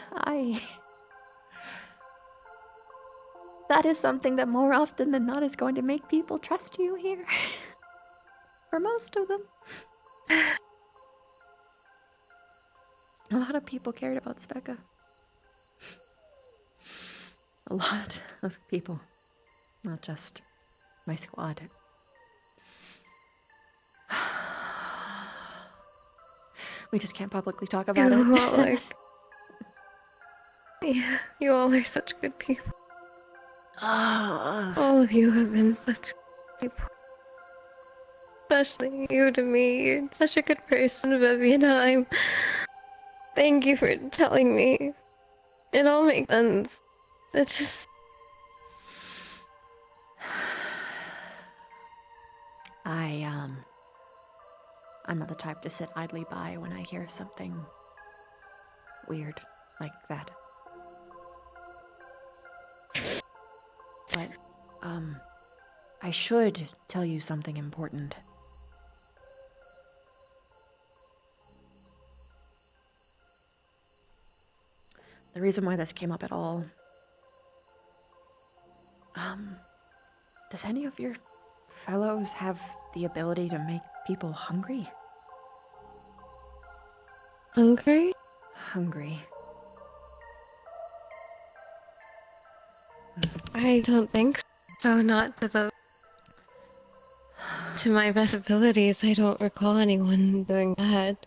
that is something that more often than not is going to make people trust you here. For most of them. A lot of people cared about Specca. A lot of people. Not just my squad. We just can't publicly talk about You it. all are... Yeah, you all are such good people. All of you have been such good people. Especially you to me. You're such a good person, Viviana. Thank you for telling me. It all makes sense. It just... I'm not the type to sit idly by when I hear something weird like that. But, I should tell you something important. The reason why this came up at all, does any of your fellows have the ability to make people hungry? Hungry? Hungry. I don't think so. Not to my best abilities. I don't recall anyone doing that.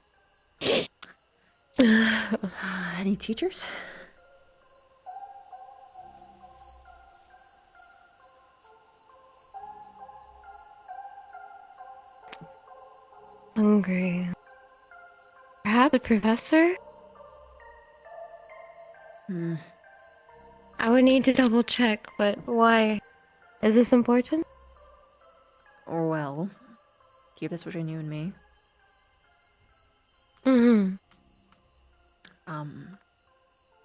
Any teachers? Hungry. Perhaps a professor? I would need to double check, but why? Is this important? Well, keep this between you and me. Mm-hmm.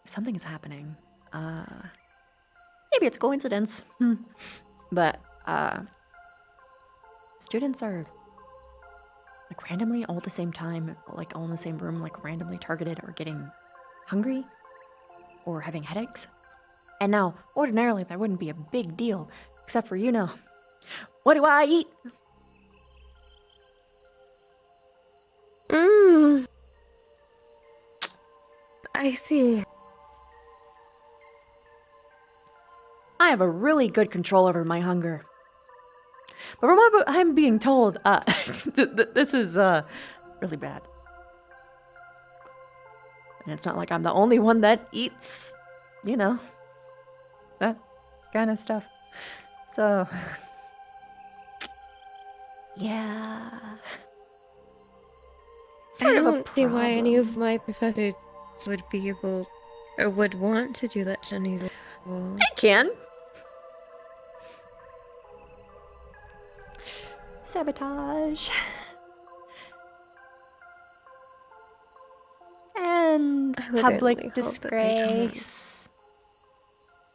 Something is happening. Maybe it's coincidence. But, students are, like, randomly all at the same time, like, all in the same room, like, randomly targeted or getting hungry or having headaches. And now, ordinarily, that wouldn't be a big deal, except for, what do I eat? I see. I have a really good control over my hunger. But from what I'm being told, this is, really bad. And it's not like I'm the only one that eats, that kind of stuff. So, yeah. I don't see why any of my professors would be able, or would want to do that to any people. I can. Sabotage. And public disgrace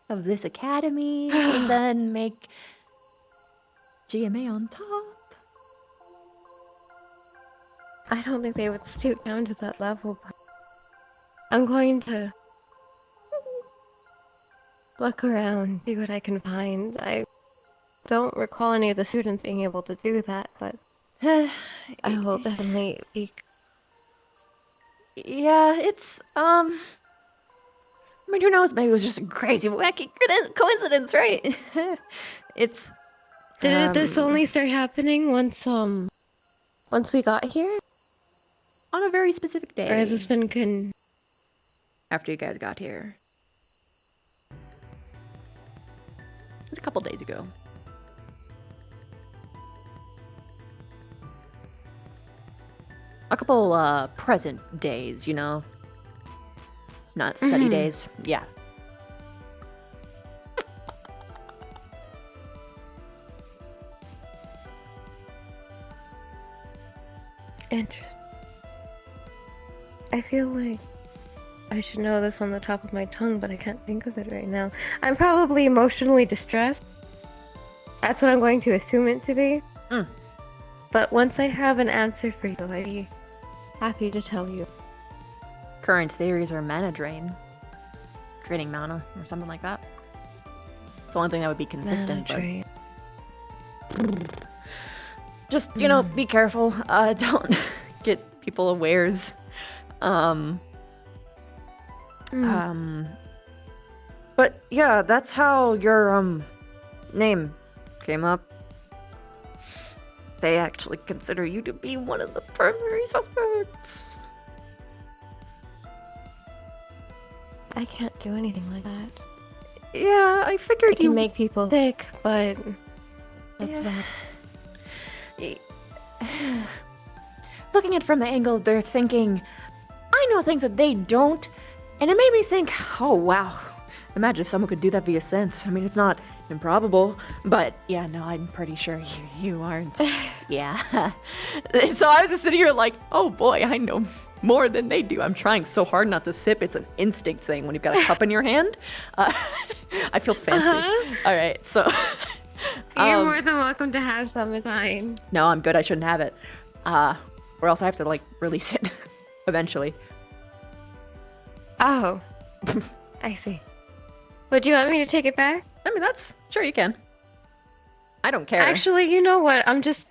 of this academy, and then make GMA on top. I don't think they would stoop down to that level, but I'm going to look around, see what I can find. I don't recall any of the students being able to do that, but I will definitely be. Yeah, it's, I mean, who knows? Maybe it was just a crazy, wacky coincidence, right? It's. Did this only start happening once we got here? On a very specific day. Or has this been after you guys got here? It was a couple days ago. A couple, present days, Not study days. Yeah. Interesting. I feel like I should know this on the top of my tongue, but I can't think of it right now. I'm probably emotionally distressed. That's what I'm going to assume it to be. But once I have an answer for you, I'd be happy to tell you. Current theories are mana drain. Draining mana, or something like that. It's the only thing that would be consistent, Mana but... Just, be careful. Don't get people awares. But yeah, that's how your, name came up. They actually consider you to be one of the primary suspects. I can't do anything like that. Yeah, I figured I can make people sick, but that's not. Looking at it from the angle, they're thinking, I know things that they don't, and it made me think, oh wow, imagine if someone could do that via sense. I mean, it's not improbable, but yeah, no, I'm pretty sure you aren't. Yeah. So I was just sitting here like, oh boy, I know more than they do. I'm trying so hard not to sip. It's an instinct thing when you've got a cup in your hand. I feel fancy. All right, so... You're more than welcome to have some of mine. No, I'm good. I shouldn't have it. Or else I have to, release it eventually. Oh. I see. Would you want me to take it back? I mean, sure you can. I don't care. Actually, you know what? I'm just...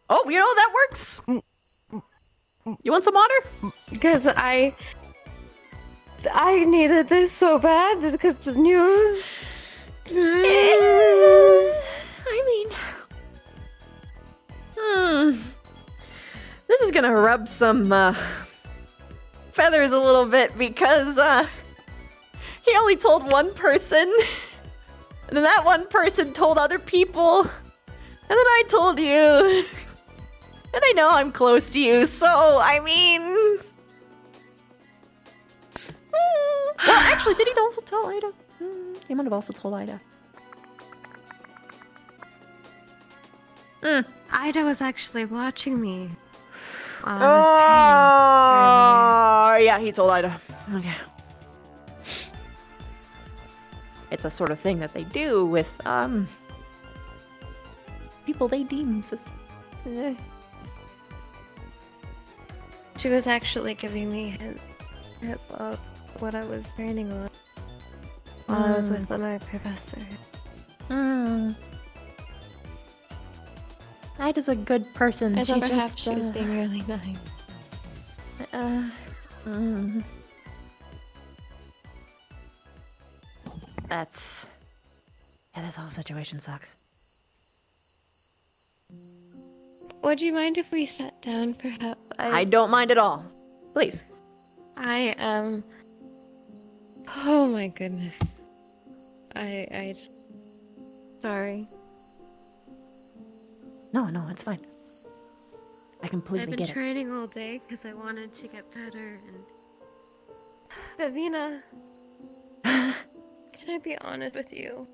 Oh, that works! You want some water? Because I needed this so bad because the news. I mean... This is gonna rub some, feathers a little bit because, he only told one person, and then that one person told other people, and then I told you, and I know I'm close to you, so, I mean... Well, actually, did he also tell Ida? He might have also told Ida. Ida was actually watching me while I was Yeah, he told Ida. Okay. It's a sort of thing that they do with, people they deem sus- She was actually giving me hints of what I was training on while I was with my professor. Ida's a good person. I She thought perhaps just, she was being really nice. That's... Yeah, this whole situation sucks. Would you mind if we sat down, perhaps? I don't mind at all. Please. I am... Oh my goodness. Sorry. No, it's fine. I completely I've been get it. training all day because I wanted to get better and... Davina, can I be honest with you?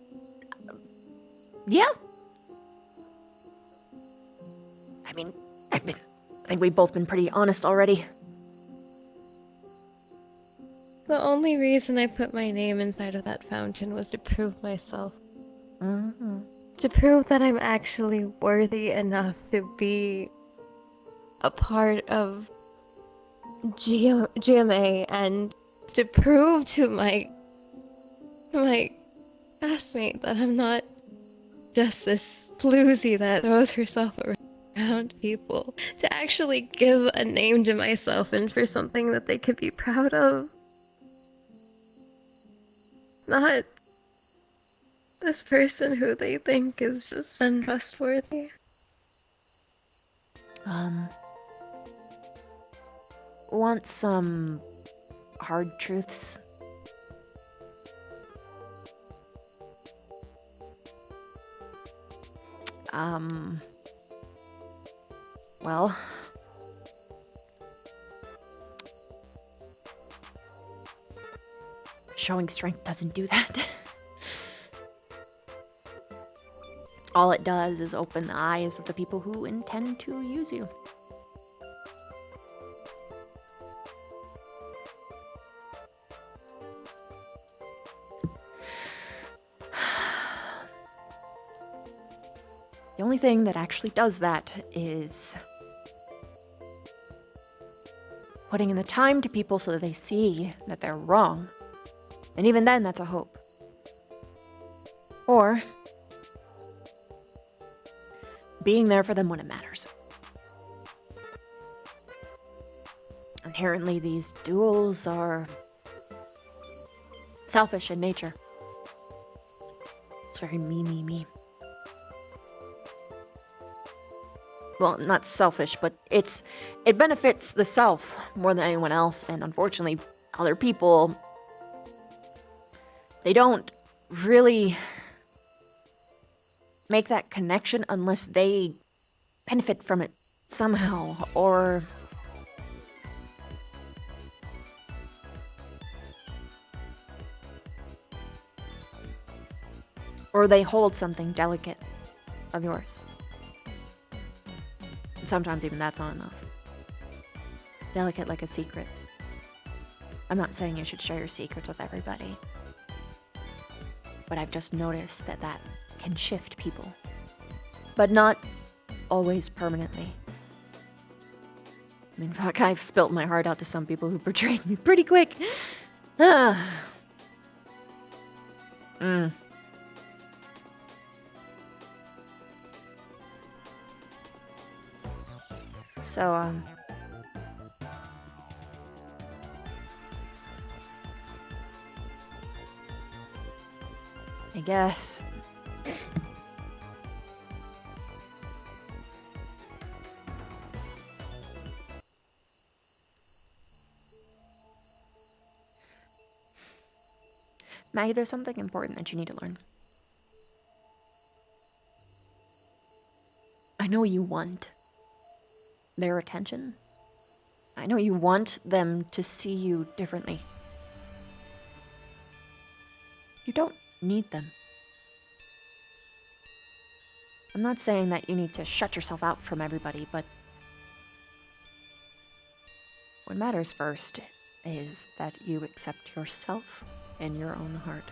Yeah. I mean, I think we've both been pretty honest already. The only reason I put my name inside of that fountain was to prove myself. To prove that I'm actually worthy enough to be a part of GMA and to prove to my classmate that I'm not just this floozy that throws herself around people. To actually give a name to myself and for something that they could be proud of. Not this person who they think is just untrustworthy. Want some hard truths? Well... Showing strength doesn't do that. All it does is open the eyes of the people who intend to use you. The only thing that actually does that is putting in the time to people so that they see that they're wrong. And even then, that's a hope. Or being there for them when it matters. Inherently, these duels are selfish in nature. It's very me. Well, not selfish, but it benefits the self more than anyone else, and unfortunately, other people, they don't really make that connection unless they benefit from it somehow, or they hold something delicate of yours. And sometimes even that's not enough. Delicate like a secret. I'm not saying you should share your secrets with everybody. But I've just noticed that can shift people. But not always permanently. I mean, fuck, I've spilt my heart out to some people who betrayed me pretty quick. So, I guess. Maggie, there's something important that you need to learn. I know you want their attention. I know you want them to see you differently. You don't need them. I'm not saying that you need to shut yourself out from everybody, but what matters first is that you accept yourself in your own heart.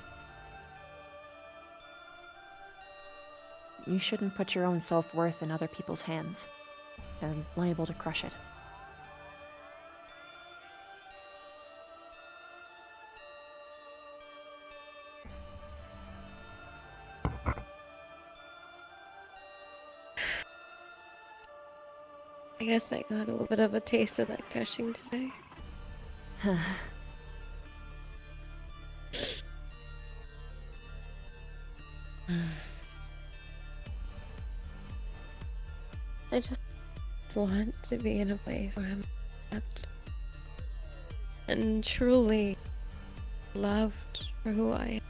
You shouldn't put your own self-worth in other people's hands. They're liable to crush it. I guess I got a little bit of a taste of that gushing today. I just want to be in a place where I'm accepted and truly loved for who I am.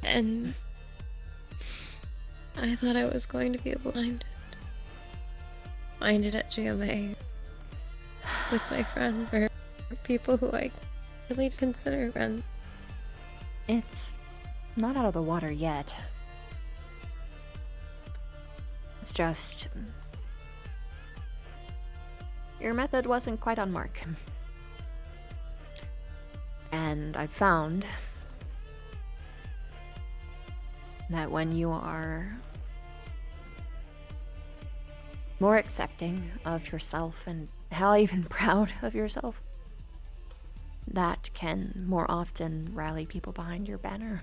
And I thought I was going to be blinded at GMA with my friends or people who I really consider friends. It's not out of the water yet. It's just... your method wasn't quite on mark. And I found that when you are more accepting of yourself and hell, even proud of yourself, that can more often rally people behind your banner.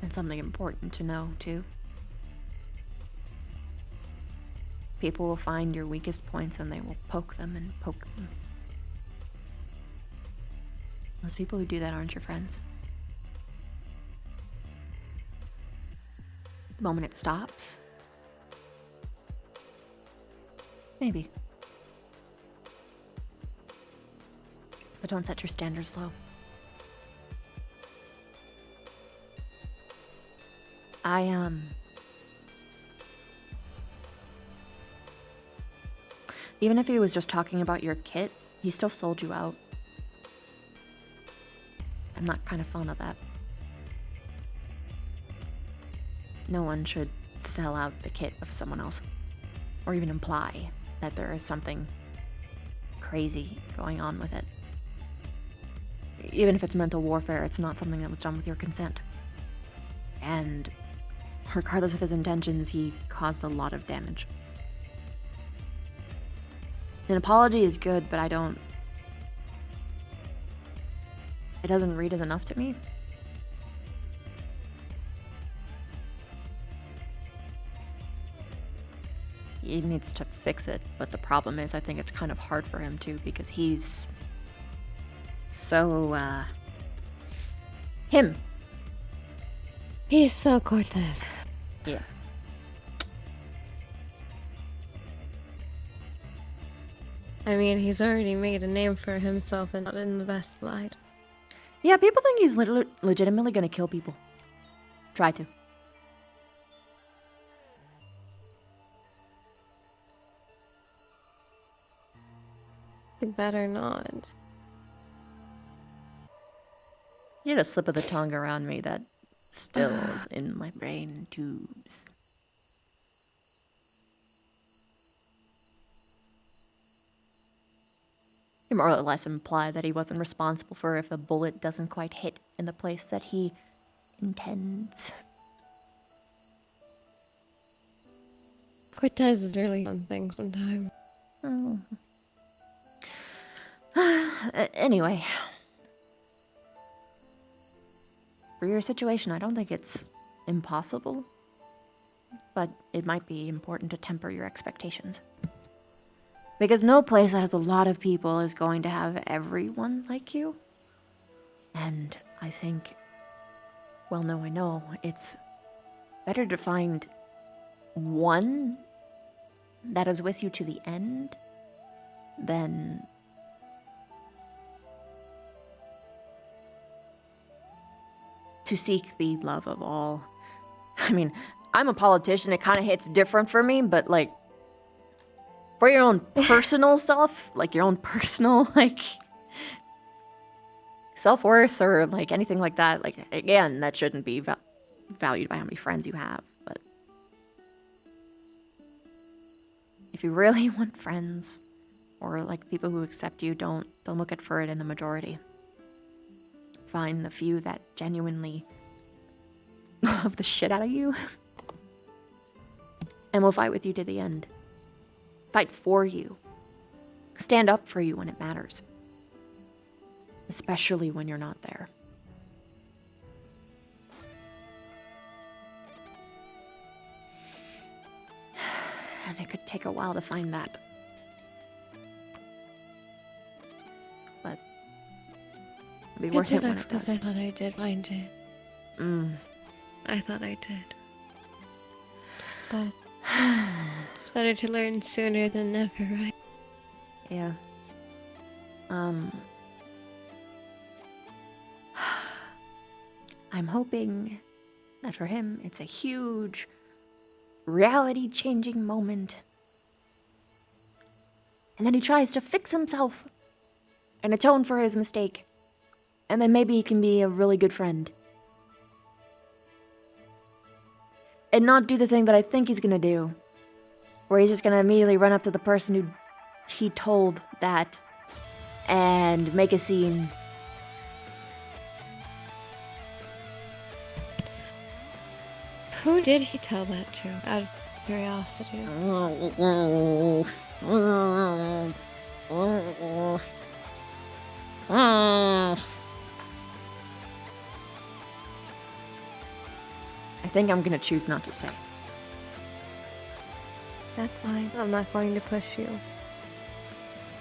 And something important to know, too. People will find your weakest points and they will poke them and poke them. Those people who do that aren't your friends. The moment it stops, maybe. But don't set your standards low. Even if he was just talking about your kit, he still sold you out. I'm not kind of fond of that. No one should sell out the kit of someone else, or even imply that there is something crazy going on with it. Even if it's mental warfare, it's not something that was done with your consent. And regardless of his intentions, he caused a lot of damage. An apology is good, but it doesn't read as enough to me. He needs to fix it, but the problem is I think it's kind of hard for him to, because he's so, him. He's so Cortez. Yeah. I mean, he's already made a name for himself and not in the best light. Yeah, people think he's legitimately gonna kill people. Try to. He better not. You had a slip of the tongue around me that still is in my brain tubes. You more or less imply that he wasn't responsible for if a bullet doesn't quite hit in the place that he intends. Cortez is really something sometimes. Oh. Anyway. For your situation, I don't think it's impossible, but it might be important to temper your expectations. Because no place that has a lot of people is going to have everyone like you. And I think, well, no, I know, it's better to find one that is with you to the end than to seek the love of all. I mean, I'm a politician, it kind of hits different for me, but like, for your own personal self, like your own personal, like, self-worth or like anything like that, like, again, that shouldn't be valued by how many friends you have, but if you really want friends or like people who accept you, don't look at for it in the majority. Find the few that genuinely love the shit out of you and will fight with you to the end. Fight for you. Stand up for you when it matters. Especially when you're not there. And it could take a while to find that. But it'll be worth it when it does. I thought I did find it. I thought I did. But it's better to learn sooner than never, right? Yeah. I'm hoping that for him, it's a huge, reality-changing moment. And then he tries to fix himself and atone for his mistake. And then maybe he can be a really good friend. And not do the thing that I think he's gonna do. Where he's just gonna immediately run up to the person who he told that and make a scene. Who did he tell that to? Out of curiosity. I think I'm gonna choose not to say. That's fine. I'm not going to push you.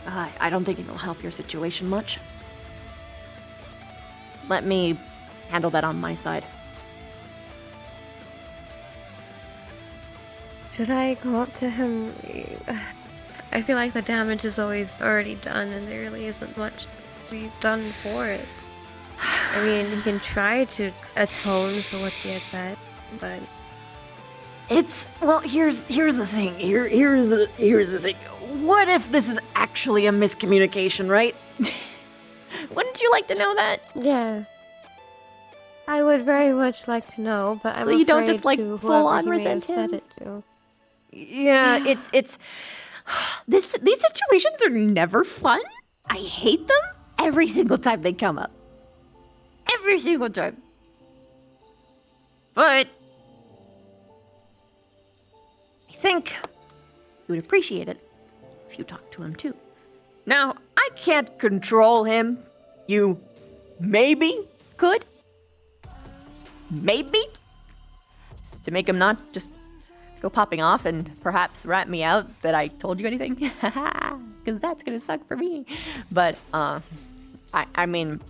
I don't think it'll help your situation much. Let me handle that on my side. Should I go up to him? I feel like the damage is always already done and there really isn't much to be done for it. I mean, you can try to atone for what he had said, but... It's, well, here's the thing. Here's the thing. What if this is actually a miscommunication, right? Wouldn't you like to know that? Yes. I would very much like to know, but I'm so you don't just afraid like to full on whoever he may have resent him. said it to. Yeah, it's these situations are never fun. I hate them every single time they come up. Every single time. But I think you would appreciate it if you talked to him too. Now, I can't control him. You maybe could. Maybe. To make him not just go popping off and perhaps rat me out that I told you anything. Because that's gonna suck for me. But, I mean...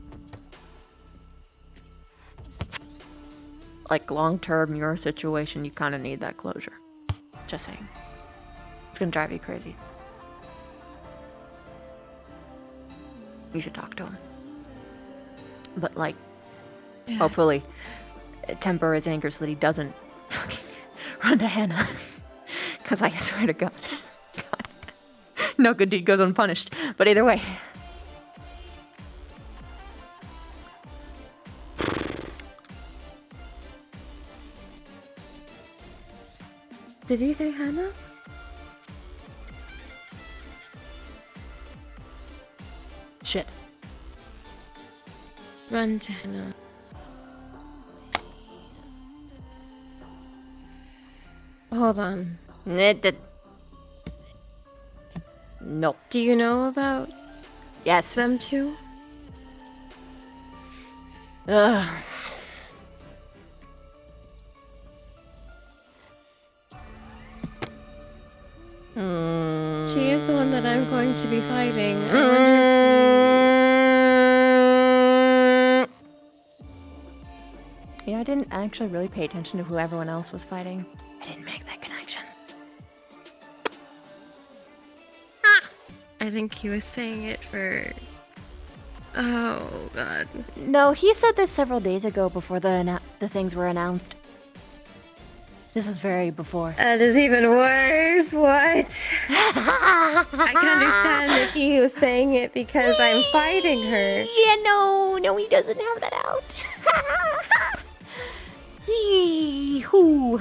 like, long-term, your situation, you kind of need that closure. Just saying. It's gonna drive you crazy. You should talk to him. But, like, hopefully, temper his anger so that he doesn't fucking run to Hannah. Because I swear to God. No good deed goes unpunished. But either way. Did you say Hannah? Shit. Run to Hannah. Hold on. Nope. Do you know about yes them two? Ugh. she is the one that I'm going to be fighting. I wonder Yeah, I didn't actually really pay attention to who everyone else was fighting. I didn't make that connection. I think he was saying it for... Oh, God. No, he said this several days ago before the things were announced. This is very before. That is even worse. What? I can understand if he was saying it because I'm fighting her. Yeah, no, he doesn't have that out. Yee-hoo.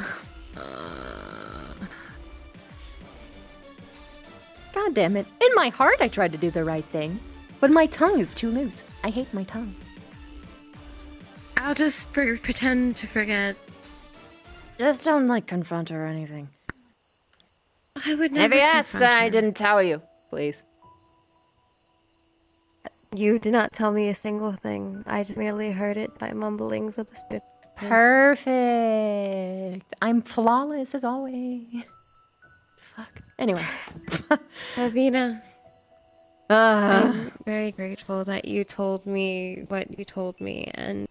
God damn it. In my heart, I tried to do the right thing, but my tongue is too loose. I hate my tongue. I'll just pretend to forget. Just don't, confront her or anything. I would never If he asks, confront then I her. didn't tell you. Please. You did not tell me a single thing. I just merely heard it by mumblings of the spirit. Perfect. I'm flawless as always. Fuck. Anyway. Avina, I'm very grateful that you told me what you told me, and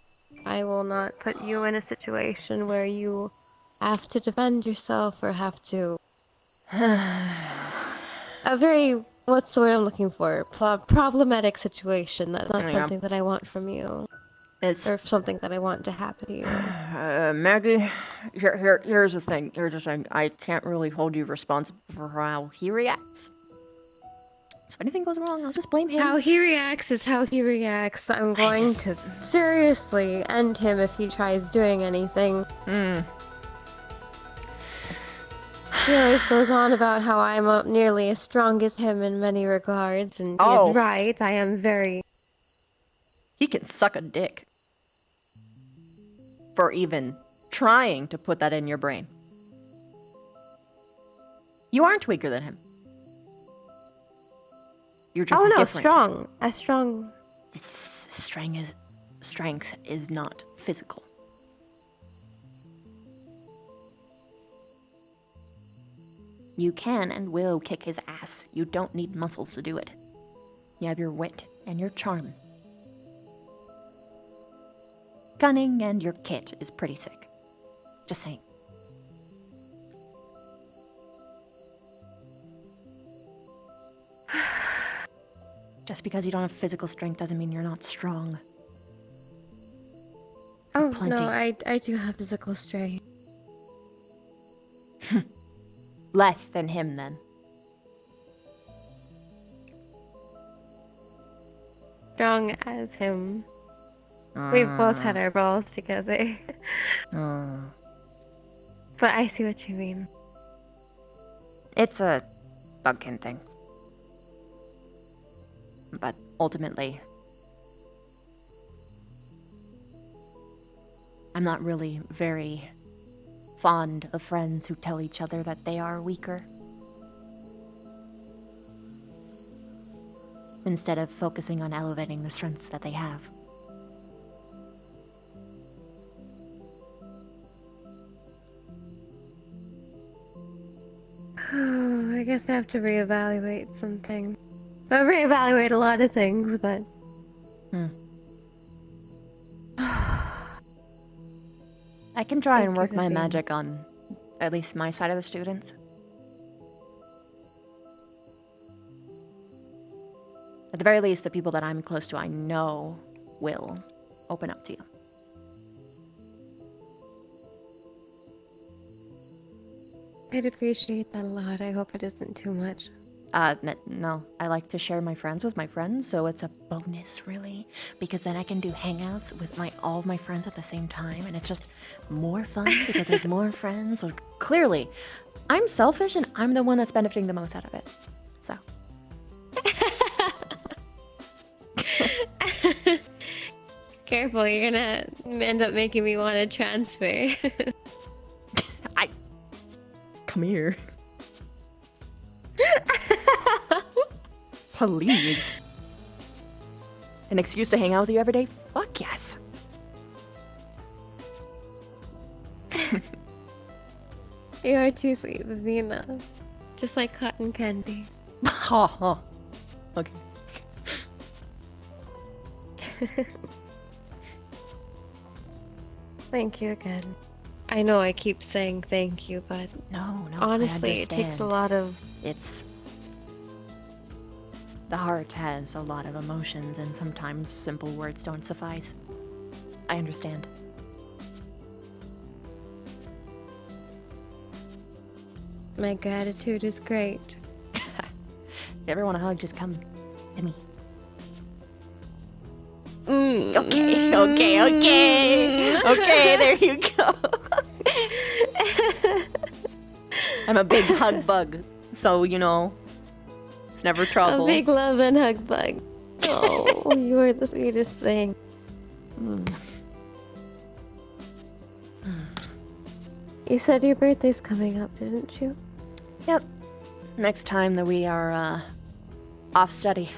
I will not put you in a situation where you have to defend yourself or have to... a very... What's the word I'm looking for? Problematic situation. That's not Yeah. something that I want from you. Or something that I want to happen to you. Maggie, here's the thing. I can't really hold you responsible for how he reacts. So if anything goes wrong, I'll just blame him. How he reacts is how he reacts. I'm going to seriously end him if he tries doing anything. He always goes on about how I'm nearly as strong as him in many regards, and he is right. I am very... He can suck a dick. For even trying to put that in your brain. You aren't weaker than him. You're just different. strong. A strong... Strength is not physical. You can and will kick his ass. You don't need muscles to do it. You have your wit and your charm. Cunning and your kit is pretty sick. Just saying. Just because you don't have physical strength doesn't mean you're not strong. Oh, Plenty. no, I do have physical strength. Less than him, then. Strong as him. We've both had our balls together. But I see what you mean. It's a bugkin thing. But ultimately, I'm not really very fond of friends who tell each other that they are weaker. Instead of focusing on elevating the strengths that they have. Oh, I guess I have to reevaluate some things. Well, reevaluate a lot of things, but... I can try and Thank you work for my being- magic on at least my side of the students. At the very least, the people that I'm close to, I know will open up to you. I'd appreciate that a lot. I hope it isn't too much. No. I like to share my friends with my friends, so it's a bonus, really. Because then I can do hangouts with all of my friends at the same time, and it's just more fun because there's more friends. So clearly, I'm selfish, and I'm the one that's benefiting the most out of it. So. Careful, you're gonna end up making me want to transfer. Come here. Please. An excuse to hang out with you every day? Fuck yes. You are too sweet, Vivina. Just like cotton candy. Oh. Okay. Thank you again. I know I keep saying thank you, but no, honestly, I it takes a understand. lot of. It's the heart has a lot of emotions, and sometimes simple words don't suffice. I understand. My gratitude is great. If you ever want a hug, just come to me. Mm. Okay, there you go. I'm a big hug bug, so you know, it's never trouble. A big love and hug bug. Oh, you are the sweetest thing. You said your birthday's coming up, didn't you? Yep. Next time that we are off study.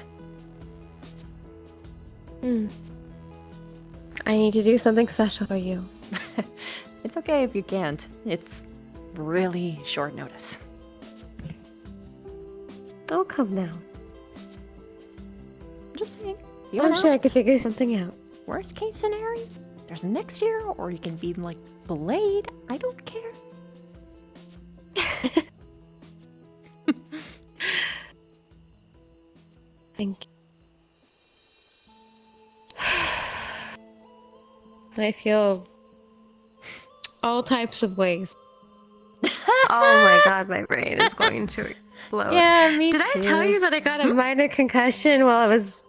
I need to do something special for you. It's okay if you can't. It's really short notice. Don't come now. I'm just saying. You I'm know, sure I could figure something out. worst case scenario, there's next year, or you can be like delayed. I don't care. Thank you. I feel all types of ways. Oh my god, my brain is going to explode. Yeah, me Did too. I tell you that I got a minor concussion while I was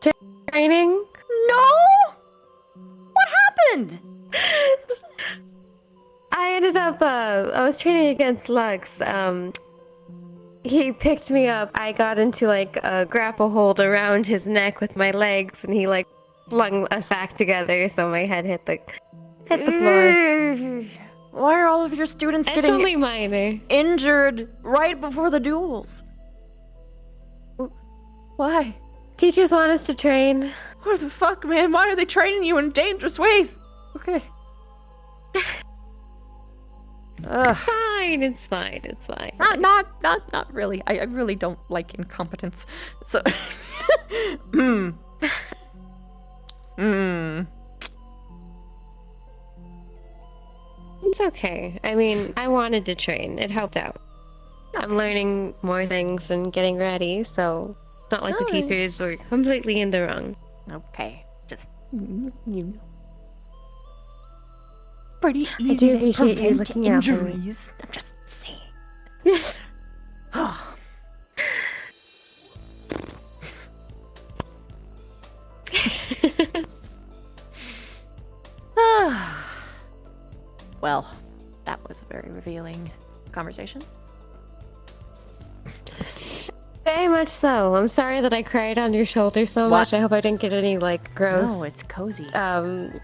training? No! What happened? I ended up, I was training against Lux. He picked me up. I got into like a grapple hold around his neck with my legs, and he like flung us back together, so my head hit the floor. Why are all of your students It's getting only minor. injured right before the duels? Why? Teachers want us to train. What the fuck, man? Why are they training you in dangerous ways? Okay. Fine, it's fine, it's fine. Not really. I really don't like incompetence. So. It's okay. I mean, I wanted to train. It helped out. I'm learning more things and getting ready, so it's not like the Alright. teachers were completely in the wrong. Okay. Just, you know. Pretty I easy do to appreciate you prevent looking out for me. injuries. I'm just saying. Well, that was a very revealing conversation. Very much so. I'm sorry that I cried on your shoulder so much. I hope I didn't get any, like, gross. No, it's cozy. It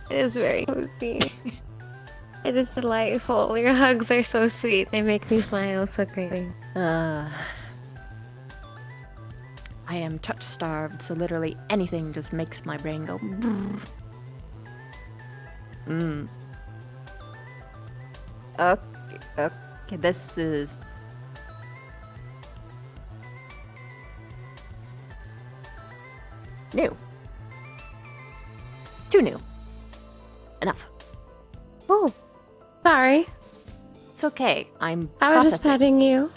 is very cozy. It is delightful. Your hugs are so sweet. They make me smile so greatly. I am touch starved, so literally anything just makes my brain go. Okay, this is. New. Too new. Enough. Oh, sorry. It's okay. I'm I was just processing. petting you.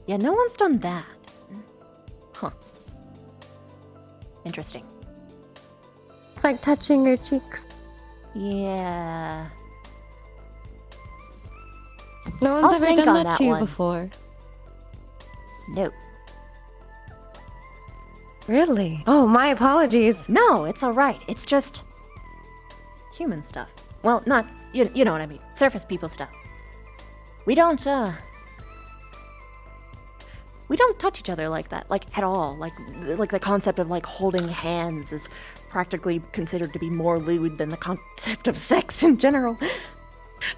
Yeah, no one's done that. Huh. Interesting. It's like touching your cheeks. Yeah. No one's I'll ever think done on that that to you one. before. No. Really? Oh, my apologies. No, it's alright. It's just human stuff. Well, not you know what I mean. Surface people stuff. We don't touch each other like that, like at all. Like the concept of like holding hands is practically considered to be more lewd than the concept of sex in general.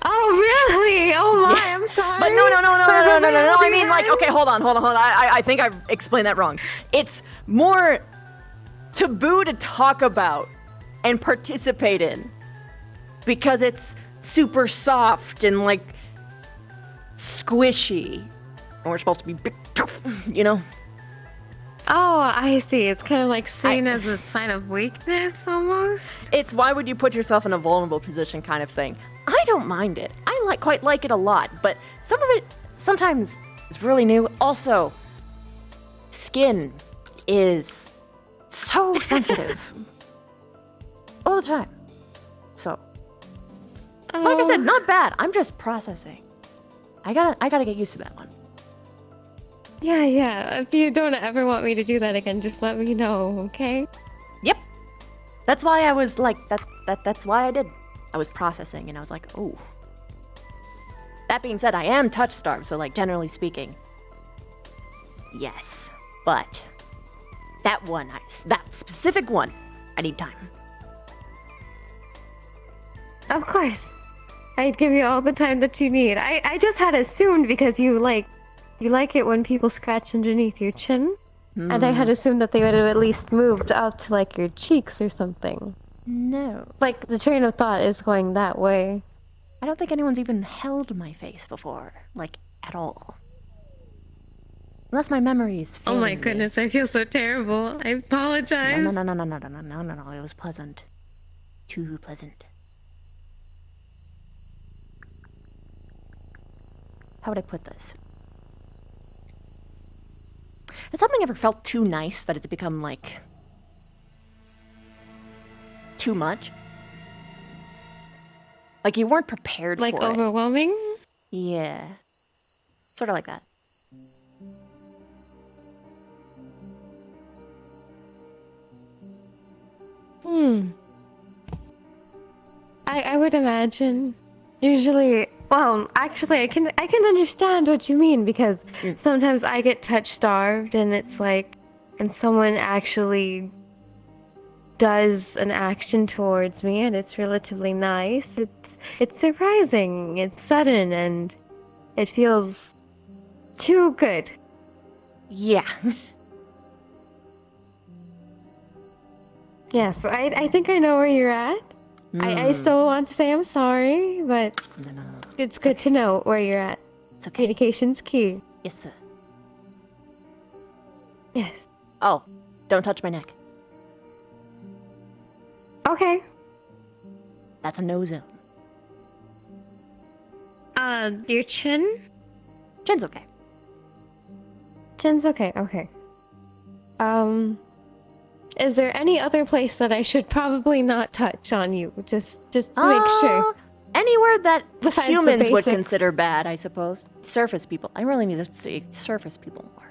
Oh, really? Oh my, I'm sorry. But no. I mean, like, okay, hold on. I think I explained that wrong. It's more taboo to talk about and participate in because it's super soft and like squishy. And we're supposed to be big, tough, you know? Oh, I see. It's kind of like seen as a sign of weakness, almost. It's why would you put yourself in a vulnerable position kind of thing. I don't mind it. I quite like it a lot, but some of it sometimes is really new. Also, skin is so sensitive all the time. So, like I said, not bad. I'm just processing. I gotta get used to that one. Yeah. If you don't ever want me to do that again, just let me know, okay? Yep. That's why I was like, that's why I did. I was processing and I was like, oh. That being said, I am touch starved, so like generally speaking, yes. But that specific one, I need time. Of course. I'd give you all the time that you need. I just had assumed because you like it when people scratch underneath your chin. And I had assumed that they would have at least moved up to like your cheeks or something. No. Like the train of thought is going that way. I don't think anyone's even held my face before, like at all. Unless my memory is failing Oh my me. goodness, I feel so terrible. I apologize. No. It was pleasant. Too pleasant. How would I put this? Has something ever felt too nice that it's become, like, too much? Like you weren't prepared for it. Like overwhelming? Yeah. Sort of like that. I would imagine. Usually, well, actually, I can understand what you mean because sometimes I get touch starved and it's like, and someone actually does an action towards me and it's relatively nice. It's surprising. It's sudden and it feels too good. Yeah. Yeah, so I think I know where you're at. I still want to say I'm sorry, but it's good to know where you're at. It's okay. Communication's key. Yes, sir. Yes. Oh, don't touch my neck. Okay. That's a no zone. Your chin? Chin's okay. Chin's okay, okay. Is there any other place that I should probably not touch on you? Just to make sure. Anywhere that Besides the humans would basics. consider bad, I suppose. Surface people. I really need to see surface people more.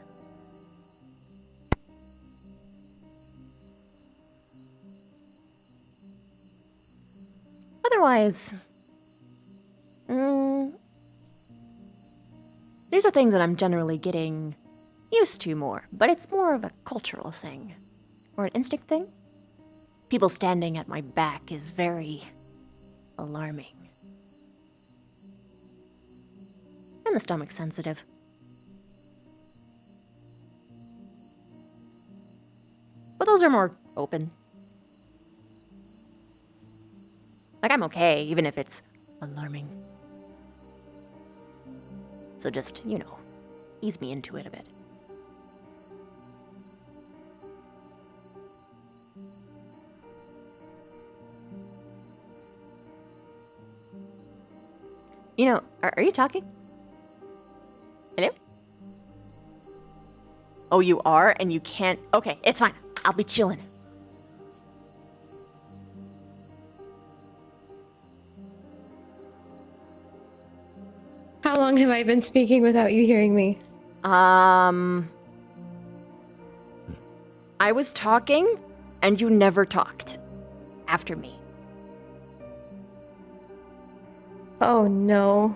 Otherwise, these are things that I'm generally getting used to more, but it's more of a cultural thing. Or an instinct thing. People standing at my back is very alarming. And the stomach's sensitive. But those are more open. Like, I'm okay, even if it's alarming. So just, you know, ease me into it a bit. You know, are you talking? Hello? Oh, you are? And you can't... Okay, it's fine. I'll be chilling. How long have I been speaking without you hearing me? I was talking, and you never talked. After me. Oh no.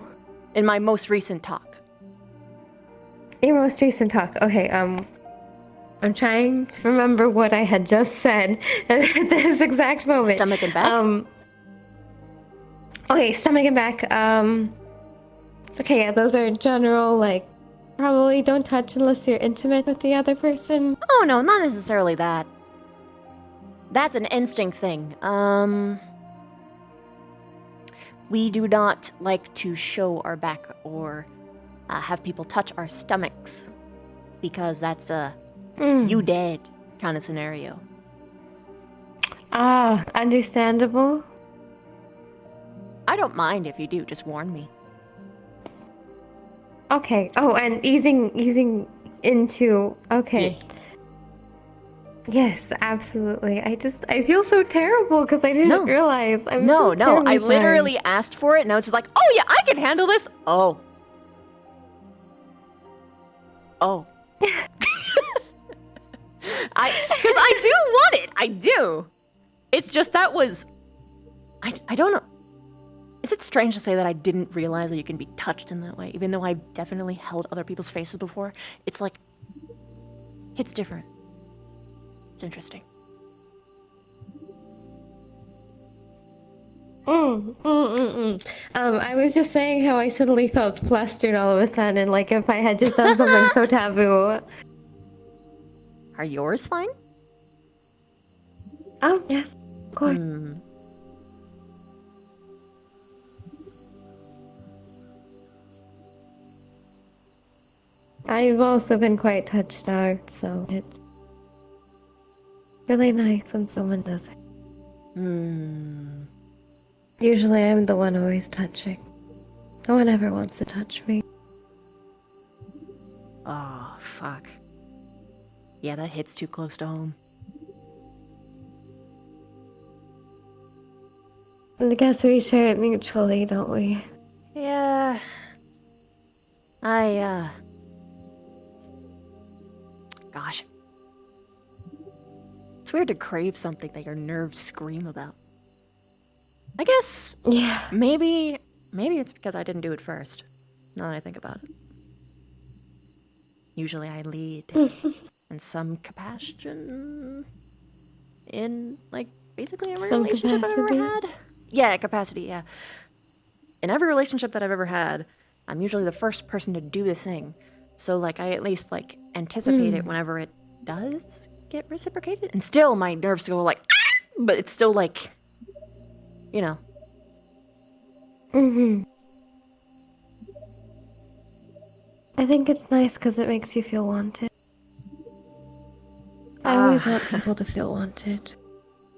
In my most recent talk. Your most recent talk. Okay, I'm trying to remember what I had just said at this exact moment. Stomach and back? Okay, stomach and back. Okay, yeah, those are general, like, probably don't touch unless you're intimate with the other person. Oh no, not necessarily that. That's an instinct thing. We do not like to show our back or have people touch our stomachs because that's a you dead kind of scenario. Ah, understandable. I don't mind if you do, just warn me. Okay. Oh, and easing into. Okay. Yes, absolutely. I feel so terrible because I didn't realize. I'm No, so no, terribly I literally sorry. asked for it, and I was just like, oh yeah, I can handle this. Oh. Because I do want it. I do. It's just that was... I don't know. Is it strange to say that I didn't realize that you can be touched in that way, even though I've definitely held other people's faces before? It's like... It's different. It's interesting. I was just saying how I suddenly felt flustered all of a sudden, like if I had just done something so taboo. Are yours fine? Oh, yes, of course. I've also been quite touched out, so it's really nice when someone does it. Usually I'm the one always touching. No one ever wants to touch me. Oh, fuck. Yeah, that hits too close to home. I guess we share it mutually, don't we? Yeah. Gosh. It's weird to crave something that your nerves scream about. I guess... Yeah. Maybe it's because I didn't do it first, now that I think about it. Usually I lead in some capacity in, like, basically every Some relationship I've ever capacity? had. Yeah, capacity, yeah. In every relationship that I've ever had, I'm usually the first person to do the thing. So, like, I at least, like, anticipate it whenever it does get reciprocated. And still, my nerves go like, ah! But it's still, like, you know. I think it's nice because it makes you feel wanted. I always want people to feel wanted.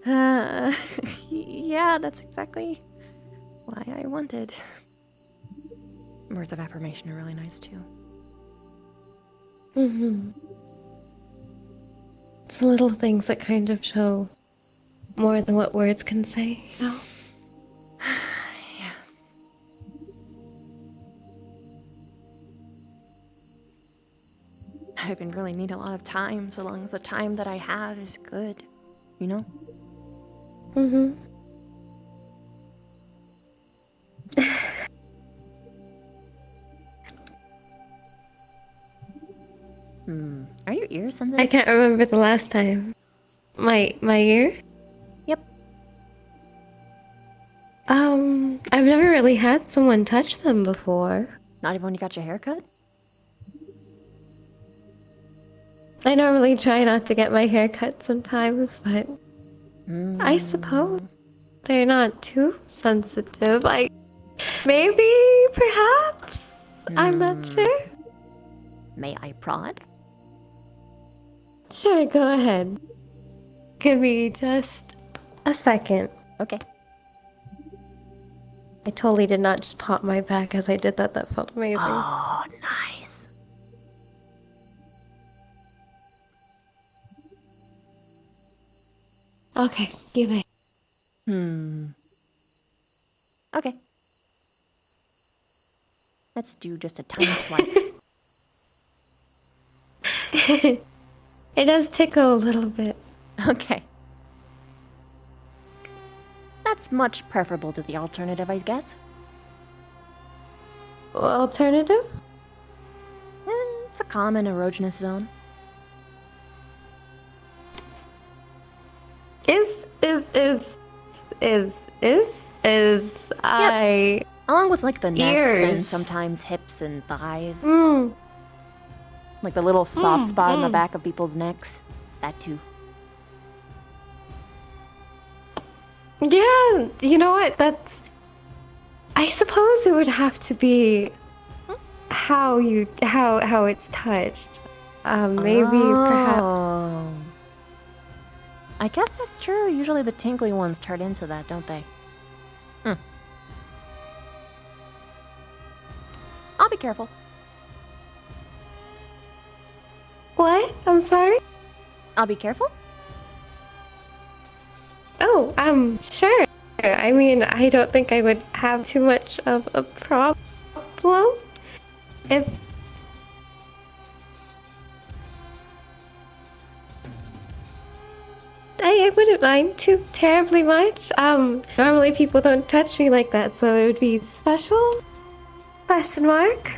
Yeah, that's exactly why I wanted. Words of affirmation are really nice, too. It's the little things that kind of show more than what words can say, you know? I don't even really need a lot of time, so long as the time that I have is good, you know? Are your ears sensitive? I can't remember the last time. My ear? Yep. I've never really had someone touch them before. Not even when you got your hair cut? I normally try not to get my hair cut sometimes, but I suppose they're not too sensitive. Maybe, perhaps? I'm not sure. May I prod? Sure, go ahead. Give me just a second. Okay. I totally did not just pop my back as I did that. That felt amazing. Oh, nice. Okay, you may. Okay. Let's do just a tiny swipe. It does tickle a little bit. Okay. That's much preferable to the alternative, I guess. Alternative? It's a common erogenous zone. Along with like the necks and sometimes hips and thighs. Like the little soft spot in the back of people's necks. That too. Yeah, you know what? I suppose it would have to be how it's touched. Maybe perhaps. Oh. I guess that's true. Usually the tinkly ones turn into that, don't they? I'll be careful. What? I'm sorry? I'll be careful? Oh, sure. I mean, I don't think I would have too much of a problem if... I wouldn't mind too terribly much. Normally people don't touch me like that, so it would be special? Question mark?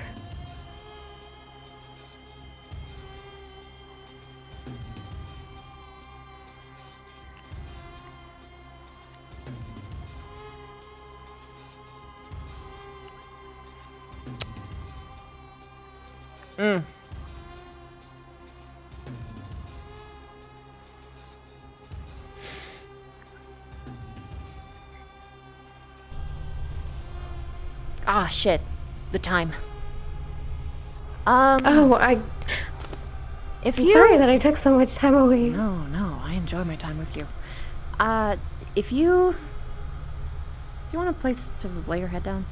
Ah, shit. The time. If I'm you... sorry that I took so much time away. No, I enjoy my time with you. If you... Do you want a place to lay your head down?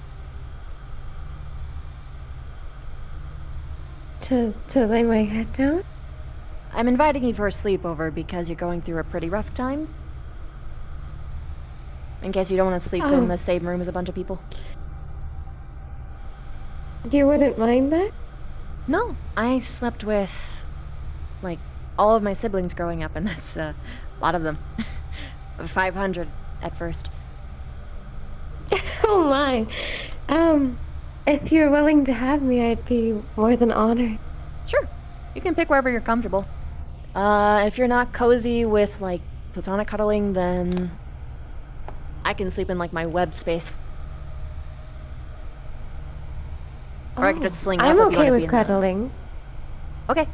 To lay my head down? I'm inviting you for a sleepover because you're going through a pretty rough time. In case you don't want to sleep in the same room as a bunch of people. You wouldn't mind that? No, I slept with, like, all of my siblings growing up, and that's a lot of them. 500 at first. Oh my. If you're willing to have me, I'd be more than honored. Sure. You can pick wherever you're comfortable. If you're not cozy with, like, platonic cuddling, then I can sleep in, like, my web space. Or I could just sling up I'm if you okay want to with be in cuddling. Okay.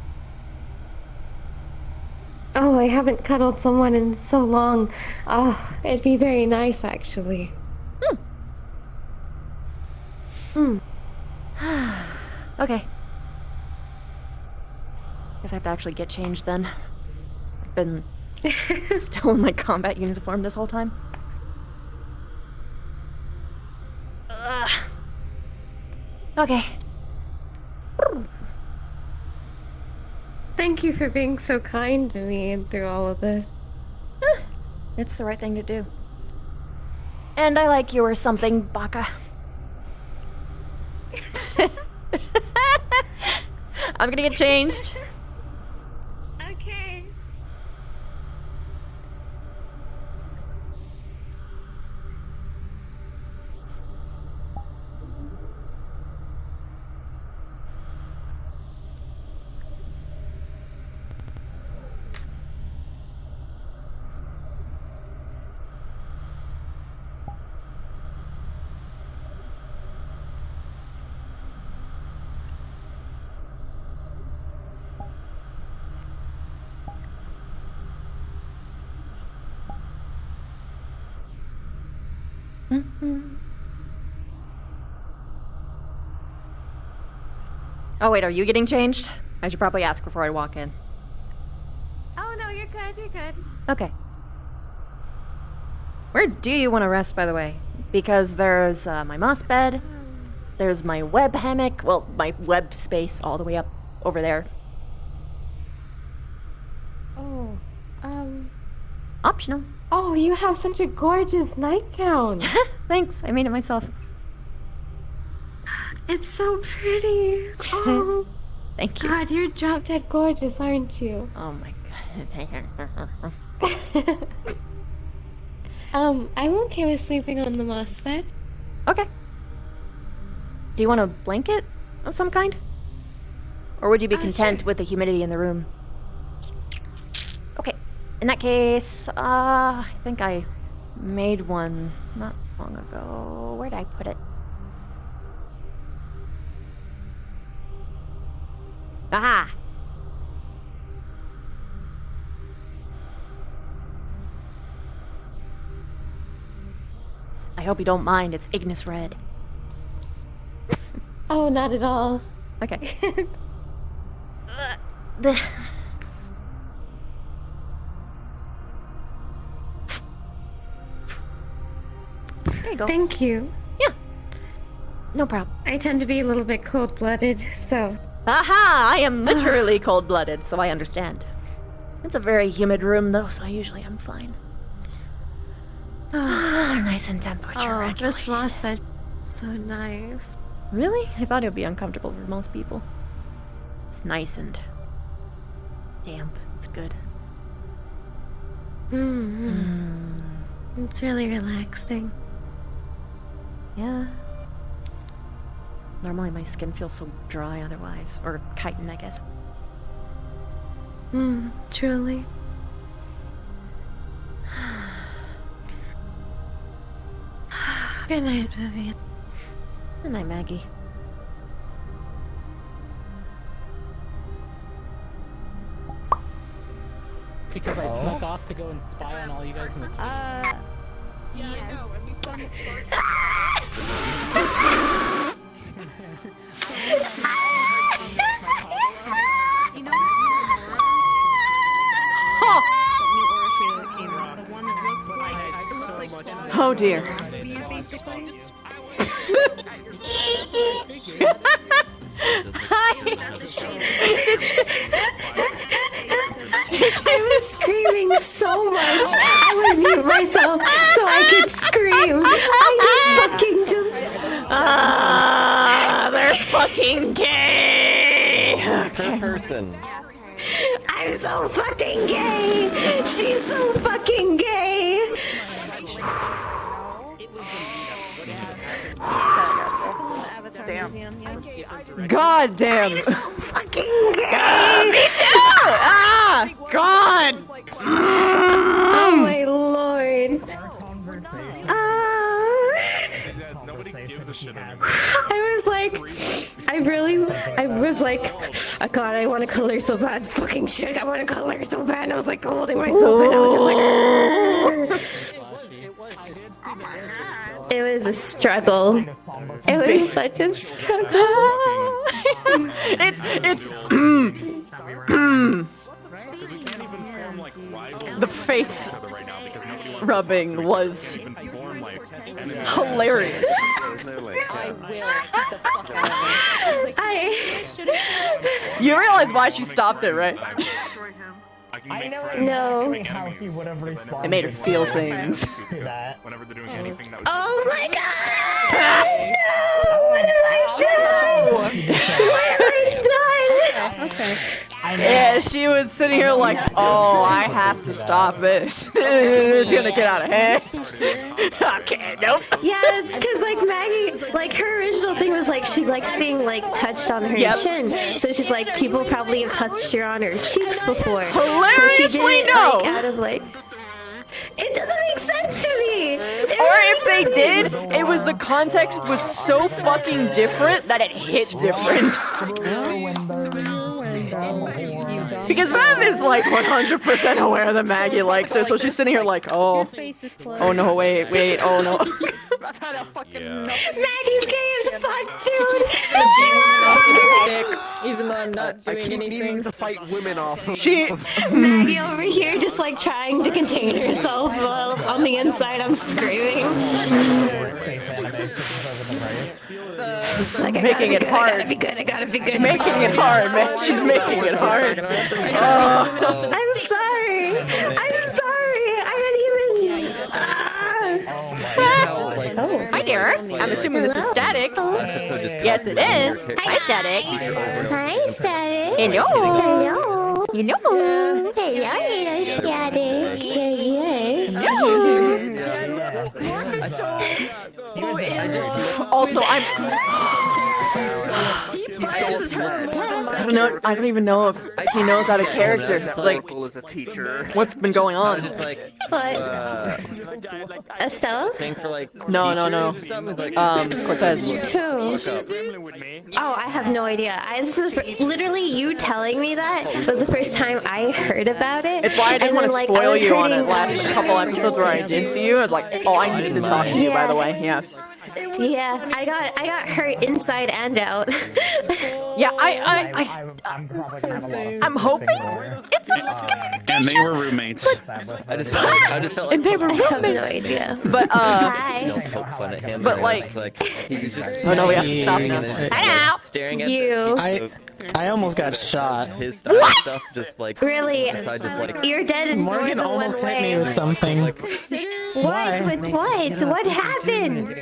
Oh, I haven't cuddled someone in so long. Oh, it'd be very nice, actually. Okay. Guess I have to actually get changed then. I've been still in my combat uniform this whole time. Ugh. Okay. Thank you for being so kind to me and through all of this. It's the right thing to do. And I like you or something, Baka. I'm gonna get changed. Okay. Oh wait, are you getting changed? I should probably ask before I walk in. Oh no, you're good, you're good. Okay. Where do you want to rest, by the way? Because there's my moss bed, there's my web hammock, well, my web space all the way up over there. Oh, Optional. Oh, you have such a gorgeous nightgown. Thanks, I made it myself. It's so pretty. Oh, thank you. God, you're drop dead gorgeous, aren't you? Oh my god. I'm okay with sleeping on the moss bed. Okay. Do you want a blanket of some kind? Or would you be content with the humidity in the room? Okay. In that case, I think I made one not long ago. Where did I put it? Aha! I hope you don't mind, it's Ignis Red. Oh, not at all. Okay. There you go. Thank you. Yeah. No problem. I tend to be a little bit cold-blooded, so... Aha! I am literally cold-blooded, so I understand. It's a very humid room, though, so usually I'm fine. Nice and temperature regulated. This moss bed, so nice. Really? I thought it would be uncomfortable for most people. It's nice and damp. It's good. It's really relaxing. Yeah. Normally my skin feels so dry otherwise. Or chitin, I guess. Truly. Good night, Vivian. Good night, Maggie. Because I snuck off to go and spy on all you guys in the cave. Yes. Oh dear. I was screaming so much. I would mute myself so I could scream. They're fucking gay. Third person. I'm so fucking gay. She's so fucking gay. God damn. I'm so fucking gay. Me too. Ah, God. Oh my lord. I was like, oh God, I want to color so bad. Fucking shit, I want to color so bad. And I was like holding myself and I was just like, it was a struggle. It was such a struggle. The face rubbing was hilarious. You realize why she stopped it, right? No. How he would have responded. It made her feel things. To that. Oh my God! No! What did I do? What have I done? Okay. Yeah, she was sitting here like, oh, I have to stop this. It's gonna get out of hand. Okay, nope. Yeah, because like Maggie, like her original thing was like she likes being like touched on her chin. So she's like, people probably have touched her on her cheeks before. Hilariously, so she did it, no. like, out of like. It doesn't make sense to me. Or if they did, it was the context was so fucking different that it hit different. Because Mav is like 100% aware that Maggie likes her, so she's sitting here like, oh, oh no, wait, oh no. Maggie's gay as fuck, dude. Even though I'm not doing anything to fight women off. Maggie over here just like trying to contain herself while on the inside I'm screaming. She's like, making it hard. I gotta be good. Making it hard, man. She's making it hard. I'm sorry. I didn't even. Oh, hi there. I'm assuming this is Static. Yes, it is. Hi, Static. Hi, Static. Hello. Hello. Hello. Hello, Static. Also, I don't even know if he knows out of character. Like, as a teacher. what's been going on? What? Estelle? Thing for like No. Cortez. Who? Oh, I have no idea. This is literally you telling me that was the first time I heard about it. It's why I didn't And want then, to like, I spoil was you on it hurting- last couple episodes where I did see you. I was like, oh, I need to talk to you, by the way. Yeah. Yeah, I got hurt inside and out. Yeah, I'm hoping it's a miscommunication. And they were roommates. I just felt like And they were I have no roommates. idea. But poke fun at him. But and I was like he was just oh no, we have to stop and now. then just, Hello. staring at You. I almost got shot. his style and stuff, just like Really? just like You're dead in more Morgan than almost one hit way. me with something. What? With what? What happened?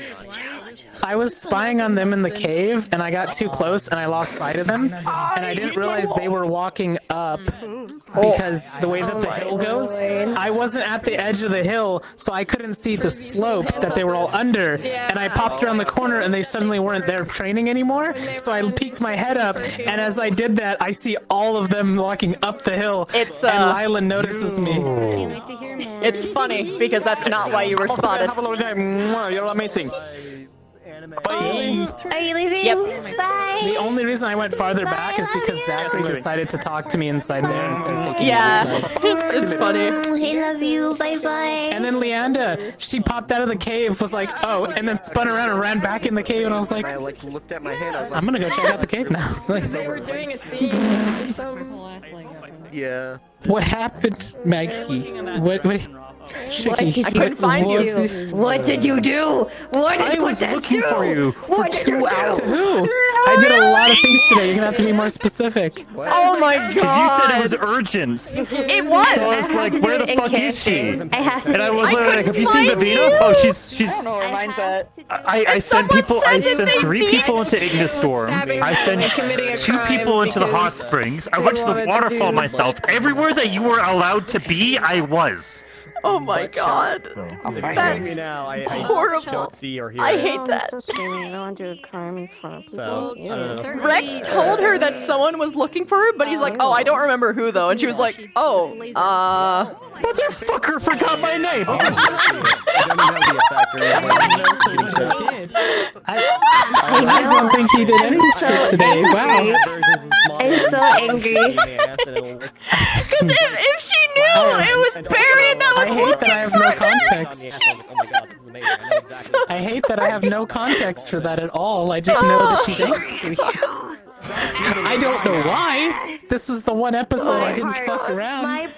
I was spying on them in the cave, and I got too close, and I lost sight of them, and I didn't realize they were walking up because the way that the hill goes, I wasn't at the edge of the hill, so I couldn't see the slope that they were all under, and I popped around the corner, and they suddenly weren't there training anymore, so I peeked my head up, and as I did that, I see all of them walking up the hill, and Lila notices me. It's funny because that's not why you were spotted. You're amazing. Are you leaving? Yep. Bye. The only reason I went farther back is because Zachary decided to talk to me inside there instead of taking me outside. It's funny. I love you. Bye bye. And then Leanda, she popped out of the cave, was like, oh, and then spun around and ran back in the cave, and I was like, I looked at my hand. I was like, I'm gonna go check out the cave now. Like, They were doing a scene. yeah. what happened, Maggie? What Shiki, I couldn't find you. What did you do? What did I was looking for you for 2 hours. To who? I did a lot of things today. You're gonna have to be more specific. Oh my god. Because you said it was urgent. It was. So I was like, where the fuck is she? I have to And I do was it. literally like, have you seen find Vivina? you. Oh, she's. I don't know where mine's at. I sent people. I sent 3 they people into Ignis Storm. I sent 2 people into the hot springs. I went to the waterfall myself. Everywhere that you were allowed to be, I was. Oh my god. That's now. I horrible. don't see or hear. I hate that. Rex told her that someone was looking for her, but he's like, oh, I don't remember who though. And she was like, oh, Motherfucker forgot my name. I don't think he did any shit today. Wow. I'm so angry. Because if she knew it was Barry that was I hate that I have no context. Oh my god, this is amazing. I know exactly. I hate that I have no context for that at all. I just know that she's angry. I don't know why. This is the one episode I didn't fuck around.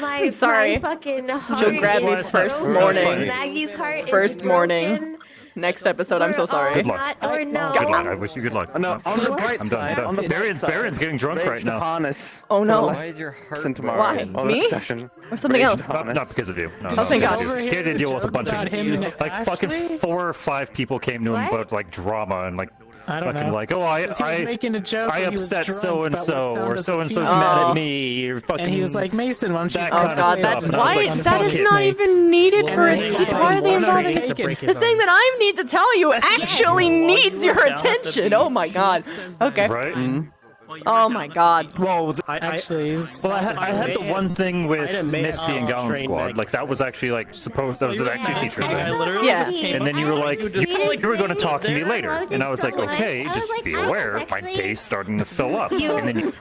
My sorry. My fucking heart She'll grab me is first broken. morning. Maggie's heart First is morning. broken. Next episode, I'm so sorry. Good luck. Or no. Good luck. I wish you good luck. No, on the bright I'm side, done. on the Baron's getting drunk right now. Harness. Oh no. Why is your heart Tomorrow. Why? On Me? that session. Or something else? Not because of you. No, Oh, thank God. He had to deal with a bunch About him of and like fucking Ashley? 4 or 5 people came to him What? about like drama and like I don't fucking know. like, oh, He was making a joke I when he was upset drunk so and about what so, sound or as a so and so's female. mad at me, or fucking. And he was like, Mason, why don't you that fuck Oh kind of god, stuff, that's and I was why like, that fuck is it. not even needed And for then it he to was be like, part of the "Why not involvement. take it?" The thing that I need to tell you actually needs your attention. Oh my god. Okay. Right? Oh my god. Well, Actually, well, I had the one thing with may have Misty and Gowan trained Squad. Meg. Like that was actually like supposed. That was an actually teacher's thing. Yeah. And then you were like, you were going to talk to me later, and I was like, okay, just be aware, my day's starting to fill up. And then you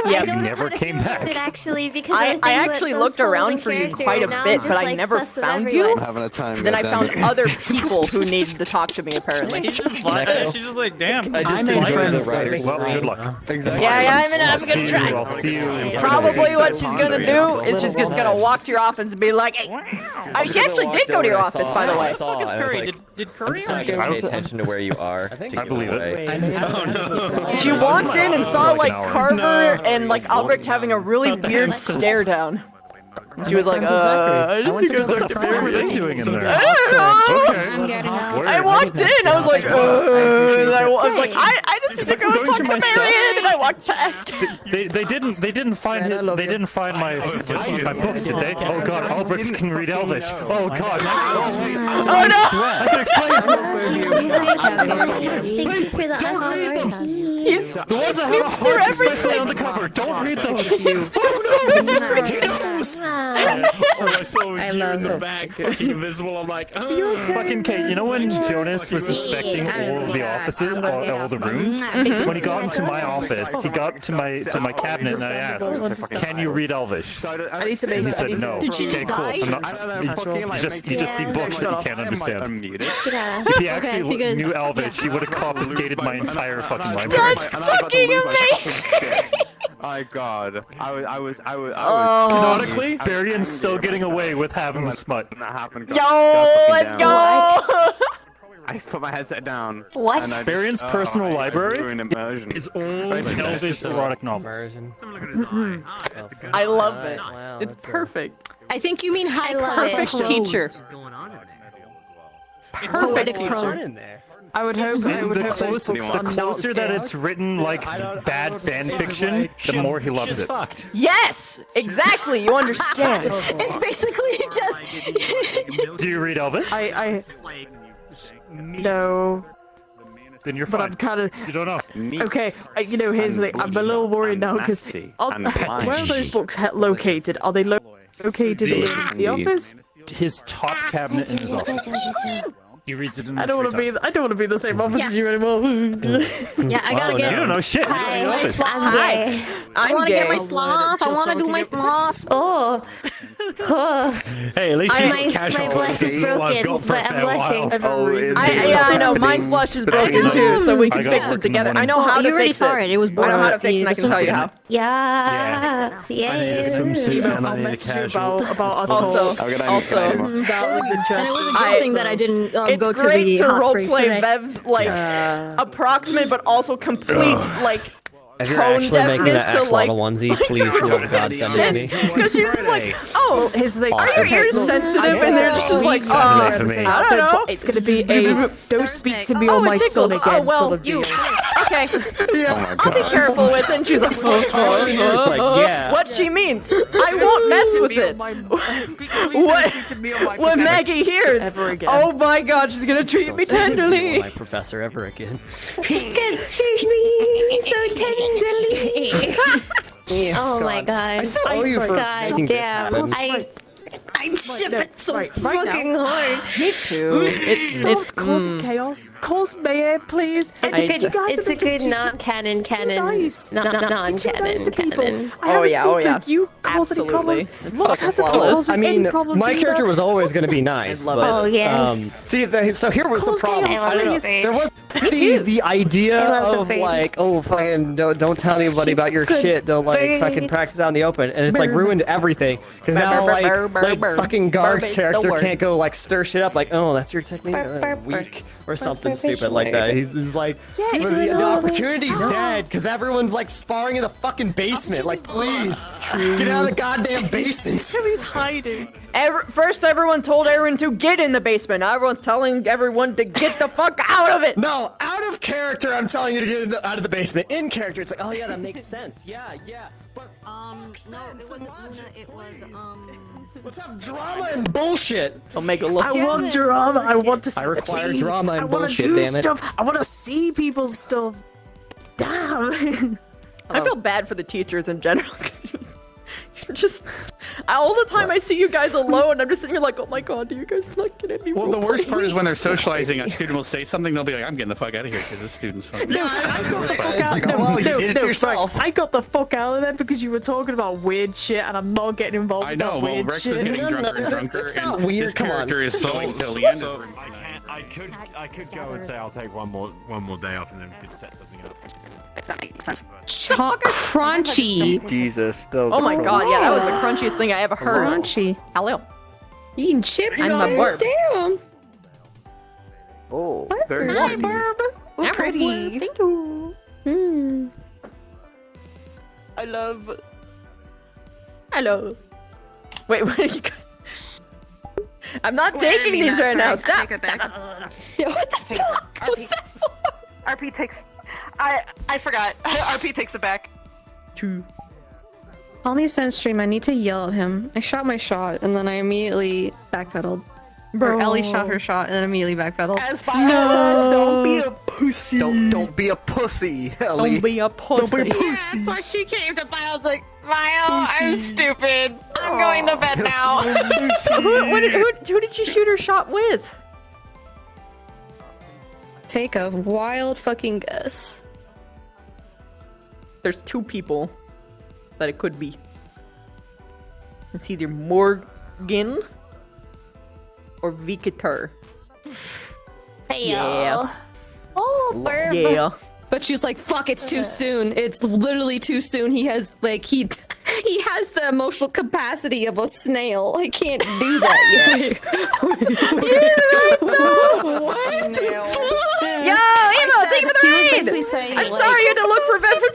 never came back. Actually, because I actually looked around for you quite a bit, but I never found you. I'm having a time. Then I found goddammit. other people who needed to talk to me apparently. She's just like, damn. I just made enjoy friends. the writers. Well, good luck. Exactly. Yeah, I'm gonna try. I'll see you. in Probably what she's gonna do is she's just gonna walk to your office and be like, hey. She actually did go to your office, by the way. Did Curry? I'm not gonna pay attention to where you are. I believe it. She walked in and saw like Carver and like Albrecht having a really weird stare down. She was like, I went to go What to the fuck were they doing in there? I don't know. Okay. I walked in, I was like, and I was like, I just need to go Going talk through to my stuff? Marianne, and I walked past. They didn't find my books, did they? Oh god, Albrecht can read Elvish. Oh god. Oh no! I can explain. Please, don't read them. He's The ones that have snooped through hearts, especially everything. on the cover. Don't read those. He snoops through everything. He knows. All I saw was you in the back, fucking invisible. I'm like, oh. Fucking Kate, you know when Jonas was inspecting all of the offices, all the rooms? When he got into my office, he got to my cabinet and I asked, "Can you read Elvish?" I need to make And he said no. Did you Okay, cool. die? I'm not, you just see books that you can't understand. Yeah. If he Okay, actually because- knew Elvish, he would have confiscated my entire fucking library. That's fucking amazing! My God, I was. Canonically, Barian's still getting away with having the smut. Yo, let's go! I just put my headset down. What? and I just- Barian's personal library ruined immersion. is all Elvish erotic novels. I love it. It's perfect. I think you mean high Perfect prose. teacher. Perfect teacher. I would hope. The closer that it's written like bad fan fiction, the more he loves it. Yes! Exactly, you understand. It's basically just. Do you read Elvish? No. Then you're But fine. I'm kind of. You don't know. Okay, here's the thing. I'm a little worried now because where are those books located? Are they located in the office? His top cabinet in his office. He reads it in his I don't want to be. I don't want to be in the same office as you anymore. Yeah, I gotta get. You don't know shit. Hi, You don't know Elvish. I'm gay. I want to get my gay. sloth. I want to do my sloth. Oh. Oh. Hey, at least My you casual. blush is broken, but I'm blushing. Yeah, I know. Mine's blush is broken too, so we can fix it together. I know how to You already fix saw it. it. It was I know how to fix it, and I this can tell you one's how. Yeah. Yeah. I'll message you about our Also, talk. also, That was interesting. And it was a I- good thing that I didn't it's go to great the to hot springs roleplay today. Bev's like approximate but also complete like If you're tone actually making deafness that to like. Axolotl onesie, please, for the love of God, send it to me. Because you're just like, oh, His like, are your ears sensitive? And they're just like, I don't know. It's gonna be a don't speak to me Oh, on my it son tickles. again Oh, well, sort of you. deal. Okay. Yeah. I'll be careful with it. And she's like, It's like, yeah. What she means. I won't mess with it. What Maggie hears. Oh my God, she's gonna treat me tenderly. My professor ever again. He could treat me so tenderly. Oh my God. I saw you for God damn. I ship it so fucking hard. Me too. It's causing chaos. Cause mayor, please. It's a good non-canon non-canon canon. Oh yeah. You cause any Absolutely. problems. It's Vox fucking hasn't flawless. caused I any mean, problems my character either. was always going to be nice. love but, it. Oh, yes. So here was the Cause problem. chaos, I don't know. please. There was the idea I love the of face. like, oh, fucking, don't tell anybody about your shit. Don't like fucking practice out in the open, and it's like ruined everything. Because now like fucking Garg's character can't go like stir shit up like, oh, that's your technique, weak or something stupid like that. He's like, the opportunity's dead because everyone's like sparring in the fucking basement. Like, please, get out of the goddamn basement. He's hiding. First, everyone told Aaron to get in the basement. Now everyone's telling everyone to get the fuck out of it. No, out of character, I'm telling you to get out of the basement. In character, it's like, oh yeah, that makes sense. Yeah. But No, it wasn't Luna. It was let's have drama and bullshit. Omega look. I want drama. I want to see I require the team. drama and I want bullshit, to do damn it. stuff. I want to see people's stuff. Damn. I feel bad for the teachers in general because you're just all the time I see you guys alone. I'm just sitting here like, oh my God, do you guys not get any? Well, the role worst part play? is when they're socializing, a student will say something, they'll be like, I'm getting the fuck out of here because this student's fucking. I got the fuck out of there because you were talking about weird shit, and I'm not getting involved. I know, with that well, weird Rex shit. was getting drunker and drunker, and his character is so Leander. I could go and say I'll take one more day off and then we could set something up. Crunchy. Jesus. Oh my God, yeah, that was the crunchiest thing I ever heard. Crunchy. Hello. Eating chips. I'm a burp. Damn. Oh, very Hi, pretty. Barb. I'm pretty. Thank you. I love. Hello. Wait, what are you? I'm not taking these right now. Stop. Yeah, what the fuck? What's that for? RP takes. I forgot. RP takes it back. True. On the Ascension stream, I need to yell at him. I shot my shot, and then I immediately backpedaled. Or Ellie shot her shot, and then immediately backpedaled. As Bio said, don't be a pussy. Don't be a pussy, Ellie. Don't be a pussy. Yeah, that's why she came to Bio. I was like, Bio, I'm stupid. I'm going to bed now. Who did she shoot her shot with? Take a wild fucking guess. There's two people that it could be. It's either Morgan or Vikater. Hey, Yeah. Oh, burp. Yeah. But she's like, fuck, it's too soon. It's literally too soon. He has he has the emotional capacity of a snail. I can't do that yet. Yo, Emo, thank you for the he was raid! basically saying, I'm like- sorry you had to look for Beth for 2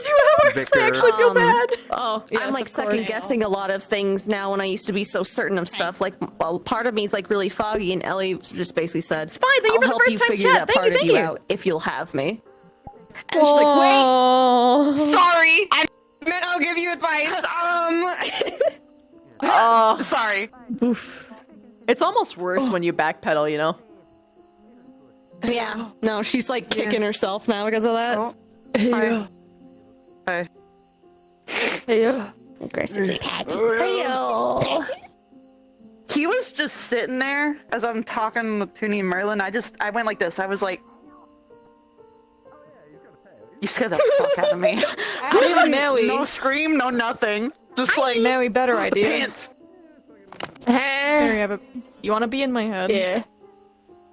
hours. Vicar. I actually feel bad. Oh, I'm like second guessing a lot of things now when I used to be so certain of stuff. Like, well, part of me is like really foggy, and Ellie just basically said, "It's fine. Thank you for I'll the help first you time figure chat. that Thank part you, of thank you you. out if you'll have me." And she's like, "Wait, sorry, I meant I'll give you advice." Sorry. It's almost worse when you backpedal, you know? Yeah. No, she's like kicking herself now because of that. Yeah. Hi. Yeah. Aggressively patty. He was just sitting there as I'm talking with Toonie and Merlin. I went like this. I was like, you scared the fuck out of me. No scream, no nothing. Just like Maui, better idea. pants. Mary, you want to be in my head? Yeah.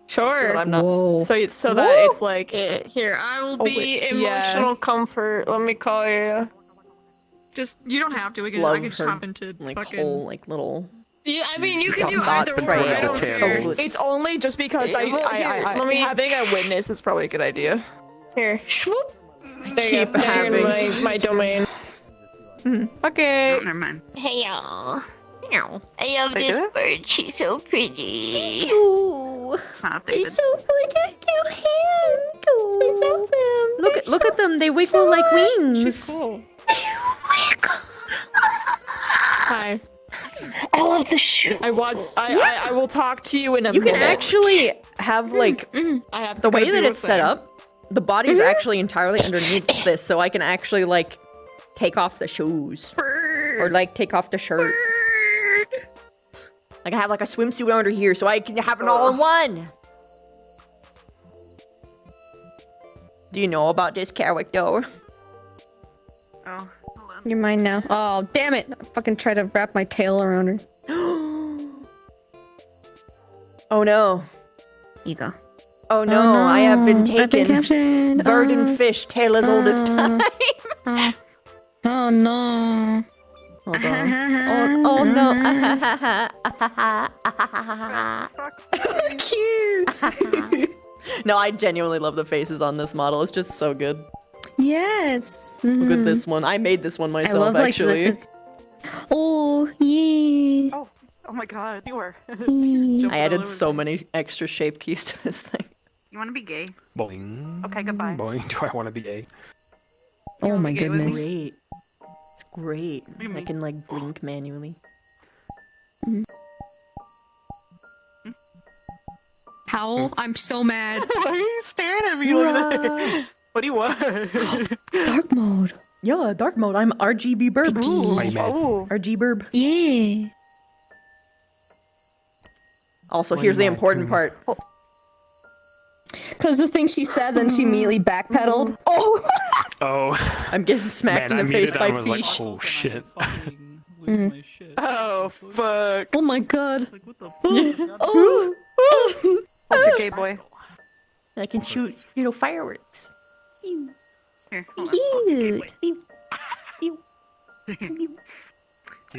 So Sure. that I'm not. Whoa. So that it's like. Yeah, here, I will Oh, be wait, emotional comfort. Let me call you. Just you don't have to. I Love can just her, hop into like, fucking. whole, like, little... Yeah, I mean, you can Some do thought either betrayal. or. I don't care. It's only just because Yeah, well, here, let me- having a witness is probably a good idea. Here, swoop. There Keep you go. They're having- in my domain. Okay. Never mind. Hey y'all. I love They this do? bird. She's so pretty. It's not updated. She's so pretty. Look at them. They wiggle like wings. Cool. Hi. I love the shoe. I will talk to you in a You minute. can actually have, like, I have the to way go that do a it's set thing. up, the body is actually entirely underneath this, so I can actually, like, take off the shoes. Or, like, take off the shirt. I can have, like, a swimsuit under here, so I can have it all in one. Do you know about this character? Oh, hold on. You're mine now. Oh, damn it! I fucking try to wrap my tail around her. Oh no. You go. Oh no, I have been taken. captured. Bird and fish, tale as old as time. Oh no. Hold on. Oh no. Cute. No, I genuinely love the faces on this model. It's just so good. Yes. Look at this one. I made this one myself, actually. Oh yeah. Oh my god, you were. I added so many extra shape keys to this thing. You want to be gay? Boing. Okay, goodbye. Boing. Do I want to be gay? Oh my get with me? goodness. Great. It's great. do you I mean? can, like, blink manually. Howl. I'm so mad. Why are you staring at me like that? What do you want? Dark mode. Yeah, dark mode. I'm RGB Burb. Why you mad? RG Burb. Yeah. Also, Why here's you the mad, important Toonie? part. Because the thing she said, then she immediately backpedaled. Oh. Oh. I'm getting smacked Man, in the I face muted by and was like, fish. oh shit. Oh, fuck. Oh my god. Oh. Hold your gay boy. I can shoot, fireworks. Here, hold on. Cute. You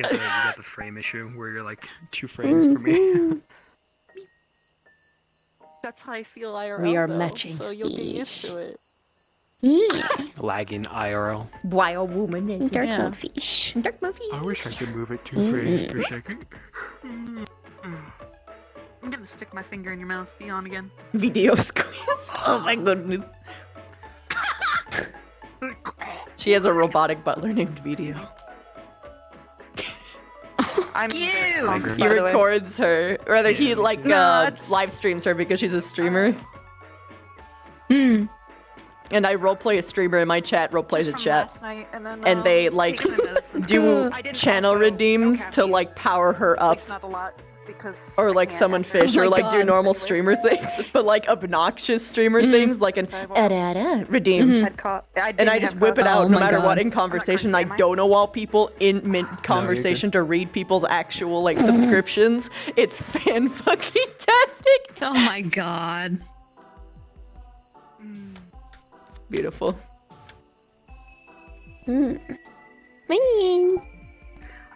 got the frame issue where you're like 2 frames for me. That's how I feel IRL. We are though, matching. So you'll get used to it. Lagging IRL. Wild woman is Dark yeah. mode fish. Dark mode fish. I wish I could move it 2 frames per second. I'm gonna stick my finger in your mouth. Be on again. Video squeeze. Oh my goodness. She has a robotic butler named Video. I'm He by the way. records her. Or rather, he like live streams her because she's a streamer. and I roleplay a streamer in my chat, roleplays a chat, and they like do channel redeems to like power her up, or like summon fish, or like do normal streamer things, but like obnoxious streamer things, like an redeem, and I just whip it out no matter what in conversation. I don't know all people in mid conversation to read people's actual like subscriptions. It's fan fucking tastic. Oh my god. It's beautiful.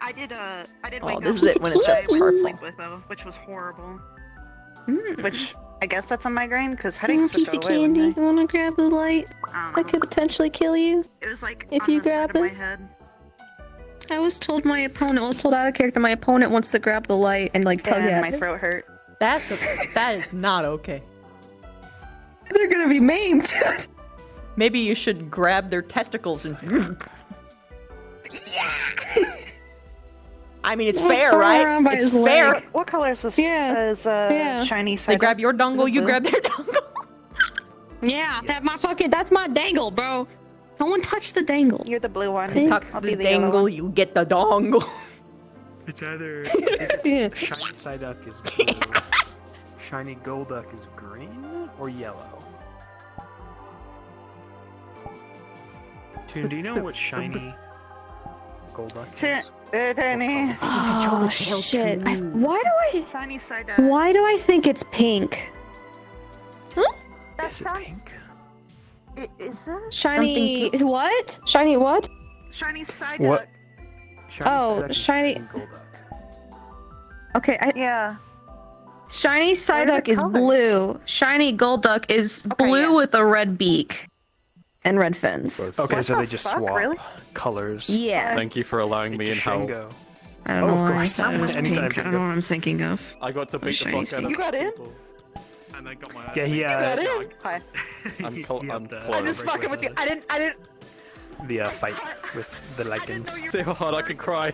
I did Oh, wake this up is it when it's just I went to purple. sleep with though, which was horrible. Which I guess that's a migraine because headaches would Piece go of away, wouldn't candy. they? You wanna grab the light? That could potentially kill you. It was like if on you the side grab of my it. head. I was told my opponent, I was told out of character, my opponent wants to grab the light and like tug And at my it. throat hurt. That is not okay. They're gonna be maimed. Maybe you should grab their testicles and. I mean, it's fair, throw it right? around by It's his fair. leg. What color is this? Yeah. Is Yeah. shiny side They grab up? your Is dongle, it you blue? grab their dongle. Yeah, that's my dangle, bro. No one touch the dangle. You're the blue one. Tuck I'll the be the yellow dangle, one. you get the dongle. It's either Yeah. shiny Psyduck is blue, shiny Golduck is green, or yellow. Toon, do you know what shiny Golduck is? Penny. Oh shit! Why Shiny side up. do I think it's pink? That Is it sounds. pink? Is that? Shiny what? Shiny what? Shiny side What? up. Shiny Oh, Psyduck is shiny- Golduck. Okay, Yeah. Shiny What are the Psyduck is colors? blue. Shiny Golduck is blue yeah. with a red beak and red fins. Okay, What so the they just fuck, swap really? colors. Yeah. Thank you for allowing me in hell. Shingo. I don't Oh, know of why I course. thought it was Anytime pink. I don't Bingo- know what I'm thinking of. I got to beat the Shiny fuck out of You got in? people. And I got my ass Yeah, he You got in? Hi. I'm he I'm helped, close. I'm just fucking with you. I didn't. the fight with the lichens. See how hard I can cry.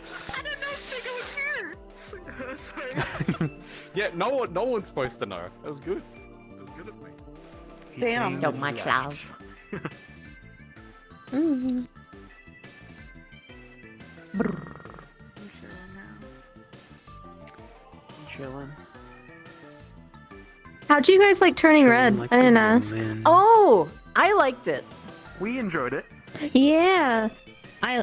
Yeah, no one's supposed to know. That was good. That was good of me. He Damn. came So and much left. love. Mm. Chilling. How'd you guys like turning red? Like I didn't a ask. woman. Oh, I liked it. We enjoyed it. Yeah.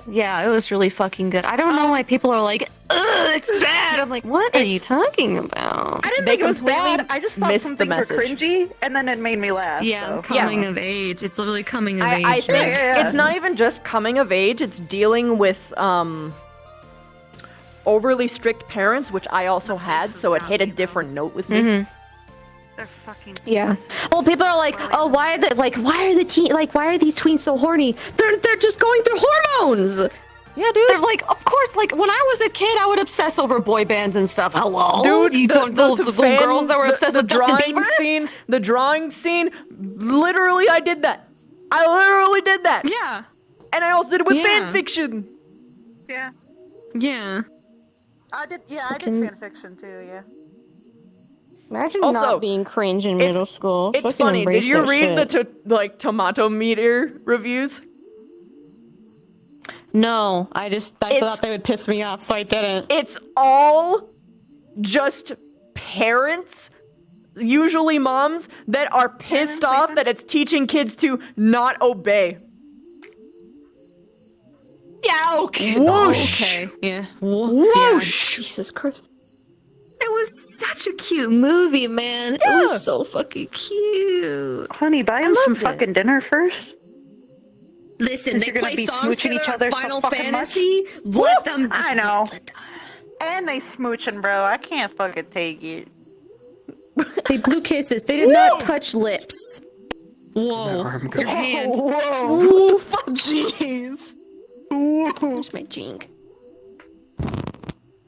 Yeah, it was really fucking good. I don't know why people are like, ugh, it's bad. I'm like, what are you talking about? I didn't They think it was completely bad. I just thought missed some the things were message. cringy, and then it made me laugh. Yeah, so. coming of age. It's literally coming of age. I think Yeah. it's not even just coming of age, it's dealing with overly strict parents, which I also had, so it hit a different note with me. Mhm. They're fucking. Yeah. Well, people are like, oh, why are these tweens so horny? They're just going through hormones. Yeah, dude. They're like, of course, like when I was a kid, I would obsess over boy bands and stuff. Hello, Dude, you the little fan- girls that were obsessed the with Justin drawing Bieber? scene, the drawing scene, literally I did that. I literally did that. Yeah. And I also did it with Yeah. fan fiction. Yeah. Yeah. I did. Yeah, I did Fucking- fan fiction too. Yeah. Imagine Also, not being cringe in it's- middle school. It's Fucking funny. Did embrace you that read shit. the tomato meter reviews? No, I It's- thought they would piss me off, so I didn't. It's all just parents, usually moms, that are pissed off that it's teaching kids to not obey. Yeah, okay. Whoosh. Okay. Yeah. Whoosh. Yeah, Jesus Christ. It was such a cute movie, man. It Yeah. was so fucking cute. Honey, buy him some loved it. fucking dinner first. Listen, Since they you're gonna play be songs smooching each together other on so Final fucking much. Fantasy. Let them. I know. And they smooching, bro. I can't fucking take it. They blew kisses. They did not touch lips. Whoa. arm Your goes- hand. Whoa. Ooh, fuck. Jeez. Where's my jink?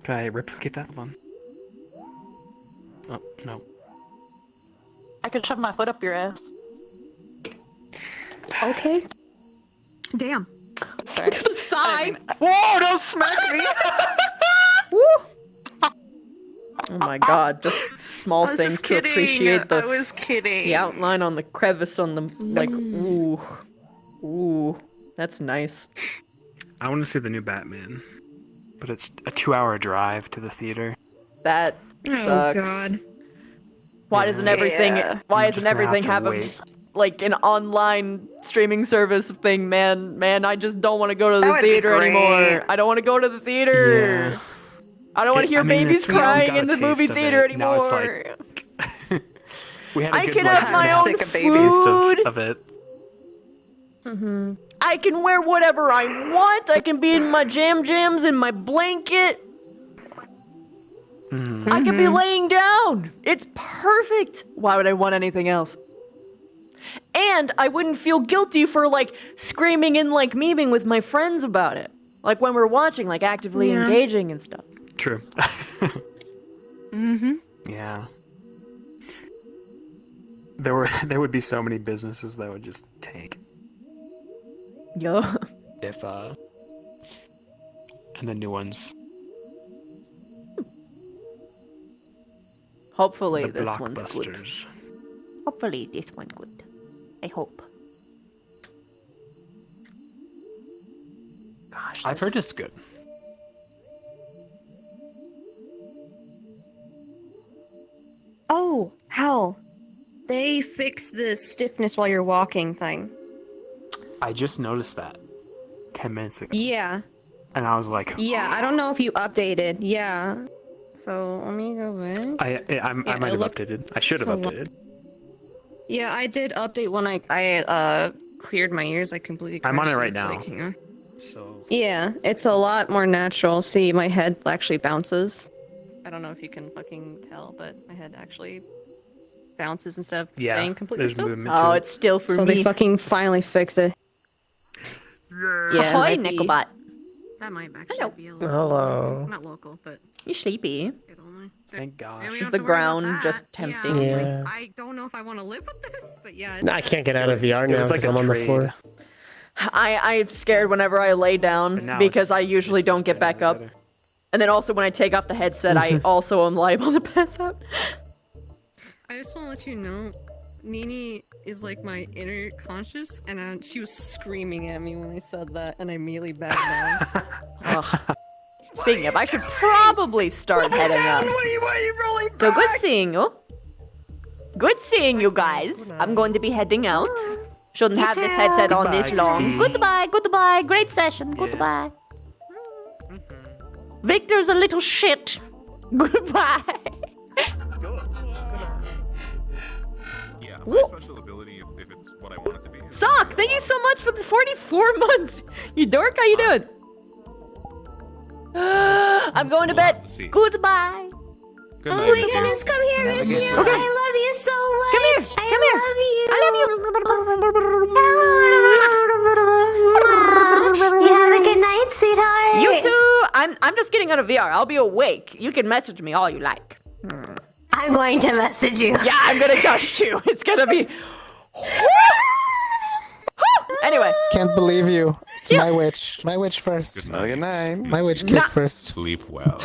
Can I replicate that one? Oh, no. I could shove my foot up your ass. Okay. Damn. Sorry. To the side. Whoa! Don't smack me. Oh my god, just small I was things just to kidding. appreciate I was kidding. the outline on the crevice on the like ooh, that's nice. I want to see the new Batman, but it's a 2-hour drive to the theater. That sucks. Oh god. Why doesn't everything why I'm doesn't just gonna everything have have to a wait. like an online streaming service thing, man? I just don't want to go to the That would be theater great. anymore. I don't want to go to the theater. Yeah. I don't want to hear babies we all crying got in a the movie taste of theater it. Now it's anymore. like we had a I good can like, have my taste own of- food. of it. Mm-hmm. I can wear whatever I want. I can be in my jams and my blanket. I can be laying down. It's perfect. Why would I want anything else? And I wouldn't feel guilty for like screaming and like memeing with my friends about it. Like when we're watching, like actively engaging and stuff. True. Mm-hmm. Yeah. There would be so many businesses that would just tank Yo. if and the new ones. Hopefully The this one's good. blockbusters. Hopefully this one's good. I hope. Gosh. I've heard it's good. Oh, hell. They fixed the stiffness while you're walking thing. I just noticed that 10 minutes ago, Yeah. and I was like, Yeah, I don't know if you updated. Yeah. So, let me go back. I Yeah, might it have looked- updated. I should have so lo- updated. Yeah, I did update when I cleared my ears. I completely I'm on it crushed right It's now. like, hang on. So Yeah, it's a lot more natural. See, my head actually bounces. I don't know if you can fucking tell, but my head actually bounces instead of Yeah, staying completely there's still. movement to Oh, it. it's still for So me. they fucking finally fixed it. Yeah, Ahoy, it might be- Nickelbot. That might actually be a little Hello. not local, but You sleepy? Thank gosh. we don't Is have the to worry about ground that. just Yeah, I tempting? was like, Yeah. I don't know if I want to live with this, but yeah. I can't get out of VR It now was like because a I'm on the trade. floor. I'm scared whenever I lay down now because it's- I usually it's don't just get back getting up. better. And then also when I take off the headset, I also am liable to pass out. I just want to let you know, Nini is like my inner conscious, and she was screaming at me when I said that, and I immediately backed down. Ugh. Speaking of, I should probably start heading out. Why are you rolling So good seeing you. Good seeing you guys. I'm going to be heading out. Shouldn't have this headset on this Goodbye, long. Christine. Goodbye, goodbye. Great session. Goodbye. Victor's a little shit. Goodbye. Yeah, Woo. my special ability, if it's what I want it to be. Sock, thank you so much for the 44 months. You dork, how you doing? I'm going to We'll have bed. to see. Goodbye. Good Oh night, my Miss you. goodness, come here, miss you. Okay. I love you so much. Come here. Come here. You have a good night, sweetheart. You too. I'm just getting out of VR. I'll be awake. You can message me all you like. I'm going to message you. Yeah, I'm gonna gush too. It's gonna be. Anyway, Can't believe you. It's my witch. My witch first. Good night. My witch kiss first. Sleep well.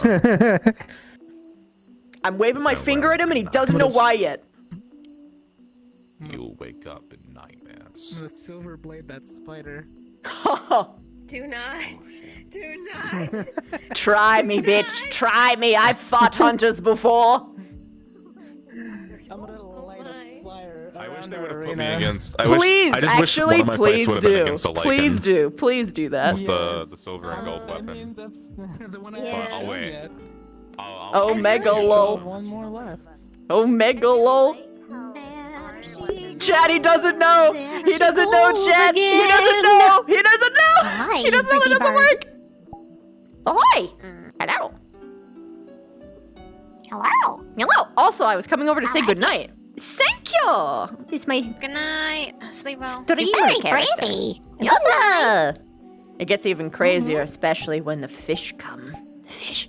I'm waving my finger at him and he doesn't know why yet. You'll wake up in nightmares. The silver blade, that spider. Do not. Do not. Try me, bitch. Try me. I've fought hunters before. I'm gonna light a flyer. I wish around they the would have put arena. me against. Please, I just wish one actually, of my fights please would have been do. against a Lycan Please do. Please do that. with the silver and gold I weapon. mean, that's the one I But haven't I'll shown wait. yet. I'll Omega Still lol. one more left. Omega lol. Chad, he doesn't know. He doesn't know, Chad. He doesn't know. He doesn't know. He doesn't know it doesn't work. Ahoy. Hello. Hello. Hello. Also, I was coming over to say goodnight. Thank you. It's my Good night. Sleep well. streamer Very character. crazy. Yeah. It gets even crazier, especially when the fish come. The fish.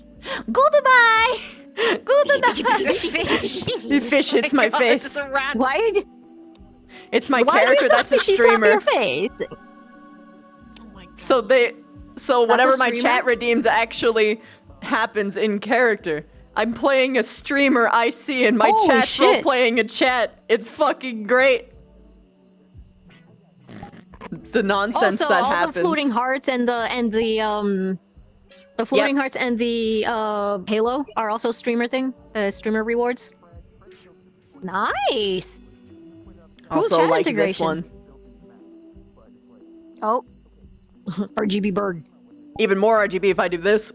Goodbye. Goodbye. The fish hits my face. Why? It's my Why do character you that's a fishy slap streamer. your face? So whatever my streamer? chat redeems actually happens in character. I'm playing a streamer I see in my Holy chat shit. playing a chat. It's fucking great. The nonsense Also, that all happens. the floating hearts and the floating hearts and the halo are also streamer streamer rewards. Nice. Cool Also chat like integration. this one. Oh, RGB bird. Even more RGB if I do this.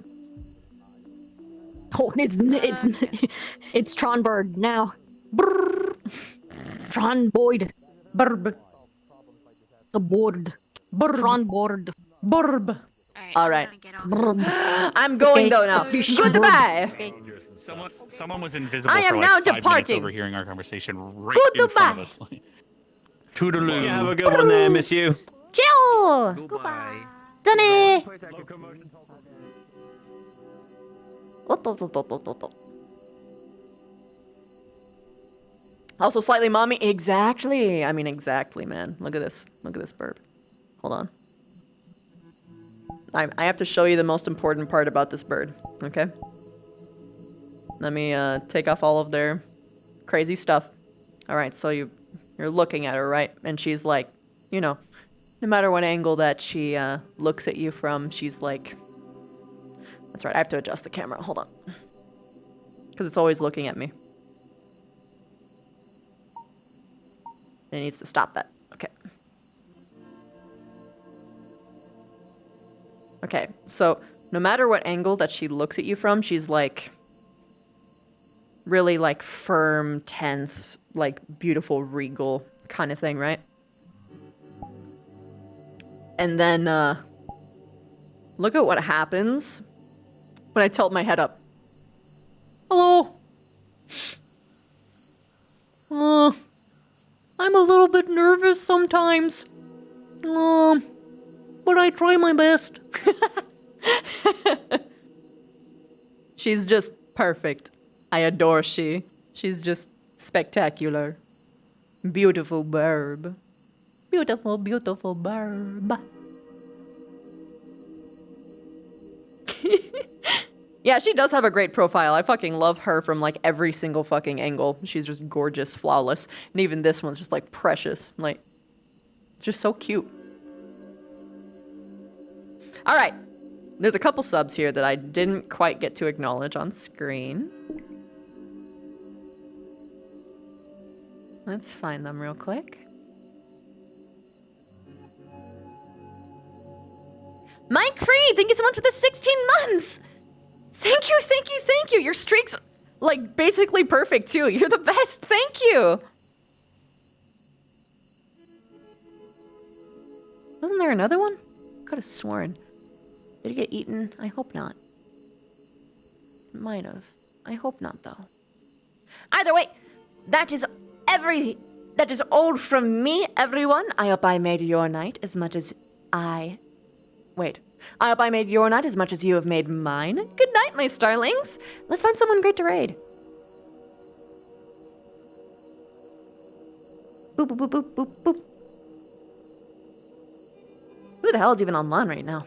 Oh, it's Tron bird now. Brrr. Tron Boyd. Burb. The board. Burb. Tron board. Burb. Alright. Brrb. I'm going Okay. though now. Fish Goodbye. Okay. Someone was invisible I am for now like 5 minutes departing. overhearing our conversation right in front of us. Toodaloo. Yeah, have a good one there, miss you. Jill! Goodbye. Dunny! Also slightly mommy. Exactly. I mean, exactly, man. Look at this. Look at this burp. Hold on. I have to show you the most important part about this bird. Okay? Let me take off all of their crazy stuff. Alright, so you're looking at her, right? And she's like, you know, no matter what angle that she looks at you from, she's like... That's right, I have to adjust the camera. Hold on. Because it's always looking at me. It needs to stop that. Okay. Okay, so no matter what angle that she looks at you from, she's like... really like firm, tense, like beautiful, regal kind of thing, right? And then, look at what happens when I tilt my head up. Hello? I'm a little bit nervous sometimes. But I try my best. She's just perfect. I adore she. She's just spectacular. Beautiful burb. Beautiful, beautiful burb. Yeah, she does have a great profile. I fucking love her from like every single fucking angle. She's just gorgeous, flawless. And even this one's just like precious. Like, it's just so cute. Alright. There's a couple subs here that I didn't quite get to acknowledge on screen. Let's find them real quick. Mike Free, thank you so much for the 16 months! Thank you, thank you, thank you! Your streak's, like, basically perfect, too. You're the best, thank you! Wasn't there another one? Could have sworn. Did it get eaten? I hope not. Might have. I hope not, though. Either way, that is all from me, everyone. I hope I made your night as much as I hope I made your night as much as you have made mine. Good night, my starlings. Let's find someone great to raid. Boop, boop, boop, boop, boop, boop. Who the hell is even online right now?